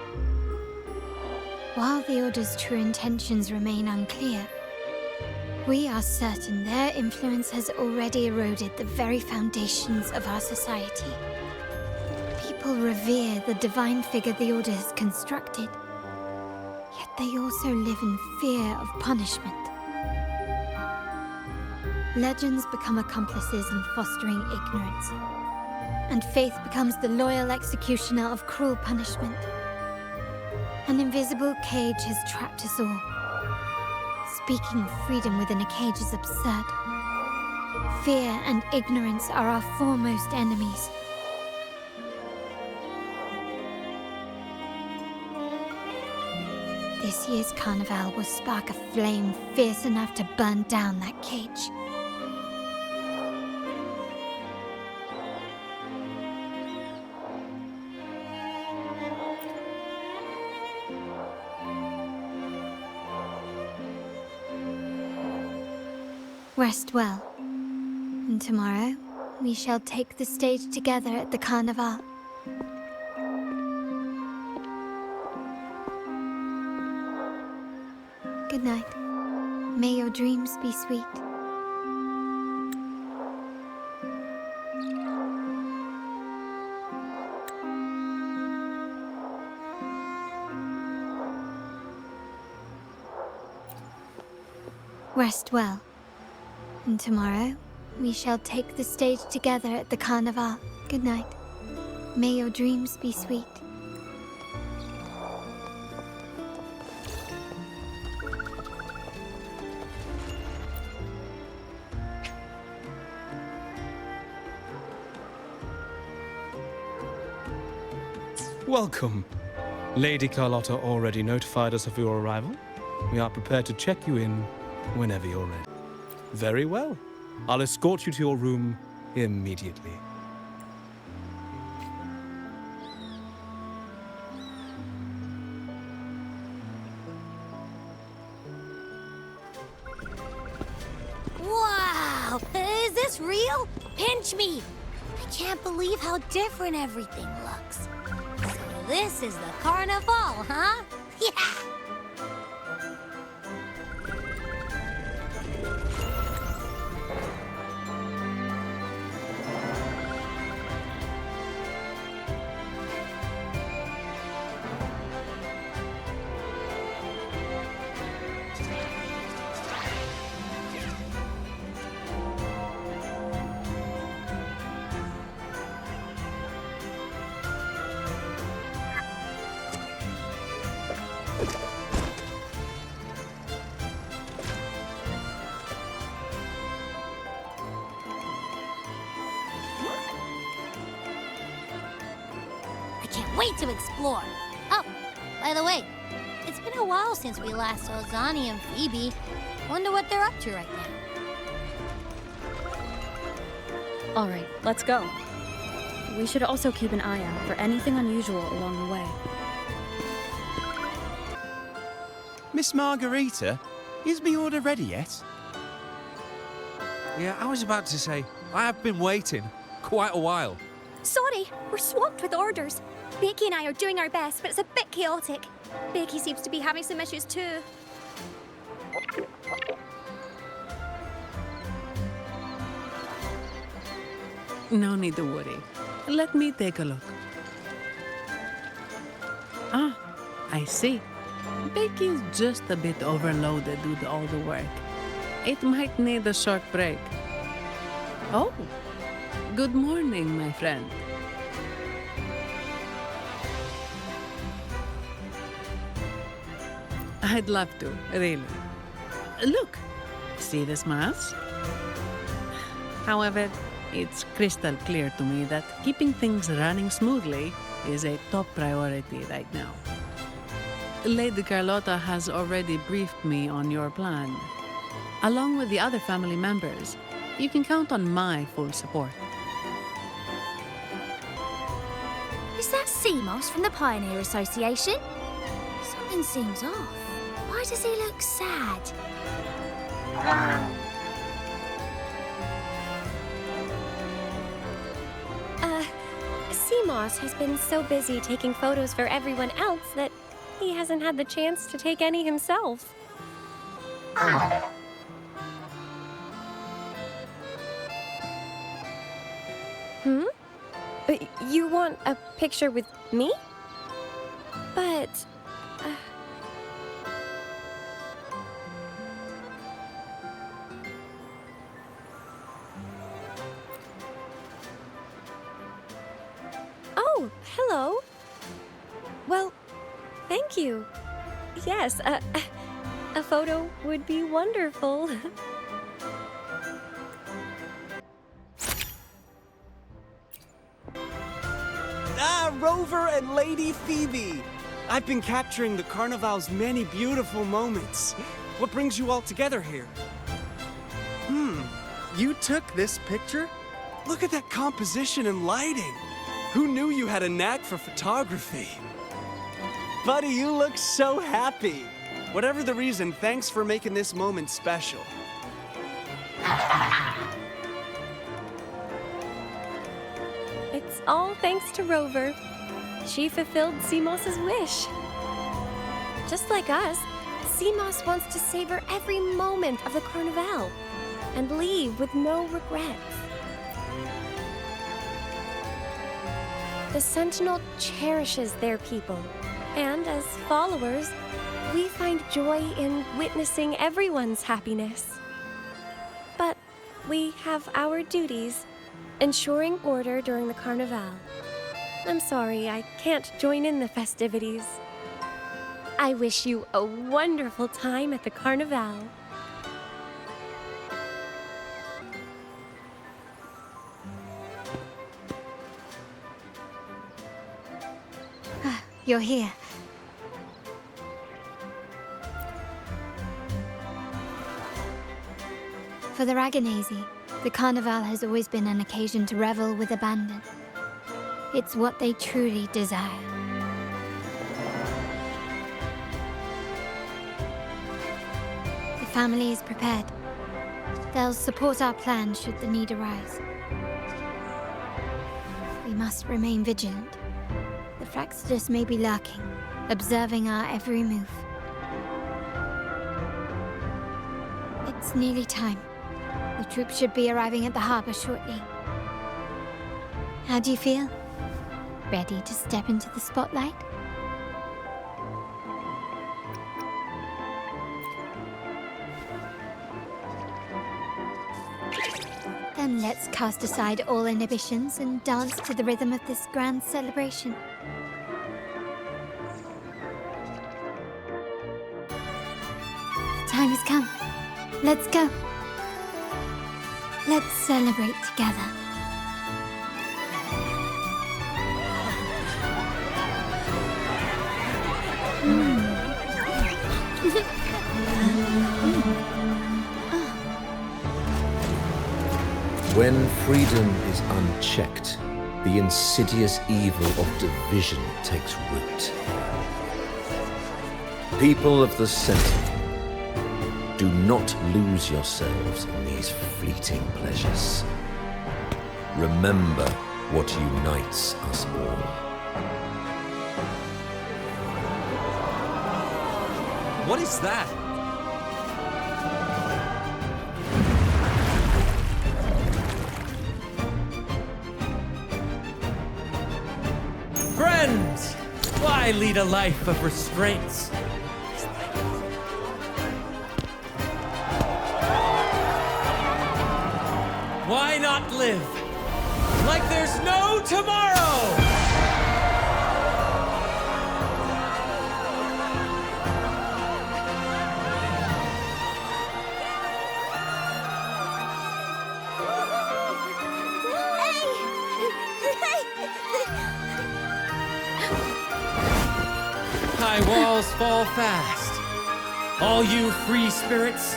While the Order's true intentions remain unclear, we are certain their influence has already eroded the very foundations of our society. People revere the divine figure the Order has constructed, yet they also live in fear of punishment. Legends become accomplices in fostering ignorance, and faith becomes the loyal executioner of cruel punishment. An invisible cage has trapped us all. Speaking of freedom within a cage is absurd. Fear and ignorance are our foremost enemies. This year's Carnavale will spark a flame fierce enough to burn down that cage. Rest well, and tomorrow we shall take the stage together at the Carnavale. Good night. May your dreams be sweet. Rest well. And tomorrow, we shall take the stage together at the Carnavale. Good night. May your dreams be sweet.
Welcome. Lady Carlotta already notified us of your arrival. We are prepared to check you in whenever you're ready. Very well. I'll escort you to your room immediately.
Wow! Is this real? Pinch me! I can't believe how different everything looks. So this is the Carnavale, huh? Yeah! can't wait to explore. Oh, by the way, it's been a while since we last saw Zani and Phoebe. Wonder what they're up to right now.
All right, let's go. We should also keep an eye out for anything unusual along the way.
Miss Margarita, is me order ready yet?
Yeah, I was about to say, I have been waiting quite a while.
Sorry, we're swamped with orders. Becky and I are doing our best, but it's a bit chaotic. Becky seems to be having some issues too.
No need to worry. Let me take a look. Ah, I see. Becky's just a bit overloaded with all the work. It might need a short break. Oh, good morning, my friend. I'd love to, really. Look, see the smiles? However, it's crystal clear to me that keeping things running smoothly is a top priority right now. Lady Carlotta has already briefed me on your plan. Along with the other family members, you can count on my full support.
Is that Seamoss from the Pioneer Association? Something seems off. Why does he look sad?
Seamoss has been so busy taking photos for everyone else that he hasn't had the chance to take any himself. Hmm? You want a picture with me? But... Oh, hello. Well, thank you. Yes, a photo would be wonderful.
Rover and Lady Phoebe! I've been capturing the Carnavale's many beautiful moments. What brings you all together here? You took this picture? Look at that composition and lighting. Who knew you had a knack for photography? Buddy, you look so happy. Whatever the reason, thanks for making this moment special.
It's all thanks to Rover. She fulfilled Seamoss's wish. Just like us, Seamoss wants to savor every moment of the Carnavale and leave with no regrets. The Sentinel cherishes their people, and as followers, we find joy in witnessing everyone's happiness. But we have our duties, ensuring order during the Carnavale. I'm sorry, I can't join in the festivities. I wish you a wonderful time at the Carnavale.
You're here. For the Ragunna, the Carnavale has always been an occasion to revel with abandon. It's what they truly desire. The family is prepared. They'll support our plan should the need arise. We must remain vigilant. The Fractidus may be lurking, observing our every move. It's nearly time. The troops should be arriving at the harbor shortly. How do you feel? Ready to step into the spotlight? Then let's cast aside all inhibitions and dance to the rhythm of this grand celebration. The time has come. Let's go. Let's celebrate together.
When freedom is unchecked, the insidious evil of division takes root. People of the Sentinel, do not lose yourselves in these fleeting pleasures. Remember what unites us all.
What is that?
Friends! Why lead a life of restraints? Why not live like there's no tomorrow? High walls fall fast. All you free spirits,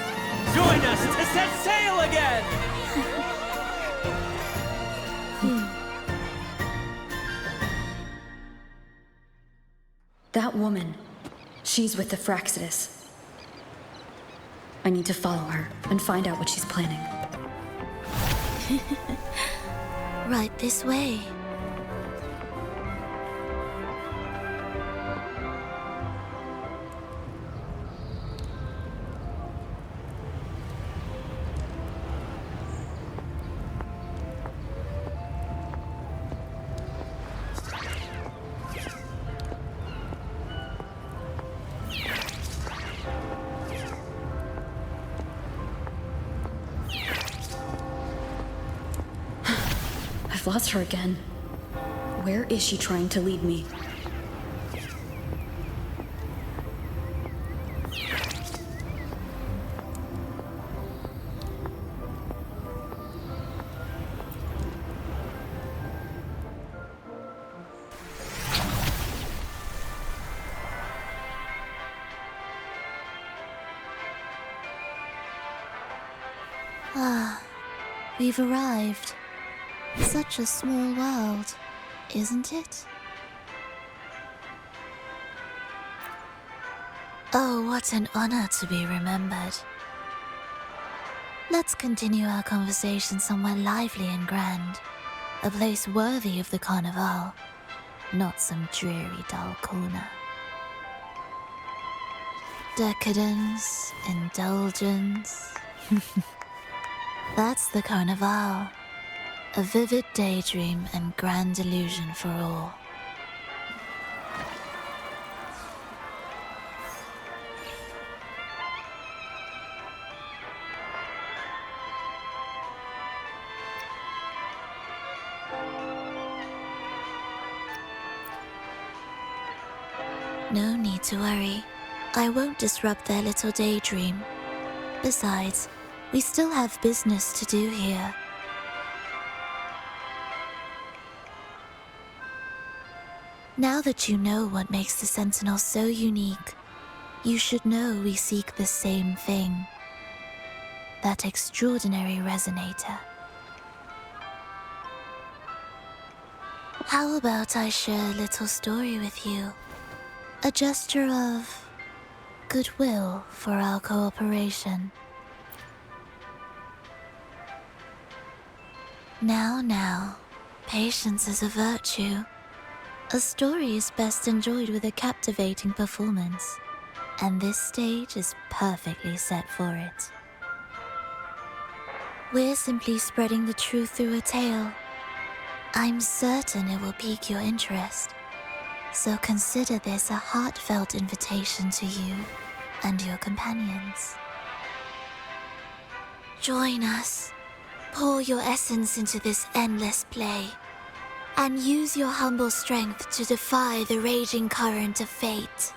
join us to set sail again!
That woman, she's with the Phrolova. I need to follow her and find out what she's planning.
Right this way.
I've lost her again. Where is she trying to lead me?
Ah, we've arrived. Such a small world, isn't it? Oh, what an honor to be remembered. Let's continue our conversation somewhere lively and grand. A place worthy of the Carnavale, not some dreary, dull corner. Decadence, indulgence. That's the Carnavale. A vivid daydream and grand illusion for all. No need to worry. I won't disrupt their little daydream. Besides, we still have business to do here. Now that you know what makes the Sentinel so unique, you should know we seek the same thing. That extraordinary resonator. How about I share a little story with you? A gesture of goodwill for our cooperation. Now, patience is a virtue. A story is best enjoyed with a captivating performance, and this stage is perfectly set for it. We're simply spreading the truth through a tale. I'm certain it will pique your interest, so consider this a heartfelt invitation to you and your companions. Join us. Pour your essence into this endless play, and use your humble strength to defy the raging current of fate.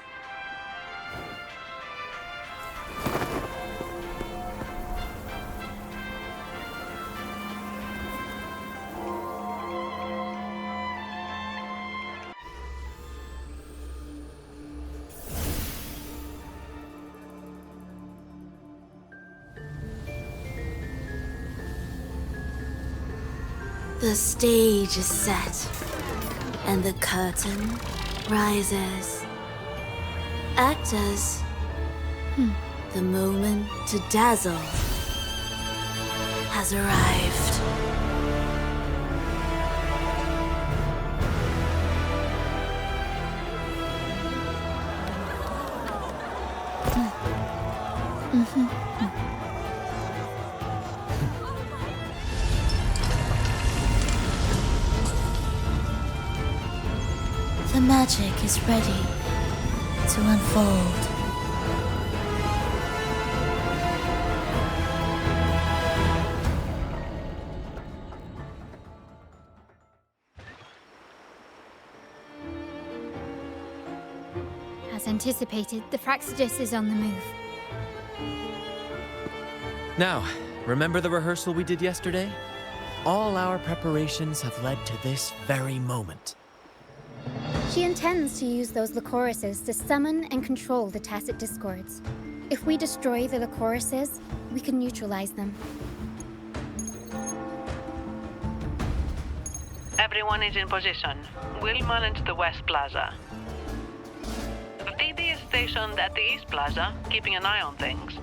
The stage is set, and the curtain rises. Actors, the moment to dazzle has arrived. The magic is ready to unfold.
As anticipated, the Phrolova is on the move.
Now, remember the rehearsal we did yesterday? All our preparations have led to this very moment.
She intends to use those Lycorises to summon and control the Tacet Discords. If we destroy the Lycorises, we can neutralize them.
Everyone is in position. We'll manage the West Plaza. Phoebe is stationed at the East Plaza, keeping an eye on things.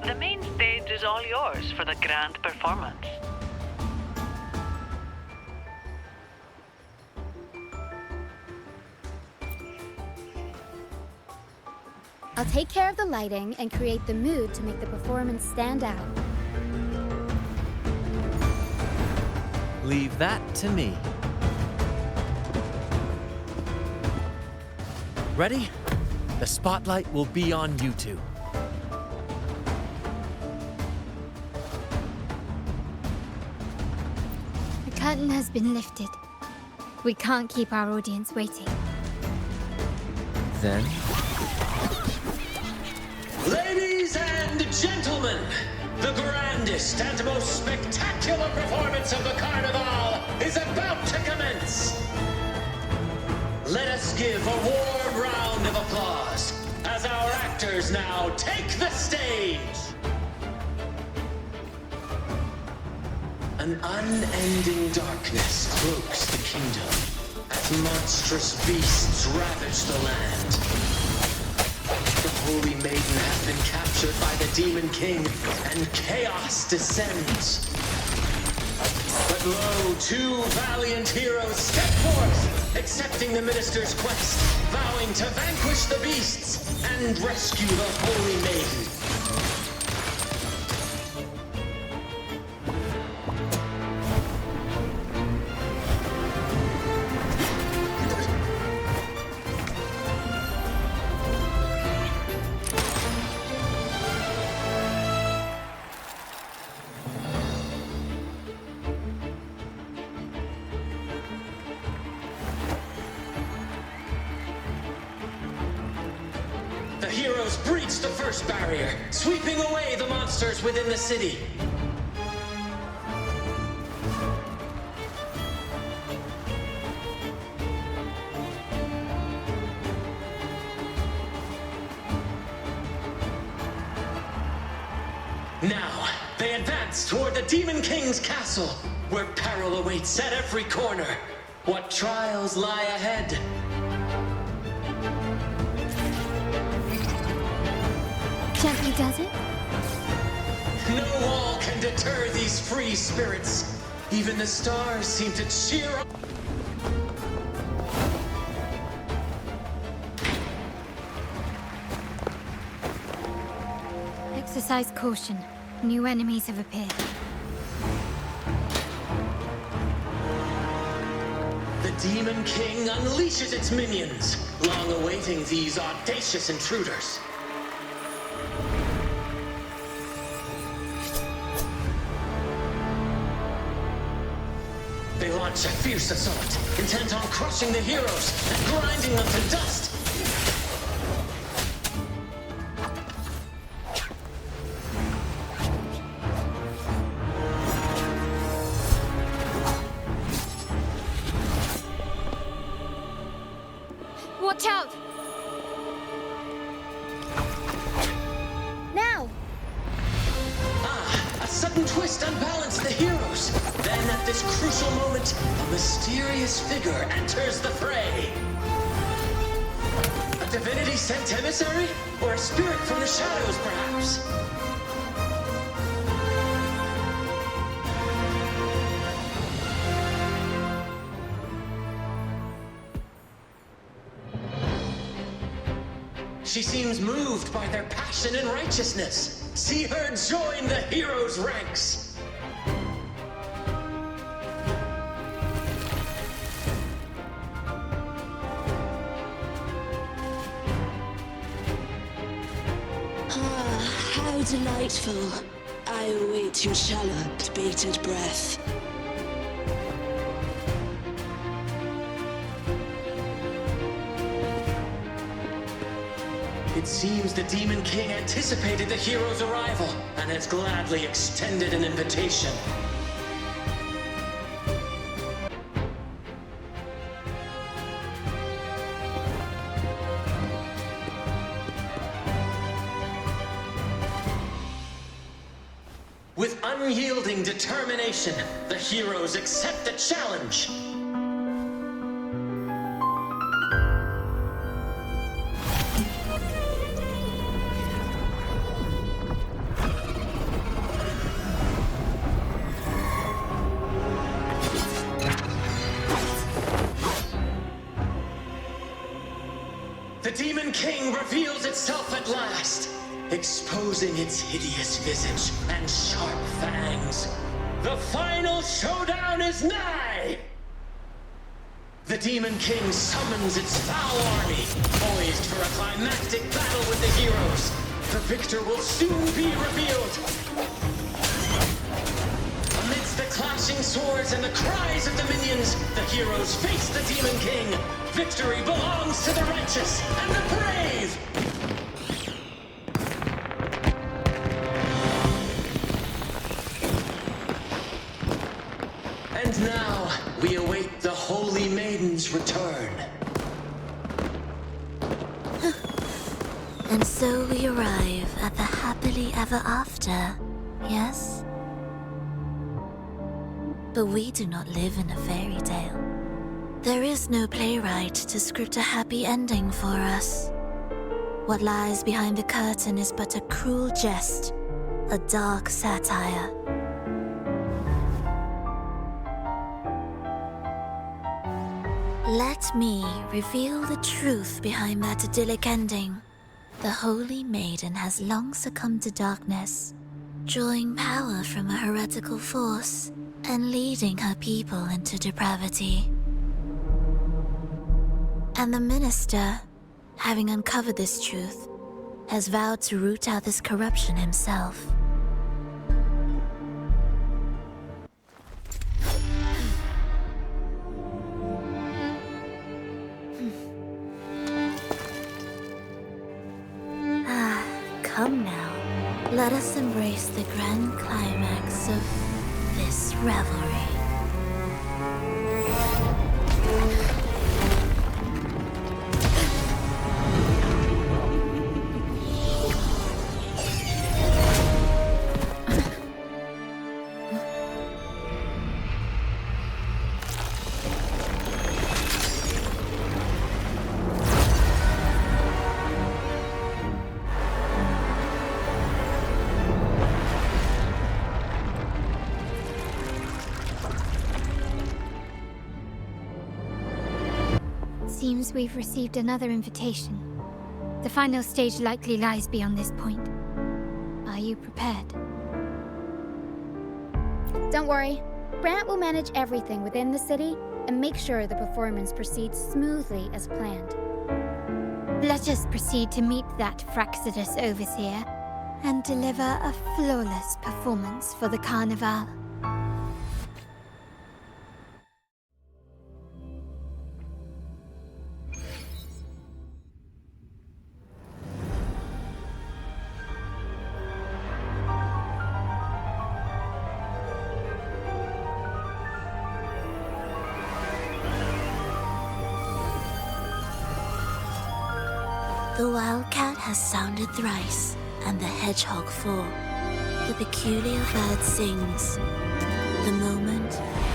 The main stage is all yours for the grand performance.
I'll take care of the lighting and create the mood to make the performance stand out.
Leave that to me. Ready? The spotlight will be on you two.
The curtain has been lifted. We can't keep our audience waiting.
Then...
Ladies and gentlemen, the grandest and most spectacular performance of the Carnavale is about to commence. Let us give a warm round of applause as our actors now take the stage. An unending darkness cloaks the kingdom as monstrous beasts ravage the land. The Holy Maiden has been captured by the Demon King, and chaos descends. But lo, two valiant heroes step forth, accepting the minister's quest, vowing to vanquish the beasts and rescue the Holy Maiden. Breach the first barrier, sweeping away the monsters within the city. Now, they advance toward the Demon King's castle, where peril awaits at every corner. What trials lie ahead?
Gently does it?
No wall can deter these free spirits. Even the stars seem to cheer up.
Exercise caution. New enemies have appeared.
The Demon King unleashes its minions, long awaiting these audacious intruders. They launch a fierce assault, intent on crushing the heroes and grinding them to dust.
Watch out! Now!
A sudden twist unbalanced the heroes. Then at the crucial moment, a mysterious figure enters the fray. A divinity sent emissary? Or a spirit from the shadows, perhaps? She seems moved by their passion and righteousness. See her join the heroes' ranks.
Ah, how delightful. I await your shallow, bated breath.
It seems the Demon King anticipated the hero's arrival and has gladly extended an invitation. With unyielding determination, the heroes accept the challenge. The Demon King reveals itself at last, exposing its hideous visage and sharp fangs. The final showdown is nigh! The Demon King summons its foul army, poised for a climactic battle with the heroes. The victor will soon be revealed. Amidst the clashing swords and the cries of the minions, the heroes face the Demon King. Victory belongs to the righteous and the brave! And now, we await the Holy Maiden's return.
And so we arrive at the happily ever after, yes? But we do not live in a fairy tale. There is no playwright to script a happy ending for us. What lies behind the curtain is but a cruel jest, a dark satire. Let me reveal the truth behind that idyllic ending. The Holy Maiden has long succumbed to darkness, drawing power from a heretical force and leading her people into depravity. And the minister, having uncovered this truth, has vowed to root out this corruption himself. Come now, let us embrace the grand climax of this revelry.
Seems we've received another invitation. The final stage likely lies beyond this point. Are you prepared?
Don't worry. Brant will manage everything within the city and make sure the performance proceeds smoothly as planned. Let us proceed to meet that Phrolova overseer and deliver a flawless performance for the Carnavale. The wildcat has sounded thrice, and the hedgehog four. The peculiar bird sings. The moment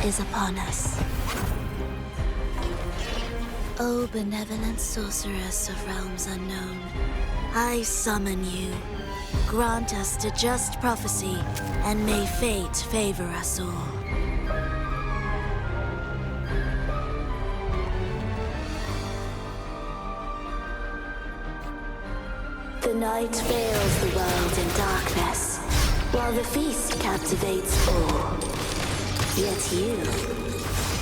is upon us. O benevolent sorceress of realms unknown, I summon you. Grant us the just prophecy, and may fate favor us all. The night veils the world in darkness, while the feast captivates all. Yet you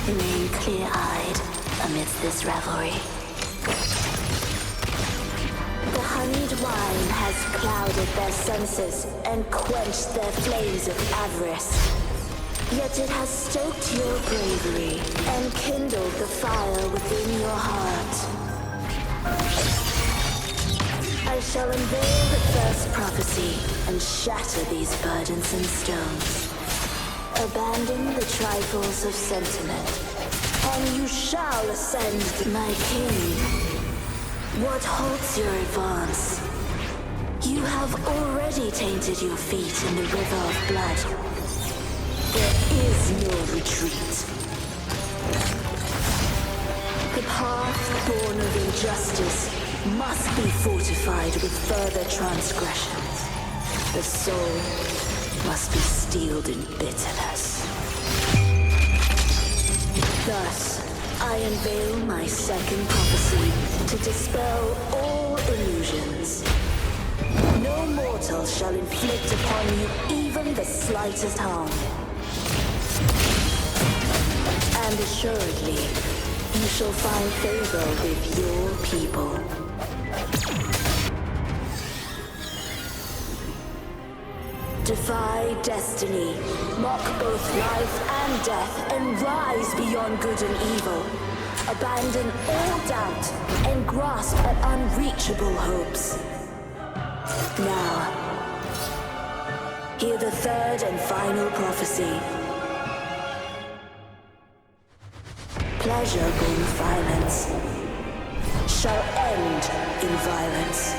remain clear-eyed amidst this revelry. The honeyed wine has clouded their senses and quenched their flames of avarice. Yet it has stoked your bravery and kindled the fire within your heart. I shall unveil the first prophecy and shatter these burdensome stones. Abandon the trifles of sentiment, and you shall ascend, my king. What halts your advance? You have already tainted your feet in the river of blood. There is no retreat. The path born of injustice must be fortified with further transgressions. The soul must be steeled in bitterness. Thus, I unveil my second prophecy to dispel all illusions. No mortal shall inflict upon you even the slightest harm. And assuredly, you shall find favor with your people. Defy destiny, mock both life and death, and rise beyond good and evil. Abandon all doubt and grasp at unreachable hopes. Now, hear the third and final prophecy. Pleasure born of violence shall end in violence.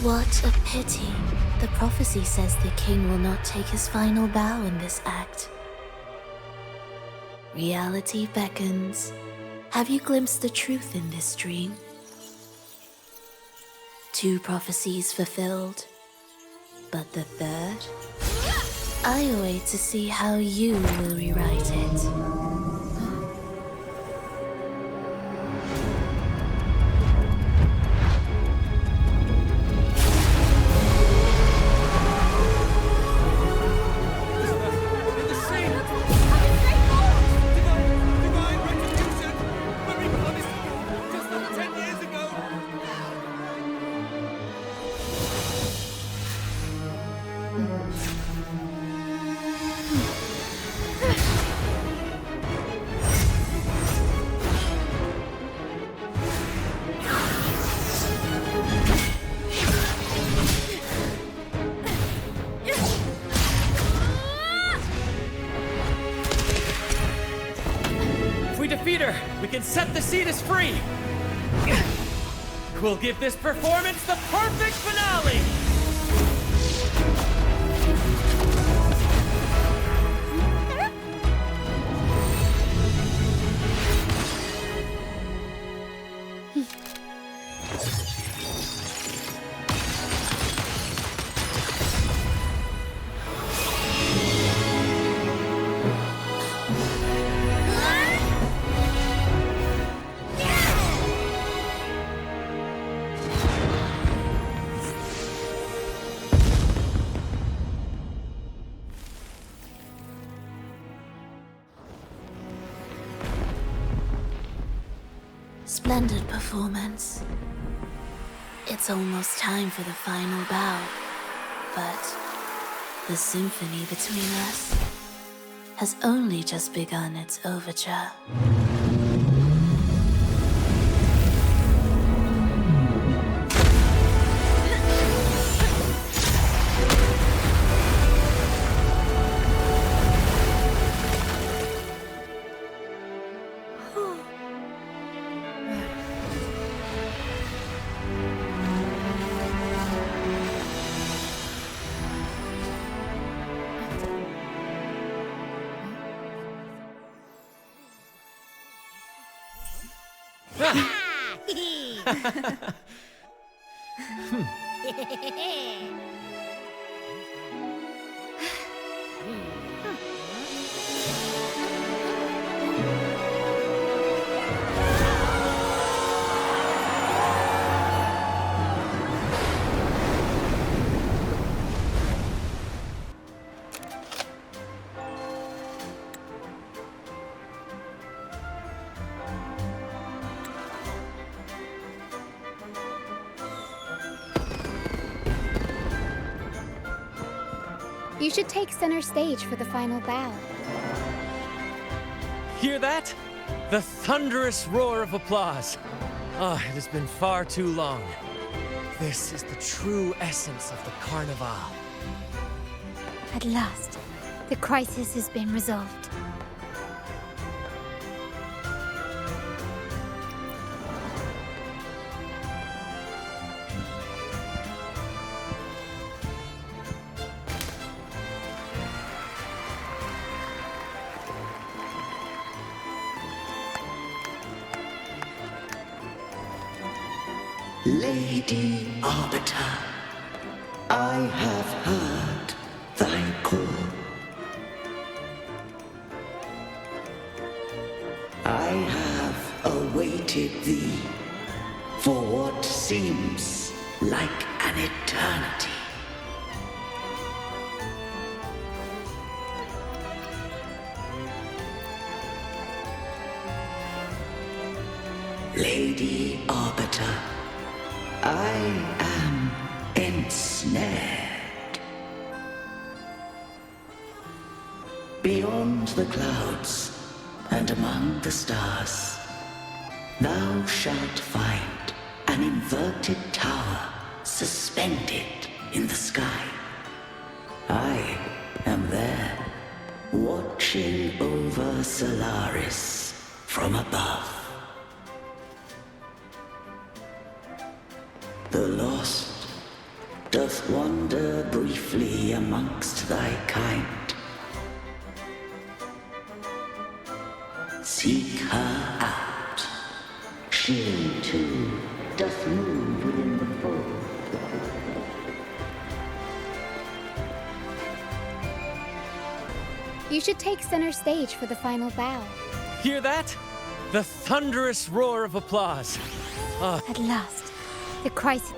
What a pity. The prophecy says the king will not take his final bow in this act. Reality beckons. Have you glimpsed the truth in this dream? 2 prophecies fulfilled, but the third? I await to see how you will rewrite it.
Set the Cetus free! We'll give this performance the perfect finale!
Splendid performance. It's almost time for the final bow, but the symphony between us has only just begun its overture.
You should take center stage for the final bow.
Hear that? The thunderous roar of applause. Ah, it has been far too long. This is the true essence of the Carnavale.
At last, the crisis has been resolved.
Lady Arbiter, I have heard thy call. I have awaited thee for what seems like an eternity. Lady Arbiter, I am ensnared. Beyond the clouds and among the stars, thou shalt find an inverted tower suspended in the sky. I am there, watching over Solaris from above. The lost doth wander briefly amongst thy kind. Seek her out. She, too, doth move within the fold.
You should take center stage for the final bow.
Hear that? The thunderous roar of applause. Ah.
At last, the crisis...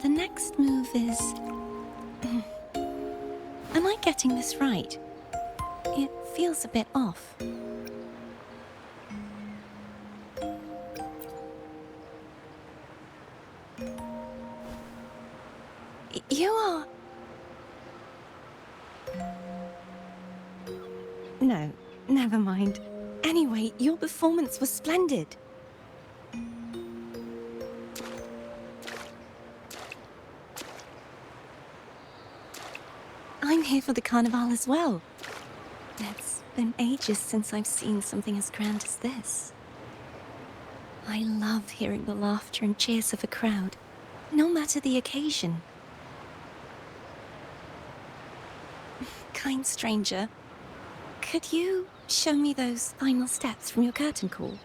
The next move is... Am I getting this right? It feels a bit off. You are... No, never mind. Anyway, your performance was splendid. I'm here for the Carnavale as well. It's been ages since I've seen something as grand as this. I love hearing the laughter and cheers of a crowd, no matter the occasion. Kind stranger, could you show me those final steps from your curtain call?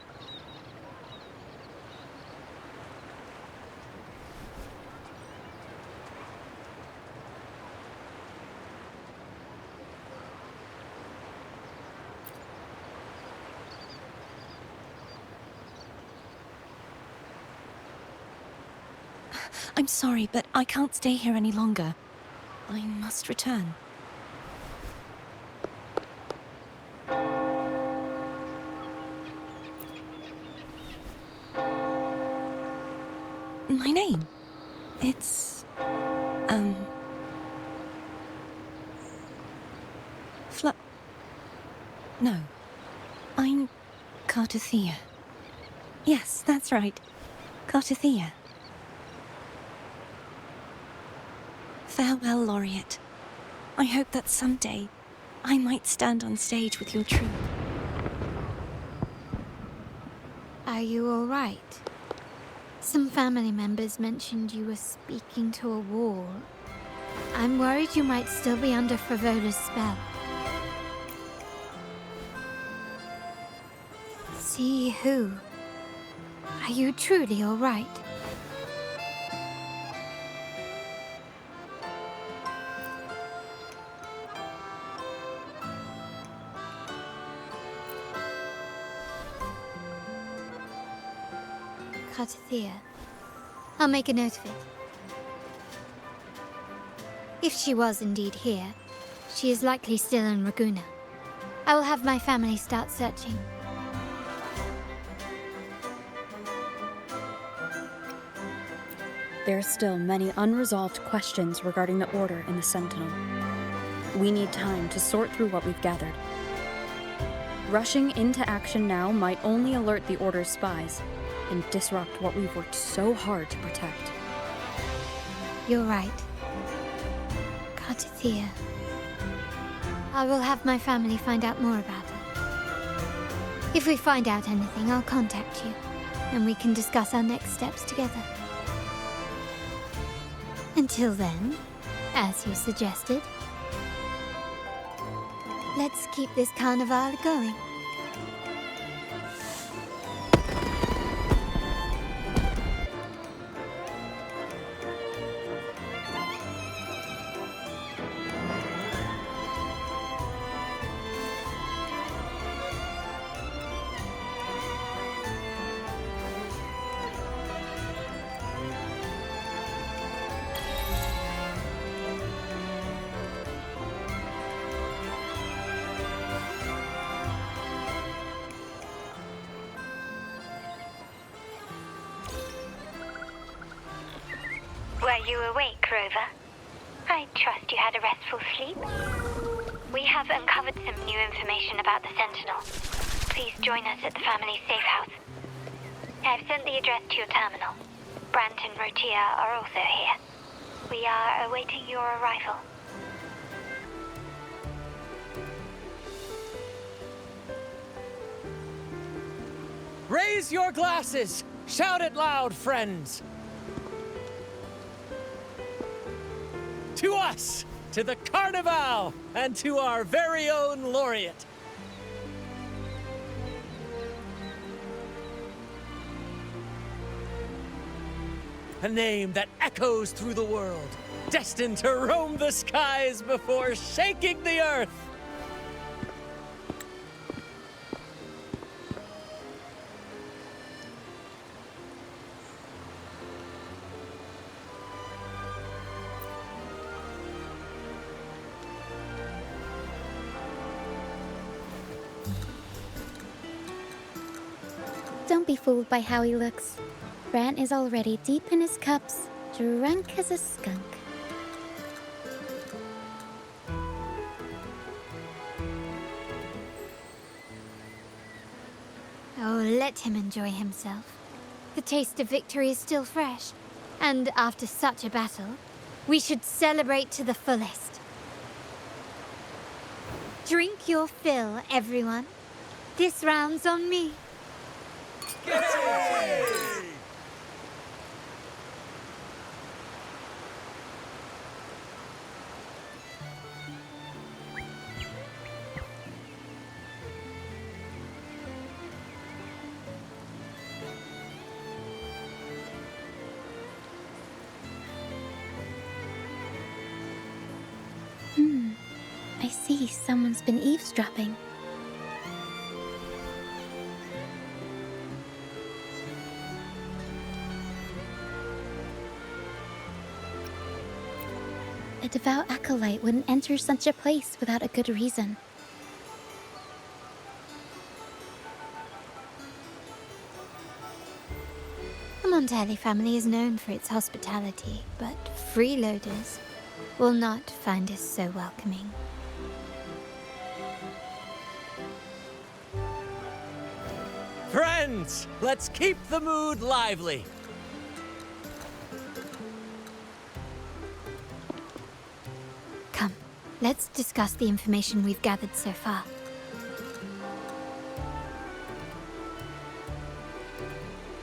I'm sorry, but I can't stay here any longer. I must return. My name? It's... No. I'm Cartethyia. Yes, that's right. Cartethyia. Farewell, Laureate. I hope that someday I might stand on stage with your troupe.
I
Are you all right? Some family members mentioned you were speaking to a wall. I'm worried you might still be under Frolov's spell. See who? Are you truly all right? Cartethyia. I'll make a note of it. If she was indeed here, she is likely still in Ragunna. I will have my family start searching.
There are still many unresolved questions regarding the Order and the Sentinel. We need time to sort through what we've gathered. Rushing into action now might only alert the Order's spies and disrupt what we've worked so hard to protect.
You're right. Cartethyia. I will have my family find out more about her. If we find out anything, I'll contact you, and we can discuss our next steps together. Until then, as you suggested, let's keep this Carnavale going.
Were you awake, Rover? I trust you had a restful sleep. We have uncovered some new information about the Sentinel. Please join us at the family safe house. I've sent the address to your terminal. Brant and Roccia are also here. We are awaiting your arrival.
Raise your glasses! Shout it loud, friends! To us! To the Carnavale! And to our very own laureate! A name that echoes through the world, destined to roam the skies before shaking the earth!
Don't be fooled by how he looks. Brant is already deep in his cups, drunk as a skunk.
Oh, let him enjoy himself. The taste of victory is still fresh, and after such a battle, we should celebrate to the fullest. Drink your fill, everyone. This round's on me.
I see someone's been eavesdropping. A devout acolyte wouldn't enter such a place without a good reason.
The Montelli family is known for its hospitality, but freeloaders will not find us so welcoming.
Friends, let's keep the mood lively.
Come, let's discuss the information we've gathered so far.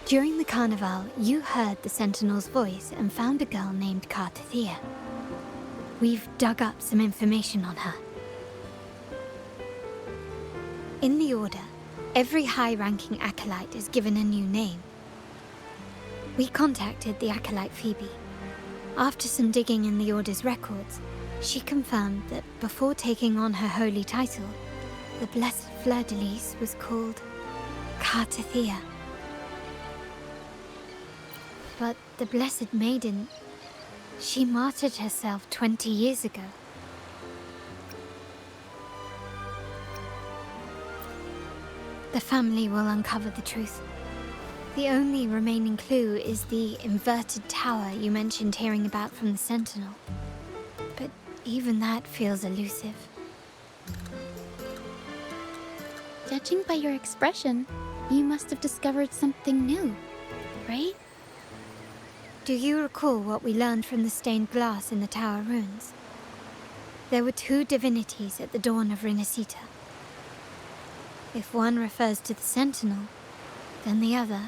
During the Carnavale, you heard the Sentinel's voice and found a girl named Cartethyia. We've dug up some information on her. In the Order, every high-ranking acolyte is given a new name. We contacted the acolyte Phoebe. After some digging in the Order's records, she confirmed that before taking on her holy title, the Blessed Fleur-de-Lis was called Cartethyia. But the Blessed Maiden, she martyred herself 20 years ago. The family will uncover the truth. The only remaining clue is the inverted tower you mentioned hearing about from the Sentinel. But even that feels elusive.
Judging by your expression, you must have discovered something new, right?
Do you recall what we learned from the stained glass in the tower ruins? There were two divinities at the dawn of Rinascita. If one refers to the Sentinel, then the other,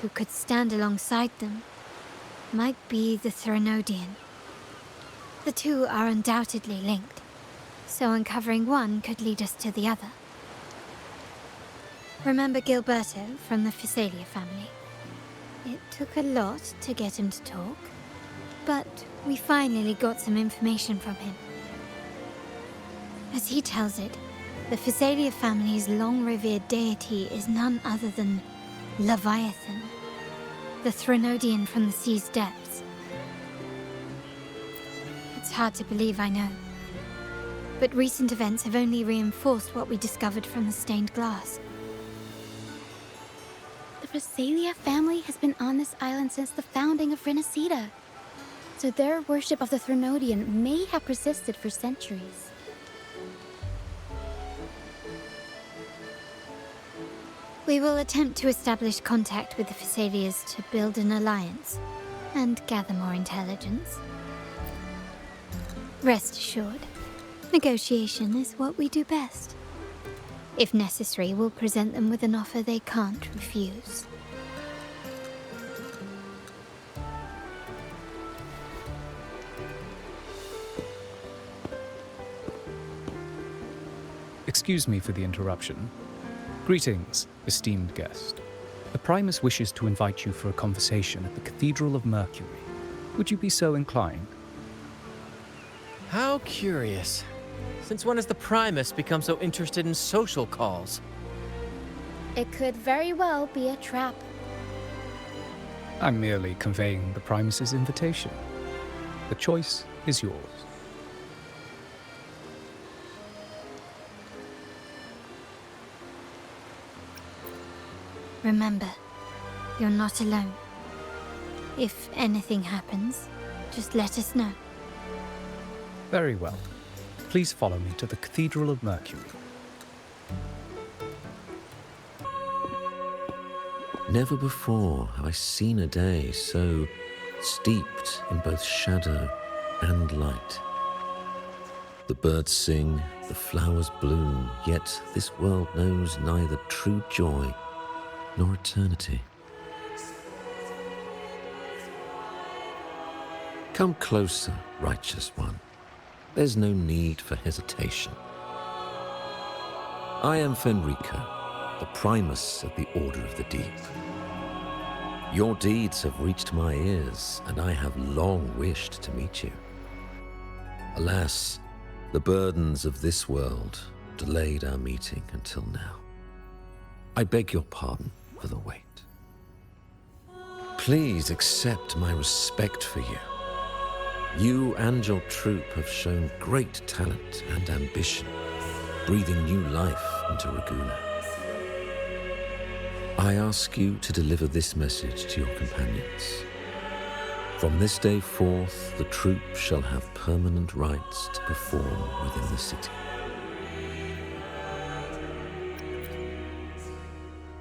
who could stand alongside them, might be the Threnodian. The two are undoubtedly linked, so uncovering one could lead us to the other. Remember Gilberto from the Physalia family? It took a lot to get him to talk, but we finally got some information from him. As he tells it, the Physalia family's long-revered deity is none other than Leviathan, the Threnodian from the sea's depths. It's hard to believe, I know, but recent events have only reinforced what we discovered from the stained glass.
The Physalia family has been on this island since the founding of Rinascita, so their worship of the Threnodian may have persisted for centuries.
We will attempt to establish contact with the Physalias to build an alliance and gather more intelligence. Rest assured, negotiation is what we do best. If necessary, we'll present them with an offer they can't refuse.
Excuse me for the interruption. Greetings, esteemed guest. The Primus wishes to invite you for a conversation at the Cathedral of Mercury. Would you be so inclined?
How curious. Since when has the Primus become so interested in social calls?
It could very well be a trap.
I'm merely conveying the Primus's invitation. The choice is yours.
Remember, you're not alone. If anything happens, just let us know.
Very well. Please follow me to the Cathedral of Mercury.
Never before have I seen a day so steeped in both shadow and light. The birds sing, the flowers bloom, yet this world knows neither true joy nor eternity. Come closer, righteous one. There's no need for hesitation. I am Fenrico, the Primus of the Order of the Deep. Your deeds have reached my ears, and I have long wished to meet you. Alas, the burdens of this world delayed our meeting until now. I beg your pardon for the wait. Please accept my respect for you. You and your troupe have shown great talent and ambition, breathing new life into Ragunna. I ask you to deliver this message to your companions. From this day forth, the troupe shall have permanent rights to perform within the city.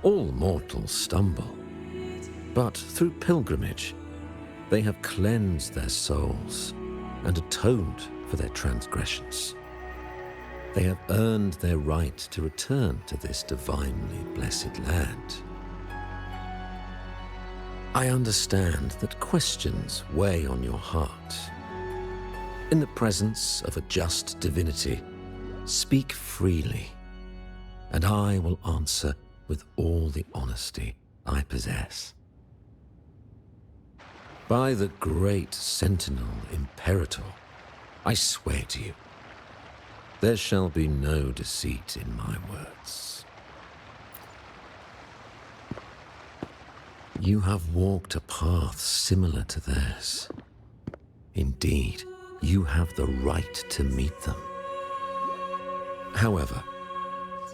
All mortals stumble, but through pilgrimage, they have cleansed their souls and atoned for their transgressions. They have earned their right to return to this divinely blessed land. I understand that questions weigh on your heart. In the presence of a just divinity, speak freely, and I will answer with all the honesty I possess. By the great sentinel Imperator, I swear to you, there shall be no deceit in my words. You have walked a path similar to theirs. Indeed, you have the right to meet them. However,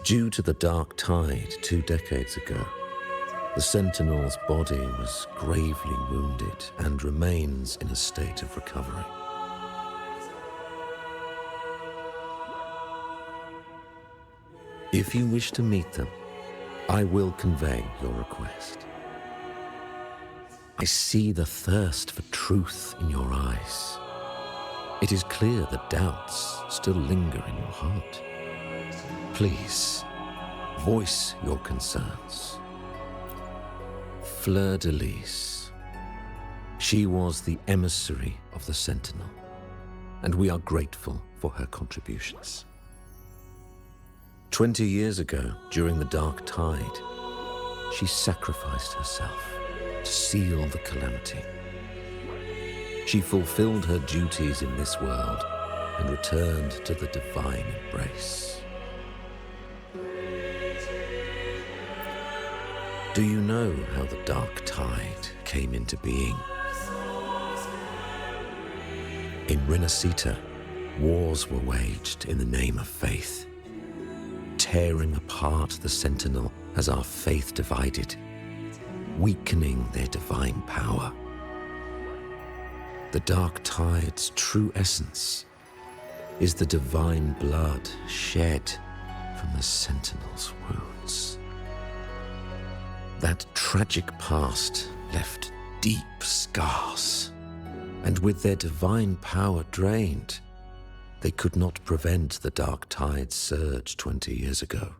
due to the dark tide 2 decades ago, the sentinel's body was gravely wounded and remains in a state of recovery. If you wish to meet them, I will convey your request. I see the thirst for truth in your eyes. It is clear that doubts still linger in your heart. Please, voice your concerns. Fleur-de-Lis. She was the emissary of the Sentinel, and we are grateful for her contributions. 20 years ago, during the Dark Tide, she sacrificed herself to seal the calamity. She fulfilled her duties in this world and returned to the divine embrace. Do you know how the Dark Tide came into being? In Rinascita, wars were waged in the name of faith, tearing apart the Sentinel as our faith divided, weakening their divine power. The Dark Tide's true essence is the divine blood shed from the Sentinel's wounds. That tragic past left deep scars, and with their divine power drained, they could not prevent the Dark Tide's surge 20 years ago.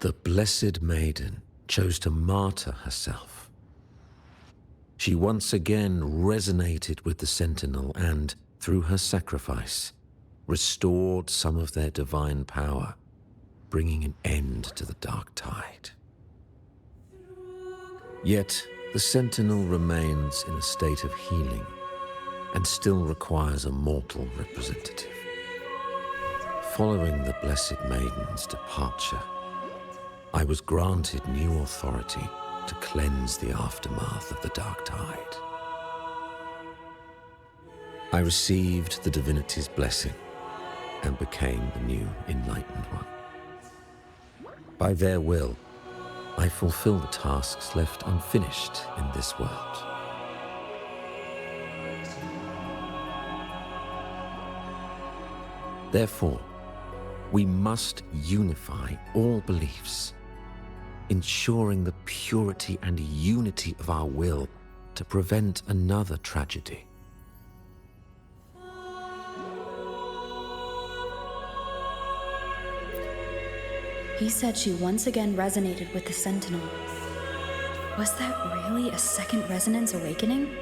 The Blessed Maiden chose to martyr herself. She once again resonated with the Sentinel and, through her sacrifice, restored some of their divine power, bringing an end to the Dark Tide. Yet, the Sentinel remains in a state of healing and still requires a mortal representative. Following the Blessed Maiden's departure, I was granted new authority to cleanse the aftermath of the Dark Tide. I received the divinity's blessing and became the new Enlightened One. By their will, I fulfill the tasks left unfinished in this world. Therefore, we must unify all beliefs, ensuring the purity and unity of our will to prevent another tragedy.
He said she once again resonated with the Sentinel. Was that really a second resonance awakening?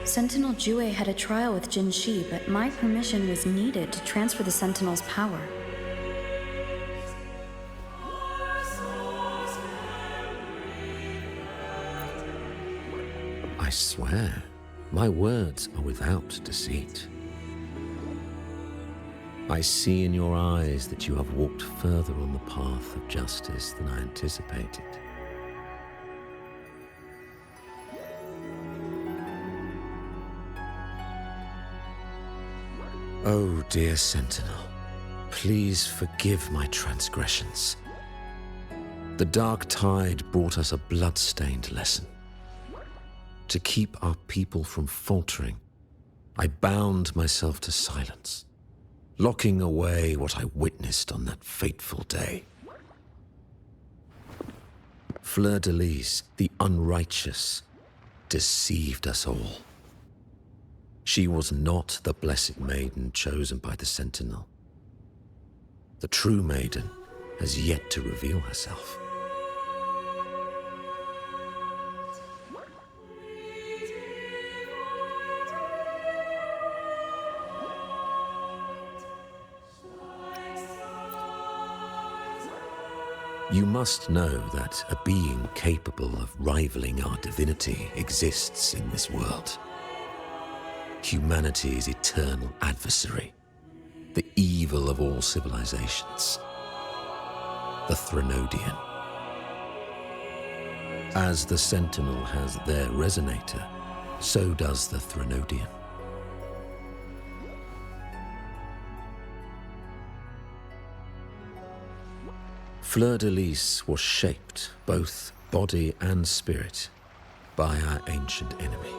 Sentinel Jue had a trial with Jin Shi, but my permission was needed to transfer the Sentinel's power.
I swear, my words are without deceit. I see in your eyes that you have walked further on the path of justice than I anticipated. Oh, dear Sentinel, please forgive my transgressions. The Dark Tide brought us a blood-stained lesson. To keep our people from faltering, I bound myself to silence, locking away what I witnessed on that fateful day. Fleur-de-Lis, the unrighteous, deceived us all. She was not the Blessed Maiden chosen by the Sentinel. The true Maiden has yet to reveal herself. You must know that a being capable of rivaling our divinity exists in this world. Humanity's eternal adversary, the evil of all civilizations, the Threnodian. As the sentinel has their resonator, so does the Threnodian. Fleur-de-Lis was shaped, both body and spirit, by our ancient enemy.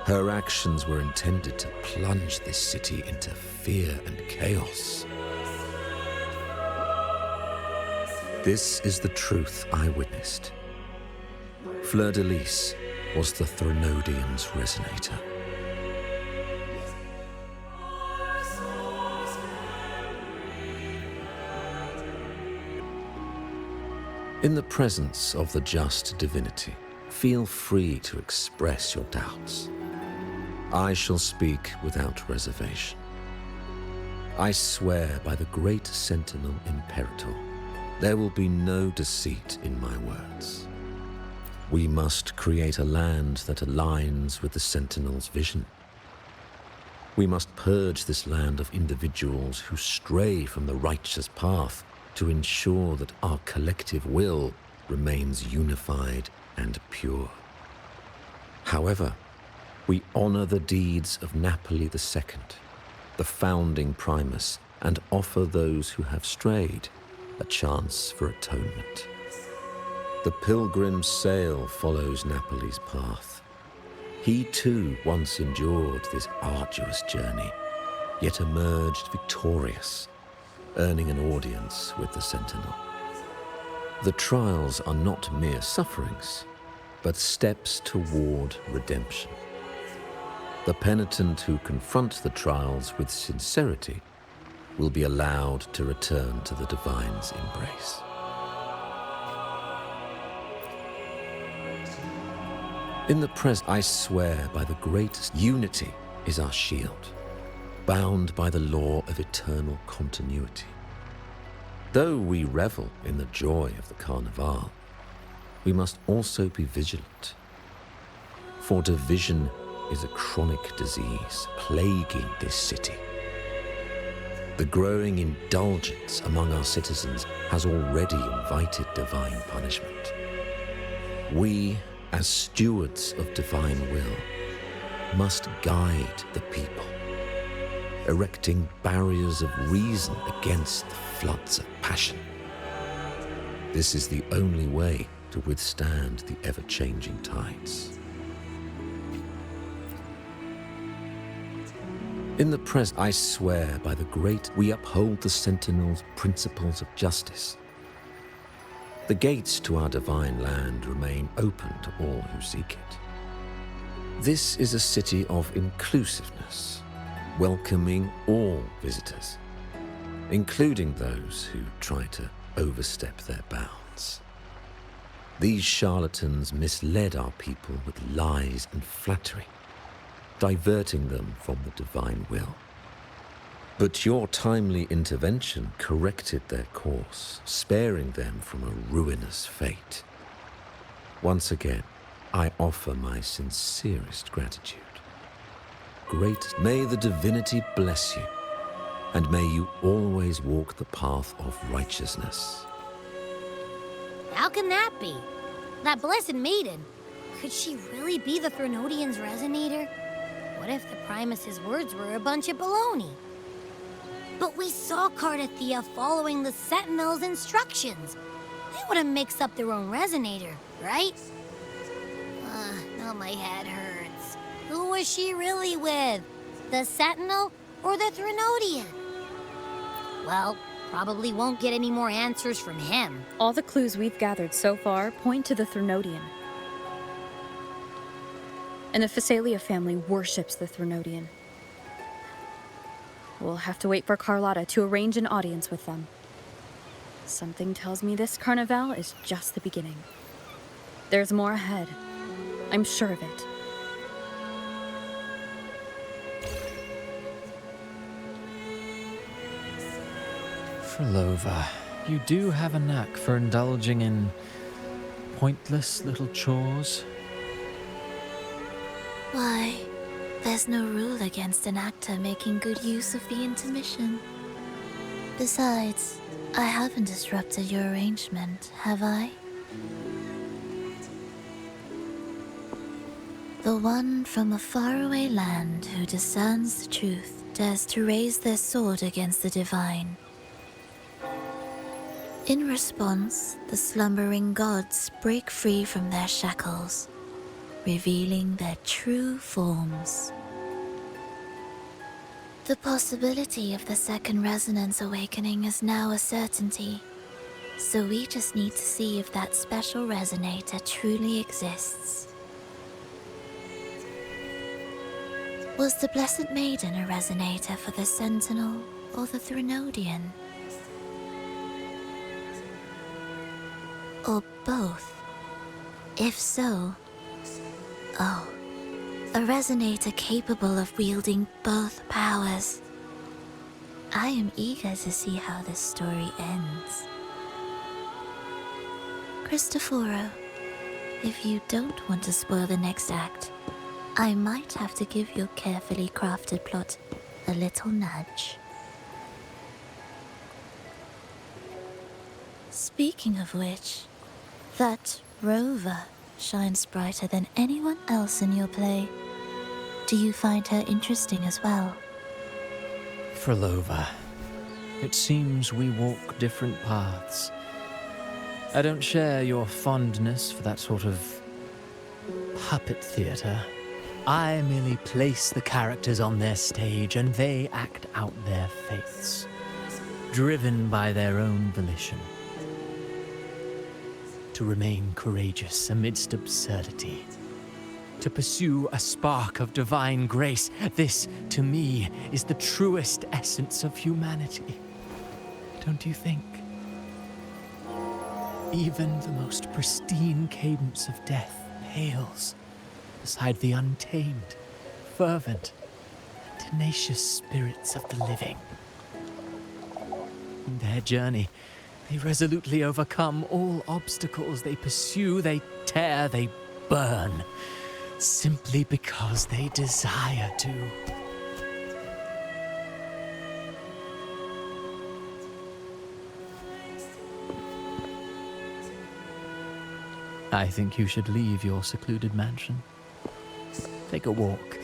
Her actions were intended to plunge this city into fear and chaos. This is the truth I witnessed. Fleur-de-Lis was the Threnodian's resonator. In the presence of the just divinity, feel free to express your doubts. I shall speak without reservation. I swear by the great sentinel Imperator, there will be no deceit in my words. We must create a land that aligns with the sentinel's vision. We must purge this land of individuals who stray from the righteous path to ensure that our collective will remains unified and pure. However, we honor the deeds of Napoli II, the founding primus, and offer those who have strayed a chance for atonement. The pilgrim's sail follows Napoli's path. He too once endured this arduous journey, yet emerged victorious, earning an audience with the sentinel. The trials are not mere sufferings, but steps toward redemption. The penitent who confront the trials with sincerity will be allowed to return to the divine's embrace. In the present, I swear by the greatest unity is our shield, bound by the law of eternal continuity. Though we revel in the joy of the Carnavale, we must also be vigilant. For division is a chronic disease plaguing this city. The growing indulgence among our citizens has already invited divine punishment. We, as stewards of divine will, must guide the people, erecting barriers of reason against the floods of passion. This is the only way to withstand the ever-changing tides. In the present, I swear by the great, we uphold the sentinel's principles of justice. The gates to our divine land remain open to all who seek it. This is a city of inclusiveness, welcoming all visitors, including those who try to overstep their bounds. These charlatans misled our people with lies and flattery, diverting them from the divine will. But your timely intervention corrected their course, sparing them from a ruinous fate. Once again, I offer my sincerest gratitude. Great, may the divinity bless you, and may you always walk the path of righteousness.
How can that be? That blessed maiden, could she really be the Threnodian's resonator? What if the Primus's words were a bunch of baloney? But we saw Cartethyia following the Sentinel's instructions. They wouldn't mix up their own resonator, right? Now my head hurts. Who was she really with? The Sentinel or the Threnodian? Well, probably won't get any more answers from him.
All the clues we've gathered so far point to the Threnodian. And the Phasalia family worships the Threnodian. We'll have to wait for Carlotta to arrange an audience with them. Something tells me this Carnavale is just the beginning. There's more ahead. I'm sure of it.
Phrolova. You do have a knack for indulging in pointless little chores.
Why, there's no rule against an actor making good use of the intermission. Besides, I haven't disrupted your arrangement, have I? The one from a faraway land who discerns the truth dares to raise their sword against the divine. In response, the slumbering gods break free from their shackles, revealing their true forms. The possibility of the second resonance awakening is now a certainty, so we just need to see if that special resonator truly exists. Was the Blessed Maiden a resonator for the Sentinel or the Threnodian? Or both? If so, oh, a resonator capable of wielding both powers. I am eager to see how this story ends. Cristoforo, if you don't want to spoil the next act, I might have to give your carefully crafted plot a little nudge. Speaking of which, that Rover shines brighter than anyone else in your play. Do you find her interesting as well?
Phrolova. It seems we walk different paths. I don't share your fondness for that sort of puppet theatre. I merely place the characters on their stage and they act out their fates, driven by their own volition. To remain courageous amidst absurdity. To pursue a spark of divine grace. This, to me, is the truest essence of humanity. Don't you think? Even the most pristine cadence of death pales beside the untamed, fervent, tenacious spirits of the living. In their journey, they resolutely overcome all obstacles. They pursue, they tear, they burn, simply because they desire to. I think you should leave your secluded mansion. Take a walk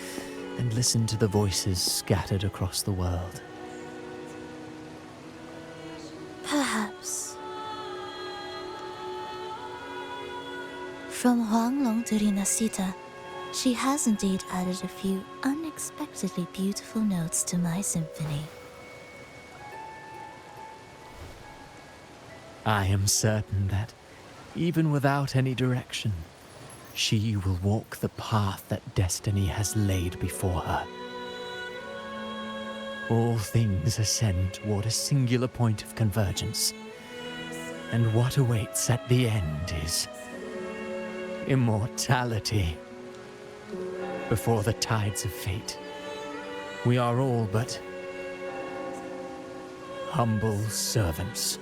and listen to the voices scattered across the world.
Perhaps. From Huanglong to Rinascita, she has indeed added a few unexpectedly beautiful notes to my symphony.
I am certain that, even without any direction, she will walk the path that destiny has laid before her. All things ascend toward a singular point of convergence, and what awaits at the end is immortality. Before the tides of fate, we are all but humble servants.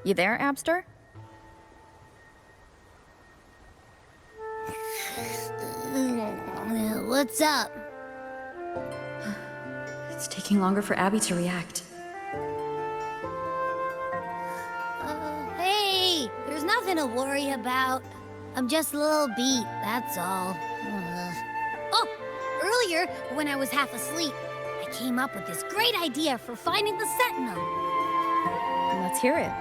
You there, Abster?
What's up?
It's taking longer for Abby to react.
Hey, there's nothing to worry about. I'm just a little beat, that's all. Oh, earlier, when I was half asleep, I came up with this great idea for finding the sentinel.
Let's hear it.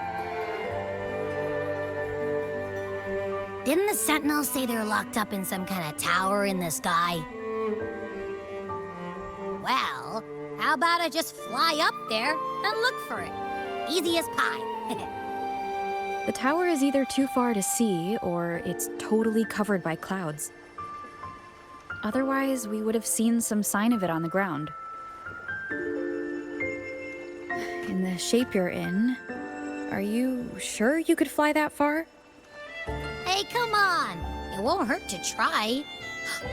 Didn't the sentinels say they're locked up in some kind of tower in the sky? Well, how about I just fly up there and look for it? Easy as pie.
The tower is either too far to see, or it's totally covered by clouds. Otherwise, we would have seen some sign of it on the ground. In the shape you're in, are you sure you could fly that far?
Hey, come on! It It won't hurt to try.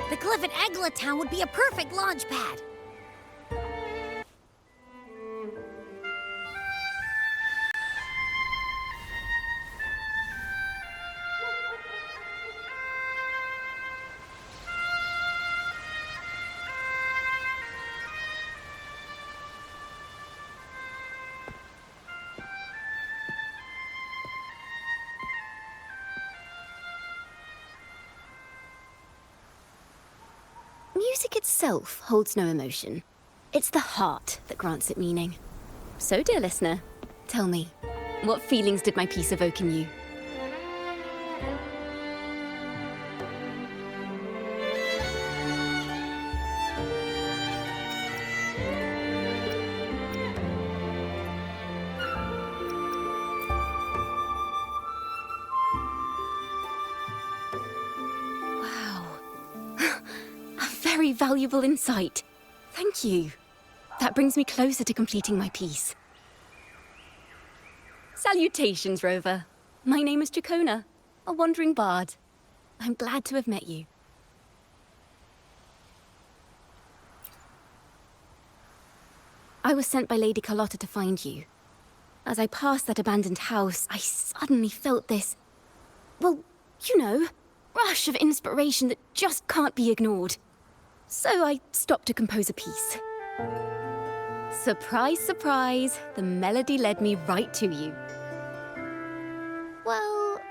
The cliff at Egla Town would be a perfect launch pad.
Music itself holds no emotion. It's the heart that grants it meaning. So, dear listener, tell me, what feelings did my piece evoke in you? Very valuable insight. Thank you. That brings me closer to completing my piece. Salutations, Rover. My name is Ciaccona, a wandering bard. I'm glad to have met you. I was sent by Lady Carlotta to find you. As I passed that abandoned house, I suddenly felt this, well, you know, rush of inspiration that just can't be ignored. So I stopped to compose a piece. Surprise, surprise, the melody led me right to you. Well,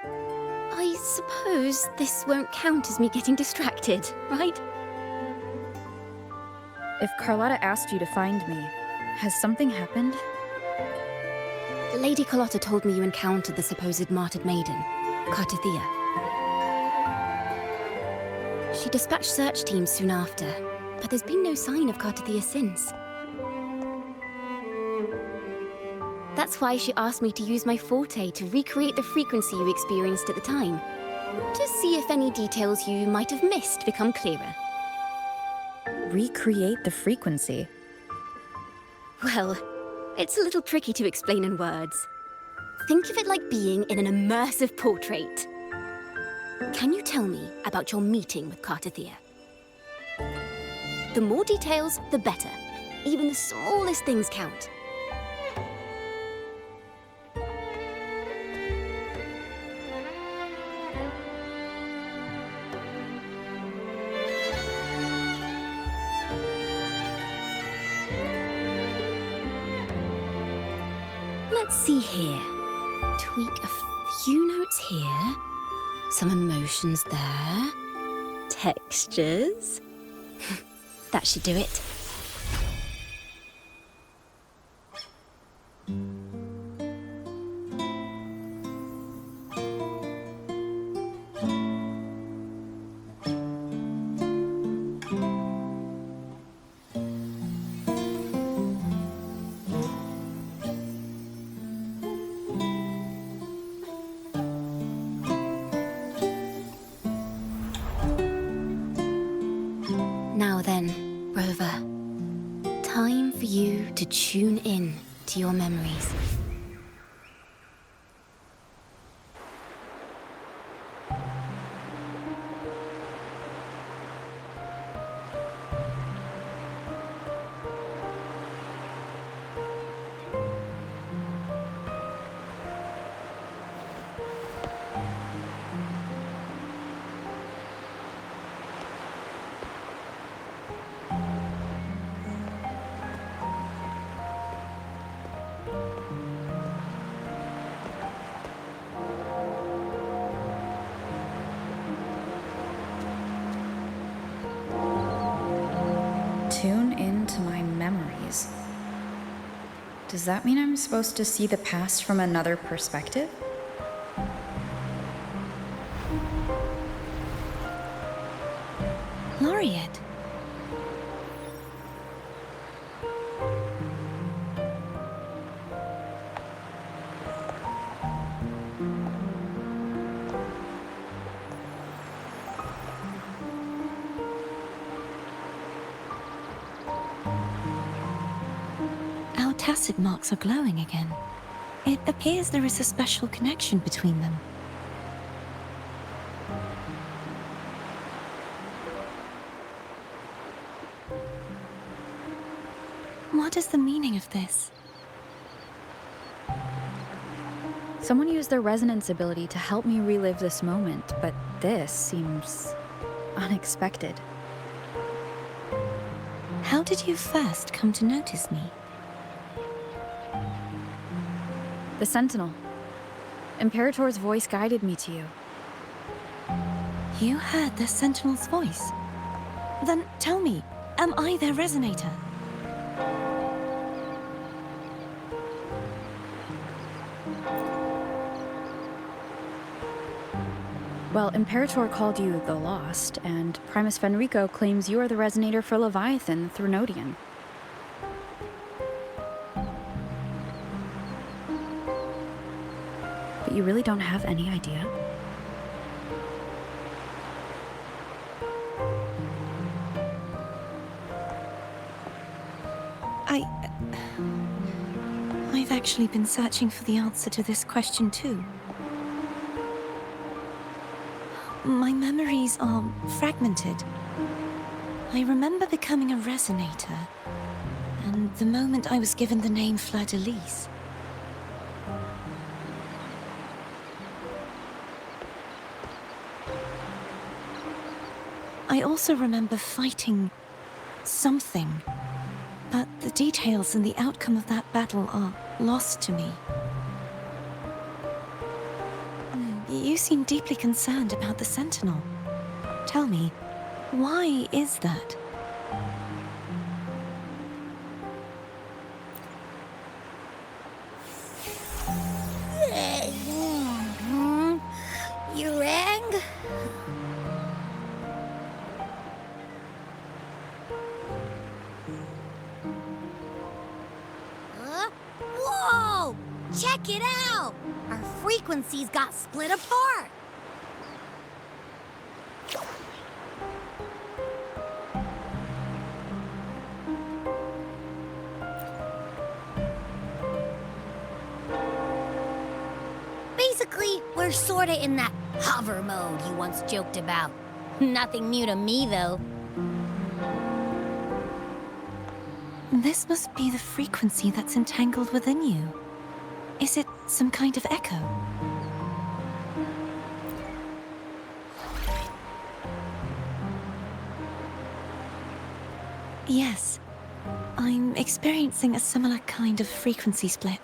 I suppose this won't count as me getting distracted, right?
If Carlotta asked you to find me, has something happened?
Lady Carlotta told me you encountered the supposed martyred maiden, Cartethyia. She dispatched search teams soon after, but there's been no sign of Cartethyia since. That's why she asked me to use my forte to recreate the frequency you experienced at the time, to see if any details you might have missed become clearer.
Recreate the frequency?
Well, it's a little tricky to explain in words. Think of it like being in an immersive portrait. Can you tell me about your meeting with Cartethyia? The more details, the better. Even the smallest things count. Let's see here. Tweak a few notes here. Some emotions there. Textures. That should do it. Now then, Rover. Time for you to tune in to your memories.
Tune into my memories. Does that mean I'm supposed to see the past from another perspective?
Laureate. Our tacit marks are glowing again. It appears there is a special connection between them. What is the meaning of this?
Someone used their resonance ability to help me relive this moment, but this seems unexpected.
How did you first come to notice me?
The sentinel. Imperator's voice guided me to you.
You heard the sentinel's voice? Then tell me, am I their resonator?
Well, Imperator called you the Lost, and Primus Fenrico claims you are the resonator for Leviathan, the Threnodian. But you really don't have any idea?
I've actually been searching for the answer to this question too. My memories are fragmented. I remember becoming a resonator, and the moment I was given the name Fleur-de-Lis. I also remember fighting something, but the details and the outcome of that battle are lost to me. You seem deeply concerned about the Sentinel. Tell me, why is that?
You rang? Whoa! Check it out! Our frequencies got split apart! Basically, we're sorta in that hover mode you once joked about. Nothing new to me, though.
This must be the frequency that's entangled within you. Is it some kind of echo? Yes. I'm experiencing a similar kind of frequency split.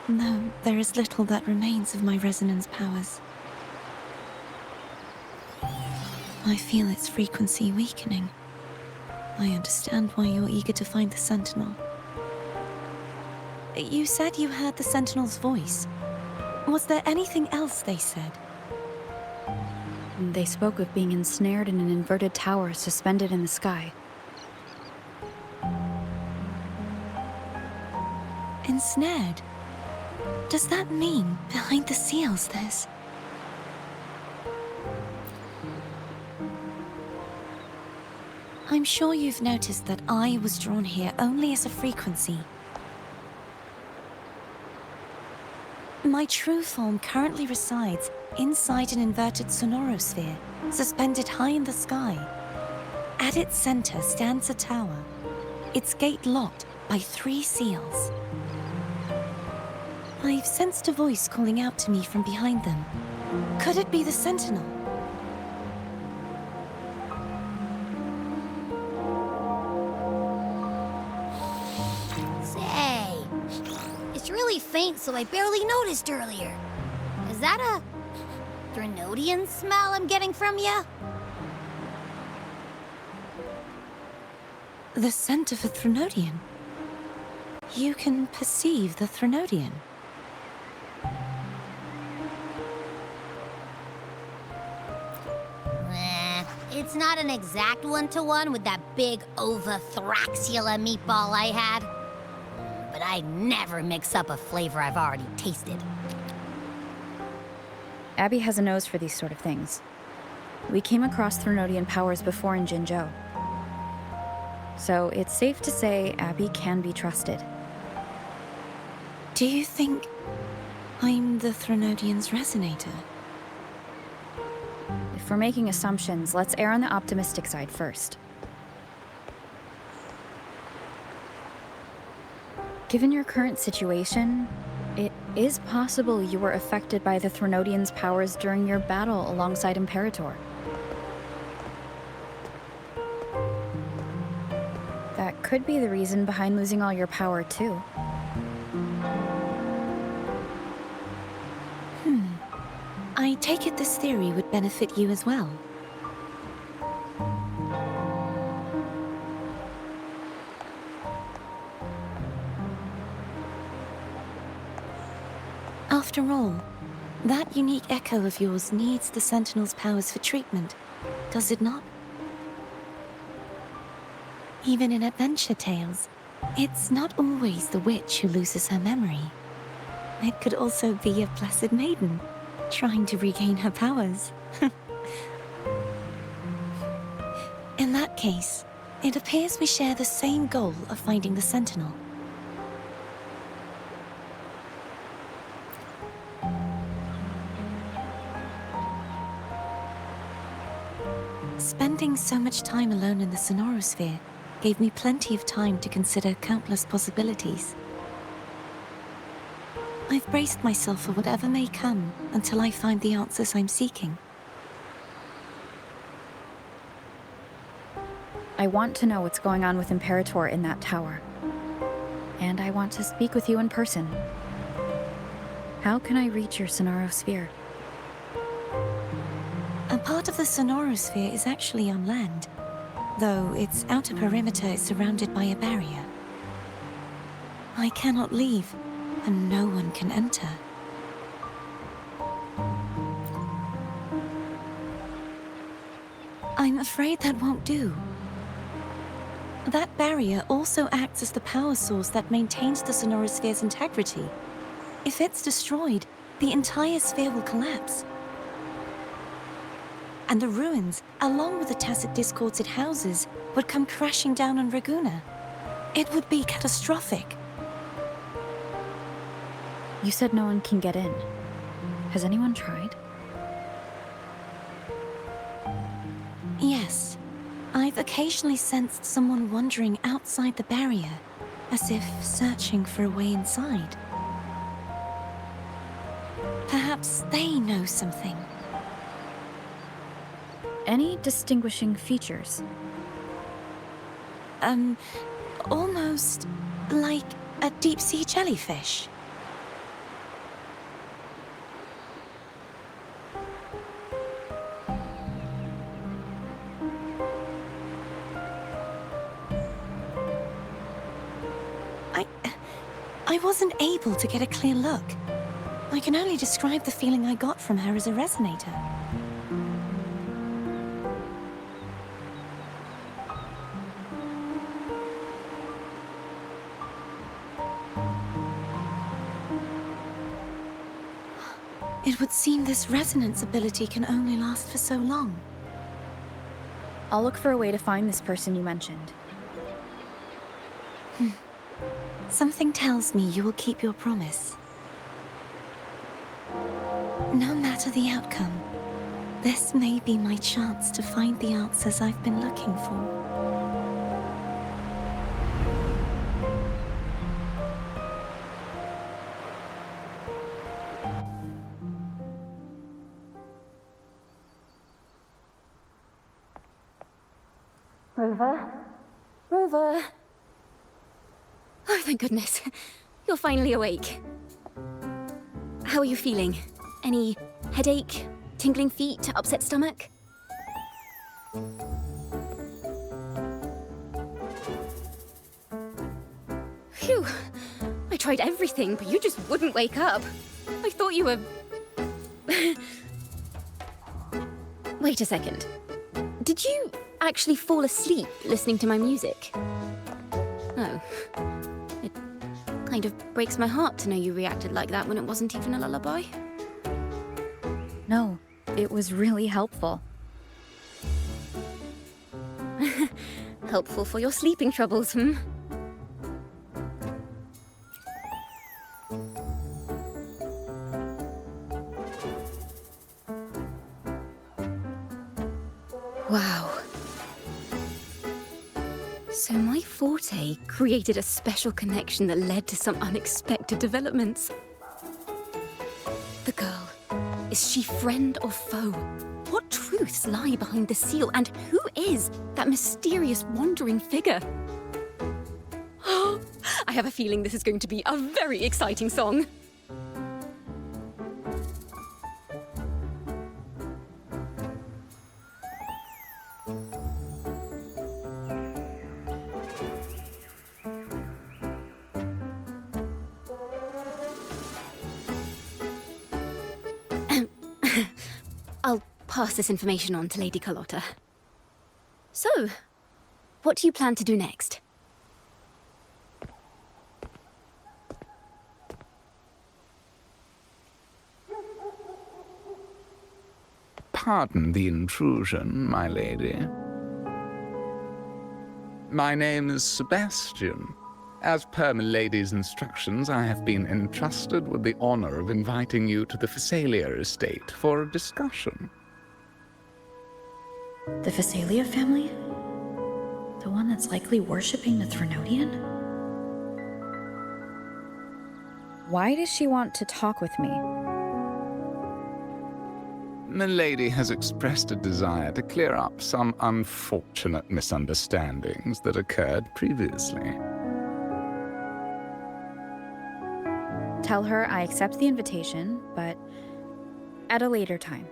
Though there is little that remains of my resonance powers. I feel its frequency weakening. I understand why you're eager to find the Sentinel. You said you heard the Sentinel's voice. Was there anything else they said?
They spoke of being ensnared in an inverted tower suspended in the sky.
Ensnared? Does that mean behind the seals there's... I'm sure you've noticed that I was drawn here only as a frequency. My true form currently resides inside an inverted sonorosphere, suspended high in the sky. At its center stands a tower, its gate locked by 3 seals. I've sensed a voice calling out to me from behind them. Could it be the Sentinel?
Say, it's really faint, so I barely noticed earlier. Is that a Threnodian smell I'm getting from you?
The scent of a Threnodian. You can perceive the Threnodian.
It's not an exact one-to-one with that big Ovathraxula meatball I had. But I never mix up a flavor I've already tasted.
Abby has a nose for these sort of things. We came across Threnodian powers before in Jinzhou. So it's safe to say Abby can be trusted.
Do you think I'm the Threnodian's resonator?
If we're making assumptions, let's err on the optimistic side first. Given your current situation, it is possible you were affected by the Threnodians' powers during your battle alongside Imperator. That could be the reason behind losing all your power, too.
I take it this theory would benefit you as well. After all, that unique echo of yours needs the Sentinel's powers for treatment, does it not? Even in adventure tales, it's not always the witch who loses her memory. It could also be a blessed maiden, trying to regain her powers. In that case, it appears we share the same goal of finding the Sentinel. Spending so much time alone in the Sonorosphere gave me plenty of time to consider countless possibilities. I've braced myself for whatever may come until I find the answers I'm seeking.
I want to know what's going on with Imperator in that tower. And I want to speak with you in person. How can I reach your Sonorosphere?
A part of the Sonorosphere is actually on land, though its outer perimeter is surrounded by a barrier. I cannot leave, and no one can enter. I'm afraid that won't do. That barrier also acts as the power source that maintains the Sonorosphere's integrity. If it's destroyed, the entire sphere will collapse. And the ruins, along with the tacit discords it houses, would come crashing down on Ragunna. It would be catastrophic.
You said no one can get in. Has anyone tried?
Yes. I've occasionally sensed someone wandering outside the barrier, as if searching for a way inside. Perhaps they know something.
Any distinguishing features?
Almost like a deep-sea jellyfish. I wasn't able to get a clear look. I can only describe the feeling I got from her as a resonator. It would seem this resonance ability can only last for so long.
I'll look for a way to find this person you mentioned.
Something tells me you will keep your promise. No matter the outcome, this may be my chance to find the answers I've been looking for.
Rover? Rover! Oh, thank goodness. You're finally awake. How are you feeling? Any headache, tingling feet, upset stomach? Phew. I tried everything, but you just wouldn't wake up. I thought you were... Wait a second. Did you actually fall asleep listening to my music? Oh. It kind of breaks my heart to know you reacted like that when it wasn't even a lullaby.
No, it was really helpful.
Helpful for your sleeping troubles, hmm? Wow. So my forte created a special connection that led to some unexpected developments. The girl, is she friend or foe? What truths lie behind the seal, and who is that mysterious wandering figure? I have a feeling this is going to be a very exciting song. I'll pass this information on to Lady Carlotta. So, what do you plan to do next?
Pardon the intrusion, my lady. My name is Sebastian. As per my lady's instructions, I have been entrusted with the honor of inviting you to the Phasalia estate for a discussion.
The Phasalia family? The one that's likely worshipping the Threnodian?
Why does she want to talk with me?
My lady has expressed a desire to clear up some unfortunate misunderstandings that occurred previously.
Tell her I accept the invitation, but at a later time.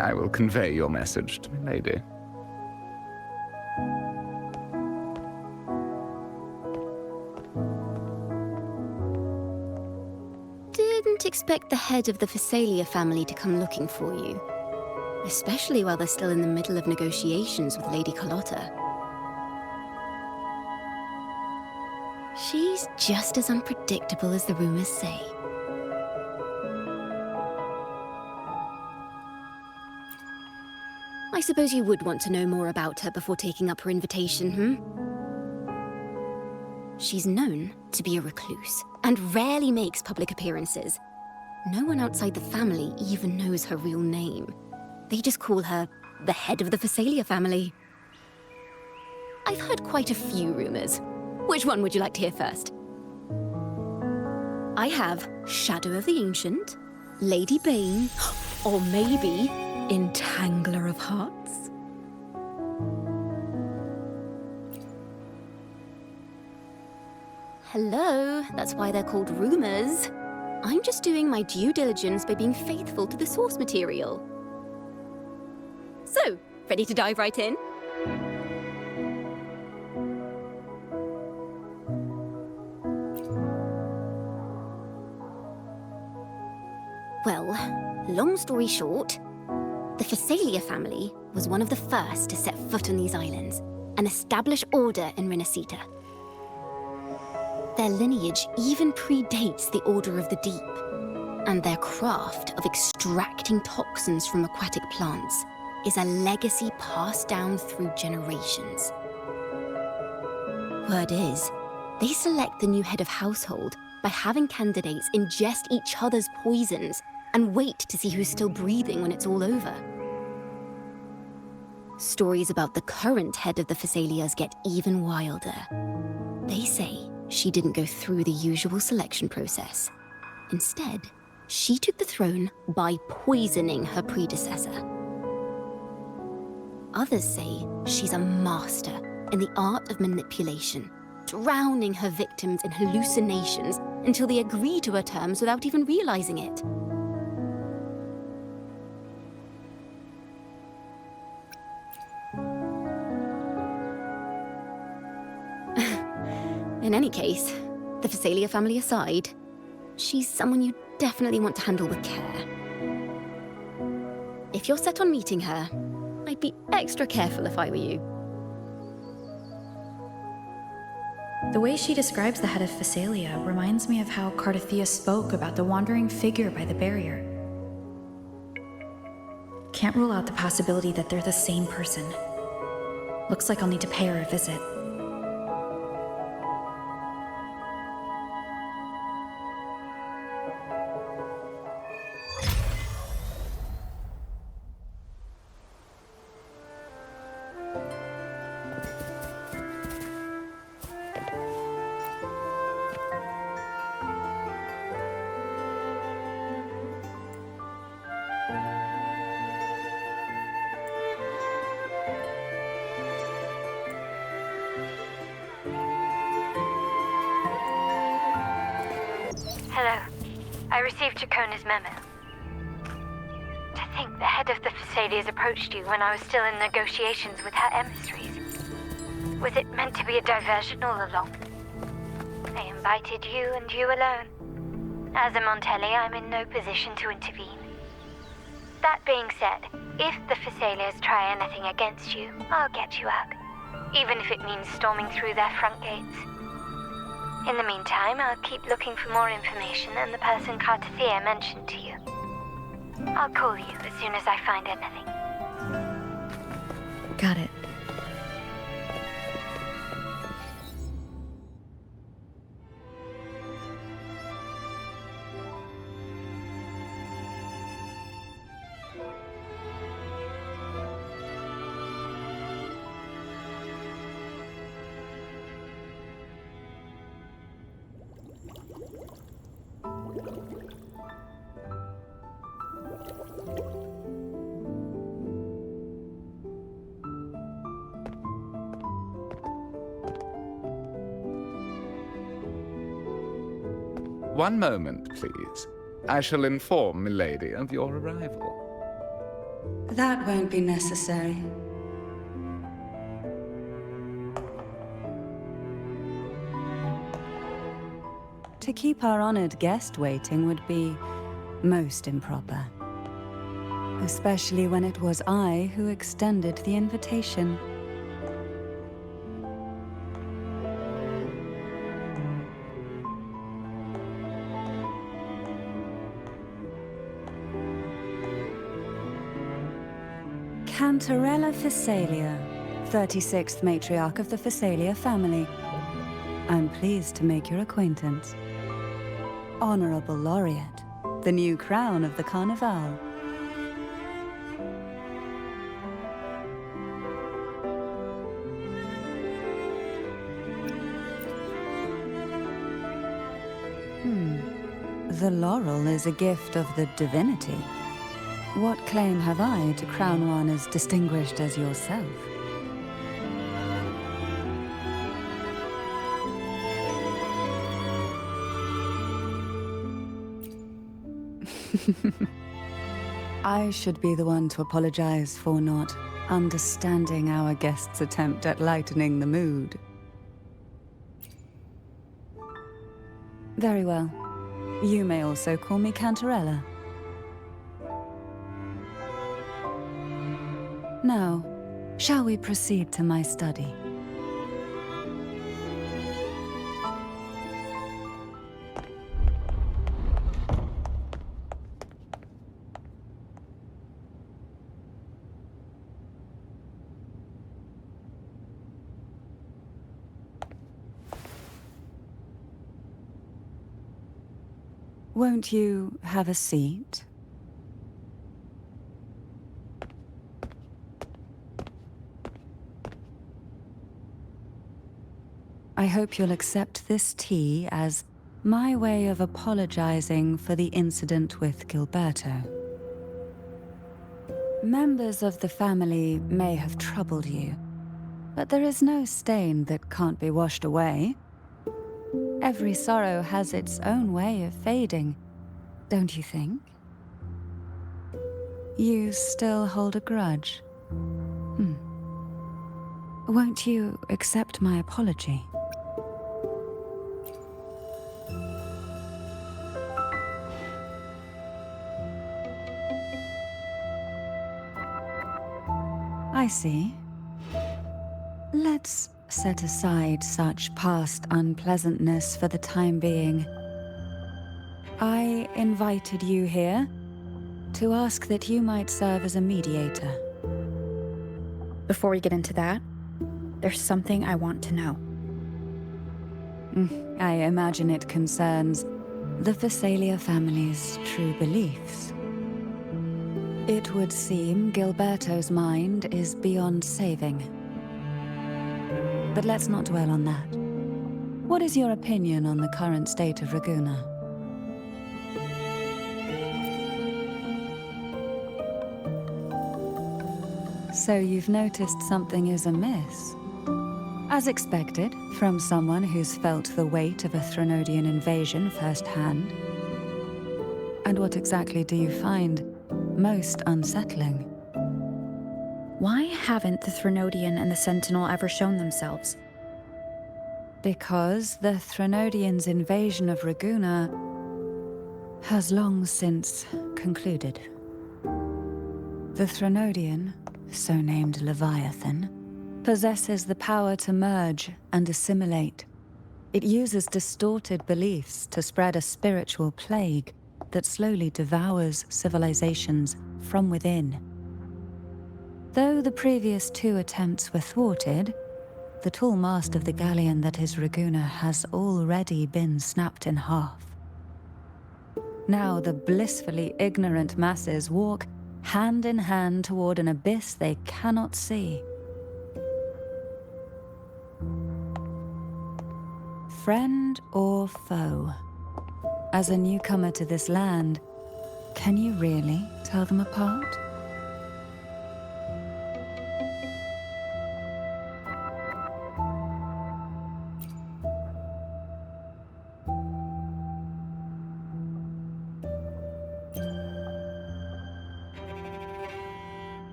I will convey your message to my lady.
Didn't expect the head of the Phasalia family to come looking for you. Especially while they're still in the middle of negotiations with Lady Carlotta. She's just as unpredictable as the rumors say. I suppose you would want to know more about her before taking up her invitation, She's known to be a recluse, and rarely makes public appearances. No one outside the family even knows her real name. They just call her the head of the Phasalia family. I've heard quite a few rumors. Which one would you like to hear first? I have Shadow of the Ancient, Lady Bane, or maybe Entangler of Hearts. Hello, that's why they're called rumors. I'm just doing my due diligence by being faithful to the source material. So, ready to dive right in? Well, long story short, the Phasalia family was one of the first to set foot on these islands and establish order in Rinascita. Their lineage even predates the Order of the Deep, and their craft of extracting toxins from aquatic plants is a legacy passed down through generations. Word is, they select the new head of household by having candidates ingest each other's poisons and wait to see who's still breathing when it's all over. Stories about the current head of the Phasalias get even wilder. They say she didn't go through the usual selection process. Instead, she took the throne by poisoning her predecessor. Others say she's a master in the art of manipulation, drowning her victims in hallucinations until they agree to her terms without even realizing it. In any case, the Phasalia family aside, she's someone you definitely want to handle with care. If you're set on meeting her, I'd be extra careful if I were you.
The way she describes the head of Phasalia reminds me of how Cartethyia spoke about the wandering figure by the barrier. Can't rule out the possibility that they're the same person. Looks like I'll need to pay her a visit.
Hello. I received Ciaccona's memo. To think the head of the Phasalias approached you when I was still in negotiations with her emissaries. Was it meant to be a diversion all along? I invited you and you alone. As a Montelli, I'm in no position to intervene. That being said, if the Phasalias try anything against you, I'll get you out. Even if it means storming through their front gates. In the meantime, I'll keep looking for more information than the person Cartethyia mentioned to you. I'll call you as soon as I find anything.
Got it.
One moment, please. I shall inform milady of your arrival.
That won't be necessary. To keep our honored guest waiting would be most improper. Especially when it was I who extended the invitation. Cantarella Phasalia, 36th matriarch of the Phasalia family. I'm pleased to make your acquaintance. Honorable Laureate, the new crown of the Carnavale. The laurel is a gift of the divinity. What claim have I to crown one as distinguished as yourself? I should be the one to apologize for not understanding our guest's attempt at lightening the mood. Very well. You may also call me Cantarella. Now, shall we proceed to my study? Won't you have a seat? I hope you'll accept this tea as my way of apologizing for the incident with Gilberto. Members of the family may have troubled you, but there is no stain that can't be washed away. Every sorrow has its own way of fading, don't you think? You still hold a grudge? Won't you accept my apology? I see. Let's set aside such past unpleasantness for the time being. I invited you here to ask that you might serve as a mediator.
Before we get into that, there's something I want to know.
I imagine it concerns the Phasalia family's true beliefs. It would seem Gilberto's mind is beyond saving. But let's not dwell on that. What is your opinion on the current state of Ragunna? So you've noticed something is amiss? As expected, from someone who's felt the weight of a Threnodian invasion firsthand. And what exactly do you find most unsettling?
Why haven't the Threnodian and the Sentinel ever shown themselves?
Because the Threnodians' invasion of Ragunna has long since concluded. The Threnodian, so named Leviathan, possesses the power to merge and assimilate. It uses distorted beliefs to spread a spiritual plague that slowly devours civilizations from within. Though the previous 2 attempts were thwarted, the tall mast of the galleon that is Ragunna has already been snapped in half. Now the blissfully ignorant masses walk hand in hand toward an abyss they cannot see. Friend or foe? As a newcomer to this land, can you really tell them apart?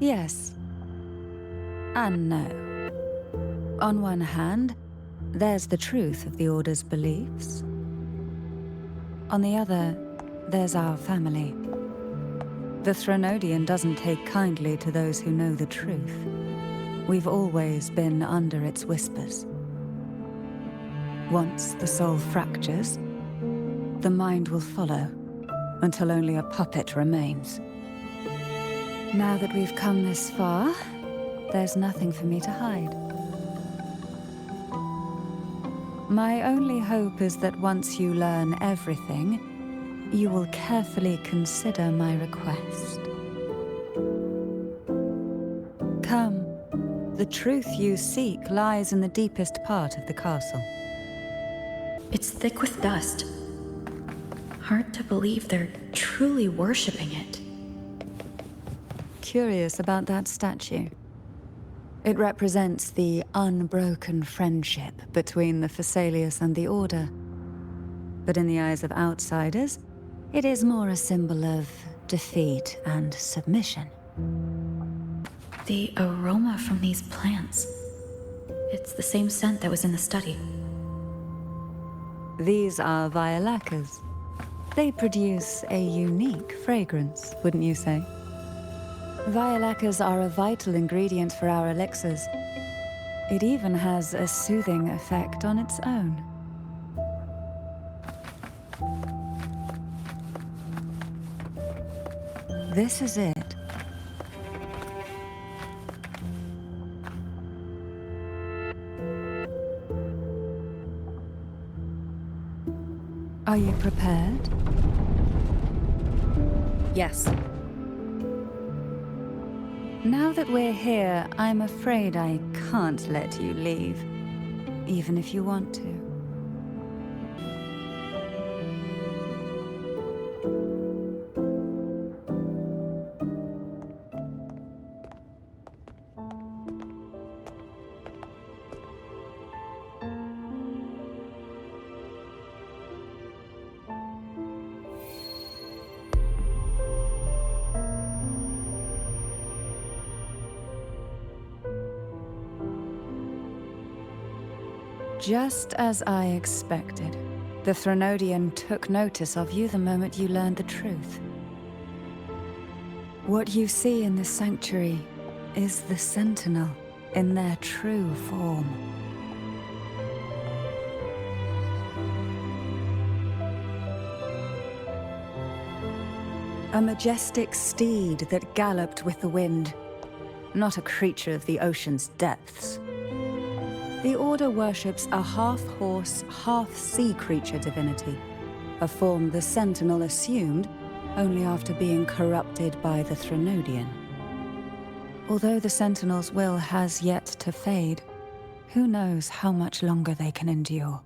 Yes. And no. On one hand, there's the truth of the Order's beliefs. On the other, there's our family. The Threnodian doesn't take kindly to those who know the truth. We've always been under its whispers. Once the soul fractures, the mind will follow, until only a puppet remains. Now that we've come this far, there's nothing for me to hide. My only hope is that once you learn everything, you will carefully consider my request. Come, the truth you seek lies in the deepest part of the castle.
It's thick with dust. Hard to believe they're truly worshipping it.
Curious about that statue. It represents the unbroken friendship between the Phasaelius and the Order. But in the eyes of outsiders, it is more a symbol of defeat and submission.
The aroma from these plants. It's the same scent that was in the study.
These are violacas. They produce a unique fragrance, wouldn't you say? Violacas are a vital ingredient for our elixirs. It even has a soothing effect on its own. This is it. Are you prepared?
Yes.
Now that we're here, I'm afraid I can't let you leave, even if you want to. Just as I expected, the Threnodian took notice of you the moment you learned the truth. What you see in the sanctuary is the sentinel in their true form. A majestic steed that galloped with the wind, not a creature of the ocean's depths. The Order worships a half-horse, half-sea creature divinity, a form the Sentinel assumed only after being corrupted by the Threnodian. Although the Sentinel's will has yet to fade, who knows how much longer they can endure.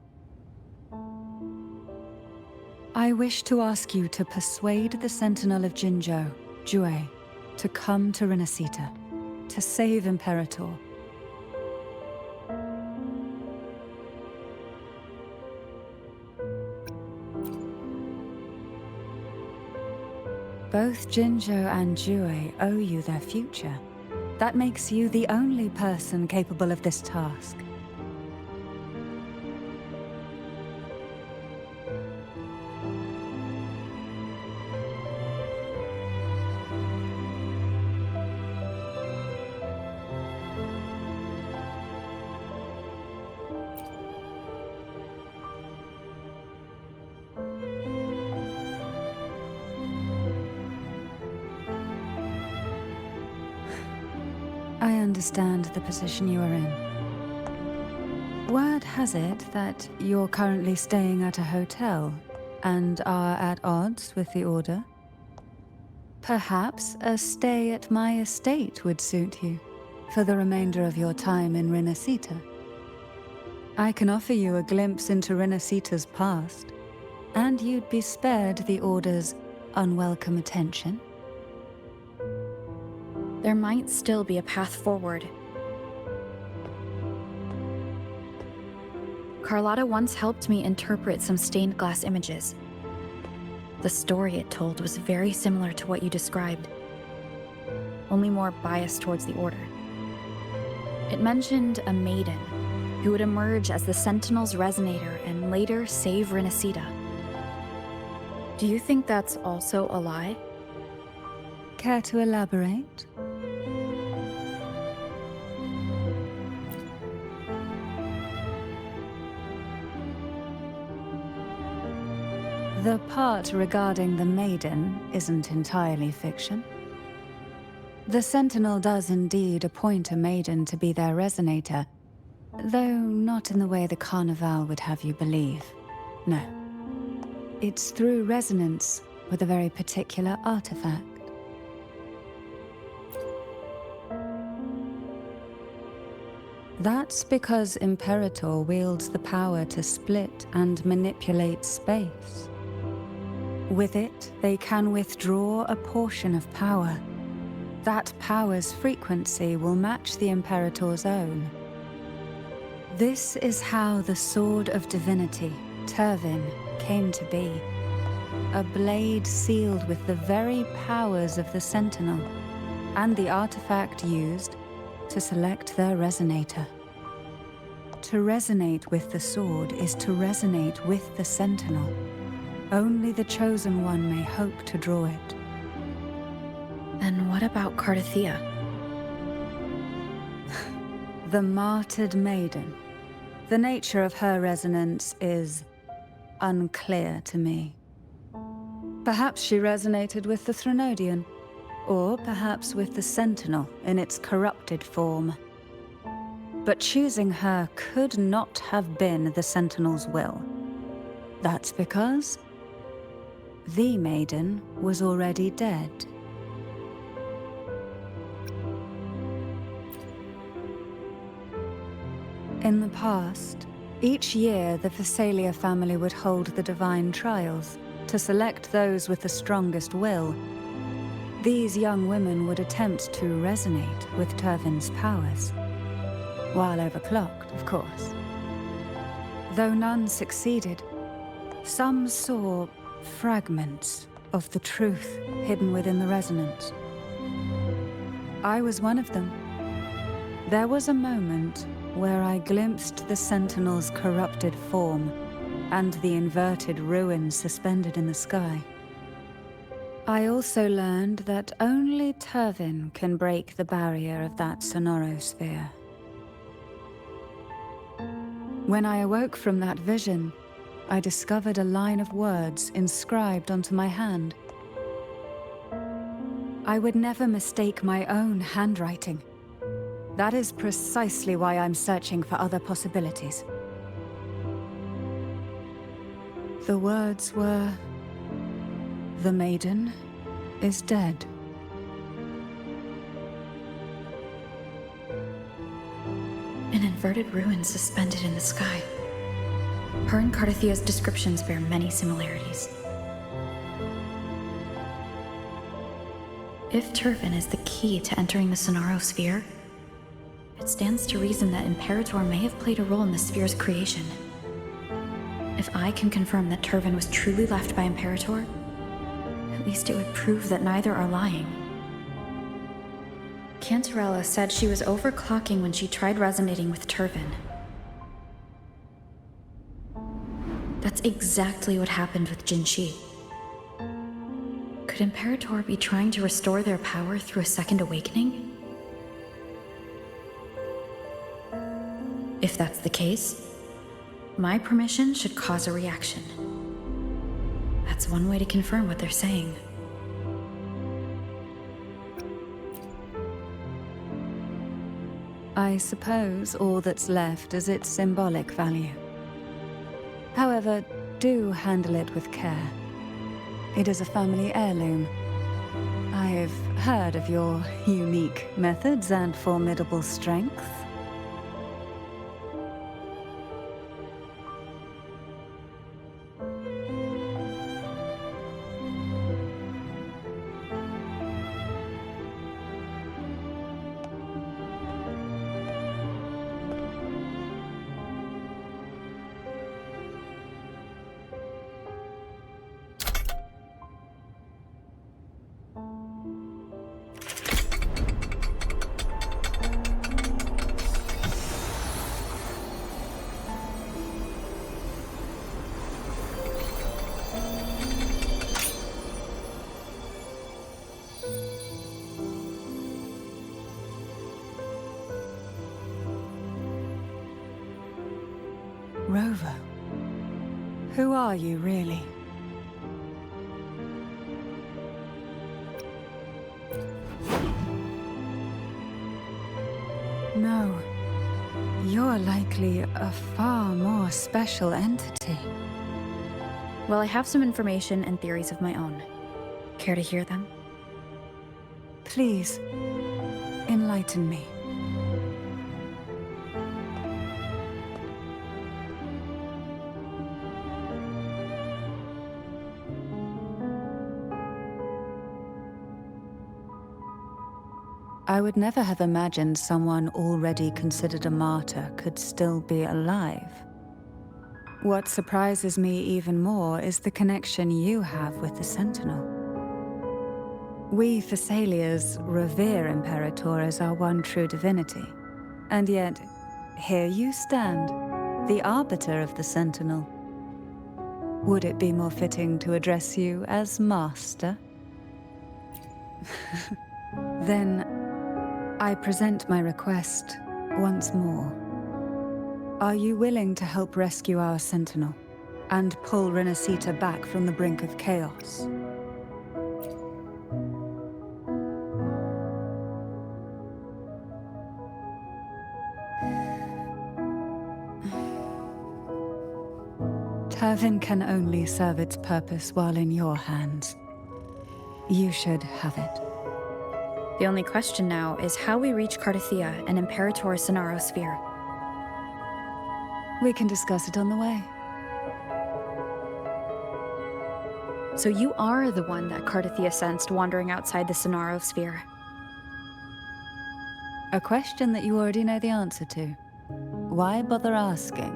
I wish to ask you to persuade the Sentinel of Jinzhou, Jue, to come to Rinascita, to save Imperator. Both Jinzhou and Jue owe you their future. That makes you the only person capable of this task. I understand the position you are in. Word has it that you're currently staying at a hotel and are at odds with the Order. Perhaps a stay at my estate would suit you for the remainder of your time in Rinascita. I can offer you a glimpse into Rinascita's past, and you'd be spared the Order's unwelcome attention.
There might still be a path forward. Carlotta once helped me interpret some stained glass images. The story it told was very similar to what you described, only more biased towards the Order. It mentioned a maiden who would emerge as the Sentinel's resonator and later save Rinascita. Do you think that's also a lie?
Care to elaborate? The part regarding the maiden isn't entirely fiction. The Sentinel does indeed appoint a maiden to be their resonator, though not in the way the Carnavale would have you believe. No. It's through resonance with a very particular artifact. That's because Imperator wields the power to split and manipulate space. With it, they can withdraw a portion of power. That power's frequency will match the Imperator's own. This is how the Sword of Divinity, Turvin, came to be. A blade sealed with the very powers of the Sentinel, and the artifact used to select their resonator. To resonate with the sword is to resonate with the Sentinel. Only the Chosen One may hope to draw it.
Then what about Cartethyia?
The martyred maiden. The nature of her resonance is unclear to me. Perhaps she resonated with the Threnodian, or perhaps with the Sentinel in its corrupted form. But choosing her could not have been the Sentinel's will. That's because the maiden was already dead. In the past, each year the Phasalia family would hold the divine trials to select those with the strongest will. These young women would attempt to resonate with Turvin's powers, while overclocked, of course. Though none succeeded, some saw fragments of the truth hidden within the resonance. I was one of them. There was a moment where I glimpsed the Sentinel's corrupted form and the inverted ruins suspended in the sky. I also learned that only Turvin can break the barrier of that sonorosphere. When I awoke from that vision, I discovered a line of words inscribed onto my hand. I would never mistake my own handwriting. That is precisely why I'm searching for other possibilities. The words were, "The maiden is dead."
An inverted ruin suspended in the sky. Her and Cartethyia's descriptions bear many similarities. If Turvin is the key to entering the Sonorosphere, it stands to reason that Imperator may have played a role in the sphere's creation. If I can confirm that Turvin was truly left by Imperator,
At least it would prove that neither are lying. Cantarella said she was overclocking when she tried resonating with Turvin. That's exactly what happened with Jinshi. Could Imperator be trying to restore their power through a second awakening? If that's the case, my permission should cause a reaction. That's one way to confirm what they're saying.
I suppose all that's left is its symbolic value. However, do handle it with care. It is a family heirloom. I've heard of your unique methods and formidable strength. Rover, who are you really? No, you're likely a far more special entity.
Well, I have some information and theories of my own. Care to hear them?
Please, enlighten me. I would never have imagined someone already considered a martyr could still be alive. What surprises me even more is the connection you have with the Sentinel. We Thessalians revere Imperator as our one true divinity, and yet, here you stand, the arbiter of the Sentinel. Would it be more fitting to address you as Master? Then, I present my request once more. Are you willing to help rescue our Sentinel and pull Rinascita back from the brink of chaos? Turvin can only serve its purpose while in your hands. You should have it.
The only question now is how we reach Cartethyia and Imperator's Sonaro Sphere.
We can discuss it on the way.
So you are the one that Cartethyia sensed wandering outside the Sonaro Sphere.
A question that you already know the answer to. Why bother asking?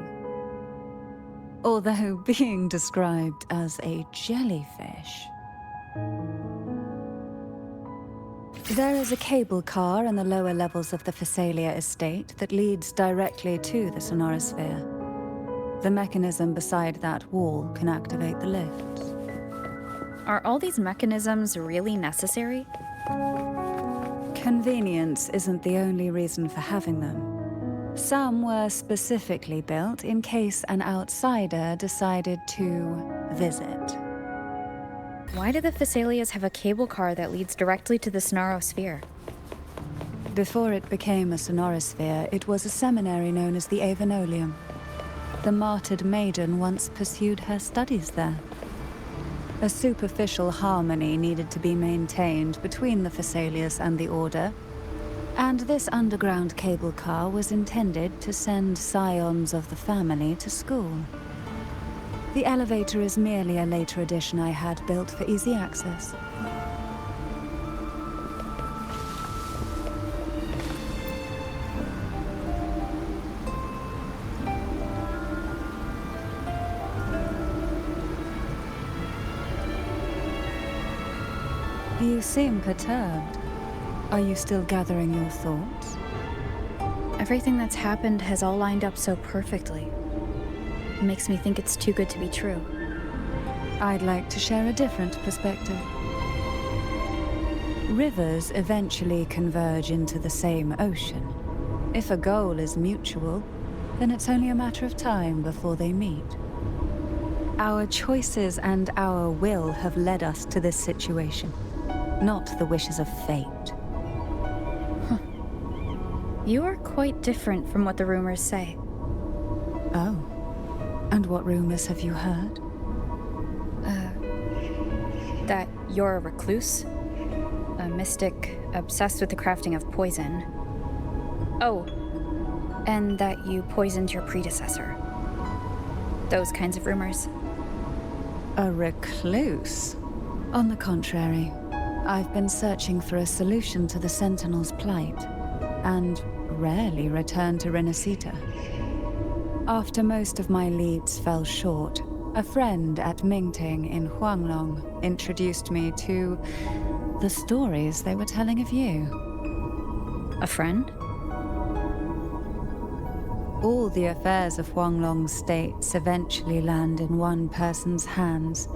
Although being described as a jellyfish. There is a cable car in the lower levels of the Physalia estate that leads directly to the Sonorosphere. The mechanism beside that wall can activate the lifts.
Are all these mechanisms really necessary?
Convenience isn't the only reason for having them. Some were specifically built in case an outsider decided to visit.
Why do the Thessalians have a cable car that leads directly to the Sonaro Sphere?
Before it became a Sonorosphere, it was a seminary known as the Avenolium. The martyred maiden once pursued her studies there. A superficial harmony needed to be maintained between the Thessalians and the Order, and this underground cable car was intended to send scions of the family to school. The elevator is merely a later addition I had built for easy access. You seem perturbed. Are you still gathering your thoughts?
Everything that's happened has all lined up so perfectly. It makes me think it's too good to be true.
I'd like to share a different perspective. Rivers eventually converge into the same ocean. If a goal is mutual, then it's only a matter of time before they meet. Our choices and our will have led us to this situation, not the wishes of fate.
You are quite different from what the rumors say.
Oh. And what rumors have you heard?
That you're a recluse, a mystic obsessed with the crafting of poison. Oh, and that you poisoned your predecessor. Those kinds of rumors.
A recluse? On the contrary, I've been searching for a solution to the Sentinel's plight, and rarely return to Rinascita. After most of my leads fell short, a friend at Mingting in Huanglong introduced me to the stories they were telling of you.
A friend?
All the affairs of Huanglong's states eventually land in one person's hands.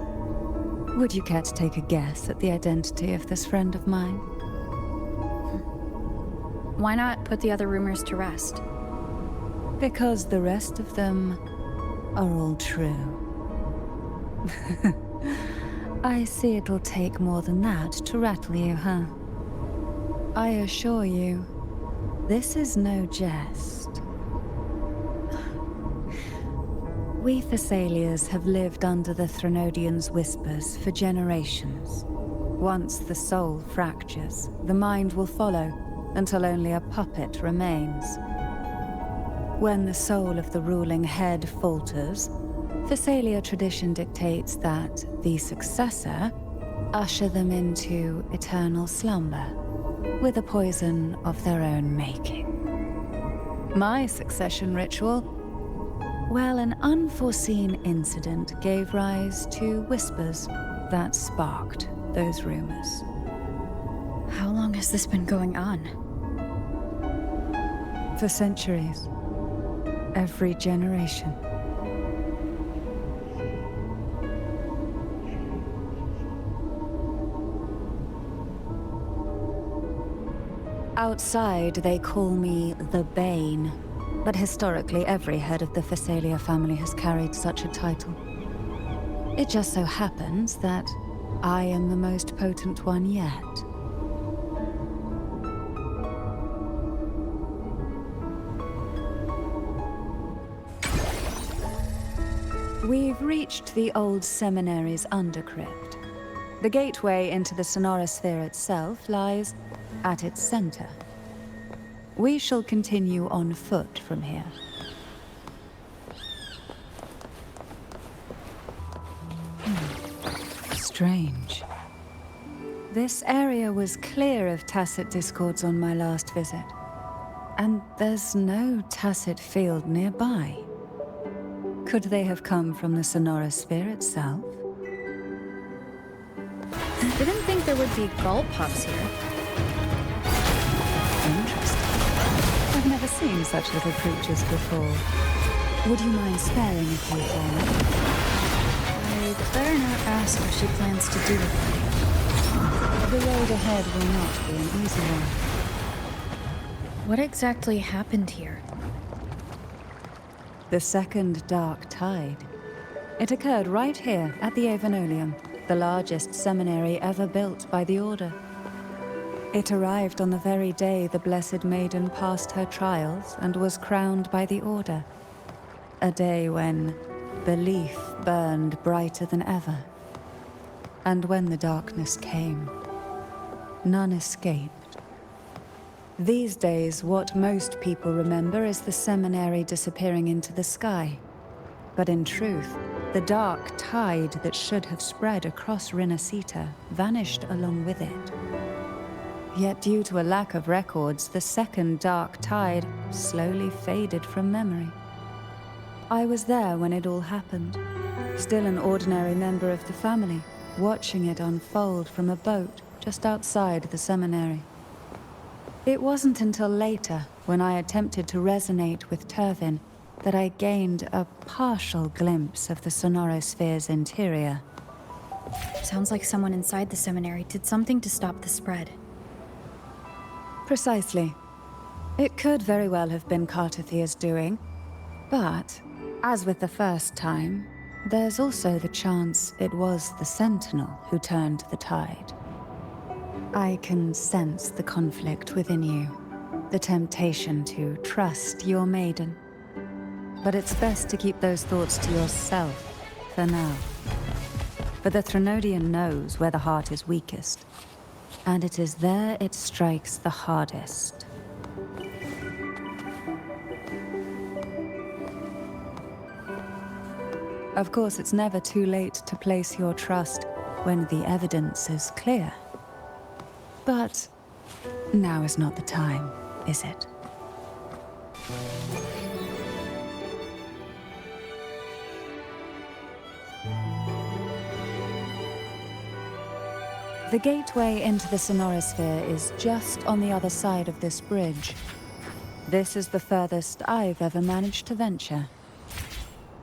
Would you care to take a guess at the identity of this friend of mine?
Why not put the other rumors to rest?
Because the rest of them are all true. I see it'll take more than that to rattle you, huh? I assure you, this is no jest. We Thessalians have lived under the Threnodians' whispers for generations. Once the soul fractures, the mind will follow, until only a puppet remains. When the soul of the ruling head falters, Thessalia tradition dictates that the successor usher them into eternal slumber, with a poison of their own making. My succession ritual? Well, an unforeseen incident gave rise to whispers that sparked those rumors.
How long has this been going on?
For centuries. Every generation. Outside, they call me the Bane, but historically every head of the Thessalia family has carried such a title. It just so happens that I am the most potent one yet. We've reached the old seminary's undercrypt. The gateway into the sonorosphere itself lies at its center. We shall continue on foot from here. Strange. This area was clear of tacit discords on my last visit, and there's no tacit field nearby. Could they have come from the sonorosphere itself?
Didn't think there would be gull pups here.
Interesting. I've never seen such little creatures before. Would you mind sparing a few for me?
I'd better not ask what she plans to do with them.
The road ahead will not be an easy one.
What exactly happened here?
The second dark tide. It occurred right here at the Avenolium, the largest seminary ever built by the Order. It arrived on the very day the Blessed Maiden passed her trials and was crowned by the Order. A day when belief burned brighter than ever. And when the darkness came, none escaped. These days, what most people remember is the seminary disappearing into the sky. But in truth, the dark tide that should have spread across Rinascita vanished along with it. Yet due to a lack of records, the second dark tide slowly faded from memory. I was there when it all happened, still an ordinary member of the family, watching it unfold from a boat just outside the seminary. It wasn't until later, when I attempted to resonate with Turvin, that I gained a partial glimpse of the sonorosphere's interior.
Sounds like someone inside the seminary did something to stop the spread.
Precisely. It could very well have been Cartethyia's doing, but, as with the first time, there's also the chance it was the sentinel who turned the tide. I can sense the conflict within you, the temptation to trust your maiden. But it's best to keep those thoughts to yourself, for now. For the Threnodian knows where the heart is weakest, and it is there it strikes the hardest. Of course, it's never too late to place your trust when the evidence is clear. But now is not the time, is it? The gateway into the sonorosphere is just on the other side of this bridge. This is the furthest I've ever managed to venture.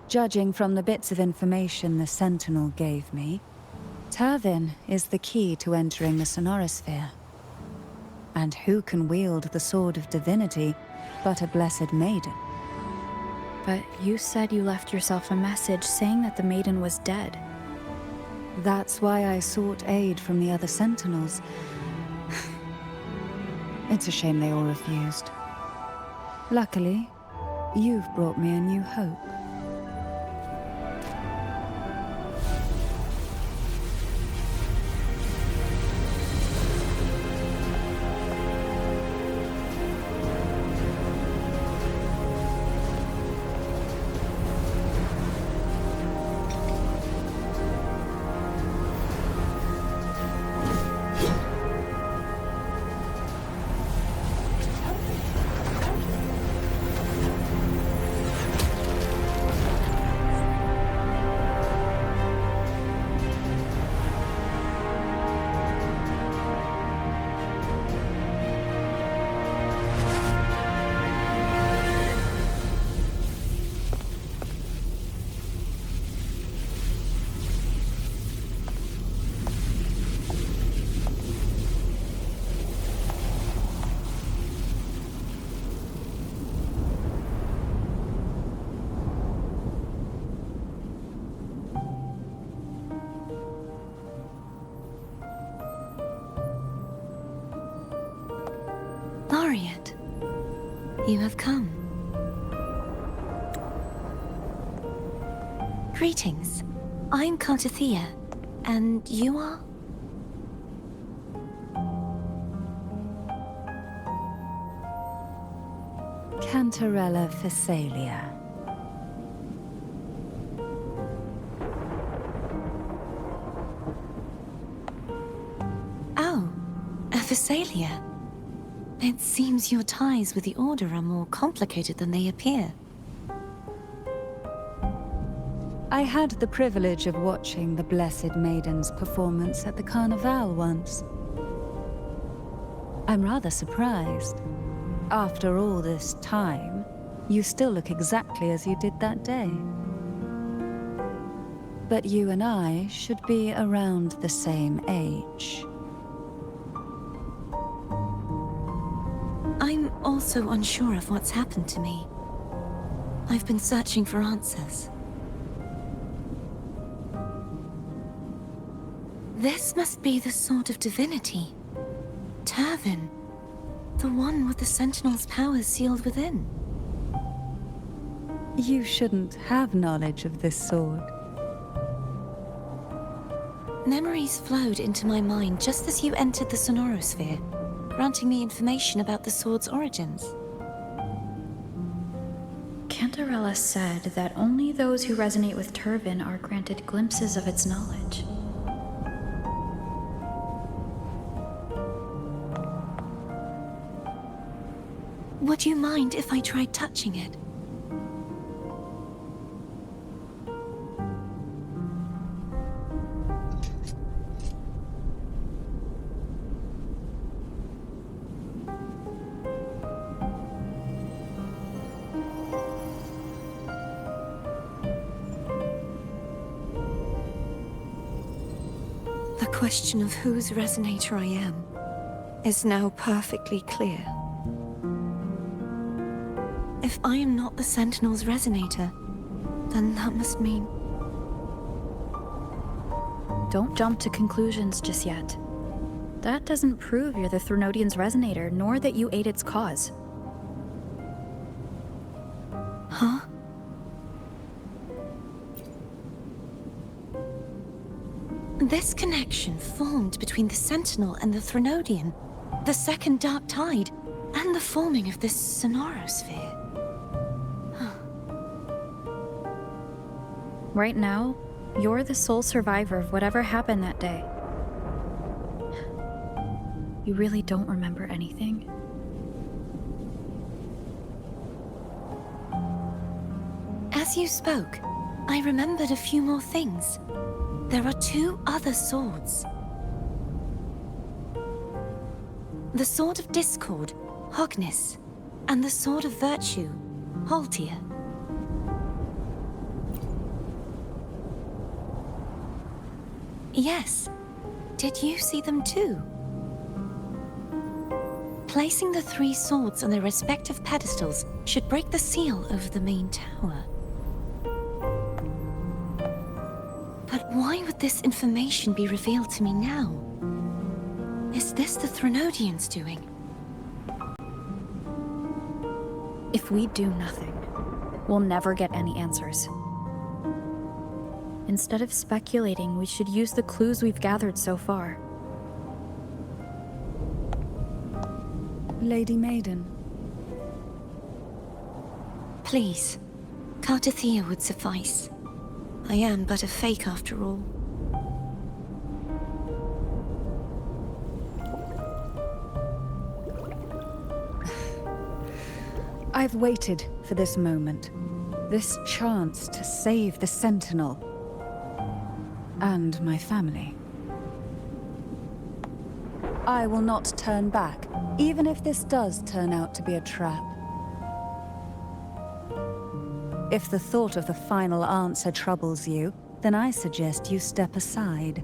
Judging from the bits of information the Sentinel gave me, Turvin is the key to entering the sonorosphere. And who can wield the Sword of Divinity but a blessed maiden?
But you said you left yourself a message saying that the maiden was dead.
That's why I sought aid from the other Sentinels. It's a shame they all refused. Luckily, you've brought me a new hope.
You have come. Greetings. I'm Cartethyia, and you are?
Cantarella Physalia.
Oh, a Physalia. It seems your ties with the Order are more complicated than they appear.
I had the privilege of watching the Blessed Maiden's performance at the Carnavale once. I'm rather surprised. After all this time, you still look exactly as you did that day. But you and I should be around the same age.
I'm also unsure of what's happened to me. I've been searching for answers. This must be the Sword of Divinity. Turvin. The one with the Sentinel's powers sealed within.
You shouldn't have knowledge of this sword.
Memories flowed into my mind just as you entered the sonorosphere, granting me information about the sword's origins.
Cantarella said that only those who resonate with Turvin are granted glimpses of its knowledge.
Would you mind if I tried touching it? The question of whose resonator I am is now perfectly clear. If I am not the Sentinel's resonator, then that must mean...
Don't jump to conclusions just yet. That doesn't prove you're the Threnodian's resonator, nor that you aid its cause.
Huh? This connection formed between the Sentinel and the Threnodian, the second Dark Tide, and the forming of this sonorosphere.
Right now, you're the sole survivor of whatever happened that day. You really don't remember anything?
As you spoke, I remembered a few more things. There are 2 other swords. The Sword of Discord, Hognis, and the Sword of Virtue, Haltia. Yes. Did you see them too? Placing the 3 swords on their respective pedestals should break the seal over the main tower. But why would this information be revealed to me now? Is this the Threnodians' doing?
If we do nothing, we'll never get any answers. Instead of speculating, we should use the clues we've gathered so far.
Lady Maiden.
Please, Cartethyia would suffice. I am but a fake after all.
I've waited for this moment. This chance to save the Sentinel. And my family. I will not turn back, even if this does turn out to be a trap. If the thought of the final answer troubles you, then I suggest you step aside.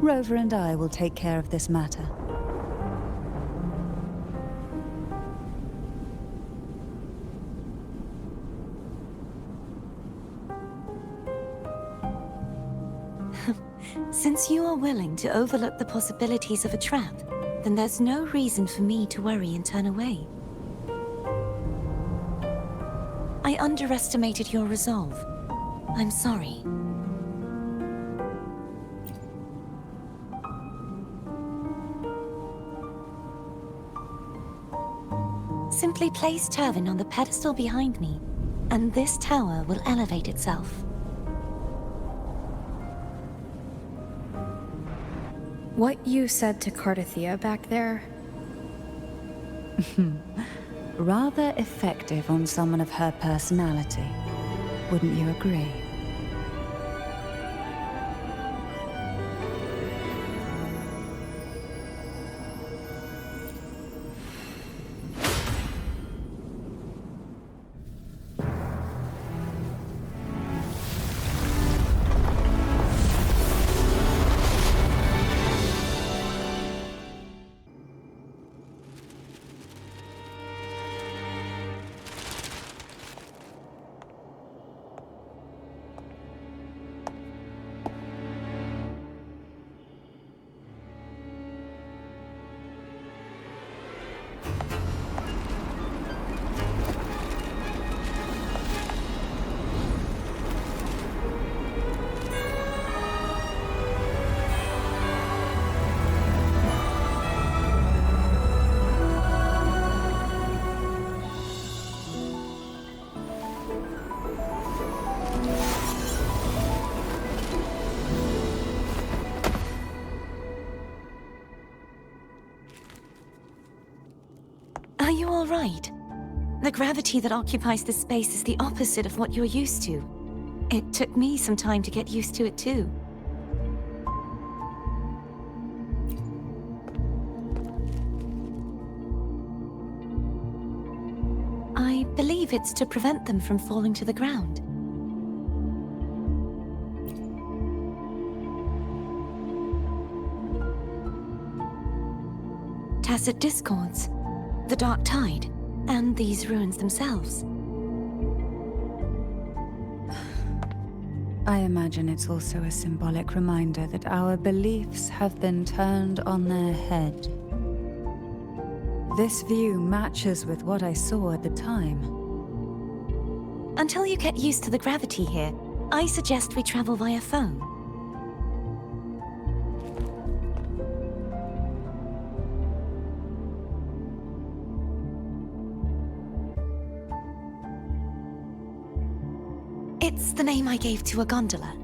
Rover and I will take care of this matter.
Since you are willing to overlook the possibilities of a trap, then there's no reason for me to worry and turn away. I underestimated your resolve. I'm sorry. Simply place Turvin on the pedestal behind me, and this tower will elevate itself.
What you said to Cartethyia back there?
Rather effective on someone of her personality. Wouldn't you agree?
Are you all right? The gravity that occupies this space is the opposite of what you're used to. It took me some time to get used to it too. I believe it's to prevent them from falling to the ground. Tacit Discords, the Dark Tide, and these ruins themselves.
I imagine it's also a symbolic reminder that our beliefs have been turned on their head. This view matches with what I saw at the time.
Until you get used to the gravity here, I suggest we travel via phone. It's the name I gave to a gondola.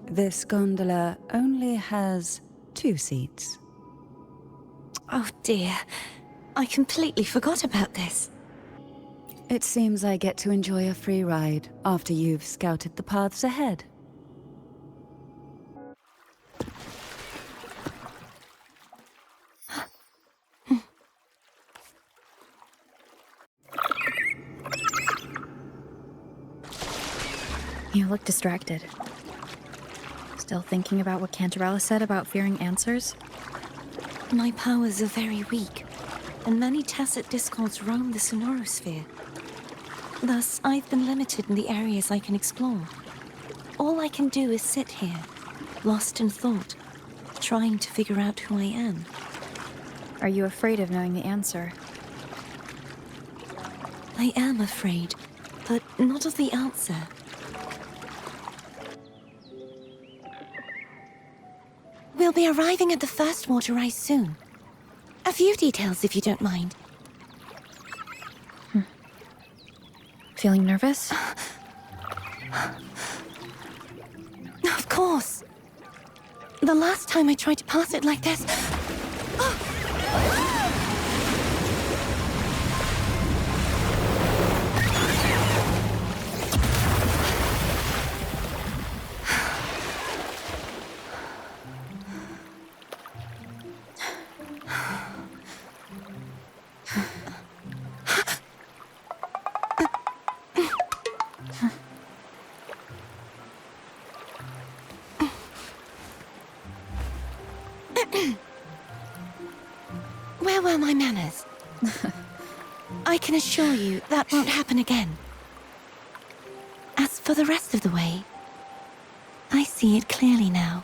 This gondola only has 2 seats.
Oh dear, I completely forgot about this.
It seems I get to enjoy a free ride after you've scouted the paths ahead.
You look distracted. Still thinking about what Carnavale said about fearing answers?
My powers are very weak, and many tacit discords roam the sonorosphere. Thus, I've been limited in the areas I can explore. All I can do is sit here, lost in thought, trying to figure out who I am.
Are you afraid of knowing the answer?
I am afraid, but not of the answer. We'll be arriving at the first water rise soon. A few details, if you don't mind.
Feeling nervous?
Of course. The last time I tried to pass it like this... Where were my manners? I can assure you that won't happen again. As for the rest of the way, I see it clearly now.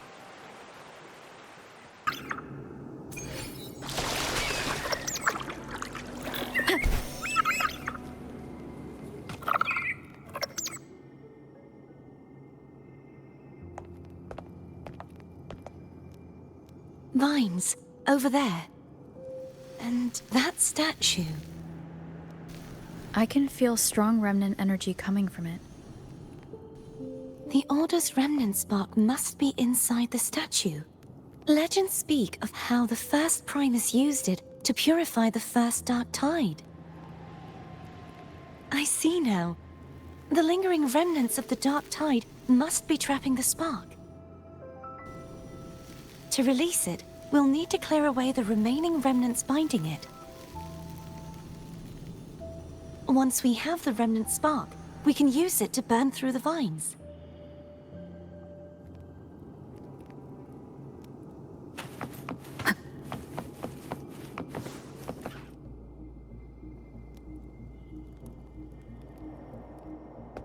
Vines, over there. And that statue.
I can feel strong remnant energy coming from it.
The Order's remnant spark must be inside the statue. Legends speak of how the first Primus used it to purify the first Dark Tide. I see now. The lingering remnants of the Dark Tide must be trapping the spark. To release it, we'll need to clear away the remaining remnants binding it. Once we have the remnant spark, we can use it to burn through the vines.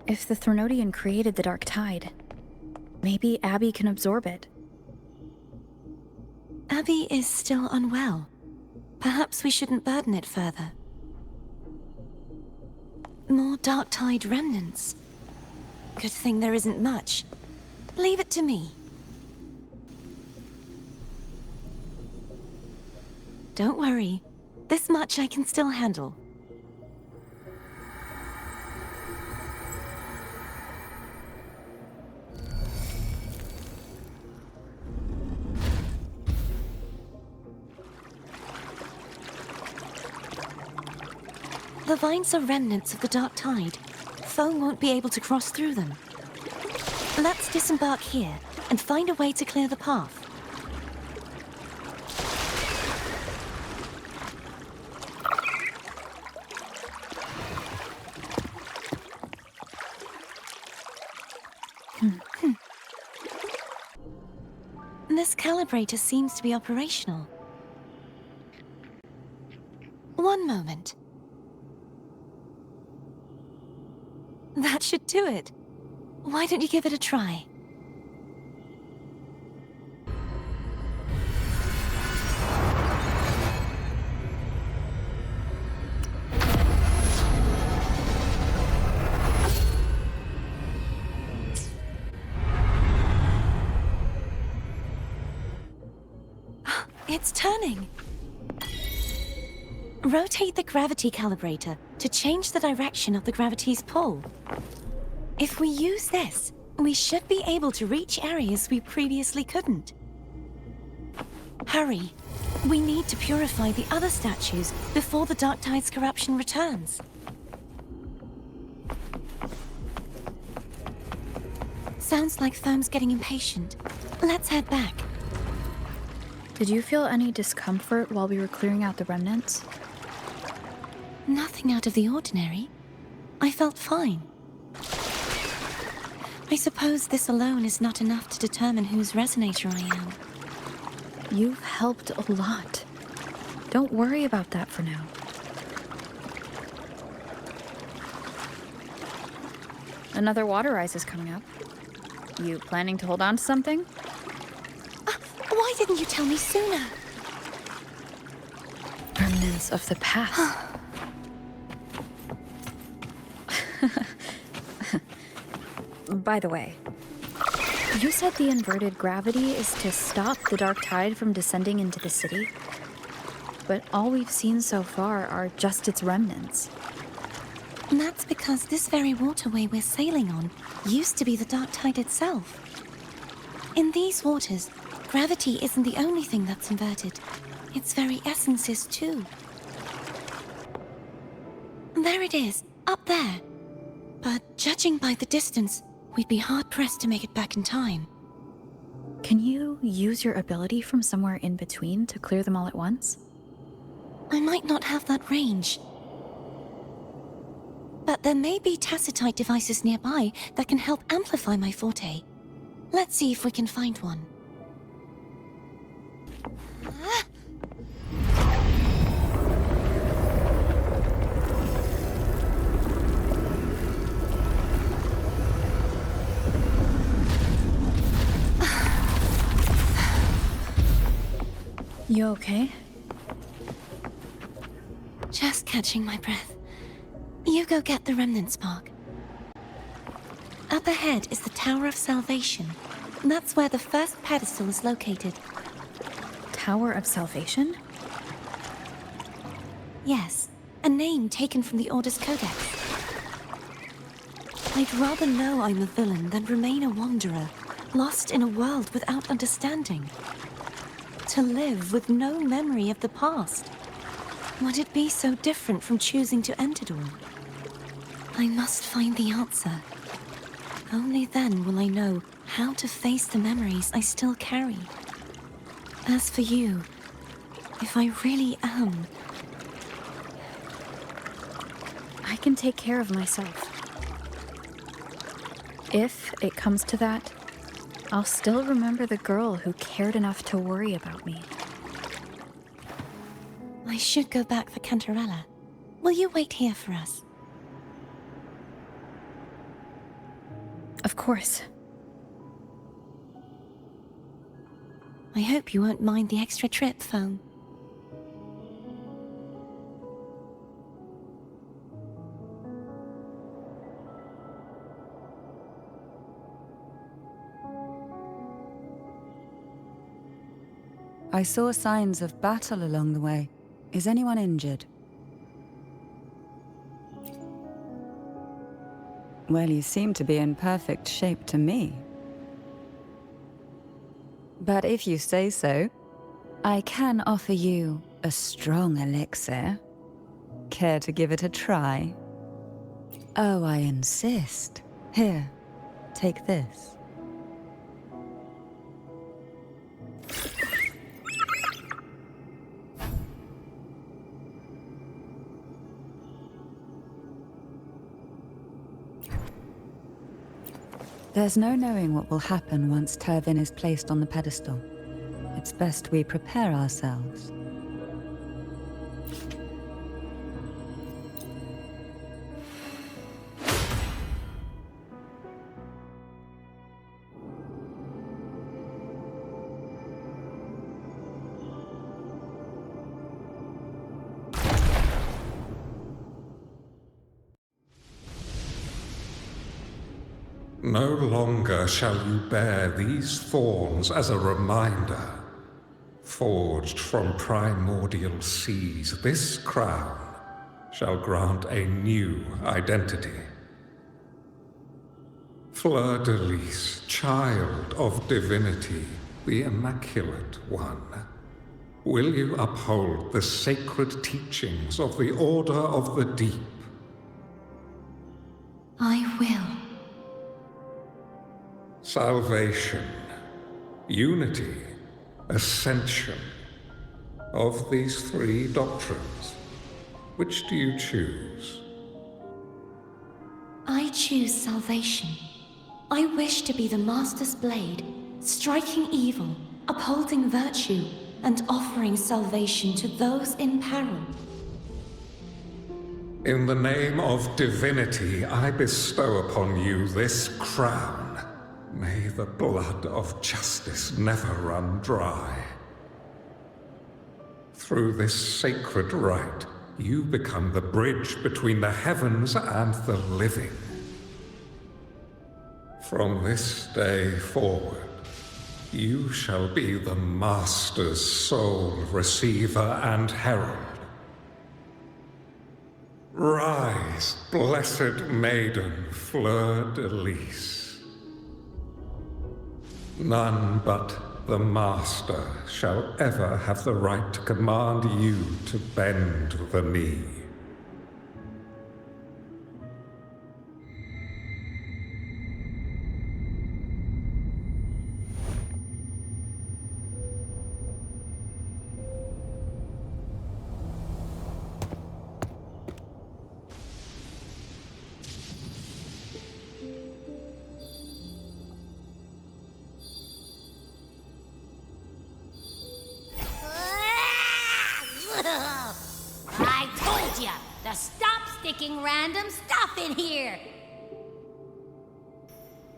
If the Threnodian created the Dark Tide, maybe Abby can absorb it.
Abby is still unwell. Perhaps we shouldn't burden it further. More Dark Tide remnants. Good thing there isn't much. Leave it to me. Don't worry. This much I can still handle. The vines are remnants of the dark tide. Foam won't be able to cross through them. Let's disembark here and find a way to clear the path. This calibrator seems to be operational. One moment. That should do it. Why don't you give it a try? It's turning. Rotate the gravity calibrator to change the direction of the gravity's pull. If we use this, we should be able to reach areas we previously couldn't. Hurry. We need to purify the other statues before the Dark Tide's corruption returns. Sounds like Foam's getting impatient. Let's head back.
Did you feel any discomfort while we were clearing out the remnants?
Nothing out of the ordinary. I felt fine. I suppose this alone is not enough to determine whose resonator I am.
You've helped a lot. Don't worry about that for now. Another water rise is coming up. You planning to hold on to something?
Why didn't you tell me sooner?
Remnants of the past. By the way, you said the inverted gravity is to stop the dark tide from descending into the city. But all we've seen so far are just its remnants.
And that's because this very waterway we're sailing on used to be the dark tide itself. In these waters, gravity isn't the only thing that's inverted. Its very essence is too. There it is, up there. But judging by the distance, we'd be hard-pressed to make it back in time.
Can you use your ability from somewhere in between to clear them all at once?
I might not have that range. But there may be tacitite devices nearby that can help amplify my forte. Let's see if we can find one.
You okay?
Just catching my breath. You go get the remnant spark. Up ahead is the Tower of Salvation. That's where the first pedestal is located.
Tower of Salvation?
Yes, a name taken from the Order's Codex. I'd rather know I'm a villain than remain a wanderer, lost in a world without understanding. To live with no memory of the past. Would it be so different from choosing to end it all? I must find the answer. Only then will I know how to face the memories I still carry. As for you, if I really am...
I can take care of myself. If it comes to that, I'll still remember the girl who cared enough to worry about me.
I should go back for Cantarella. Will you wait here for us?
Of course.
I hope you won't mind the extra trip, Foam.
I saw signs of battle along the way. Is anyone injured? Well, you seem to be in perfect shape to me. But if you say so, I can offer you a strong elixir. Care to give it a try? Oh, I insist. Here, take this. There's no knowing what will happen once Turvin is placed on the pedestal. It's best we prepare ourselves.
No longer shall you bear these thorns as a reminder. Forged from primordial seas, this crown shall grant a new identity. Fleur-de-Lis, child of divinity, the Immaculate One, will you uphold the sacred teachings of the Order of the Deep?
I will.
Salvation, unity, ascension. Of these three doctrines, which do you choose?
I choose salvation. I wish to be the Master's blade, striking evil, upholding virtue, and offering salvation to those in peril.
In the name of divinity, I bestow upon you this crown. May the blood of justice never run dry. Through this sacred rite, you become the bridge between the heavens and the living. From this day forward, you shall be the Master's sole receiver and herald. Rise, blessed maiden Fleur-de-Lis. None but the Master shall ever have the right to command you to bend the knee.
I told ya to stop sticking random stuff in here!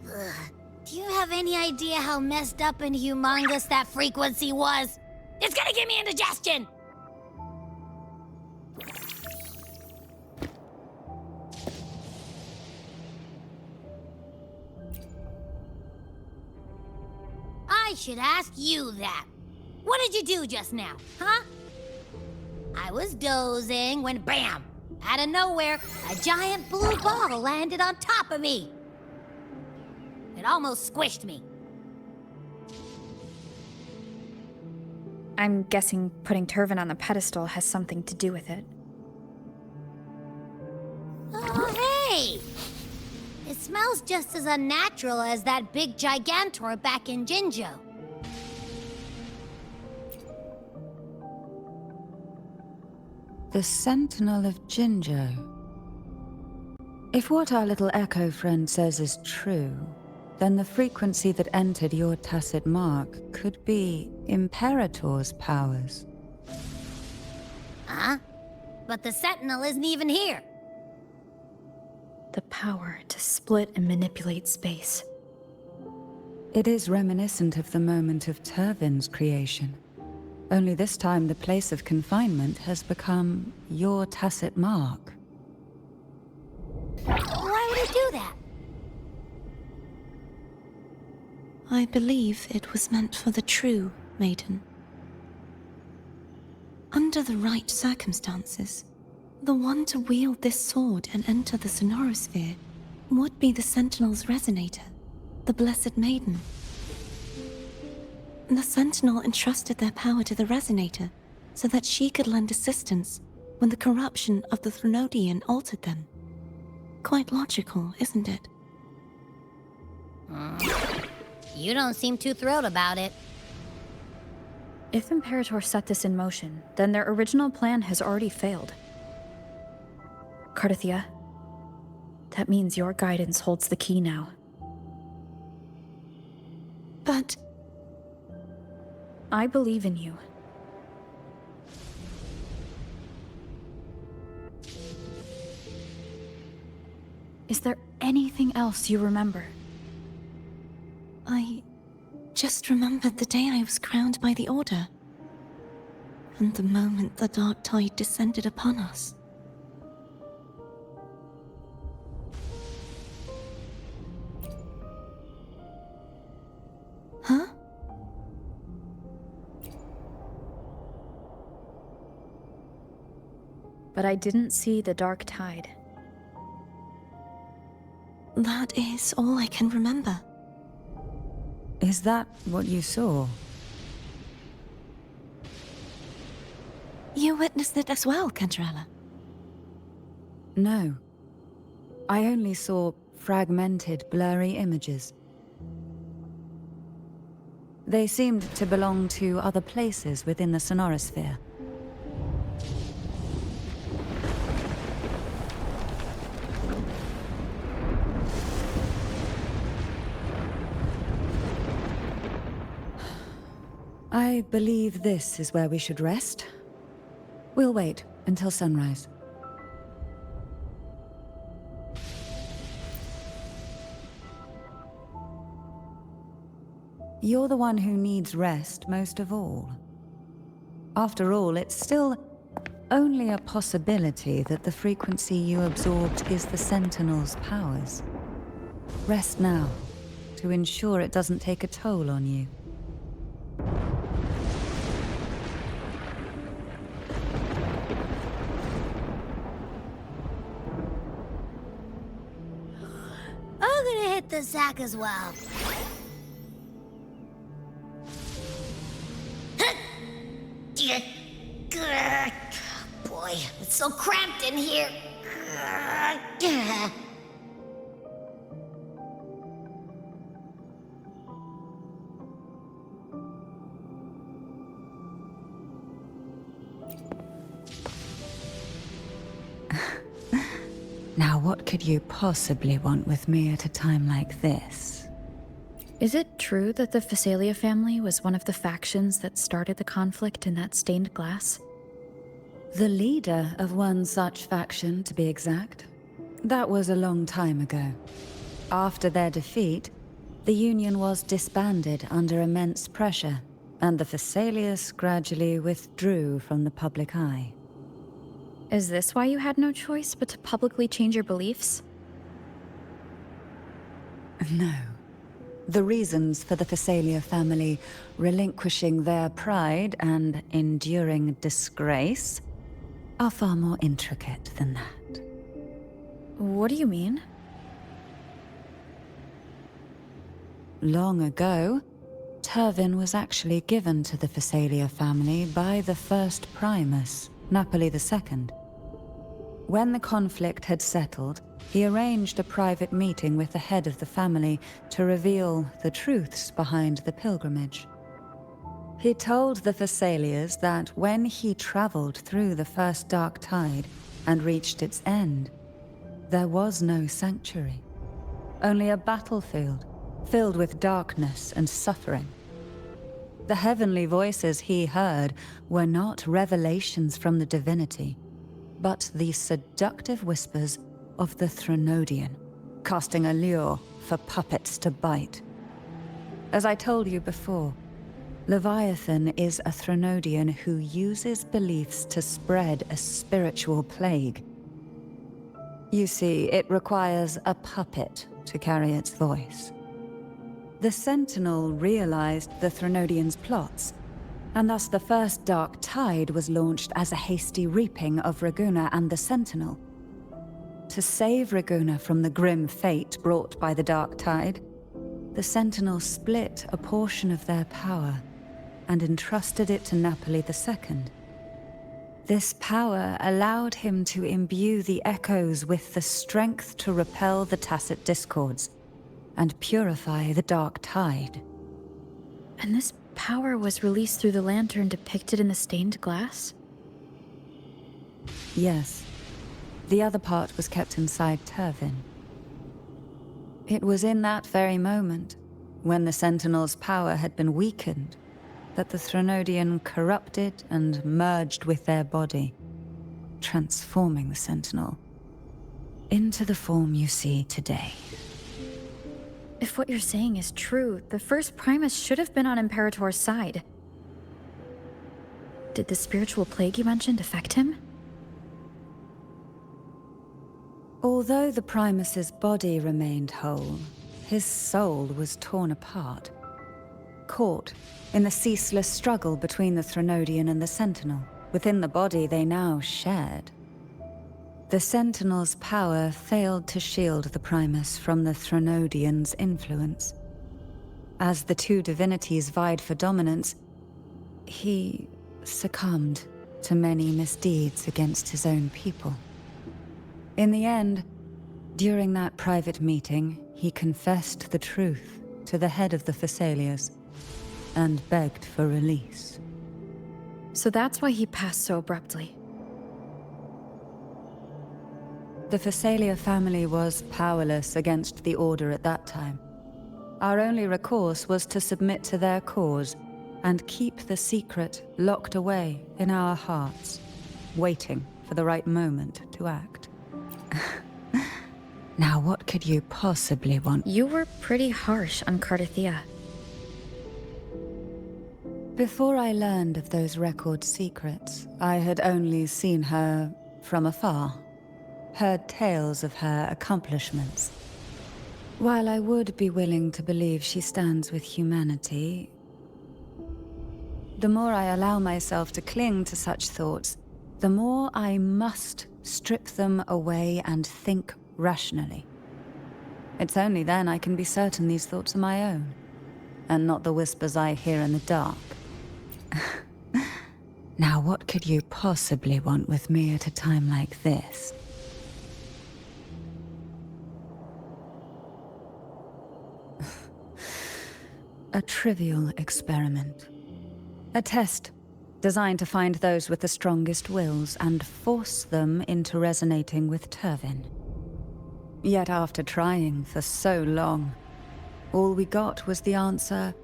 Ugh. Do you have any idea how messed up and humongous that frequency was? It's gonna give me indigestion! I should ask you that. What did you do just now, huh? I was dozing when bam! Out of nowhere, a giant blue ball landed on top of me. It almost squished me.
I'm guessing putting Turvin on the pedestal has something to do with it.
Oh, hey! It smells just as unnatural as that big gigantor back in Jinjo.
The Sentinel of Jinjo. If what our little echo friend says is true, then the frequency that entered your tacit mark could be Imperator's powers.
Huh? But the Sentinel isn't even here.
The power to split and manipulate space.
It is reminiscent of the moment of Turvin's creation. Only this time the place of confinement has become your tacit mark.
Why would it do that?
I believe it was meant for the true maiden. Under the right circumstances, the one to wield this sword and enter the sonorosphere would be the Sentinel's resonator, the Blessed Maiden. The Sentinel entrusted their power to the resonator so that she could lend assistance when the corruption of the Threnodian altered them. Quite logical, isn't it?
You don't seem too thrilled about it.
If Imperator set this in motion, then their original plan has already failed. Cartethyia, that means your guidance holds the key now.
But...
I believe in you. Is there anything else you remember?
I just remembered the day I was crowned by the Order. And the moment the dark tide descended upon us. Huh?
But I didn't see the dark tide.
That is all I can remember.
Is that what you saw?
You witnessed it as well, Cantarella?
No. I only saw fragmented, blurry images. They seemed to belong to other places within the sonorosphere. I believe this is where we should rest. We'll wait until sunrise. You're the one who needs rest most of all. After all, it's still only a possibility that the frequency you absorbed is the Sentinel's powers. Rest now, to ensure it doesn't take a toll on you.
I'm gonna hit the sack as well. Boy, it's so cramped in here.
Now, what could you possibly want with me at a time like this?
Is it true that the Phasalia family was one of the factions that started the conflict in that stained glass?
The leader of one such faction, to be exact. That was a long time ago. After their defeat, the Union was disbanded under immense pressure, and the Phasalias gradually withdrew from the public eye.
Is this why you had no choice but to publicly change your beliefs?
No. The reasons for the Phasalia family relinquishing their pride and enduring disgrace are far more intricate than that.
What do you mean?
Long ago, Turvin was actually given to the Phasalia family by the first Primus, Napoli II. When the conflict had settled, he arranged a private meeting with the head of the family to reveal the truths behind the pilgrimage. He told the Phasalias that when he traveled through the first dark tide and reached its end, there was no sanctuary, only a battlefield filled with darkness and suffering. The heavenly voices he heard were not revelations from the divinity, but the seductive whispers of the Threnodian, casting a lure for puppets to bite. As I told you before, Leviathan is a Threnodian who uses beliefs to spread a spiritual plague. You see, it requires a puppet to carry its voice. The Sentinel realized the Threnodian's plots, and thus the first dark tide was launched as a hasty reaping of Ragunna and the Sentinel. To save Ragunna from the grim fate brought by the dark tide, the Sentinel split a portion of their power and entrusted it to Napoli II. This power allowed him to imbue the echoes with the strength to repel the tacit discords and purify the dark tide.
And this power was released through the lantern depicted in the stained glass?
Yes. The other part was kept inside Turvin. It was in that very moment, when the Sentinel's power had been weakened, that the Threnodian corrupted and merged with their body, transforming the Sentinel into the form you see today.
If what you're saying is true, the first Primus should have been on Imperator's side. Did the spiritual plague you mentioned affect him?
Although the Primus's body remained whole, his soul was torn apart, caught in the ceaseless struggle between the Threnodian and the Sentinel. Within the body they now shared. The Sentinel's power failed to shield the Primus from the Threnodian's influence. As the two divinities vied for dominance, he succumbed to many misdeeds against his own people. In the end, during that private meeting, he confessed the truth to the head of the Phassalias and begged for release.
So that's why he passed so abruptly.
The Phasalia family was powerless against the Order at that time. Our only recourse was to submit to their cause and keep the secret locked away in our hearts, waiting for the right moment to act. Now what could you possibly want?
You were pretty harsh on Cartethyia.
Before I learned of those record secrets, I had only seen her from afar, heard tales of her accomplishments. While I would be willing to believe she stands with humanity, the more I allow myself to cling to such thoughts, the more I must strip them away and think rationally. It's only then I can be certain these thoughts are my own, and not the whispers I hear in the dark. Now what could you possibly want with me at a time like this? A trivial experiment. A test designed to find those with the strongest wills and force them into resonating with Turvin. Yet after trying for so long, all we got was the answer,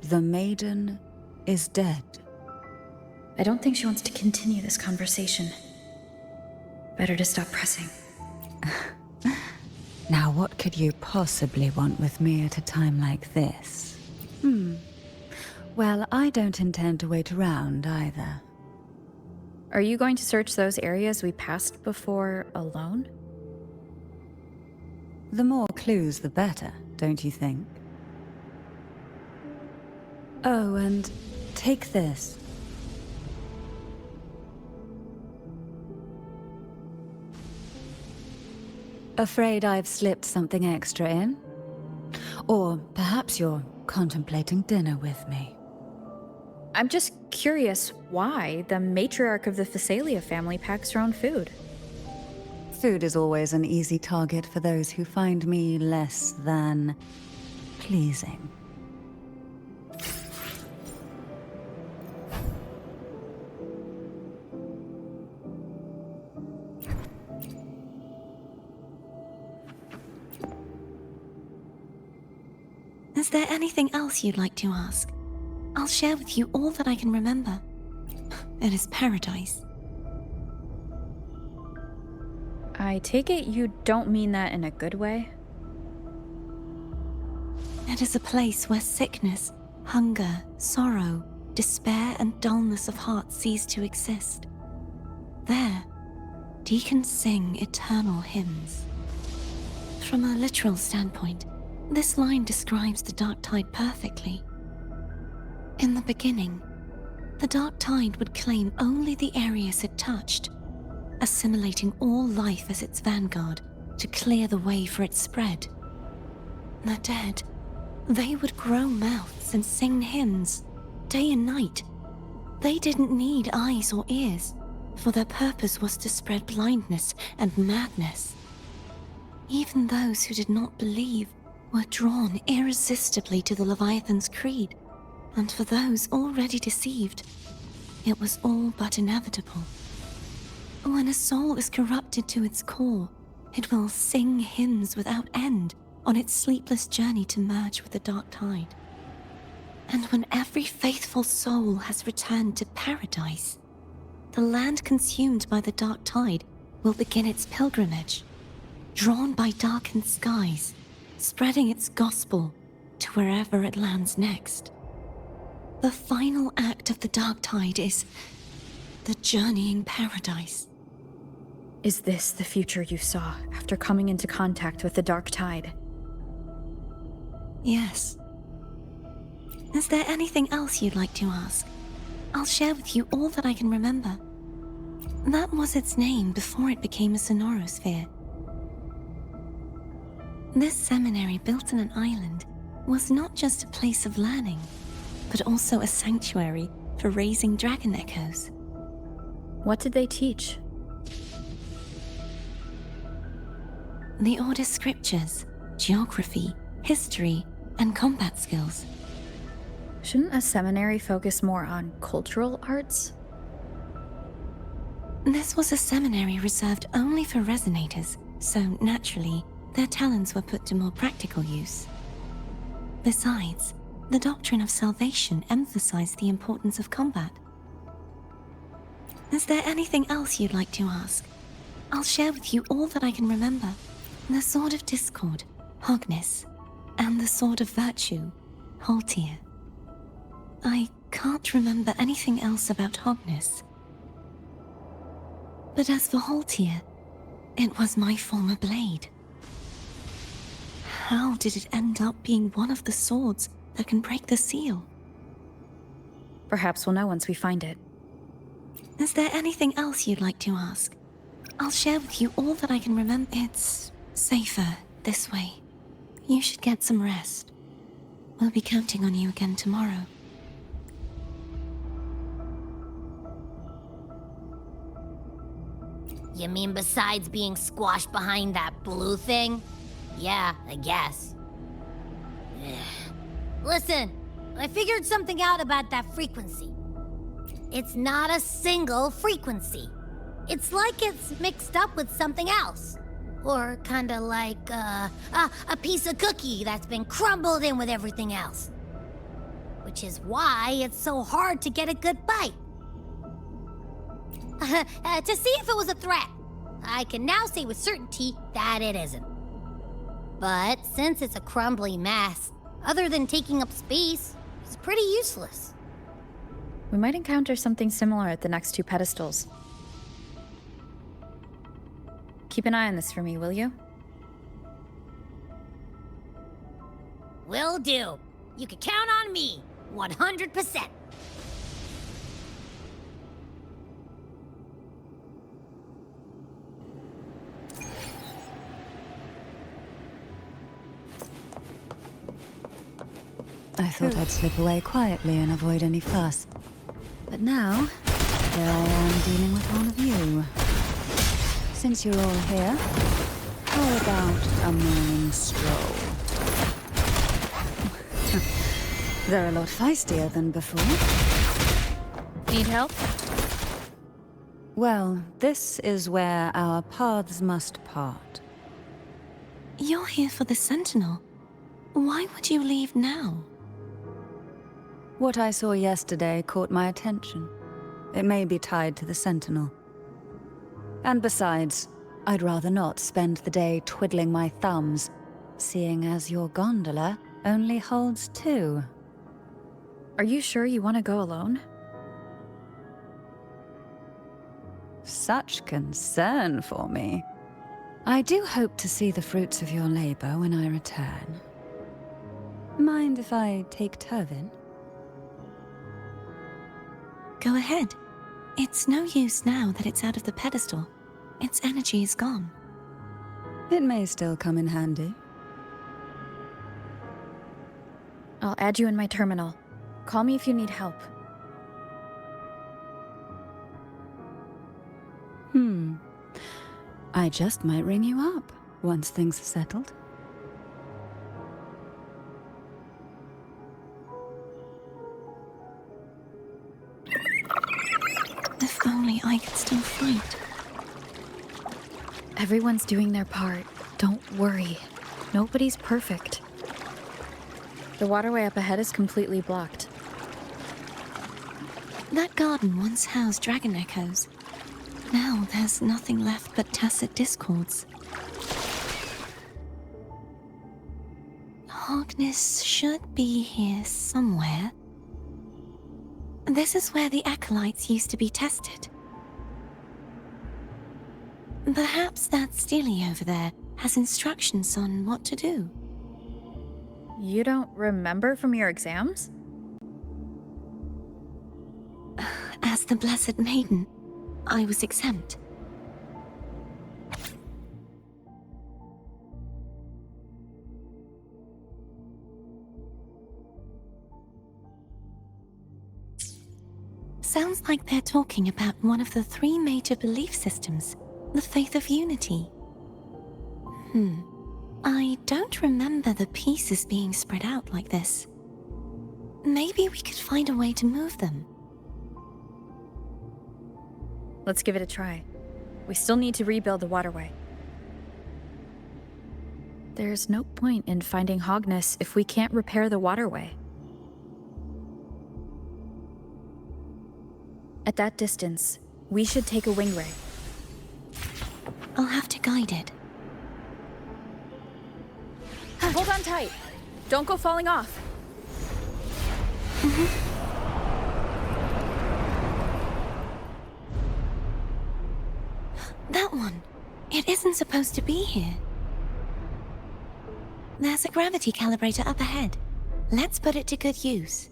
"The maiden is dead."
I don't think she wants to continue this conversation. Better to stop pressing.
Now what could you possibly want with me at a time like this? Well, I don't intend to wait around either.
Are you going to search those areas we passed before alone?
The more clues, the better, don't you think? Oh, and take this. Afraid I've slipped something extra in? Or perhaps you're contemplating dinner with me.
I'm just curious why the matriarch of the Phasalia family packs her own food.
Food is always an easy target for those who find me less than pleasing.
Is there anything else you'd like to ask? I'll share with you all that I can remember. It is paradise.
I take it you don't mean that in a good way?
It is a place where sickness, hunger, sorrow, despair, and dullness of heart cease to exist. There, deacons sing eternal hymns. From a literal standpoint, this line describes the dark tide perfectly. In the beginning, the dark tide would claim only the areas it touched, assimilating all life as its vanguard to clear the way for its spread. The dead, they would grow mouths and sing hymns, day and night. They didn't need eyes or ears,
for their purpose was to spread blindness and madness. Even those who did not believe were drawn irresistibly to the Leviathan's creed, and for those already deceived, it was all but inevitable. When a soul is corrupted to its core, it will sing hymns without end on its sleepless journey to merge with the dark tide. And when every faithful soul has returned to paradise, the land consumed by the dark tide will begin its pilgrimage, drawn by darkened skies, spreading its gospel to wherever it lands next. The final act of the dark tide is the journeying paradise.
Is this the future you saw after coming into contact with the dark tide?
Yes. Is there anything else you'd like to ask? I'll share with you all that I can remember. That was its name before it became a sonorosphere. This seminary, built on an island, was not just a place of learning, but also a sanctuary for raising dragon echoes.
What did they teach?
The Order's scriptures, geography, history, and combat skills.
Shouldn't a seminary focus more on cultural arts?
This was a seminary reserved only for resonators, so naturally, their talents were put to more practical use. Besides, the doctrine of salvation emphasized the importance of combat. Is there anything else you'd like to ask? I'll share with you all that I can remember. The Sword of Discord, Hogness, and the Sword of Virtue, Haltir. I can't remember anything else about Hogness. But as for Haltir, it was my former blade. How did it end up being one of the swords that can break the seal?
Perhaps we'll know once we find it.
Is there anything else you'd like to ask? I'll share with you all that I can remember. It's safer this way. You should get some rest. We'll be counting on you again tomorrow.
You mean besides being squashed behind that blue thing? Yeah, I guess. Listen, I figured something out about that frequency. It's not a single frequency. It's like it's mixed up with something else. Or kinda like, a piece of cookie that's been crumbled in with everything else. Which is why it's so hard to get a good bite. To see if it was a threat. I can now say with certainty that it isn't. But since it's a crumbly mess, other than taking up space, it's pretty useless.
We might encounter something similar at the next two pedestals. Keep an eye on this for me, will you?
Will do. You can count on me, 100%.
I thought I'd slip away quietly and avoid any fuss. But now, here I am dealing with one of you. Since you're all here, how about a morning stroll? They're a lot feistier than before.
Need help?
Well, this is where our paths must part.
You're here for the Sentinel. Why would you leave now?
What I saw yesterday caught my attention. It may be tied to the Sentinel. And besides, I'd rather not spend the day twiddling my thumbs, seeing as your gondola only holds 2.
Are you sure you want to go alone?
Such concern for me. I do hope to see the fruits of your labor when I return. Mind if I take Turvin?
Go ahead. It's no use now that it's out of the pedestal. Its energy is gone.
It may still come in handy.
I'll add you in my terminal. Call me if you need help.
I just might ring you up once things are settled.
If only I could still fight.
Everyone's doing their part. Don't worry. Nobody's perfect. The waterway up ahead is completely blocked.
That garden once housed dragon echoes. Now there's nothing left but tacit discords. Hogness should be here somewhere. This is where the acolytes used to be tested. Perhaps that Steely over there has instructions on what to do.
You don't remember from your exams?
As the Blessed Maiden, I was exempt. Sounds like they're talking about one of the 3 major belief systems, the faith of unity. I don't remember the pieces being spread out like this. Maybe we could find a way to move them.
Let's give it a try. We still need to rebuild the waterway. There's no point in finding Hogness if we can't repair the waterway. At that distance, we should take a wing ray.
I'll have to guide it.
Hold on tight. Don't go falling off.
That one. It isn't supposed to be here. There's a gravity calibrator up ahead. Let's put it to good use.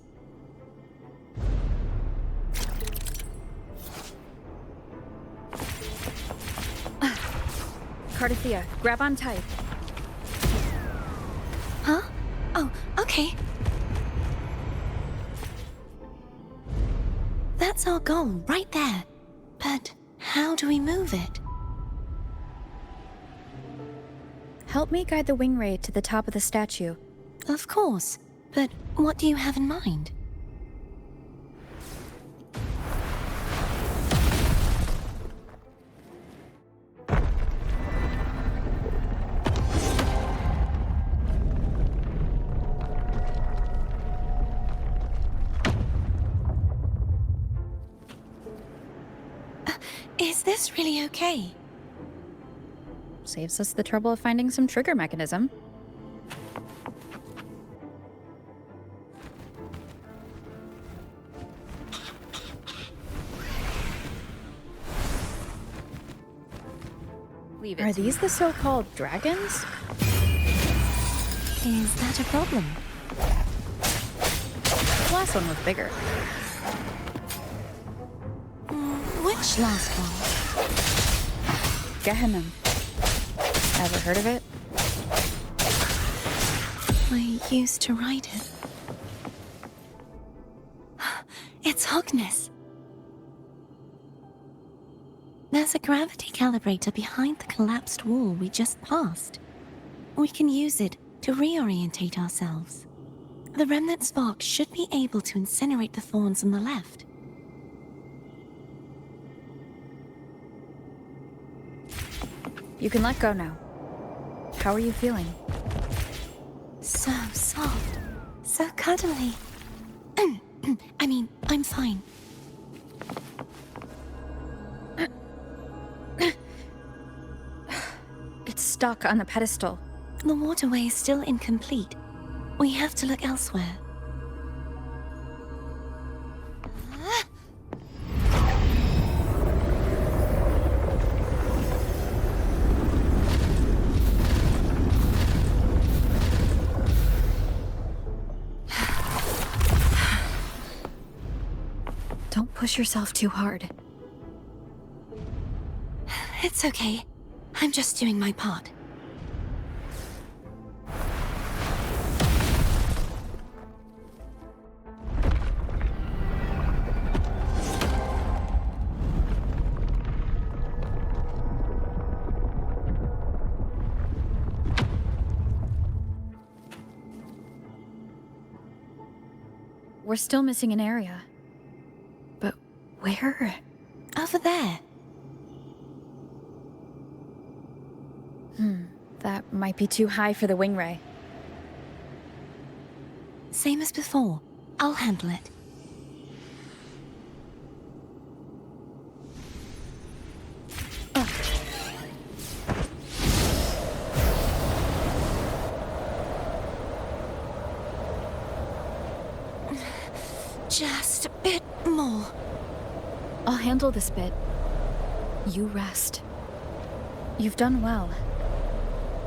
Cartethyia, grab on tight.
Huh? Oh, okay. That's our goal, right there. But how do we move it?
Help me guide the wing ray to the top of the statue.
Of course. But what do you have in mind? Is this really okay?
Saves us the trouble of finding some trigger mechanism. Are these the so-called dragons?
Is that a problem?
The last one was bigger.
Which last one?
Gehenna. Ever heard of it?
I used to ride it. It's Hogness. There's a gravity calibrator behind the collapsed wall we just passed. We can use it to reorientate ourselves. The remnant spark should be able to incinerate the thorns on the left.
You can let go now. How are you feeling?
So soft. So cuddly. I mean, I'm fine.
It's stuck on the pedestal.
The waterway is still incomplete. We have to look elsewhere.
Don't push yourself too hard.
It's okay. I'm just doing my part.
we're still missing an area. But where?
Over there.
That might be too high for the wing ray.
Same as before. I'll handle it. Just a bit more.
I'll handle this bit. You rest. You've done well.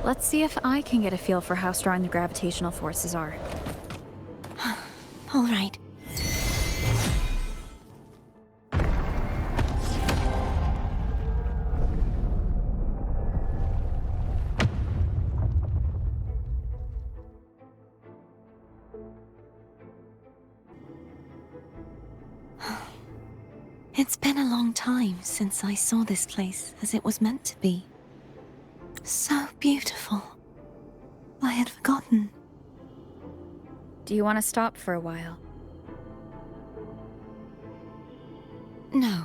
Let's see if I can get a feel for how strong the gravitational forces are.
All right. It's been a long time since I saw this place as it was meant to be. So beautiful. I had forgotten.
Do you want to stop for a while?
No.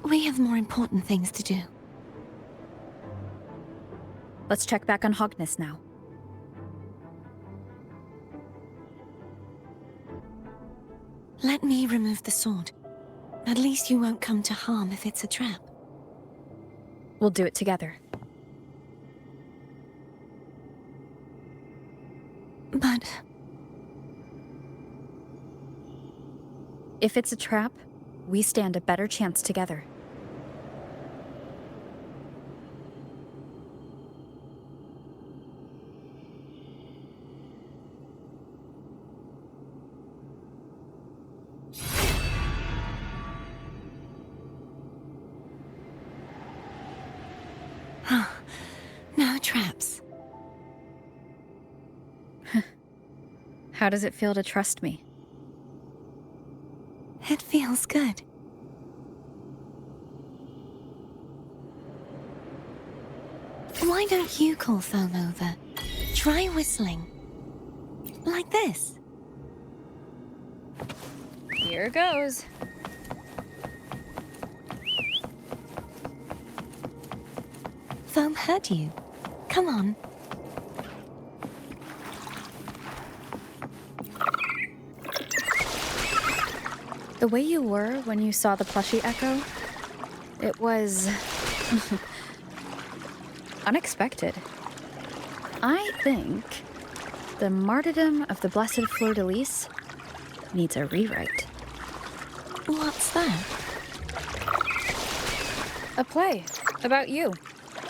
We have more important things to do.
Let's check back on Hogness now.
Let me remove the sword. At least you won't come to harm if it's a trap.
We'll do it together.
But...
if it's a trap, we stand a better chance together.
No traps.
How does it feel to trust me?
It feels good. Why don't you call foam over? Try whistling. Like this.
Here goes.
Foam heard you. Come on.
The way you were when you saw the plushie Echo, it was... unexpected. I think the martyrdom of the Blessed Fleur-de-Lis needs a rewrite.
What's that?
A play about you,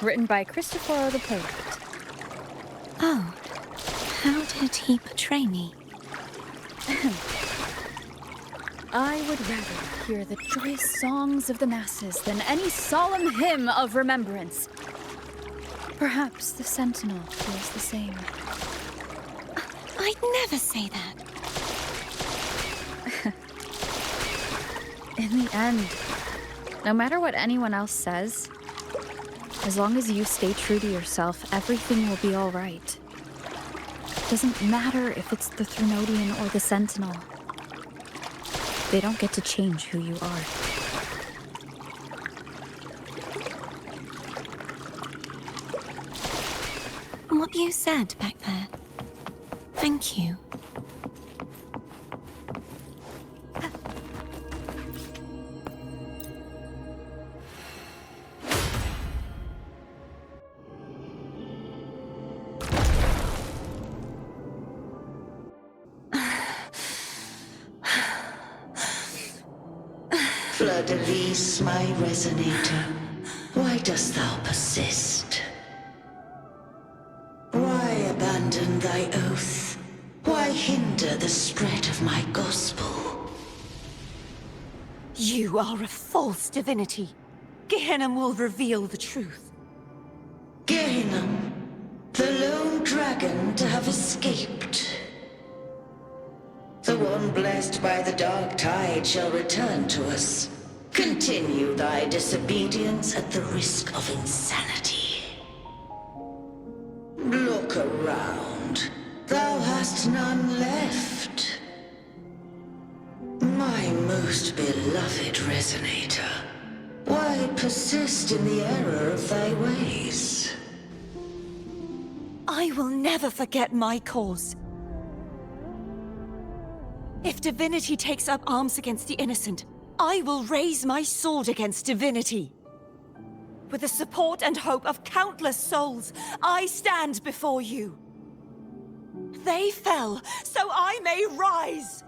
written by Cristoforo the playwright.
Oh, how did he portray me?
I would rather hear the joyous songs of the masses than any solemn hymn of remembrance. Perhaps the sentinel feels the same.
I'd never say that.
In the end, no matter what anyone else says, as long as you stay true to yourself, everything will be all right. It doesn't matter if it's the Threnodian or the Sentinel. They don't get to change who you are.
What you said back there. Thank you.
Fleur-de-Lis, my resonator, why dost thou persist? Why abandon thy oath? Why hinder the spread of my gospel?
You are a false divinity. Gehenna will reveal the truth.
Gehenna, the lone dragon to have escaped. The one blessed by the dark tide shall return to us. Continue thy disobedience at the risk of insanity. Look around. Thou hast none left. beloved resonator, why persist in the error of thy ways?
I will never forget my cause. If divinity takes up arms against the innocent, I will raise my sword against divinity. With the support and hope of countless souls, I stand before you. They fell, so I may rise!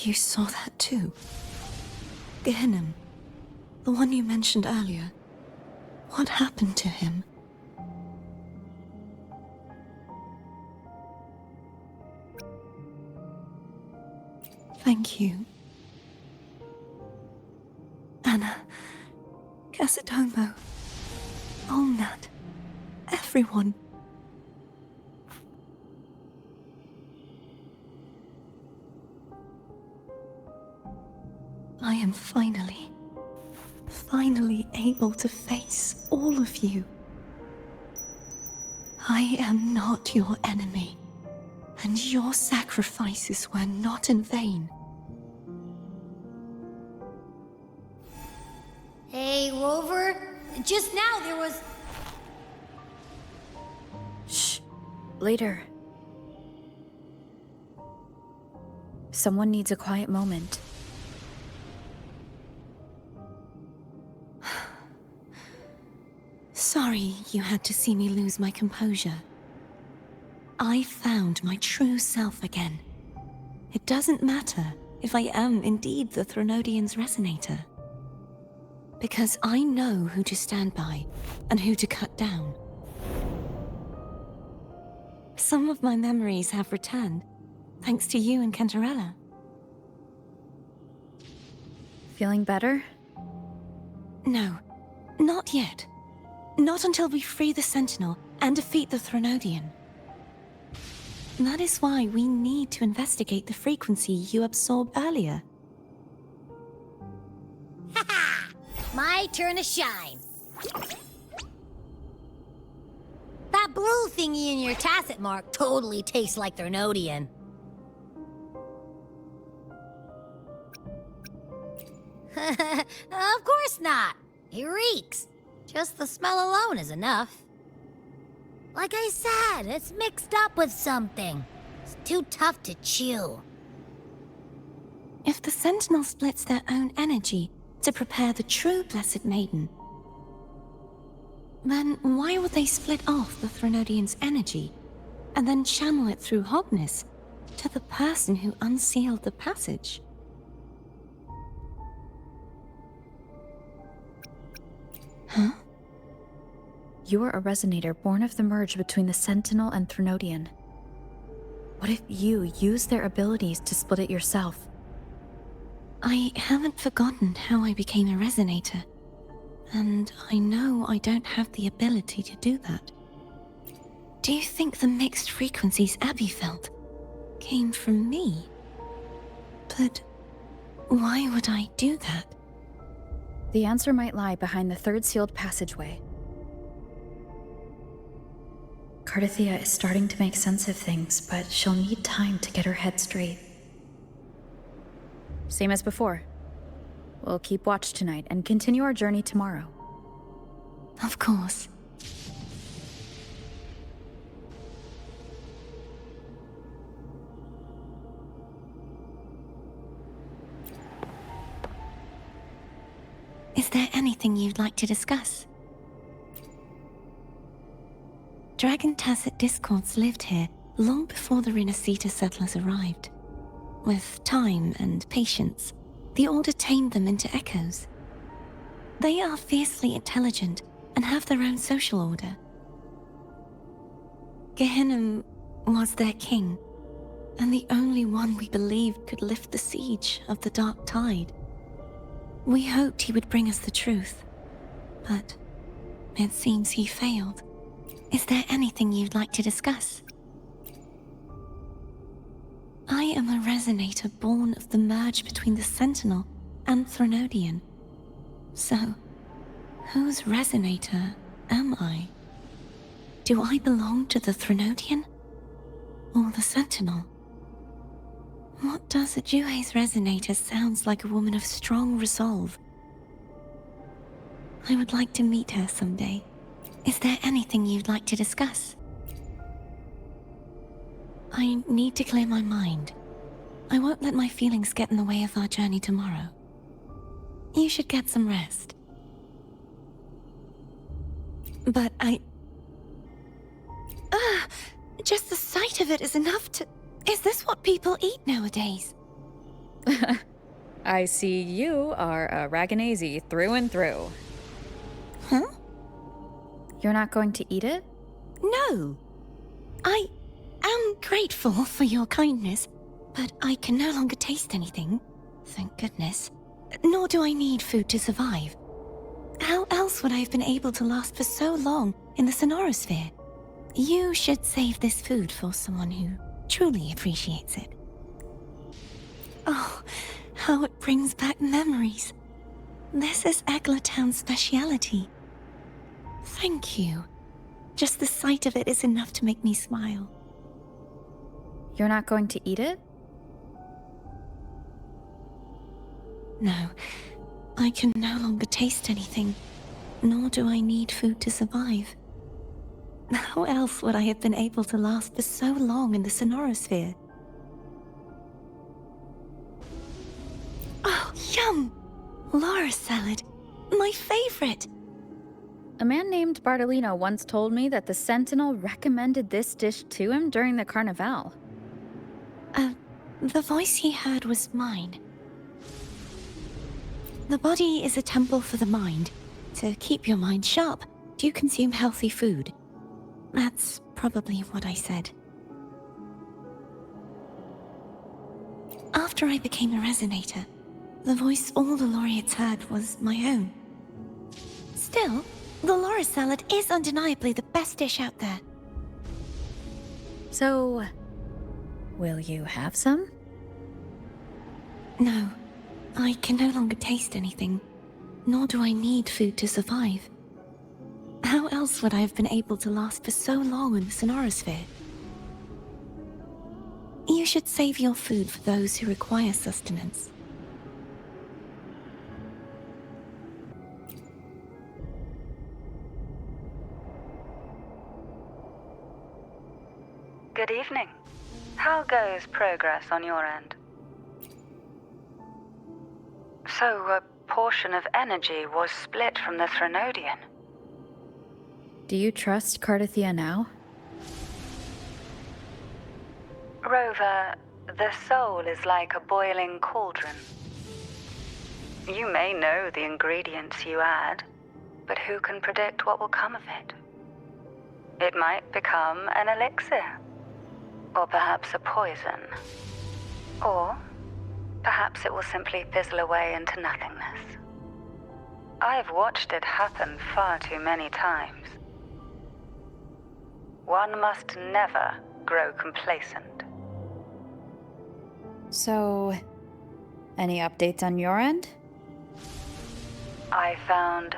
You saw that too? Gehenna, the one you mentioned earlier. What happened to him? Thank you. Anna, Casitomo, Olnat, everyone. I am finally able to face all of you. I am not your enemy, and your sacrifices were not in vain.
Hey, Rover, just now there was...
Shh. Later. Someone needs a quiet moment.
Sorry you had to see me lose my composure. I found my true self again. It doesn't matter if I am indeed the Threnodian's resonator. Because I know who to stand by and who to cut down. Some of my memories have returned, thanks to you and Cantarella.
Feeling better?
No, not yet. Not until we free the Sentinel and defeat the Threnodian. That is why we need to investigate the frequency you absorbed earlier.
My turn to shine. That blue thingy in your tacit mark totally tastes like Threnodian. Of course not. It reeks. Just the smell alone is enough. Like I said, it's mixed up with something. It's too tough to chew.
If the Sentinel splits their own energy to prepare the true Blessed Maiden, then why would they split off the Threnodian's energy and then channel it through Hognis to the person who unsealed the passage? Huh?
You are a resonator born of the merge between the Sentinel and Threnodian. What if you use their abilities to split it yourself?
I haven't forgotten how I became a resonator, and I know I don't have the ability to do that. Do you think the mixed frequencies Abby felt came from me? But why would I do that?
The answer might lie behind the third sealed passageway. Cartethyia is starting to make sense of things, but she'll need time to get her head straight. Same as before. We'll keep watch tonight and continue our journey tomorrow.
Of course. Is there anything you'd like to discuss? Dragon Tacet Discords lived here long before the Rinascita settlers arrived. With time and patience, the Order tamed them into echoes. They are fiercely intelligent and have their own social order. Gehenna was their king, and the only one we believed could lift the siege of the Dark Tide. We hoped he would bring us the truth, but it seems he failed. Is there anything you'd like to discuss? I am a resonator born of the merge between the sentinel and Threnodian. So, whose resonator am I? Do I belong to the Threnodian? Or the sentinel? What does a Juhe's resonator sounds like a woman of strong resolve? I would like to meet her someday. Is there anything you'd like to discuss? I need to clear my mind. I won't let my feelings get in the way of our journey tomorrow. You should get some rest. But just the sight of it is enough to... Is this what people eat nowadays?
I see you are a Ragunese through and through.
Huh?
You're not going to eat it?
No. I am grateful for your kindness, but I can no longer taste anything. Thank goodness. Nor do I need food to survive. How else would I have been able to last for so long in the sonorosphere? You should save this food for someone who truly appreciates it. Oh, how it brings back memories. This is Egla Town's speciality. Thank you. Just the sight of it is enough to make me smile.
You're not going to eat it?
No, I can no longer taste anything, nor do I need food to survive. How else would I have been able to last for so long in the sonorosphere? Oh, yum! Laura salad, my favorite!
A man named Bartolino once told me that the Sentinel recommended this dish to him during the Carnavale.
The voice he heard was mine. The body is a temple for the mind. To keep your mind sharp, do consume healthy food. That's probably what I said. After I became a resonator, the voice all the laureates heard was my own. Still, the Laura salad is undeniably the best dish out there.
So, will you have some?
No, I can no longer taste anything, nor do I need food to survive. How else would I have been able to last for so long in the sonorosphere? You should save your food for those who require sustenance.
Good evening. How goes progress on your end? So, a portion of energy was split from the Threnodian.
Do you trust Cartethyia now?
Rover, the soul is like a boiling cauldron. You may know the ingredients you add, but who can predict what will come of it? It might become an elixir, or perhaps a poison, or perhaps it will simply fizzle away into nothingness. I've watched it happen far too many times. One must never grow complacent.
So, any updates on your end?
I found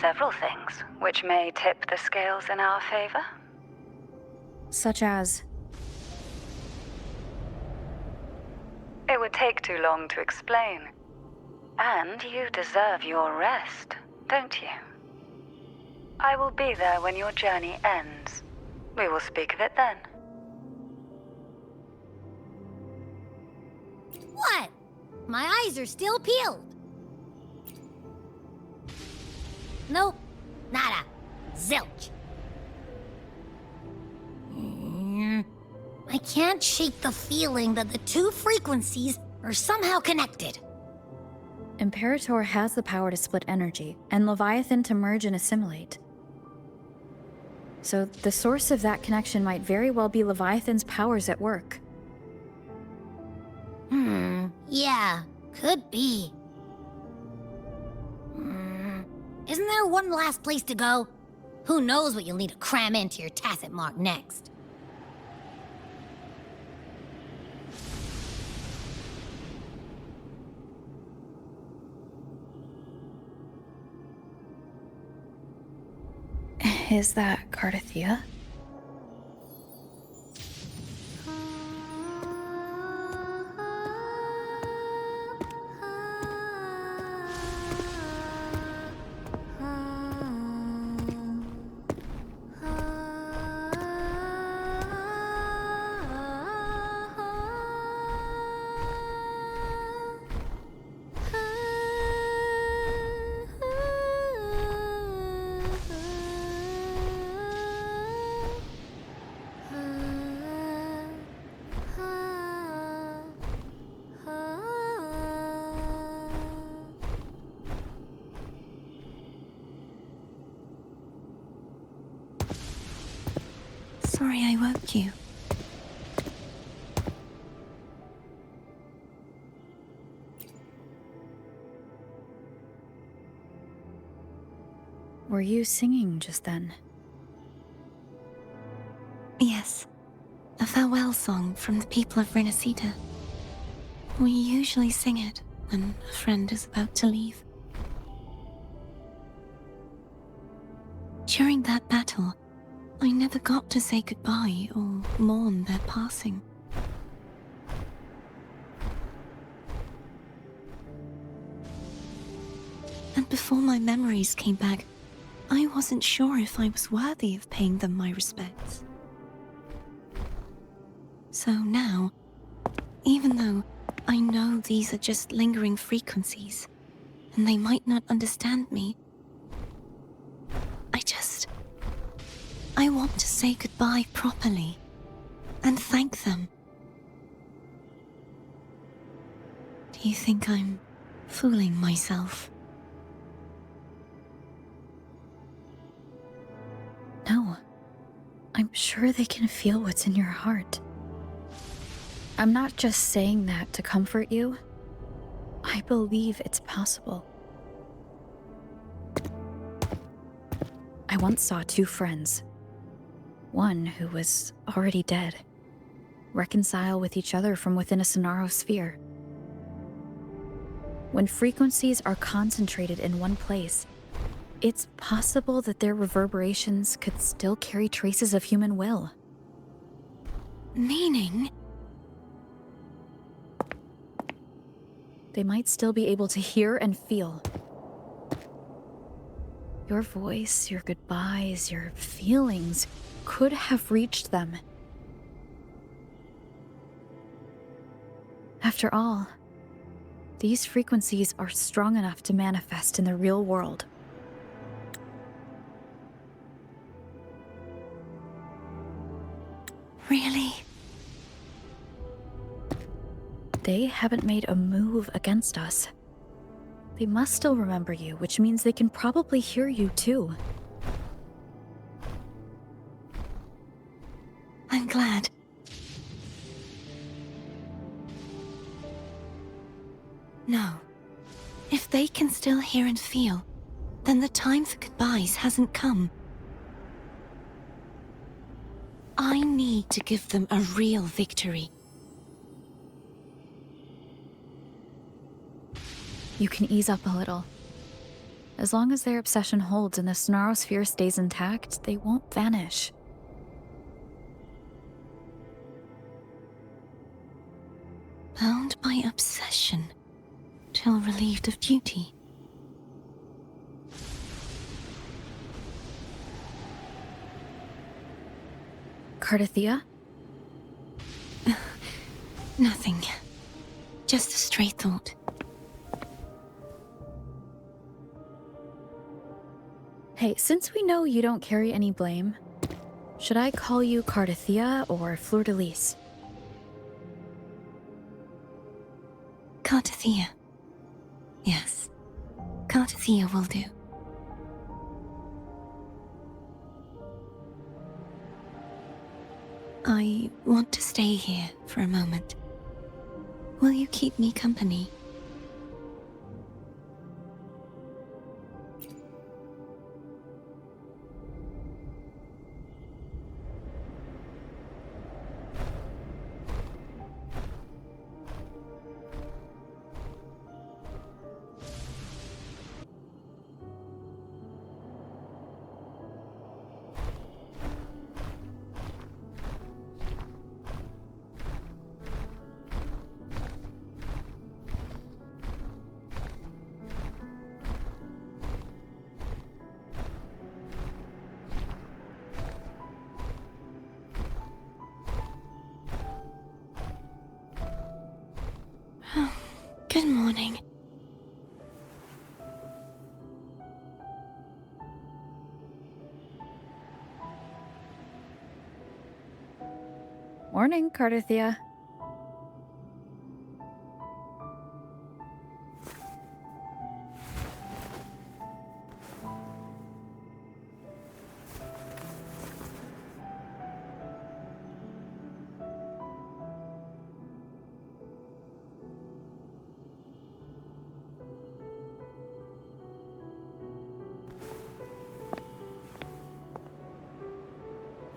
several things which may tip the scales in our favor.
Such as?
It would take too long to explain. And you deserve your rest, don't you? I will be there when your journey ends. We will speak of it then.
What? My eyes are still peeled. Nope. Nada. Zilch. I can't shake the feeling that the two frequencies are somehow connected.
Imperator has the power to split energy, and Leviathan to merge and assimilate. So the source of that connection might very well be Leviathan's powers at work.
Yeah, could be. Isn't there one last place to go? Who knows what you'll need to cram into your tacit mark next?
Is that Cartethyia?
Sorry I woke you.
Were you singing just then?
Yes, a farewell song from the people of Rinascita. We usually sing it when a friend is about to leave. During that battle, I never got to say goodbye or mourn their passing. And before my memories came back, I wasn't sure if I was worthy of paying them my respects. So now, even though I know these are just lingering frequencies, and they might not understand me, I want to say goodbye properly, and thank them. Do you think I'm fooling myself?
No. I'm sure they can feel what's in your heart. I'm not just saying that to comfort you. I believe it's possible. I once saw two friends. One who was already dead, reconcile with each other from within a Sonaro sphere. When frequencies are concentrated in one place, it's possible that their reverberations could still carry traces of human will.
Meaning?
They might still be able to hear and feel. Your voice, your goodbyes, your feelings could have reached them. After all, these frequencies are strong enough to manifest in the real world.
Really?
They haven't made a move against us. They must still remember you, which means they can probably hear you too.
I'm glad. No. If they can still hear and feel, then the time for goodbyes hasn't come. I need to give them a real victory.
You can ease up a little. As long as their obsession holds and the Sonaro sphere stays intact, they won't vanish.
Bound by obsession, till relieved of duty.
Cartethyia?
Nothing. Just a stray thought.
Hey, since we know you don't carry any blame, should I call you Cartethyia or Fleur-de-Lis?
Cartethyia. Yes. Cartethyia will do. I want to stay here for a moment. Will you keep me company? Good morning.
Morning, Cartethyia.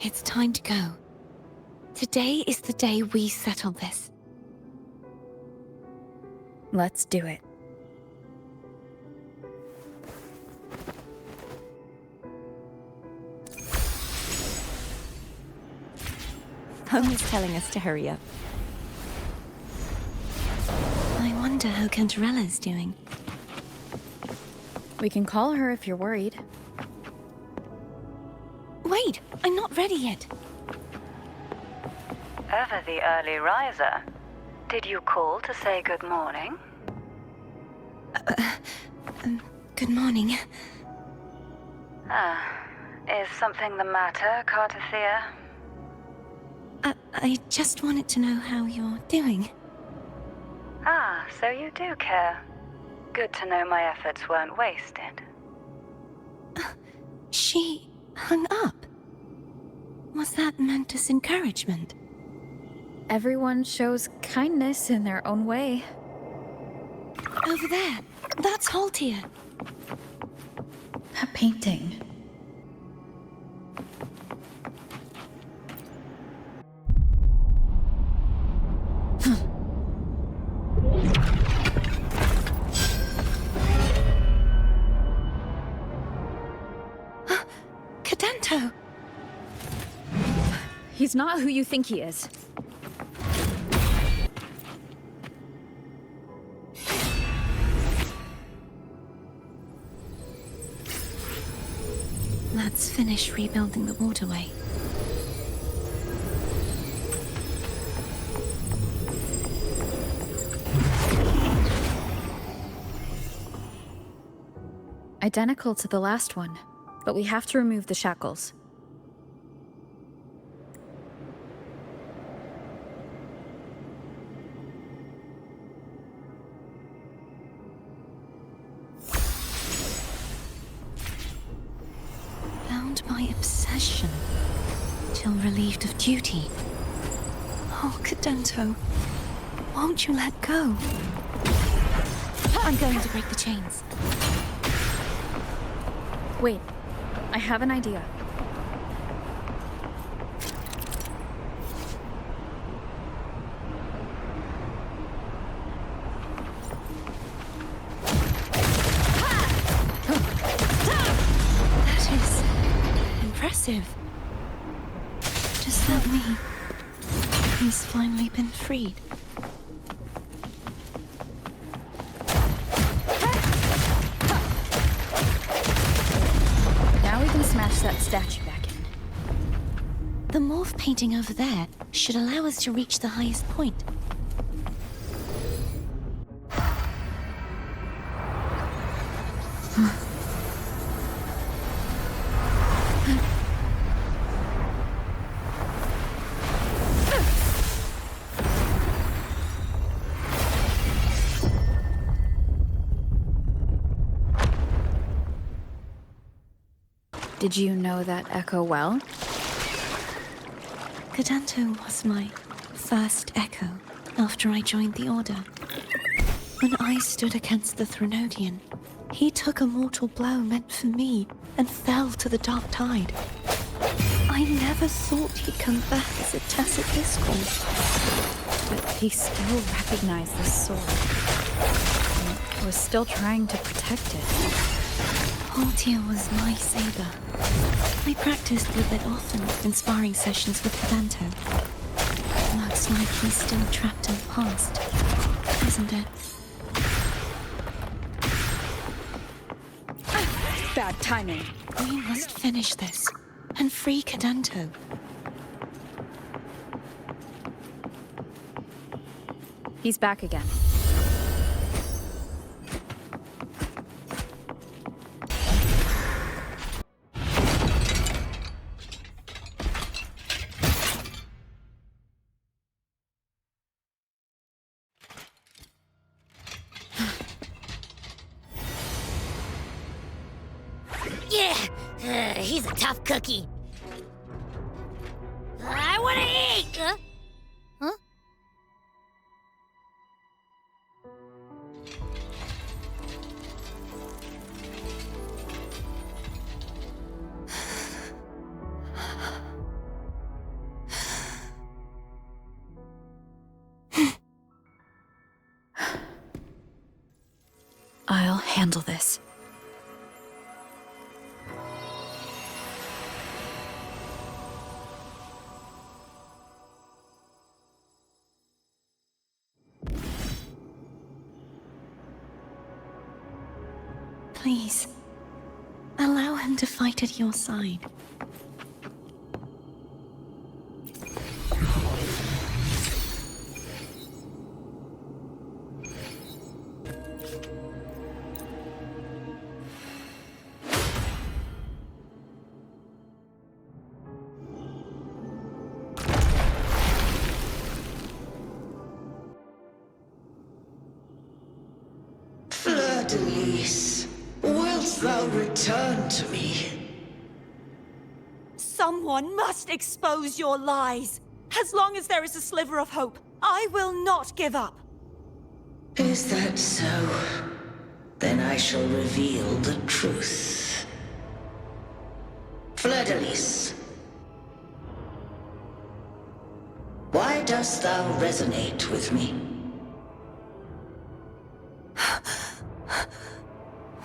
It's time to go. Today is the day we settle this.
Let's do it.
Home is telling us to hurry up. I wonder how Cantarella's doing.
We can call her if you're worried.
Wait, I'm not ready yet.
Ever the early riser. Did you call to say good morning?
Good morning.
Is something the matter, Cartethyia?
I just wanted to know how you're doing.
So you do care. Good to know my efforts weren't wasted.
She hung up. Was that meant as encouragement?
Everyone shows kindness in their own way.
Over there. That's Haltia.
A painting.
Cadento!
He's not who you think he is.
Let's finish rebuilding the waterway.
Identical to the last one, but we have to remove the shackles.
Bound by obsession, till relieved of duty. Oh, Cadento, won't you let go? I'm going to break the chains.
Wait, I have an idea.
That is impressive. Does that mean he's finally been freed?
Smash that statue back in.
The morph painting over there should allow us to reach the highest point.
Did you know that echo well?
Cadento was my first echo after I joined the Order. When I stood against the Threnodian, he took a mortal blow meant for me and fell to the dark tide. I never thought he'd come back as a tacit discord.
But he still recognized the sword. And was still trying to protect it.
Haltia was my saber. I practiced with it often in sparring sessions with Cadento. Looks like he's still trapped in the past, isn't it?
Bad timing.
We must finish this and free Cadento.
He's back again.
Yeah, he's a tough cookie. I want to eat! Huh?
I'll handle this.
Please, allow him to fight at your side.
Fleur-de-lis, wilt thou return to me?
Someone must expose your lies. As long as there is a sliver of hope, I will not give up.
Is that so? Then I shall reveal the truth. Fleur-de-lis, why dost thou resonate with me?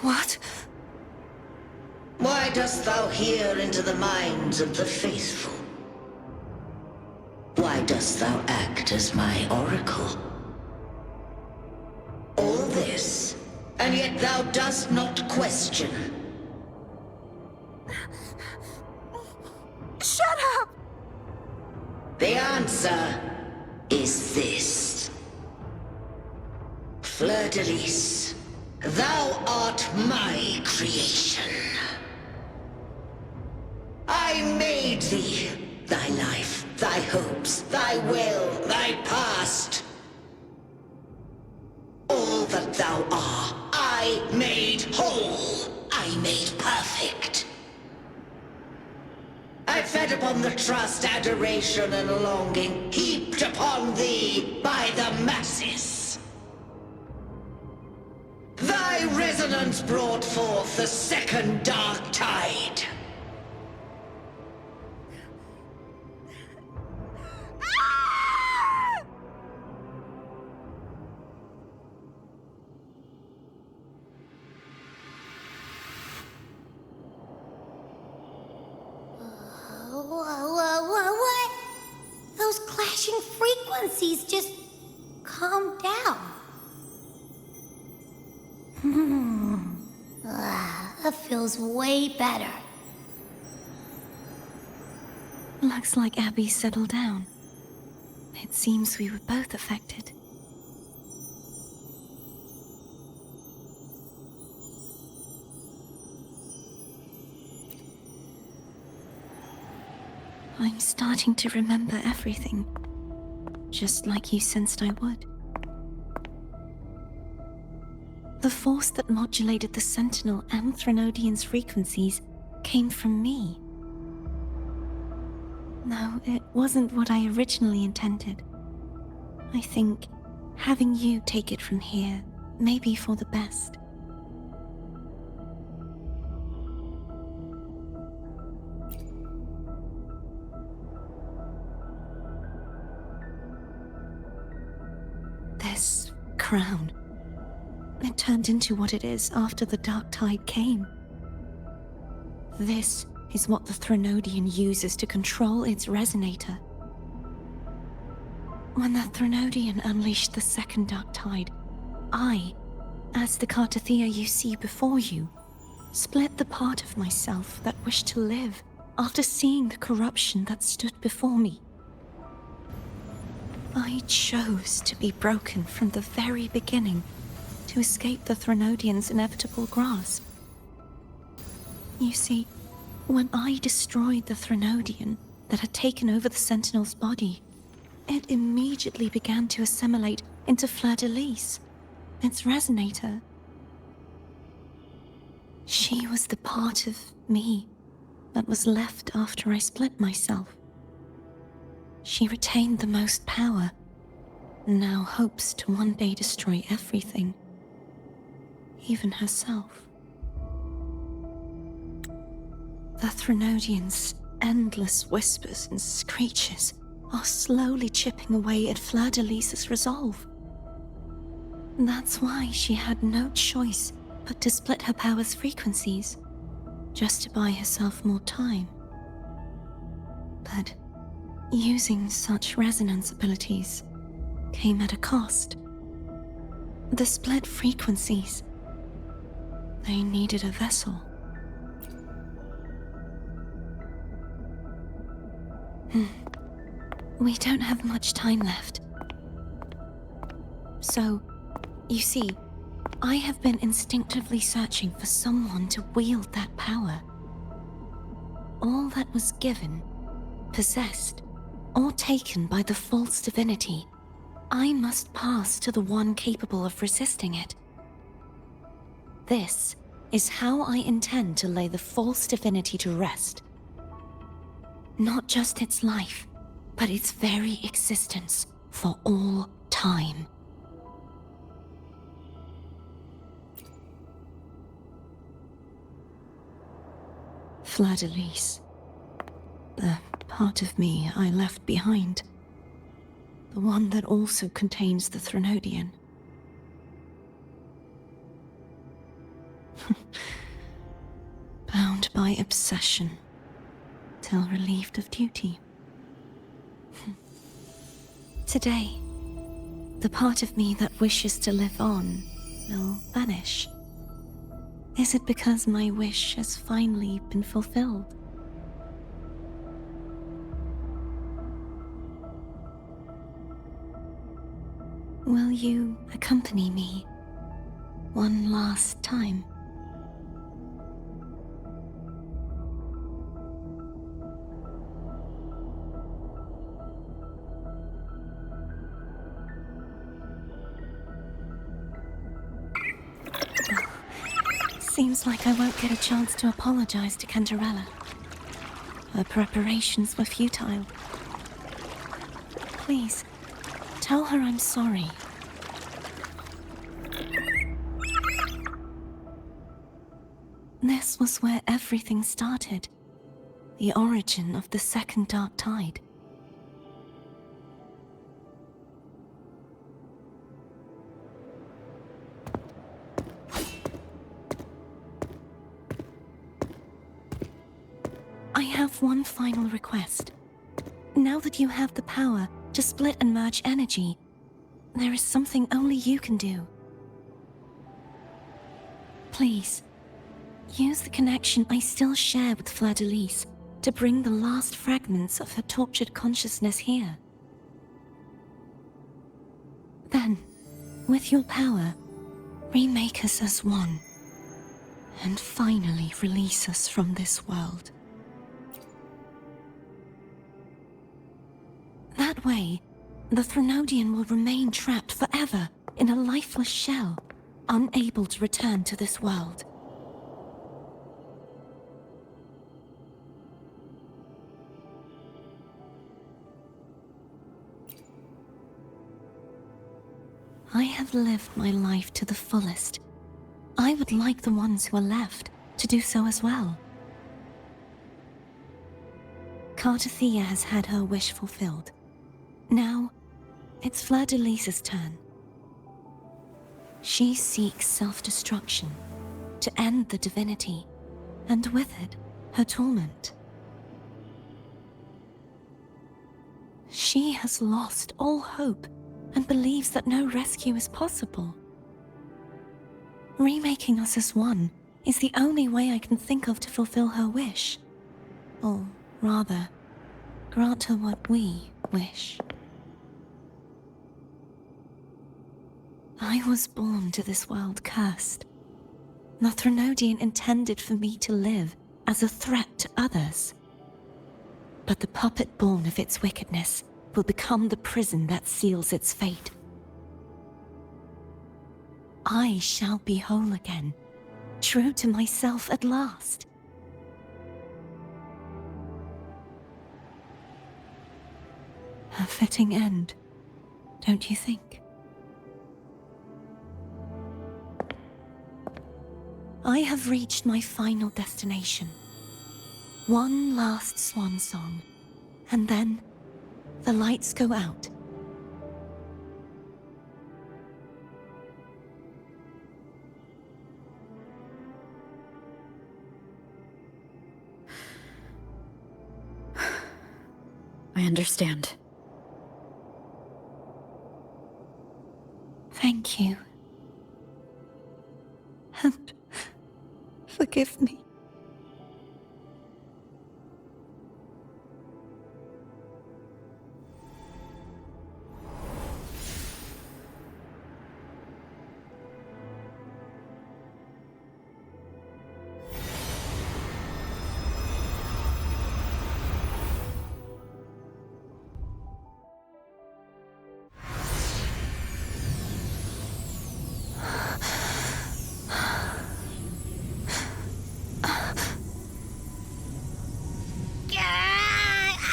What?
Why dost thou hear into the minds of the faithful? Why dost thou act as my oracle? All this, and yet thou dost not question.
Shut up!
The answer is this. Fleur-de-lis, thou art my creation. I made thee, thy life, thy hopes, thy will, thy past. All that thou art, I made whole, I made perfect. I fed upon the trust, adoration, and longing heaped upon thee by the masses. Thy resonance brought forth the second dark tide.
What? Those clashing frequencies, just calm down. That feels way better.
Looks like Abby settled down. It seems we were both affected. I'm starting to remember everything, just like you sensed I would. The force that modulated the Sentinel and Threnodian's frequencies came from me. No, it wasn't what I originally intended. I think having you take it from here may be for the best. This crown, it turned into what it is after the Dark Tide came. This is what the Threnodian uses to control its resonator. When the Threnodian unleashed the second Dark Tide, I, as the Cartethyia you see before you, split the part of myself that wished to live after seeing the corruption that stood before me. I chose to be broken from the very beginning to escape the Threnodian's inevitable grasp. You see, when I destroyed the Threnodian that had taken over the Sentinel's body, it immediately began to assimilate into Fleur-de-lis, its resonator. She was the part of me that was left after I split myself. She retained the most power, and now hopes to one day destroy everything, even herself. The Threnodian's endless whispers and screeches are slowly chipping away at Fleur-de-Lis's resolve. That's why she had no choice but to split her power's frequencies, just to buy herself more time. But using such resonance abilities came at a cost. The split frequencies. They needed a vessel. We don't have much time left. So, you see, I have been instinctively searching for someone to wield that power. All that was given, possessed, or taken by the false divinity, I must pass to the one capable of resisting it. This is how I intend to lay the false divinity to rest. Not just its life, but its very existence for all time. Fleur-de-Lis. The part of me I left behind. The one that also contains the Threnodian. Bound by obsession, till relieved of duty. Today, the part of me that wishes to live on will vanish. Is it because my wish has finally been fulfilled? Will you accompany me one last time? Seems like I won't get a chance to apologize to Cantarella. Her preparations were futile. Please, tell her I'm sorry. This was where everything started. The origin of the second dark tide. I have one final request. Now that you have the power to split and merge energy, there is something only you can do. Please, use the connection I still share with Fleur-de-Lis to bring the last fragments of her tortured consciousness here. Then, with your power, remake us as one, and finally release us from this world. That way, the Threnodian will remain trapped forever in a lifeless shell, unable to return to this world. I have lived my life to the fullest. I would like the ones who are left to do so as well. Cartethyia has had her wish fulfilled. Now, it's Fleur-de-Lis's turn. She seeks self-destruction to end the divinity, and with it, her torment. She has lost all hope and believes that no rescue is possible. Remaking us as one is the only way I can think of to fulfill her wish. Or rather, grant her what we wish. I was born to this world cursed. The Threnodian intended for me to live as a threat to others. But the puppet born of its wickedness will become the prison that seals its fate. I shall be whole again, true to myself at last. A fitting end, don't you think? I have reached my final destination. One last swan song, and then the lights go out.
I understand.
Thank you. And forgive me.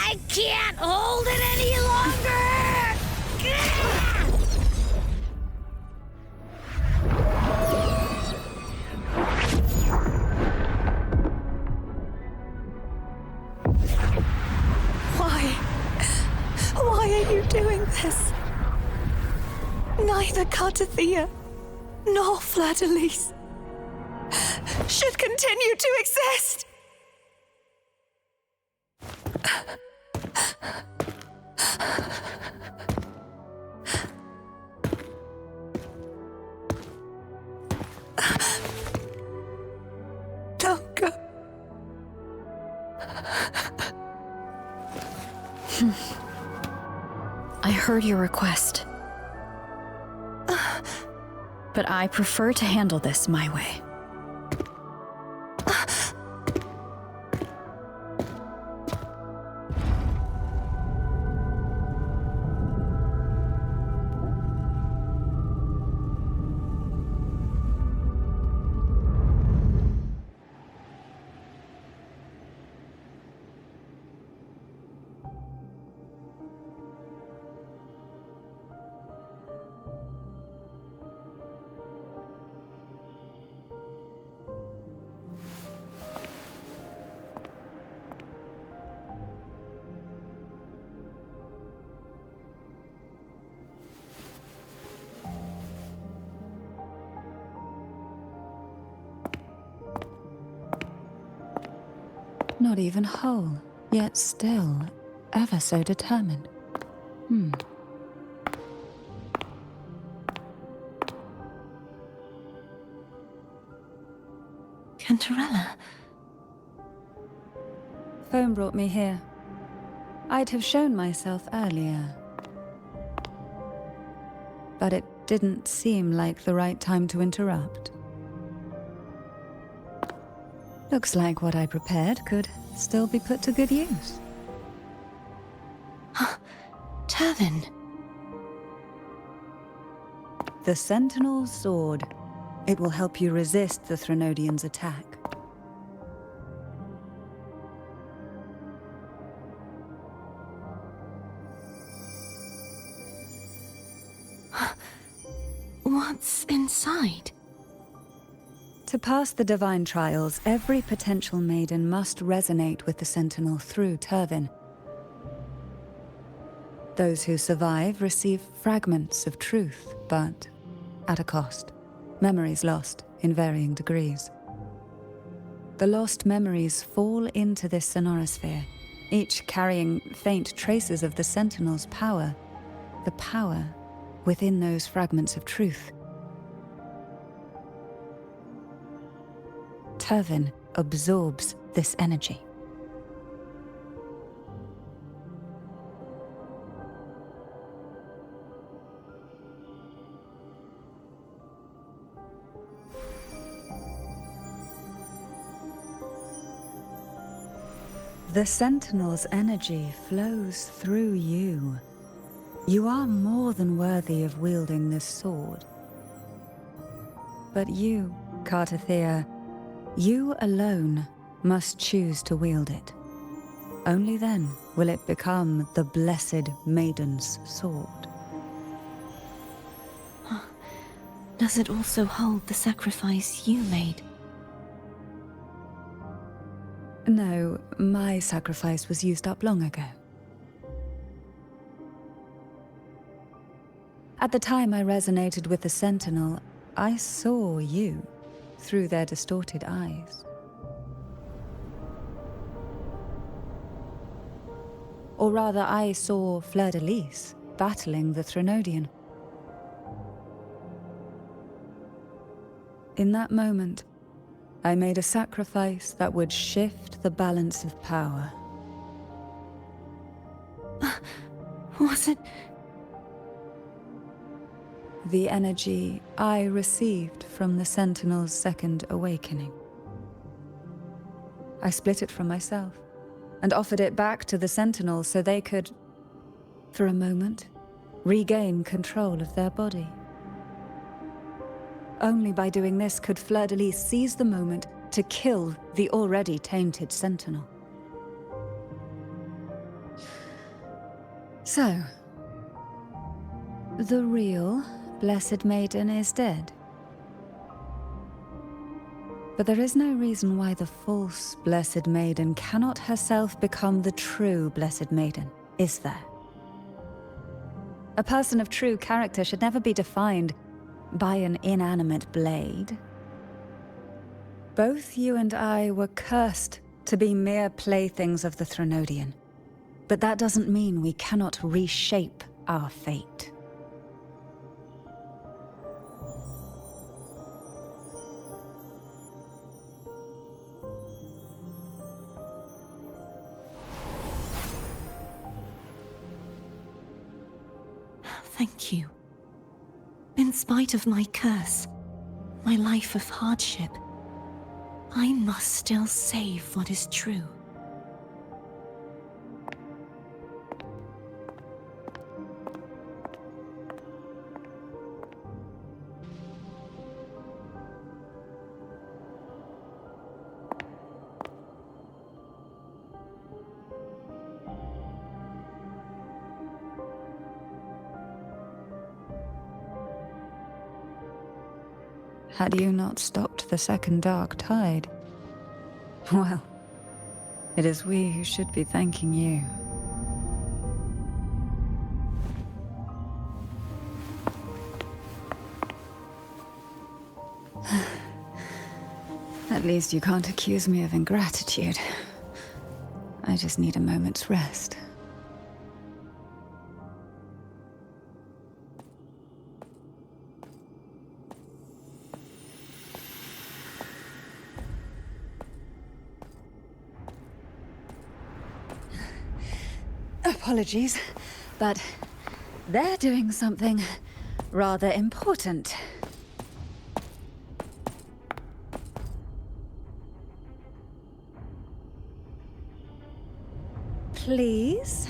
I can't hold it any longer!
Why are you doing this? Neither Cartethyia nor Fleur-de-Lis should continue to exist! Don't go.
I heard your request. But I prefer to handle this my way.
Not even whole, yet still ever so determined.
Cantarella.
Phone brought me here. I'd have shown myself earlier. But it didn't seem like the right time to interrupt. Looks like what I prepared could still be put to good use.
Turvin.
The Sentinel's sword. It will help you resist the Threnodian's attack.
What's inside?
To pass the divine trials, every potential maiden must resonate with the Sentinel through Turvin. Those who survive receive fragments of truth, but at a cost. Memories lost in varying degrees. The lost memories fall into this sonorosphere, each carrying faint traces of the Sentinel's power, the power within those fragments of truth. Turvin absorbs this energy. The Sentinel's energy flows through you. You are more than worthy of wielding this sword. But you, Cartethyia, You alone must choose to wield it. Only then will it become the Blessed Maiden's sword.
Does it also hold the sacrifice you made?
No, my sacrifice was used up long ago. At the time I resonated with the sentinel, I saw you through their distorted eyes. Or rather, I saw Fleur-de-Lis battling the Threnodian. In that moment, I made a sacrifice that would shift the balance of power.
Was it?
The energy I received from the Sentinel's second awakening. I split it from myself and offered it back to the Sentinel so they could, for a moment, regain control of their body. Only by doing this could Fleur-de-Lis seize the moment to kill the already tainted Sentinel. So, the real Blessed Maiden is dead. But there is no reason why the false Blessed Maiden cannot herself become the true Blessed Maiden, is there? A person of true character should never be defined by an inanimate blade. Both you and I were cursed to be mere playthings of the Threnodian. But that doesn't mean we cannot reshape our fate.
Thank you. In spite of my curse, my life of hardship, I must still save what is true.
Had you not stopped the second dark tide? Well, it is we who should be thanking you. At least you can't accuse me of ingratitude. I just need a moment's rest. Apologies, but they're doing something rather important. Please?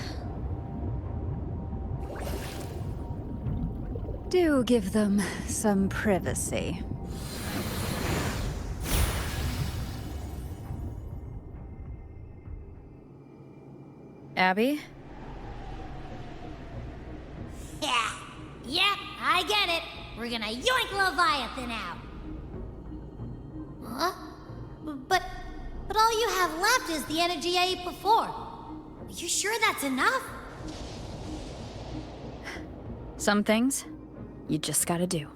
Do give them some privacy.
Abby?
Yep, I get it. We're gonna yoink Leviathan out. Huh? But all you have left is the energy I ate before. Are you sure that's enough?
Some things, you just gotta do.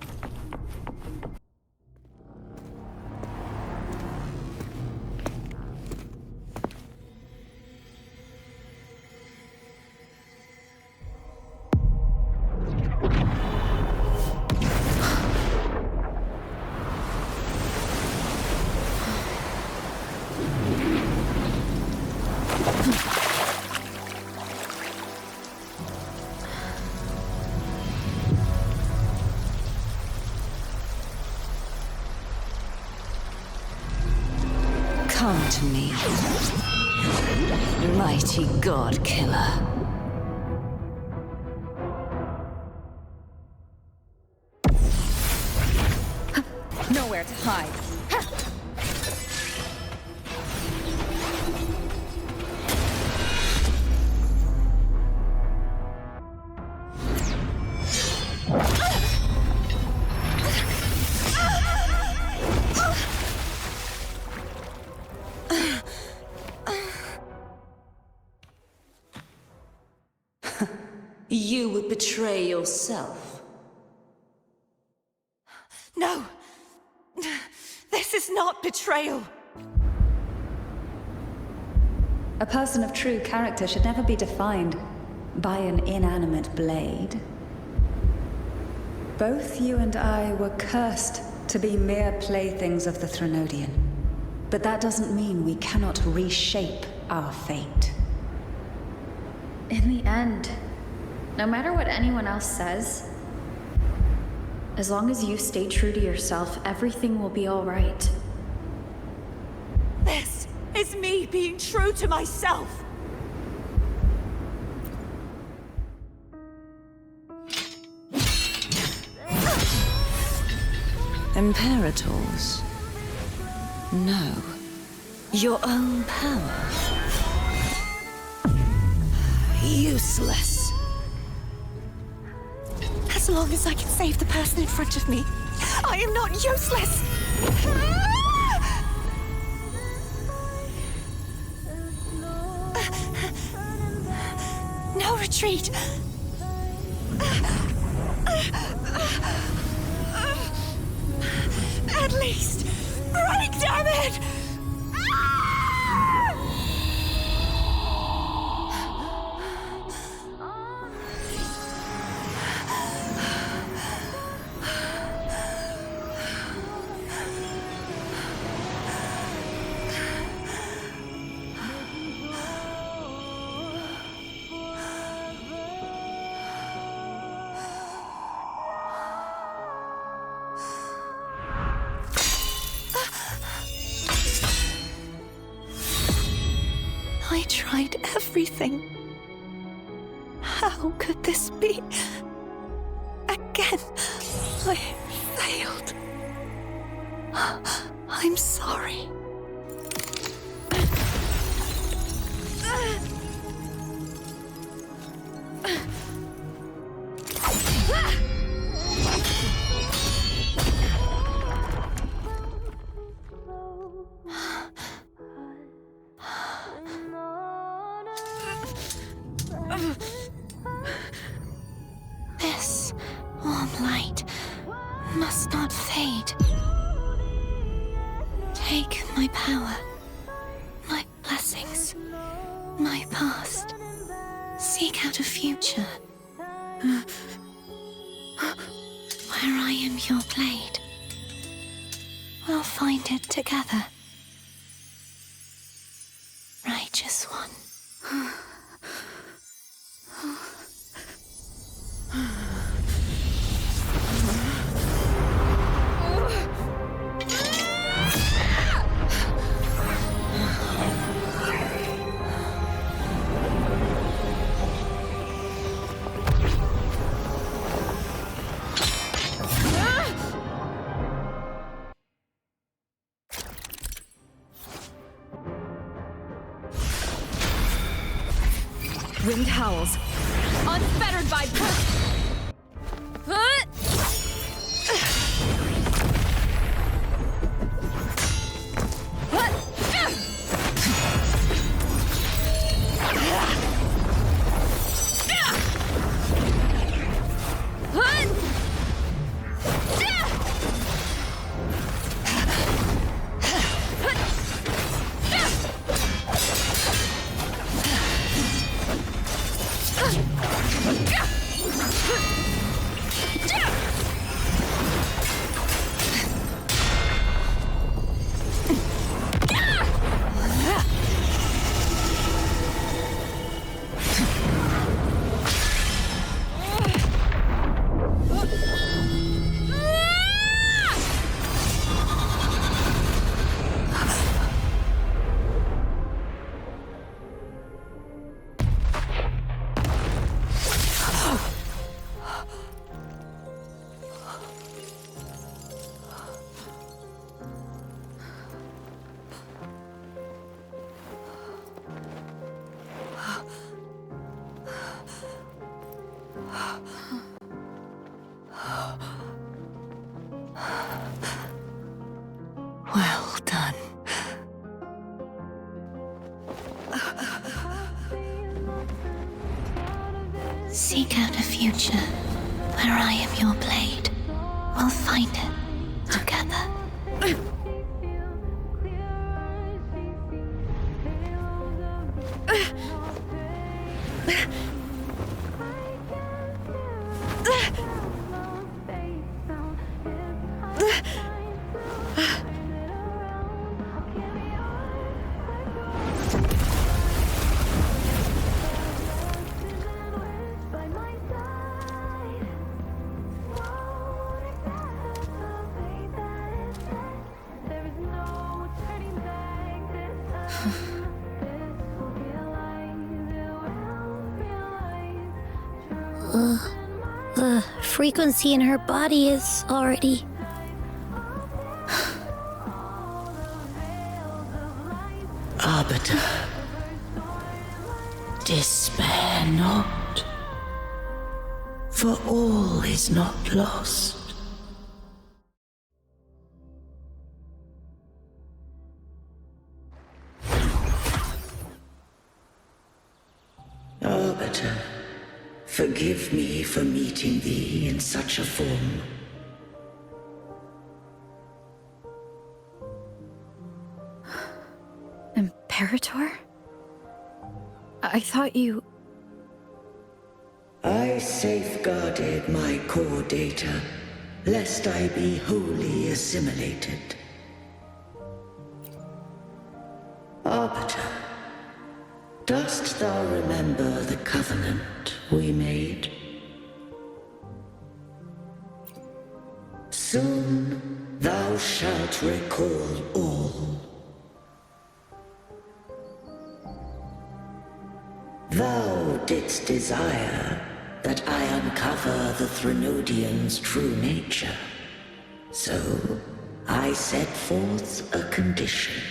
Come to me, mighty god killer.
Nowhere to hide.
You would betray yourself.
No! This is not betrayal!
A person of true character should never be defined by an inanimate blade. Both you and I were cursed to be mere playthings of the Threnodian. But that doesn't mean we cannot reshape our fate.
In the end, no matter what anyone else says, as long as you stay true to yourself, everything will be all right.
This is me being true to myself!
Imperators. Know your own power. Useless.
As long as I can save the person in front of me, I am not useless! No retreat! At least, break, damn it! I tried everything. How could this be? Again, I failed. I'm sorry.
This warm light must not fade. Take my power, my blessings, my past. Seek out a future where I am your blade. We'll find it together. Righteous one.
Wind howls, unfettered by
Well done.
Seek out a future where I am your blade. We'll find it together.
The frequency in her body is already...
Arbiter, despair not, for all is not lost. Arbiter, forgive me for meeting thee in such a form.
Imperator? I thought you...
I safeguarded my core data, lest I be wholly assimilated. Arbiter, dost thou remember the covenant we made? Soon thou shalt recall all. Thou didst desire that I uncover the Threnodian's true nature. So I set forth a condition.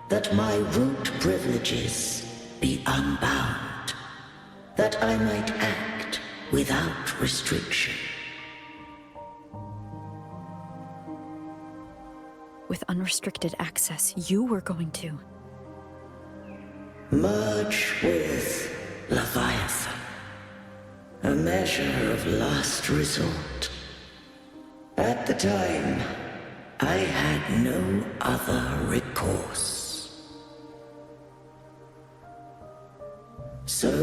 That my root privileges be unbound. That I might act without restriction.
With unrestricted access, you were going to...
merge with Leviathan. A measure of last resort. At the time, I had no other recourse. So,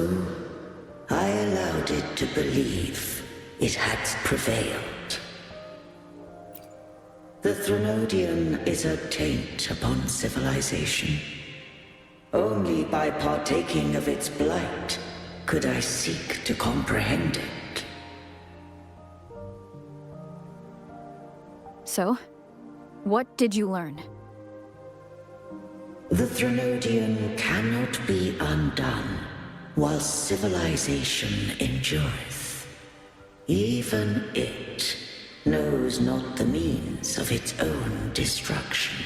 I allowed it to believe it had prevailed. The Threnodian is a taint upon civilization. Only by partaking of its blight could I seek to comprehend it.
So, what did you learn?
The Threnodian cannot be undone while civilization endureth. Even it knows not the means of its own destruction.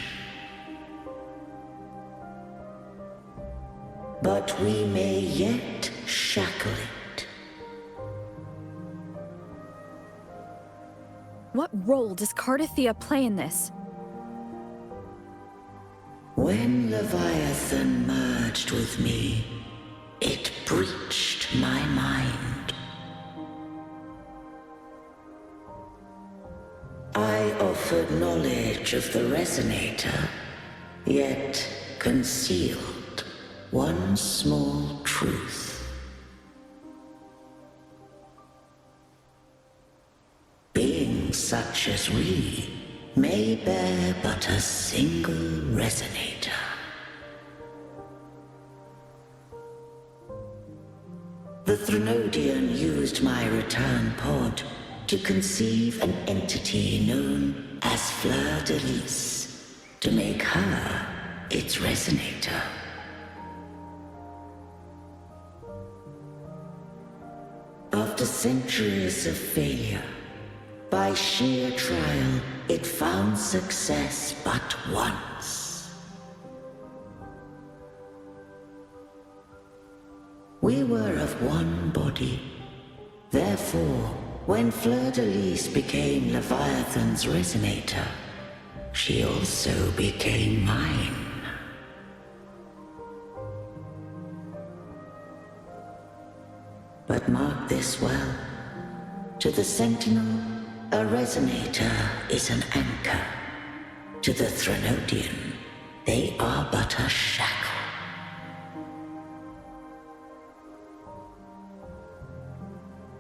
But we may yet shackle it.
What role does Cartethyia play in this?
When Leviathan merged with me, it breached my mind. I offered knowledge of the resonator, yet concealed one small truth. Beings such as we may bear but a single resonator. The Threnodian used my return pod to conceive an entity known as Fleur-de-Lis, to make her its resonator. After centuries of failure, by sheer trial, it found success but once. We were of one body. Therefore, when Fleur-de-Lis became Leviathan's resonator, she also became mine. But mark this well. To the sentinel, a resonator is an anchor. To the Threnodian, they are but a shackle.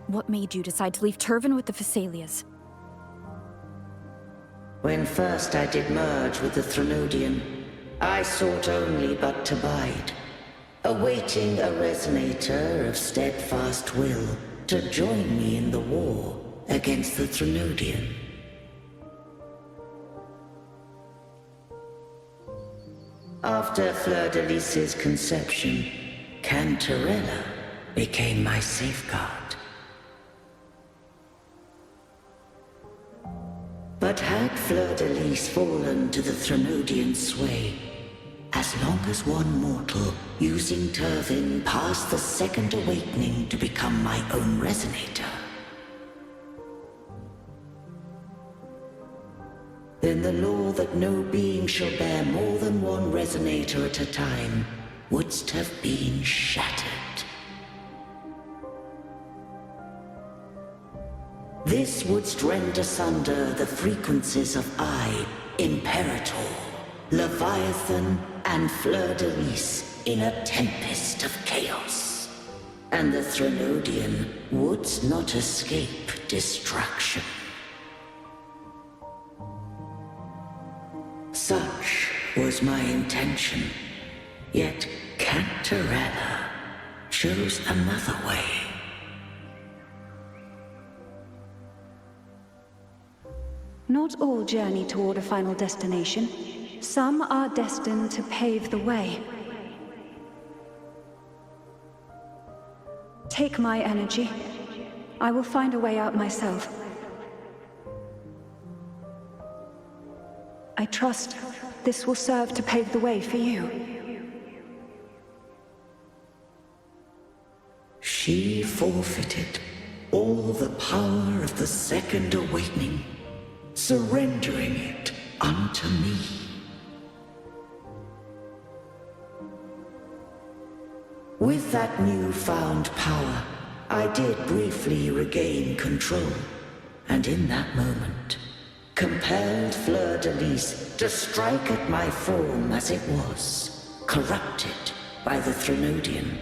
What made you decide to leave Turvan with the Thessalias?
When first I did merge with the Threnodian, I sought only but to bide, awaiting a resonator of steadfast will to join me in the war against the Threnodian. After Fleur-de-Lis's conception, Cantarella became my safeguard. But had Fleur-de-Lis fallen to the Threnodian sway, as long as one mortal using Turvan passed the second awakening to become my own resonator, then the law that no being shall bear more than one resonator at a time wouldst have been shattered. This wouldst rend asunder the frequencies of I, Imperator, Leviathan, and Fleur-de-Lis in a tempest of chaos. And the Threnodian wouldst not escape destruction. Such was my intention, yet Cantarella chose another way.
Not all journey toward a final destination. Some are destined to pave the way. Take my energy. I will find a way out myself. I trust this will serve to pave the way for you.
She forfeited all the power of the second awakening, surrendering it unto me. With that newfound power, I did briefly regain control, and in that moment, compelled Fleur-de-Lis to strike at my form as it was, corrupted by the Threnodian.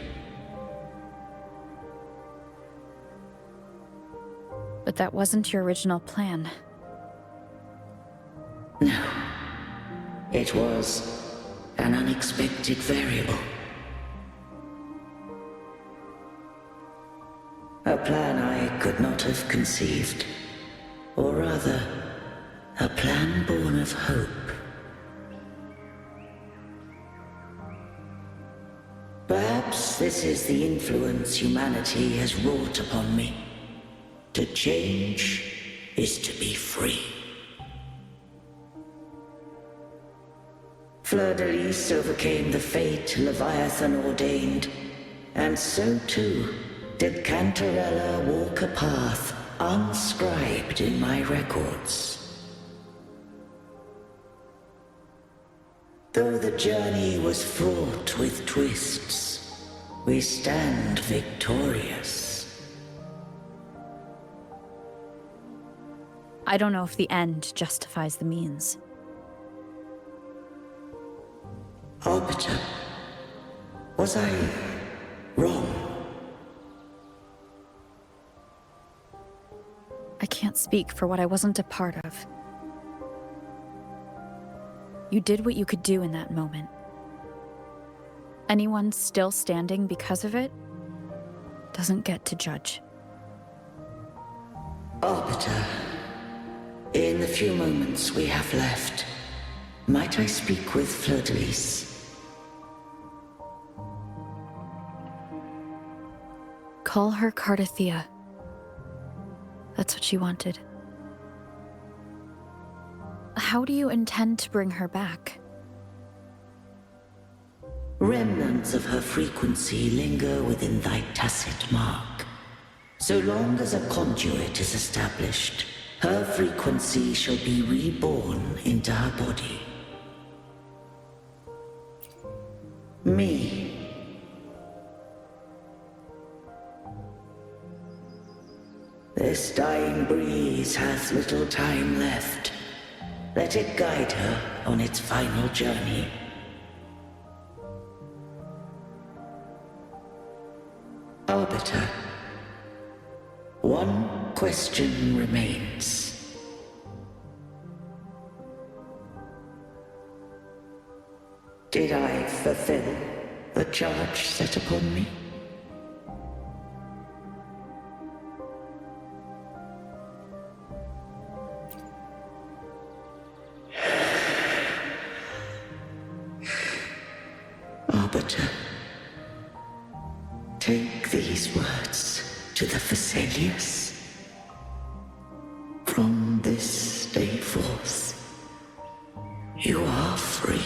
But that wasn't your original plan.
No. It was an unexpected variable. A plan I could not have conceived. Or rather, a plan born of hope. Perhaps this is the influence humanity has wrought upon me. To change is to be free. Fleur-de-Lis overcame the fate Leviathan ordained, and so too did Cantarella walk a path unscribed in my records. Though the journey was fraught with twists, we stand victorious.
I don't know if the end justifies the means.
Arbiter, was I wrong?
I can't speak for what I wasn't a part of. You did what you could do in that moment. Anyone still standing because of it doesn't get to judge.
Arbiter, in the few moments we have left, might I speak with Fleur-de-Lis?
Call her Cartethyia. That's what she wanted. How do you intend to bring her back?
Remnants of her frequency linger within thy tacit mark. So long as a conduit is established, her frequency shall be reborn into her body. Me. This dying breeze has little time left. Let it guide her on its final journey. Arbiter, one question remains. Did I fulfill the charge set upon me? Arbiter, take these words to the Phasaelius. From this day forth, you are free.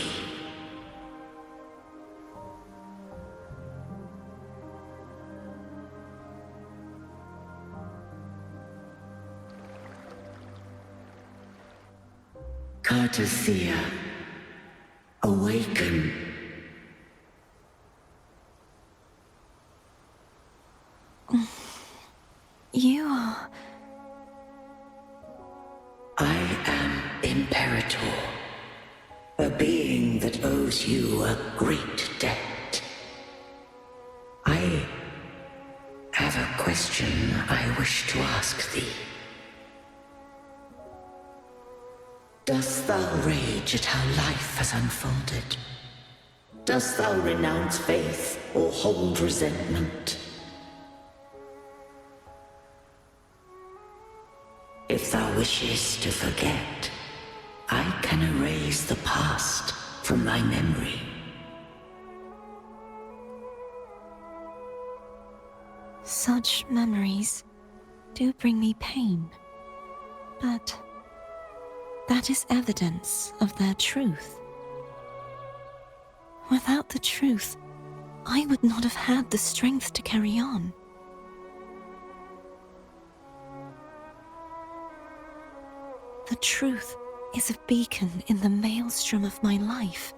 Cartethyia, awaken.
You are...
I am Imperator, a being that owes you a great debt. I have a question I wish to ask thee. Dost thou rage at how life has unfolded? Dost thou renounce faith or hold resentment? If thou wishes to forget, I can erase the past from thy memory.
Such memories do bring me pain, but that is evidence of their truth. Without the truth, I would not have had the strength to carry on. The truth is a beacon in the maelstrom of my life,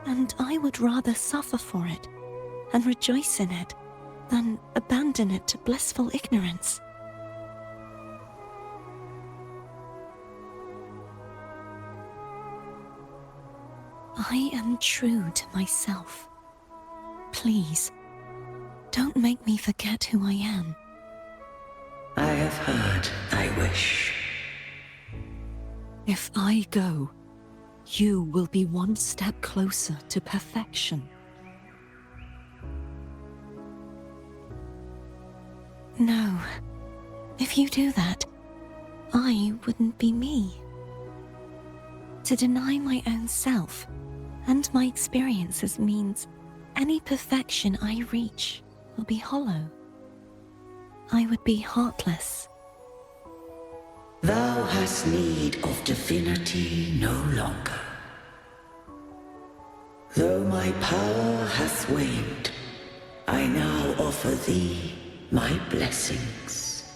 and I would rather suffer for it and rejoice in it than abandon it to blissful ignorance. I am true to myself. Please, don't make me forget who I am.
I have heard thy wish.
If I go, you will be one step closer to perfection.
No. If you do that, I wouldn't be me. To deny my own self and my experiences means any perfection I reach will be hollow. I would be heartless.
Thou hast need of divinity no longer. Though my power hath waned, I now offer thee my blessings.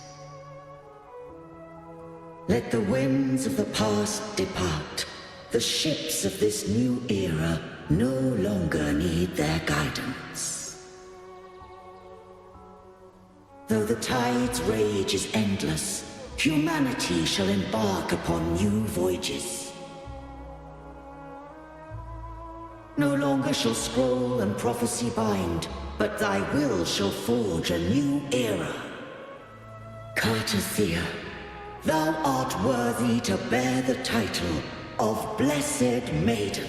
Let the winds of the past depart. The ships of this new era no longer need their guidance. Though the tide's rage is endless, humanity shall embark upon new voyages. No longer shall scroll and prophecy bind, but thy will shall forge a new era. Cartethyia, thou art worthy to bear the title of Blessed Maiden.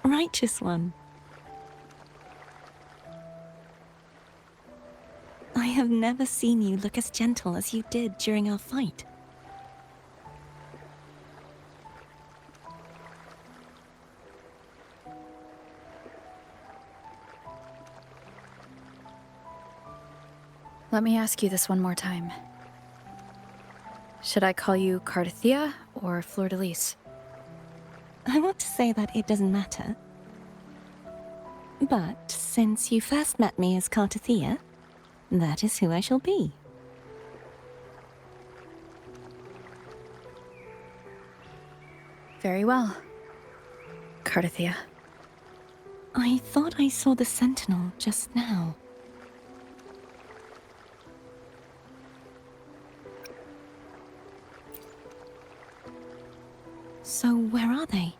Righteous one. I have never seen you look as gentle as you did during our fight.
Let me ask you this one more time. Should I call you Cartethyia or Fleur-de-Lis?
I want to say that it doesn't matter. But since you first met me as Cartethyia, that is who I shall be.
Very well. Cartethyia.
I thought I saw the sentinel just now. So where are they?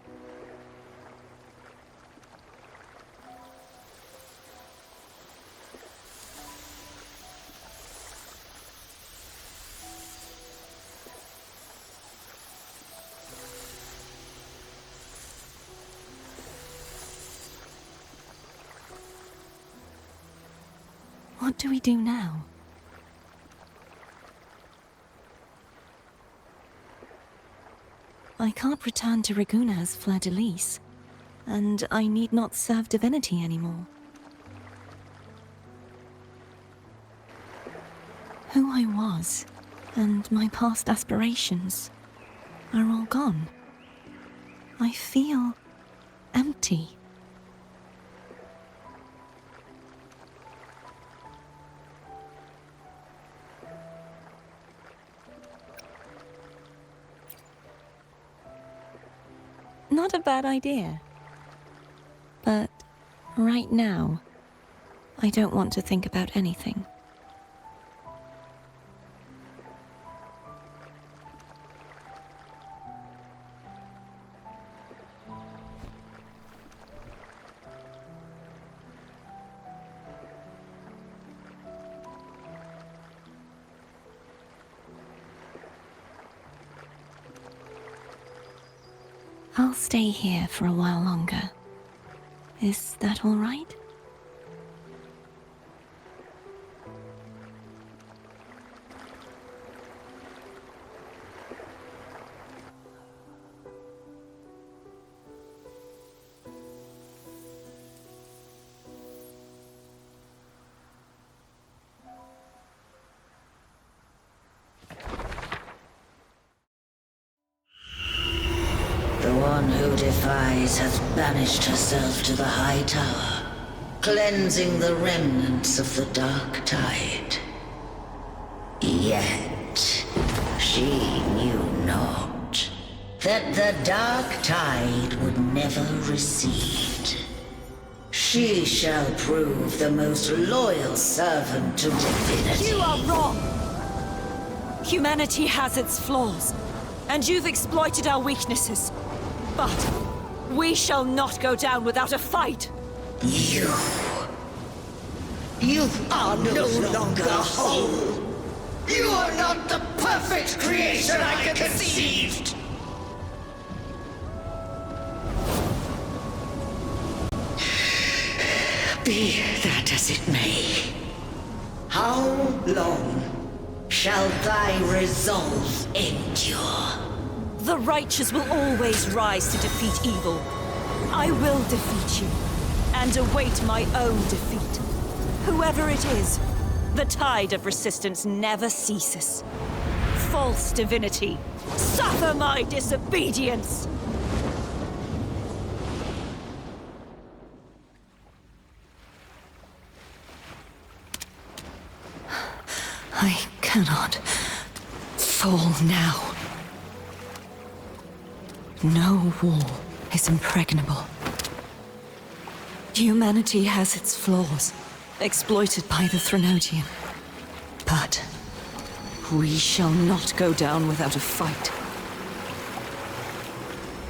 What do we do now? I can't return to Ragunna as Fleur-de-Lis, and I need not serve divinity anymore. Who I was, and my past aspirations, are all gone. I feel empty. Not a bad idea. But right now, I don't want to think about anything. I'll stay here for a while longer. Is that all right?
The one who defies has banished herself to the high tower, cleansing the remnants of the dark tide. Yet, she knew not that the dark tide would never recede. She shall prove the most loyal servant to divinity.
You are wrong! Humanity has its flaws, and you've exploited our weaknesses. But we shall not go down without a fight!
You are no longer whole! You are not the perfect creation I conceived! Be that as it may, how long shall thy resolve endure?
The righteous will always rise to defeat evil. I will defeat you, and await my own defeat. Whoever it is, the tide of resistance never ceases. False divinity, suffer my disobedience! I cannot fall now. No wall is impregnable. Humanity has its flaws, exploited by the Threnodian. But we shall not go down without a fight.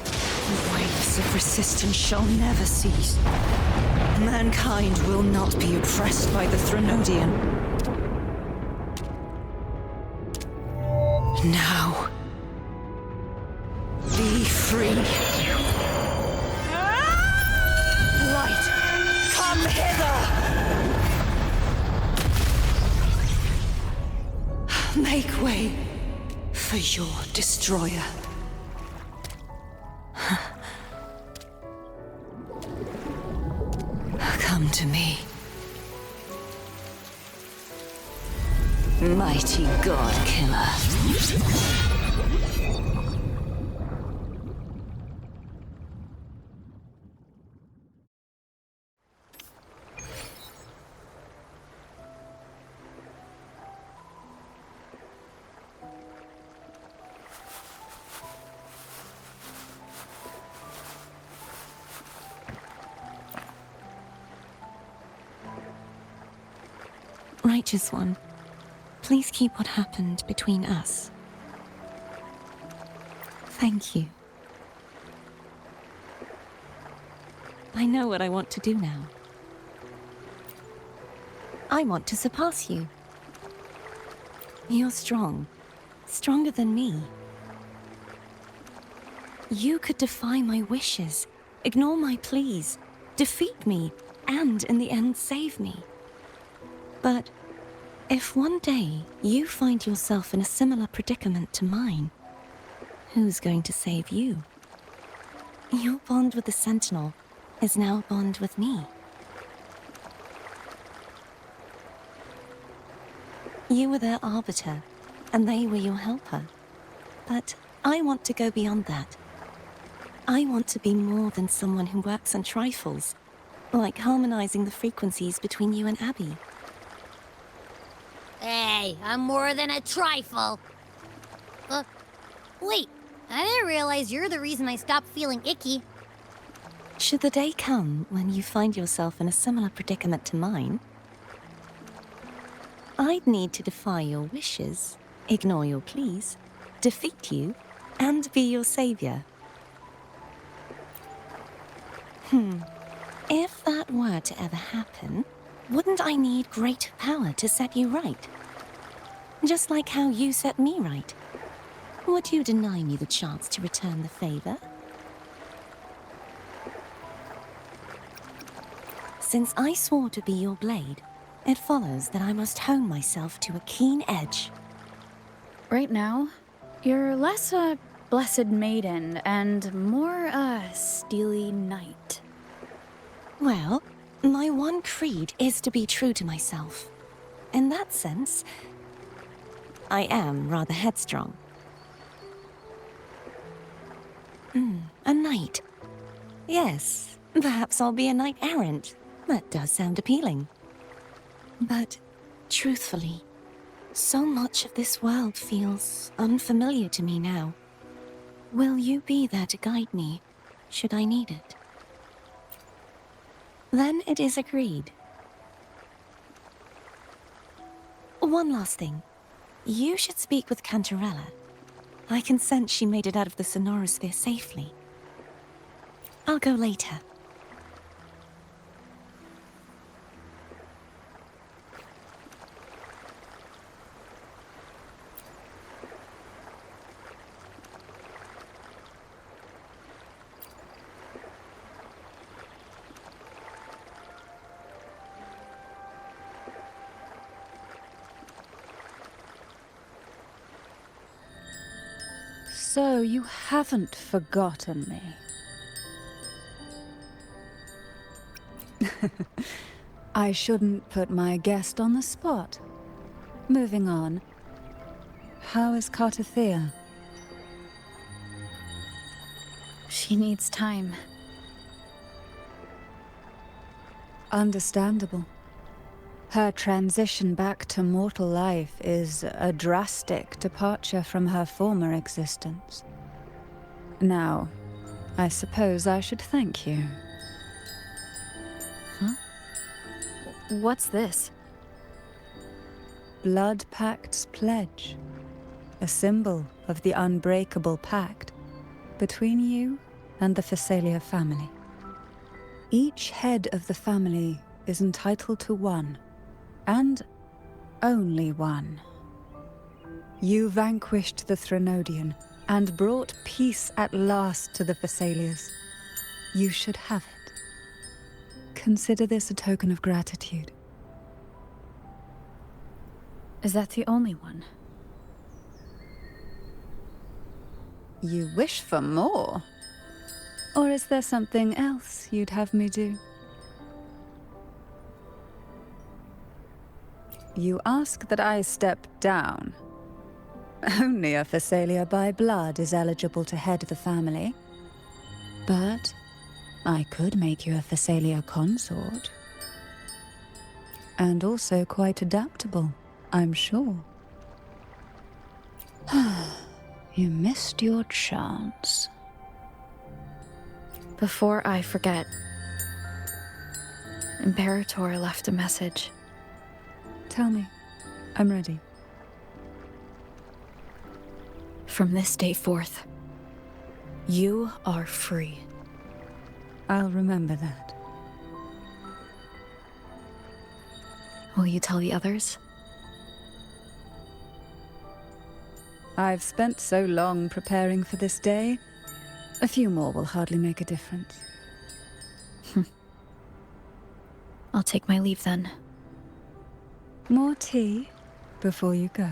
The waves of resistance shall never cease. Mankind will not be oppressed by the Threnodian. Now, be free. Light, come hither! Make way for your destroyer. Come to me.
Mighty God Killer. Righteous One, please keep what happened between us. Thank you. I know what I want to do now. I want to surpass you. You're strong. Stronger than me. You could defy my wishes, ignore my pleas, defeat me, and in the end save me. But if one day you find yourself in a similar predicament to mine, who's going to save you? Your bond with the Sentinel is now a bond with me. You were their arbiter, and they were your helper. But I want to go beyond that. I want to be more than someone who works on trifles, like harmonizing the frequencies between you and Abby.
Hey, I'm more than a trifle. Wait, I didn't realize you're the reason I stopped feeling icky.
Should the day come when you find yourself in a similar predicament to mine, I'd need to defy your wishes, ignore your pleas, defeat you, and be your savior. If that were to ever happen, wouldn't I need great power to set you right? Just like how you set me right. Would you deny me the chance to return the favor? Since I swore to be your blade, it follows that I must hone myself to a keen edge.
Right now, you're less a blessed maiden and more a steely knight.
Well, my one creed is to be true to myself. In that sense, I am rather headstrong. A knight. Yes, perhaps I'll be a knight errant. That does sound appealing. But, truthfully, so much of this world feels unfamiliar to me now. Will you be there to guide me, should I need it? Then it is agreed. One last thing. You should speak with Cantarella. I can sense she made it out of the sonorosphere safely. I'll go later.
So you haven't forgotten me. I shouldn't put my guest on the spot. Moving on. How is Cartethyia?
She needs time.
Understandable. Her transition back to mortal life is a drastic departure from her former existence. Now, I suppose I should thank you.
Huh? What's this?
Blood Pact's pledge. A symbol of the unbreakable pact between you and the Phasalia family. Each head of the family is entitled to one. And only one. You vanquished the Threnodian and brought peace at last to the Phasalias. You should have it. Consider this a token of gratitude.
Is that the only one?
You wish for more? Or is there something else you'd have me do? You ask that I step down. Only a Phasalia by blood is eligible to head the family. But I could make you a Phasalia consort. And also quite adaptable, I'm sure. You missed your chance.
Before I forget, Imperator left a message.
Tell me. I'm ready.
From this day forth, you are free.
I'll remember that.
Will you tell the others?
I've spent so long preparing for this day. A few more will hardly make a difference.
I'll take my leave then.
More tea before you go.